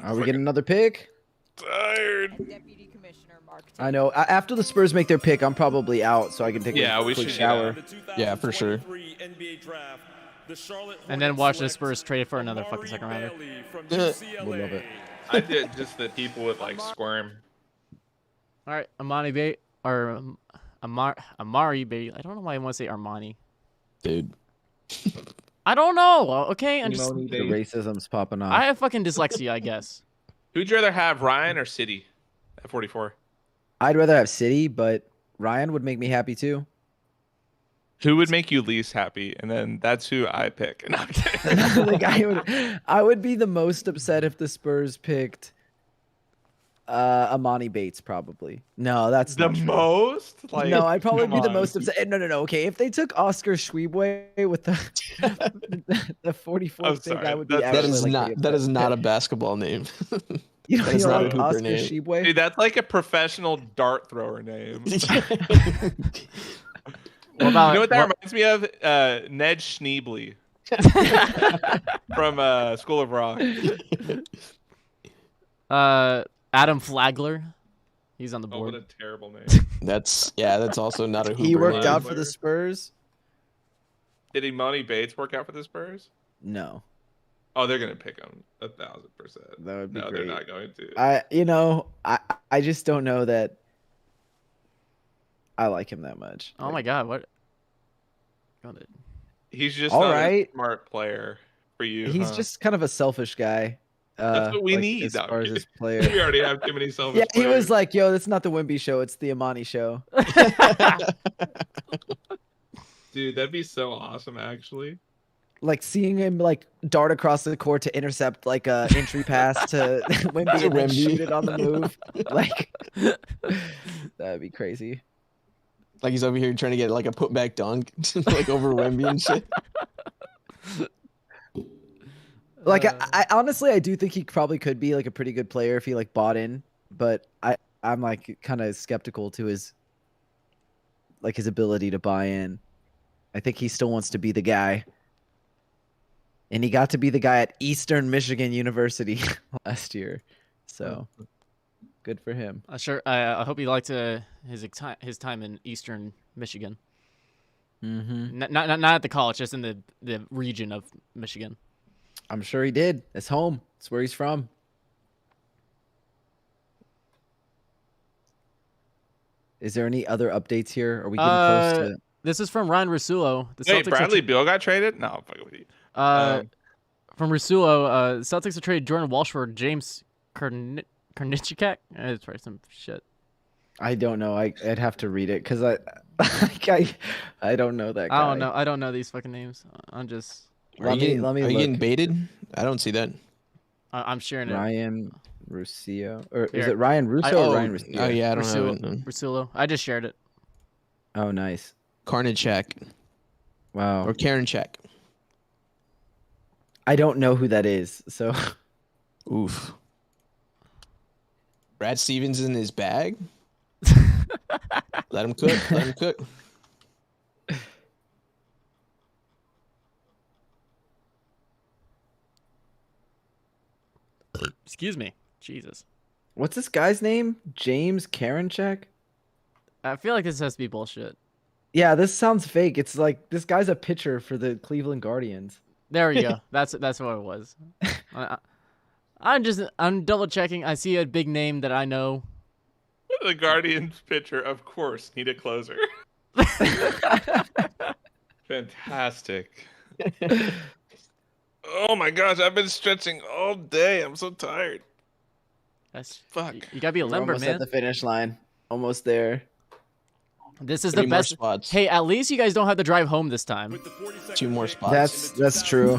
Are we getting another pick? Tired. Deputy Commissioner Mark. I know. After the Spurs make their pick, I'm probably out, so I can take a quick shower. Yeah, for sure. And then watch the Spurs trade for another fucking second rounder. Would love it. I did just that people would like squirm. All right, Amari Bailey or Amari Bailey. I don't know why I want to say Armani. Dude. I don't know. Okay, I'm just The racism's popping off. I have fucking dyslexia, I guess. Who'd you rather have, Ryan or City at 44? I'd rather have City, but Ryan would make me happy too. Who would make you least happy? And then that's who I pick. No, I'm kidding. Like I would be the most upset if the Spurs picked Amani Bates, probably. No, that's the not true. most. Like, no, I'd probably be the on. most upset. No. Okay, if they took Oscar Schwebwe with the 44th pick, I would be. That is not a basketball name. You know, That is not a Hooper Oscar name. Schwebwe? Dude, that's like a professional dart thrower name. What about, you know what that reminds me of? Ned Schneebly from School of Rock. Adam Flagler. He's on the Oh, board. what a terrible name. That's also not a Hooper He worked name. out for the Spurs. Did Imani Bates work out for the Spurs? No. Oh, they're gonna pick him 1,000%. That would be no, great. they're not going to. I just don't know that I like him that much. Oh my God, what? Got it. He's just All not right. a smart player for you. He's huh? just kind of a selfish guy. That's what we need. as No, far as his player. we already have too many selfish Yeah, he players. was like, "Yo, that's not the Wemby show. It's the Imani show." Dude, that'd be so awesome, actually. Like seeing him like dart across the court to intercept like a entry pass to Wemby and then shoot it on the move. Like that'd be crazy. Like he's over here trying to get like a putback dunk, like over Wemby and shit. Like I honestly I do think he probably could be like a pretty good player if he like bought in, but I'm like kind of skeptical to his ability to buy in. I think he still wants to be the guy. And he got to be the guy at Eastern Michigan University last year. So good for him. I hope he liked his time in Eastern Michigan. Mm-hmm. Not at the college, just in the region of Michigan. I'm sure he did. It's home. It's where he's from. Is there any other updates here? Are we getting close to? This is from Ryan Russillo. Wait, Bradley Beal got traded? No, I'm fucking with you. From Russillo, Celtics have traded Jordan Walsh for James Karnichak. It's probably some shit. I don't know. I'd have to read it because I don't know that guy. I don't know these fucking names. I'm just. Are you getting baited? I don't see that. I'm sharing it. Ryan Russillo, or is it Ryan Russo or Ryan Russillo? Oh yeah, I don't Russillo, know. Russillo. I just shared it. Oh, nice. Karnichak. Wow. Or Karenchak. I don't know who that is. So. Oof. Brad Stevens in his bag. Let him cook. Let him cook. Excuse me. Jesus. What's this guy's name? James Karenchak? I feel like this has to be bullshit. Yeah, this sounds fake. It's like this guy's a pitcher for the Cleveland Guardians. There we go. That's what it was. I'm double checking. I see a big name that I know. The Guardians pitcher, of course, need a closer. Fantastic. Oh my gosh, I've been stretching all day. I'm so tired. Fuck. You gotta be a limber, almost man. at the finish line. Almost there. This is 3 the more best. spots. Hey, at least you guys don't have to drive home this time. 2 more spots. That's true.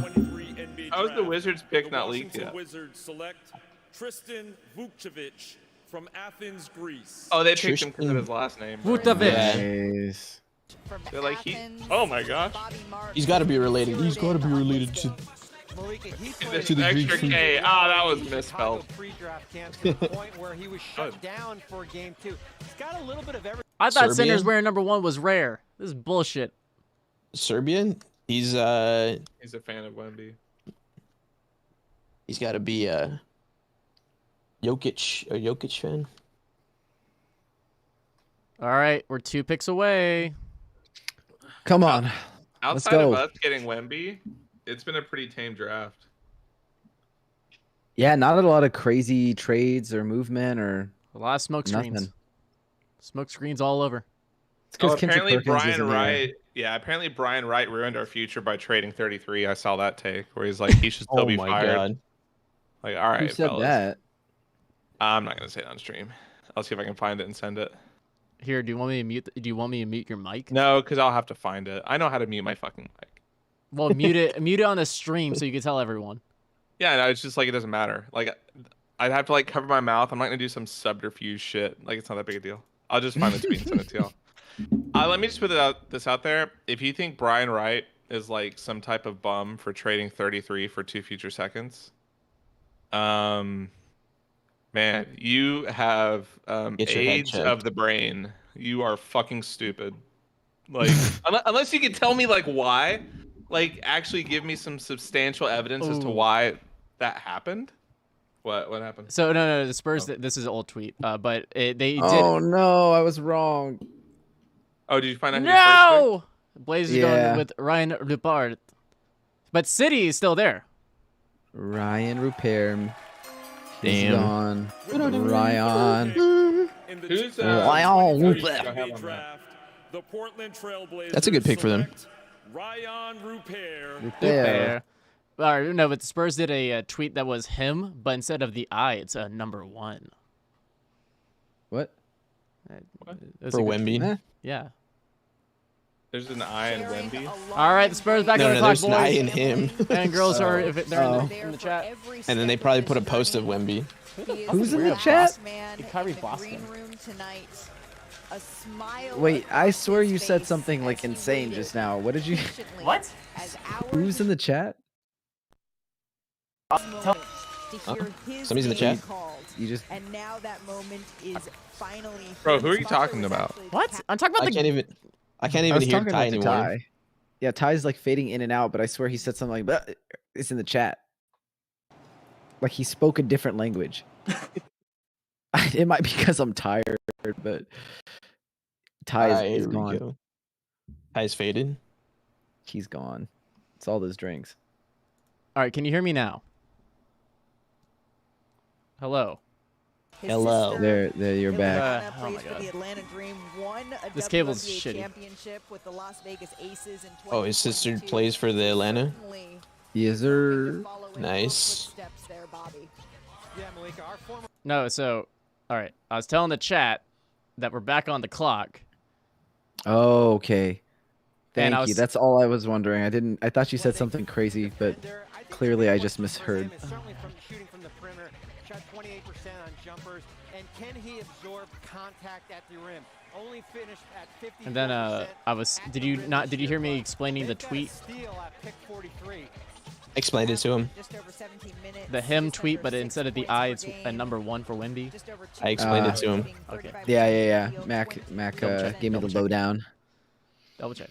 How was the Wizards pick not leaked yet? Wizards select Tristan Vukcevic from Athens, Greece. Oh, they picked him because of his last name. Nice. They're like, oh my gosh. He's got to be related. He's got to be related to. This To the extra Greek K. Ah, that was misspelled. Pre-draft camp to the point where he was shut down for game 2. He's got a little bit of everything. I thought Serbian? centers wearing number 1 was rare. This is bullshit. Serbian? He's He's a fan of Wemby. He's got to be a Jokic fan. All right, we're 2 picks away. Come on. Outside go. of us getting Wemby, it's been a pretty tame draft. Yeah, not a lot of crazy trades or movement or A lot of smoke screens. nothing. Smoke screens all over. It's 'cause Oh, Kendrick apparently Perkins Brian isn't there. Wright. Yeah, apparently Brian Wright ruined our future by trading 33. I saw that take where he's like, he should still Oh be my fired. god. Like, all right, Who said fellas. that? I'm not gonna say it on stream. I'll see if I can find it and send it. Here, do you want me to mute? Do you want me to mute your mic? No, because I'll have to find it. I know how to mute my fucking mic. Well, mute it on the stream so you can tell everyone. Yeah, no, it's just like it doesn't matter. Like, I'd have to like cover my mouth. I'm not gonna do some subterfuge shit. Like, it's not that big a deal. I'll just find the tweet and send it to y'all. Let me just put this out there. If you think Brian Wright is like some type of bum for trading 33 for 2 future seconds, man, you have Get your head age checked. of the brain. You are fucking stupid. Like, unless you can tell me like why, like actually give me some substantial evidence as to why that happened. What happened? So no, the Spurs. This is an old tweet, but they did. Oh no, I was wrong. Oh, did you find out? No, Blazers Yeah. going with Ryan Rupert. But City is still there. Ryan Rupert. He's Damn. gone. Ryan. Who's Ryan who do Rupert. you have on that? The Portland Trailblazers. That's a good pick for them. select Ryan Rupert. Rupert. No, but the Spurs did a tweet that was him, but instead of the I, it's a number 1. What? That's For a good Wemby? tweet. Yeah. There's an I in Wemby. All right, the Spurs back on the clock, there's an I boys. in him. And girls are if they're in the chat. And then they probably put a post of Wemby. Who's in the chat? Kyrie Boston. Wait, I swear you said something like insane just now. What did you? What? Who's in the chat? Somebody's in the chat. You just. And now that moment is finally. Bro, who are you talking about? What? I'm talking about I can't even I was hear talking Ty about anymore. Ty. Yeah, Ty's like fading in and out, but I swear he said something like, "But it's in the chat." Like he spoke a different language. It might be because I'm tired, but Ty is gone. Ty's faded. He's gone. It's all those drinks. All right, can you hear me now? Hello. Hello. There, you're back. Oh my God. The Atlanta Dream won a This cable's WNBA shitty. championship with the Las Vegas Aces in Oh, his sister plays for the Atlanta. Yes, sir. Nice. there, Bobby. Yeah, Malika, our former No, so, all right. I was telling the chat that we're back on the clock. Oh, okay. And I Thank you. was- That's all I was wondering. I thought you said something crazy, but clearly I just misheard. certainly from shooting from the perimeter, shot 28% on jumpers, and can he absorb contact at the rim? Only finished at 50%. And then did you hear me explaining the tweet? Steal at pick 43. Explained it to him. Just over 17 minutes. The him tweet, but instead of the I, it's a number 1 for Wemby. I explained it to him. Okay. Yeah. Mac gave me the check. lowdown. Double check.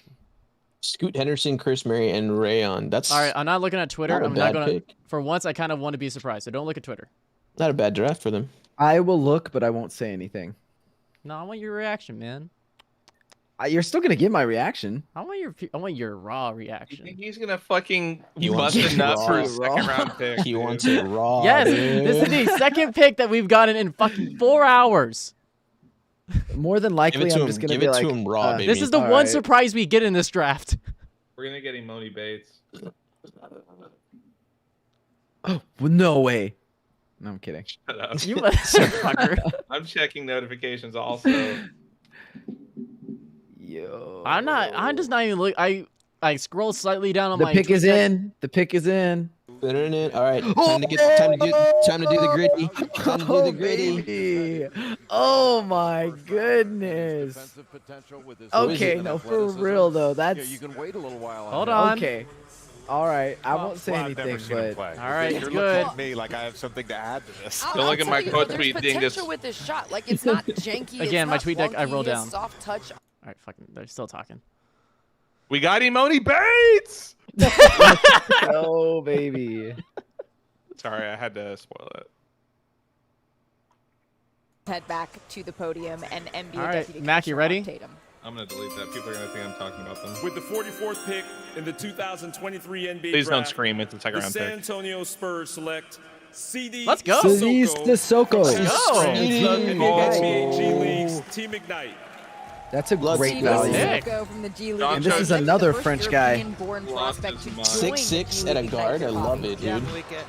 Scoot Henderson, Chris Murray, and Rayon. That's All right, I'm not looking at Twitter. Not a I'm not bad gonna. pick. For once, I kind of want to be surprised, so don't look at Twitter. not a bad draft for them. I will look, but I won't say anything. No, I want your reaction, man. You're still gonna get my reaction. I want your raw You reaction. think he's gonna fucking He wants bust a it nut for a raw. second round pick? He wants it raw. Yes, dude. this is the second pick that we've gotten in fucking 4 hours. More than Give likely, it to I'm him. just gonna Give be it like, to him raw, baby. This is the all one right. surprise we get in this draft. We're gonna get Imoni Bates. oh, no way. No, I'm kidding. Shut up. You motherfucker. I'm checking notifications also. Yo. I'm just not even look. I scroll slightly down on The my. pick is tweet deck. in. The pick is in. All right, time to do the gritty. Time to do the gritty. Baby. Oh my goodness. Okay, no, for real though. That's You can wait a little while. Hold on. okay. All right, I won't say I've never anything, seen him but play. All right, You're it's looking good. at me like I have something to add to this. Don't look at my quote there's tweet potential dingus. with this shot. Like it's not janky. Again, it's my not tweet deck, I flunky, rolled it's down. Soft touch. All right, fucking. They're still talking. We got Imoni Bates. oh baby. Sorry, I had to spoil it. Head back to the podium and NBA All right, Deputy Mac, you Commissioner ready? Mark Tatum. I'm gonna delete that. People are gonna think I'm talking about them. With the 44th pick in the 2023 NBA Please don't draft, scream. It's a second the round San pick. Antonio Spurs select CD Let's go. Denise Sissoko. NBA G League's Team Ignite. That's a great CD value. Sissoko from the G League. And this is another French guy. European-born prospect to join 6'6" at a G League guard. I Ignite. love it, Yeah, dude. Malika,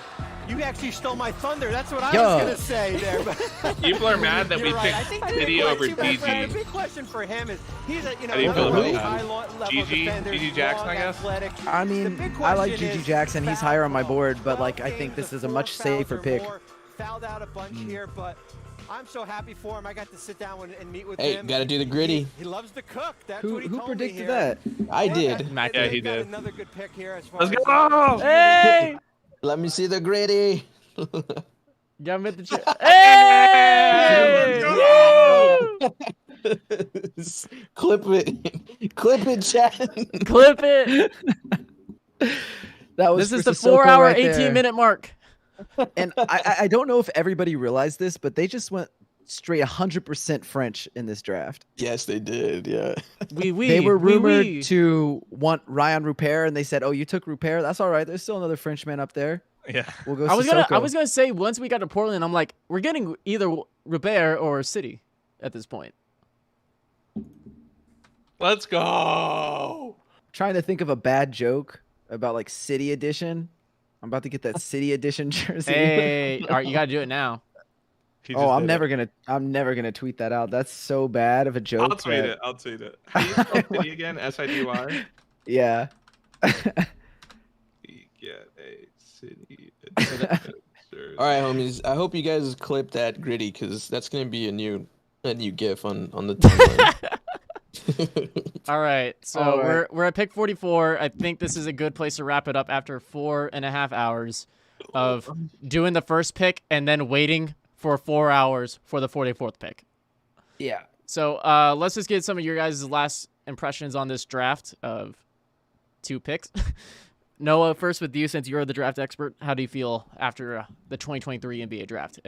you actually stole my thunder. That's what I Yo. was gonna say there. but- People are mad that we You're right. I picked think the Diddy big over question- The DG. big question for him is he's a How do you feel one of about those that? high-level GG? defenders, GG Jackson, I long, guess? athletic. I The mean, big I like question GG is Jackson. He's foul higher on my trouble. board, but 12 like I think games, this the is a 4 much fouls safer or pick. more. Fouled out a bunch here, but I'm so happy for him. I got to sit down and meet with Hey, him. gotta do the gritty. He loves to cook. That's Who what he told me predicted here. that? I did. Mac Yeah, did. he Got did. Another good pick here as far Let's as go! Hey, Let me see the gritty. got him at the chair. Hey! Clip it. Clip it, chat. Clip it. That was This is for the Sissoko 4-hour, right there. 18-minute mark. And I don't know if everybody realized this, but they just went straight 100% French in this draft. Yes, they did. Yeah. They were rumored to want Ryan Rupert, and they said, "Oh, you took Rupert? That's all right. There's still another Frenchman up there. Yeah, we'll go." I was gonna say once we got to Portland, I'm like, we're getting either Rupert or City at this point. Let's go. Trying to think of a bad joke about like City Edition. I'm about to get that City Edition jersey. Hey, all right, you gotta do it now. Oh, I'm never gonna tweet that out. That's so bad of a joke. I'll tweet it. How do you spell City again? SIDY? Yeah. We get a City. All right, homies. I hope you guys clip that gritty because that's gonna be a new GIF on the timeline. All right, so we're at pick 44. I think this is a good place to wrap it up after 4.5 hours of doing the first pick and then waiting for 4 hours for the 44th pick. Yeah. So let's just get some of your guys' last impressions on this draft of 2 picks. Noah, first with you, since you're the draft expert. How do you feel after the 2023 NBA draft,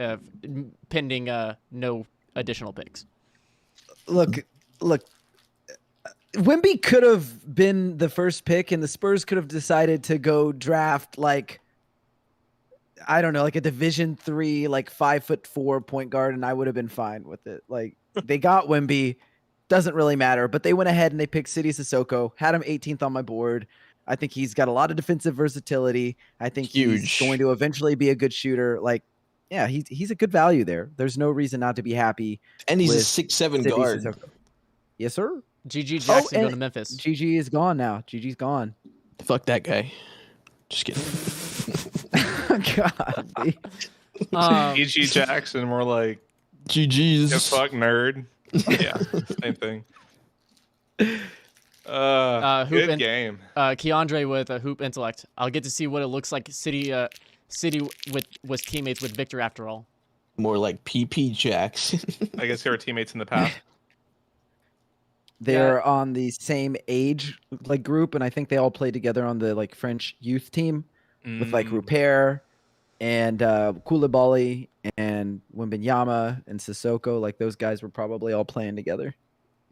pending no additional picks? Look. Wemby could have been the first pick, and the Spurs could have decided to go draft like, I don't know, like a Division III, like 5'4" point guard, and I would have been fine with it. Like they got Wemby, doesn't really matter, but they went ahead and they picked Sidy Cissoko, had him 18th on my board. I think he's got a lot of defensive versatility. I think he's going to eventually be a good shooter. Like, yeah, he's a good value there. There's no reason not to be happy. And he's a 6'7" guard. Cissoko. Yes, sir. GG Jackson going to Memphis. GG is gone now. GG's gone. Fuck that guy. Just kidding. God. GG Jackson, more like GG's. Yeah, fuck nerd. Yeah, same thing. Good game. Keandre with a hoop intellect. I'll get to see what it looks like. City was teammates with Victor after all. More like PP Jackson. I guess they were teammates in the past. They're on the same age like group, and I think they all played together on the like French youth team with like Rupert and Koulibaly and Wembanyama and Sissoko. Like those guys were probably all playing together.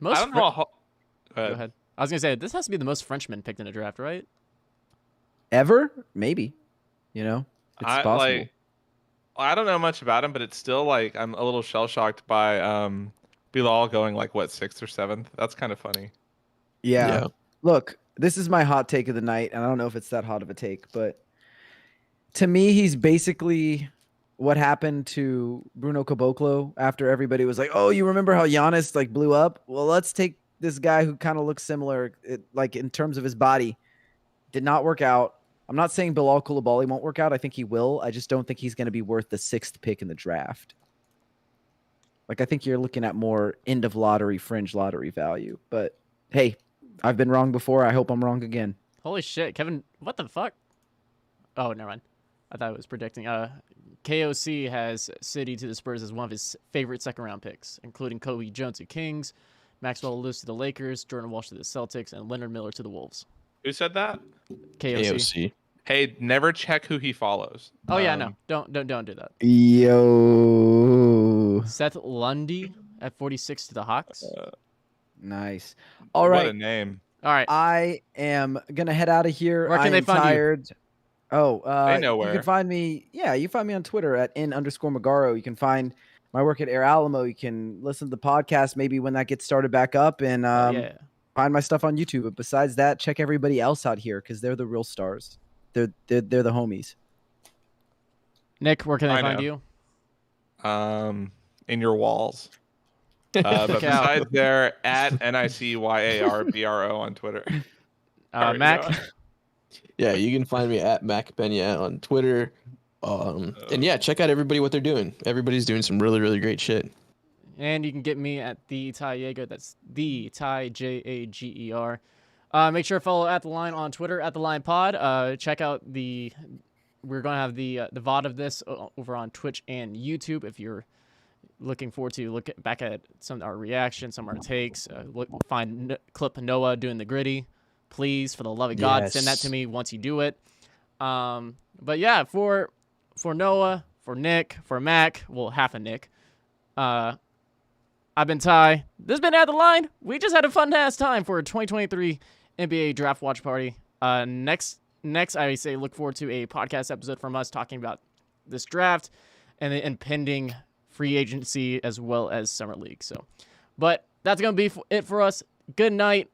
I don't know. Go ahead. I was gonna say this has to be the most Frenchmen picked in a draft, right? Ever? Maybe. You know, it's possible. I don't know much about him, but it's still like I'm a little shell shocked by Bilal going like what 6th or 7th. That's kind of funny. Yeah. Look, this is my hot take of the night, and I don't know if it's that hot of a take, but to me, he's basically what happened to Bruno Caboclo after everybody was like, "Oh, you remember how Giannis like blew up?" Well, let's take this guy who kind of looks similar, like in terms of his body. Did not work out. I'm not saying Bilal Koulibaly won't work out. I think he will. I just don't think he's going to be worth the 6th pick in the draft. Like, I think you're looking at more end of lottery, fringe lottery value. But hey, I've been wrong before. I hope I'm wrong again. Holy shit, Kevin! What the fuck? Oh, never mind. I thought I was predicting. KOC has City to the Spurs as one of his favorite second-round picks, including Kobe Jones to Kings, Maxwell Lewis to the Lakers, Jordan Walsh to the Celtics, and Leonard Miller to the Wolves. Who said that? KOC. Hey, never check who he follows. Oh yeah, no, don't do that. Yo. Seth Lundy at 46 to the Hawks. Nice. All right. What a name. All right. I am gonna head out of here. Where can they find you? Oh, they know where. You can find me. Yeah, you find me on Twitter at @n_Magaro. You can find my work at Air Alamo. You can listen to the podcast maybe when that gets started back up, and find my stuff on YouTube. But besides that, check everybody else out here because they're the real stars. They're the homies. Nick, where can they find you? In your walls. But besides there, at NICYARBRO on Twitter. Mac. Yeah, you can find me at Mac Benya on Twitter. And yeah, check out everybody what they're doing. Everybody's doing some really, really great shit. And you can get me at the Ty Jaeger. That's the Ty Jager. Make sure to follow At The Line on Twitter, At The Line Pod. Check out we're going to have the VOD of this over on Twitch and YouTube if you're looking forward to look back at some of our reactions, some of our takes. Clip Noah doing the gritty. Please, for the love of God, send that to me once you do it. But yeah, for Noah, for Nick, for Mac, well, half a Nick, I've been Ty. This has been At the Line. We just had a fun-ass time for a 2023 NBA Draft Watch Party. Next, I say look forward to a podcast episode from us talking about this draft and the impending free agency as well as summer league. So, but that's going to be it for us. Good night.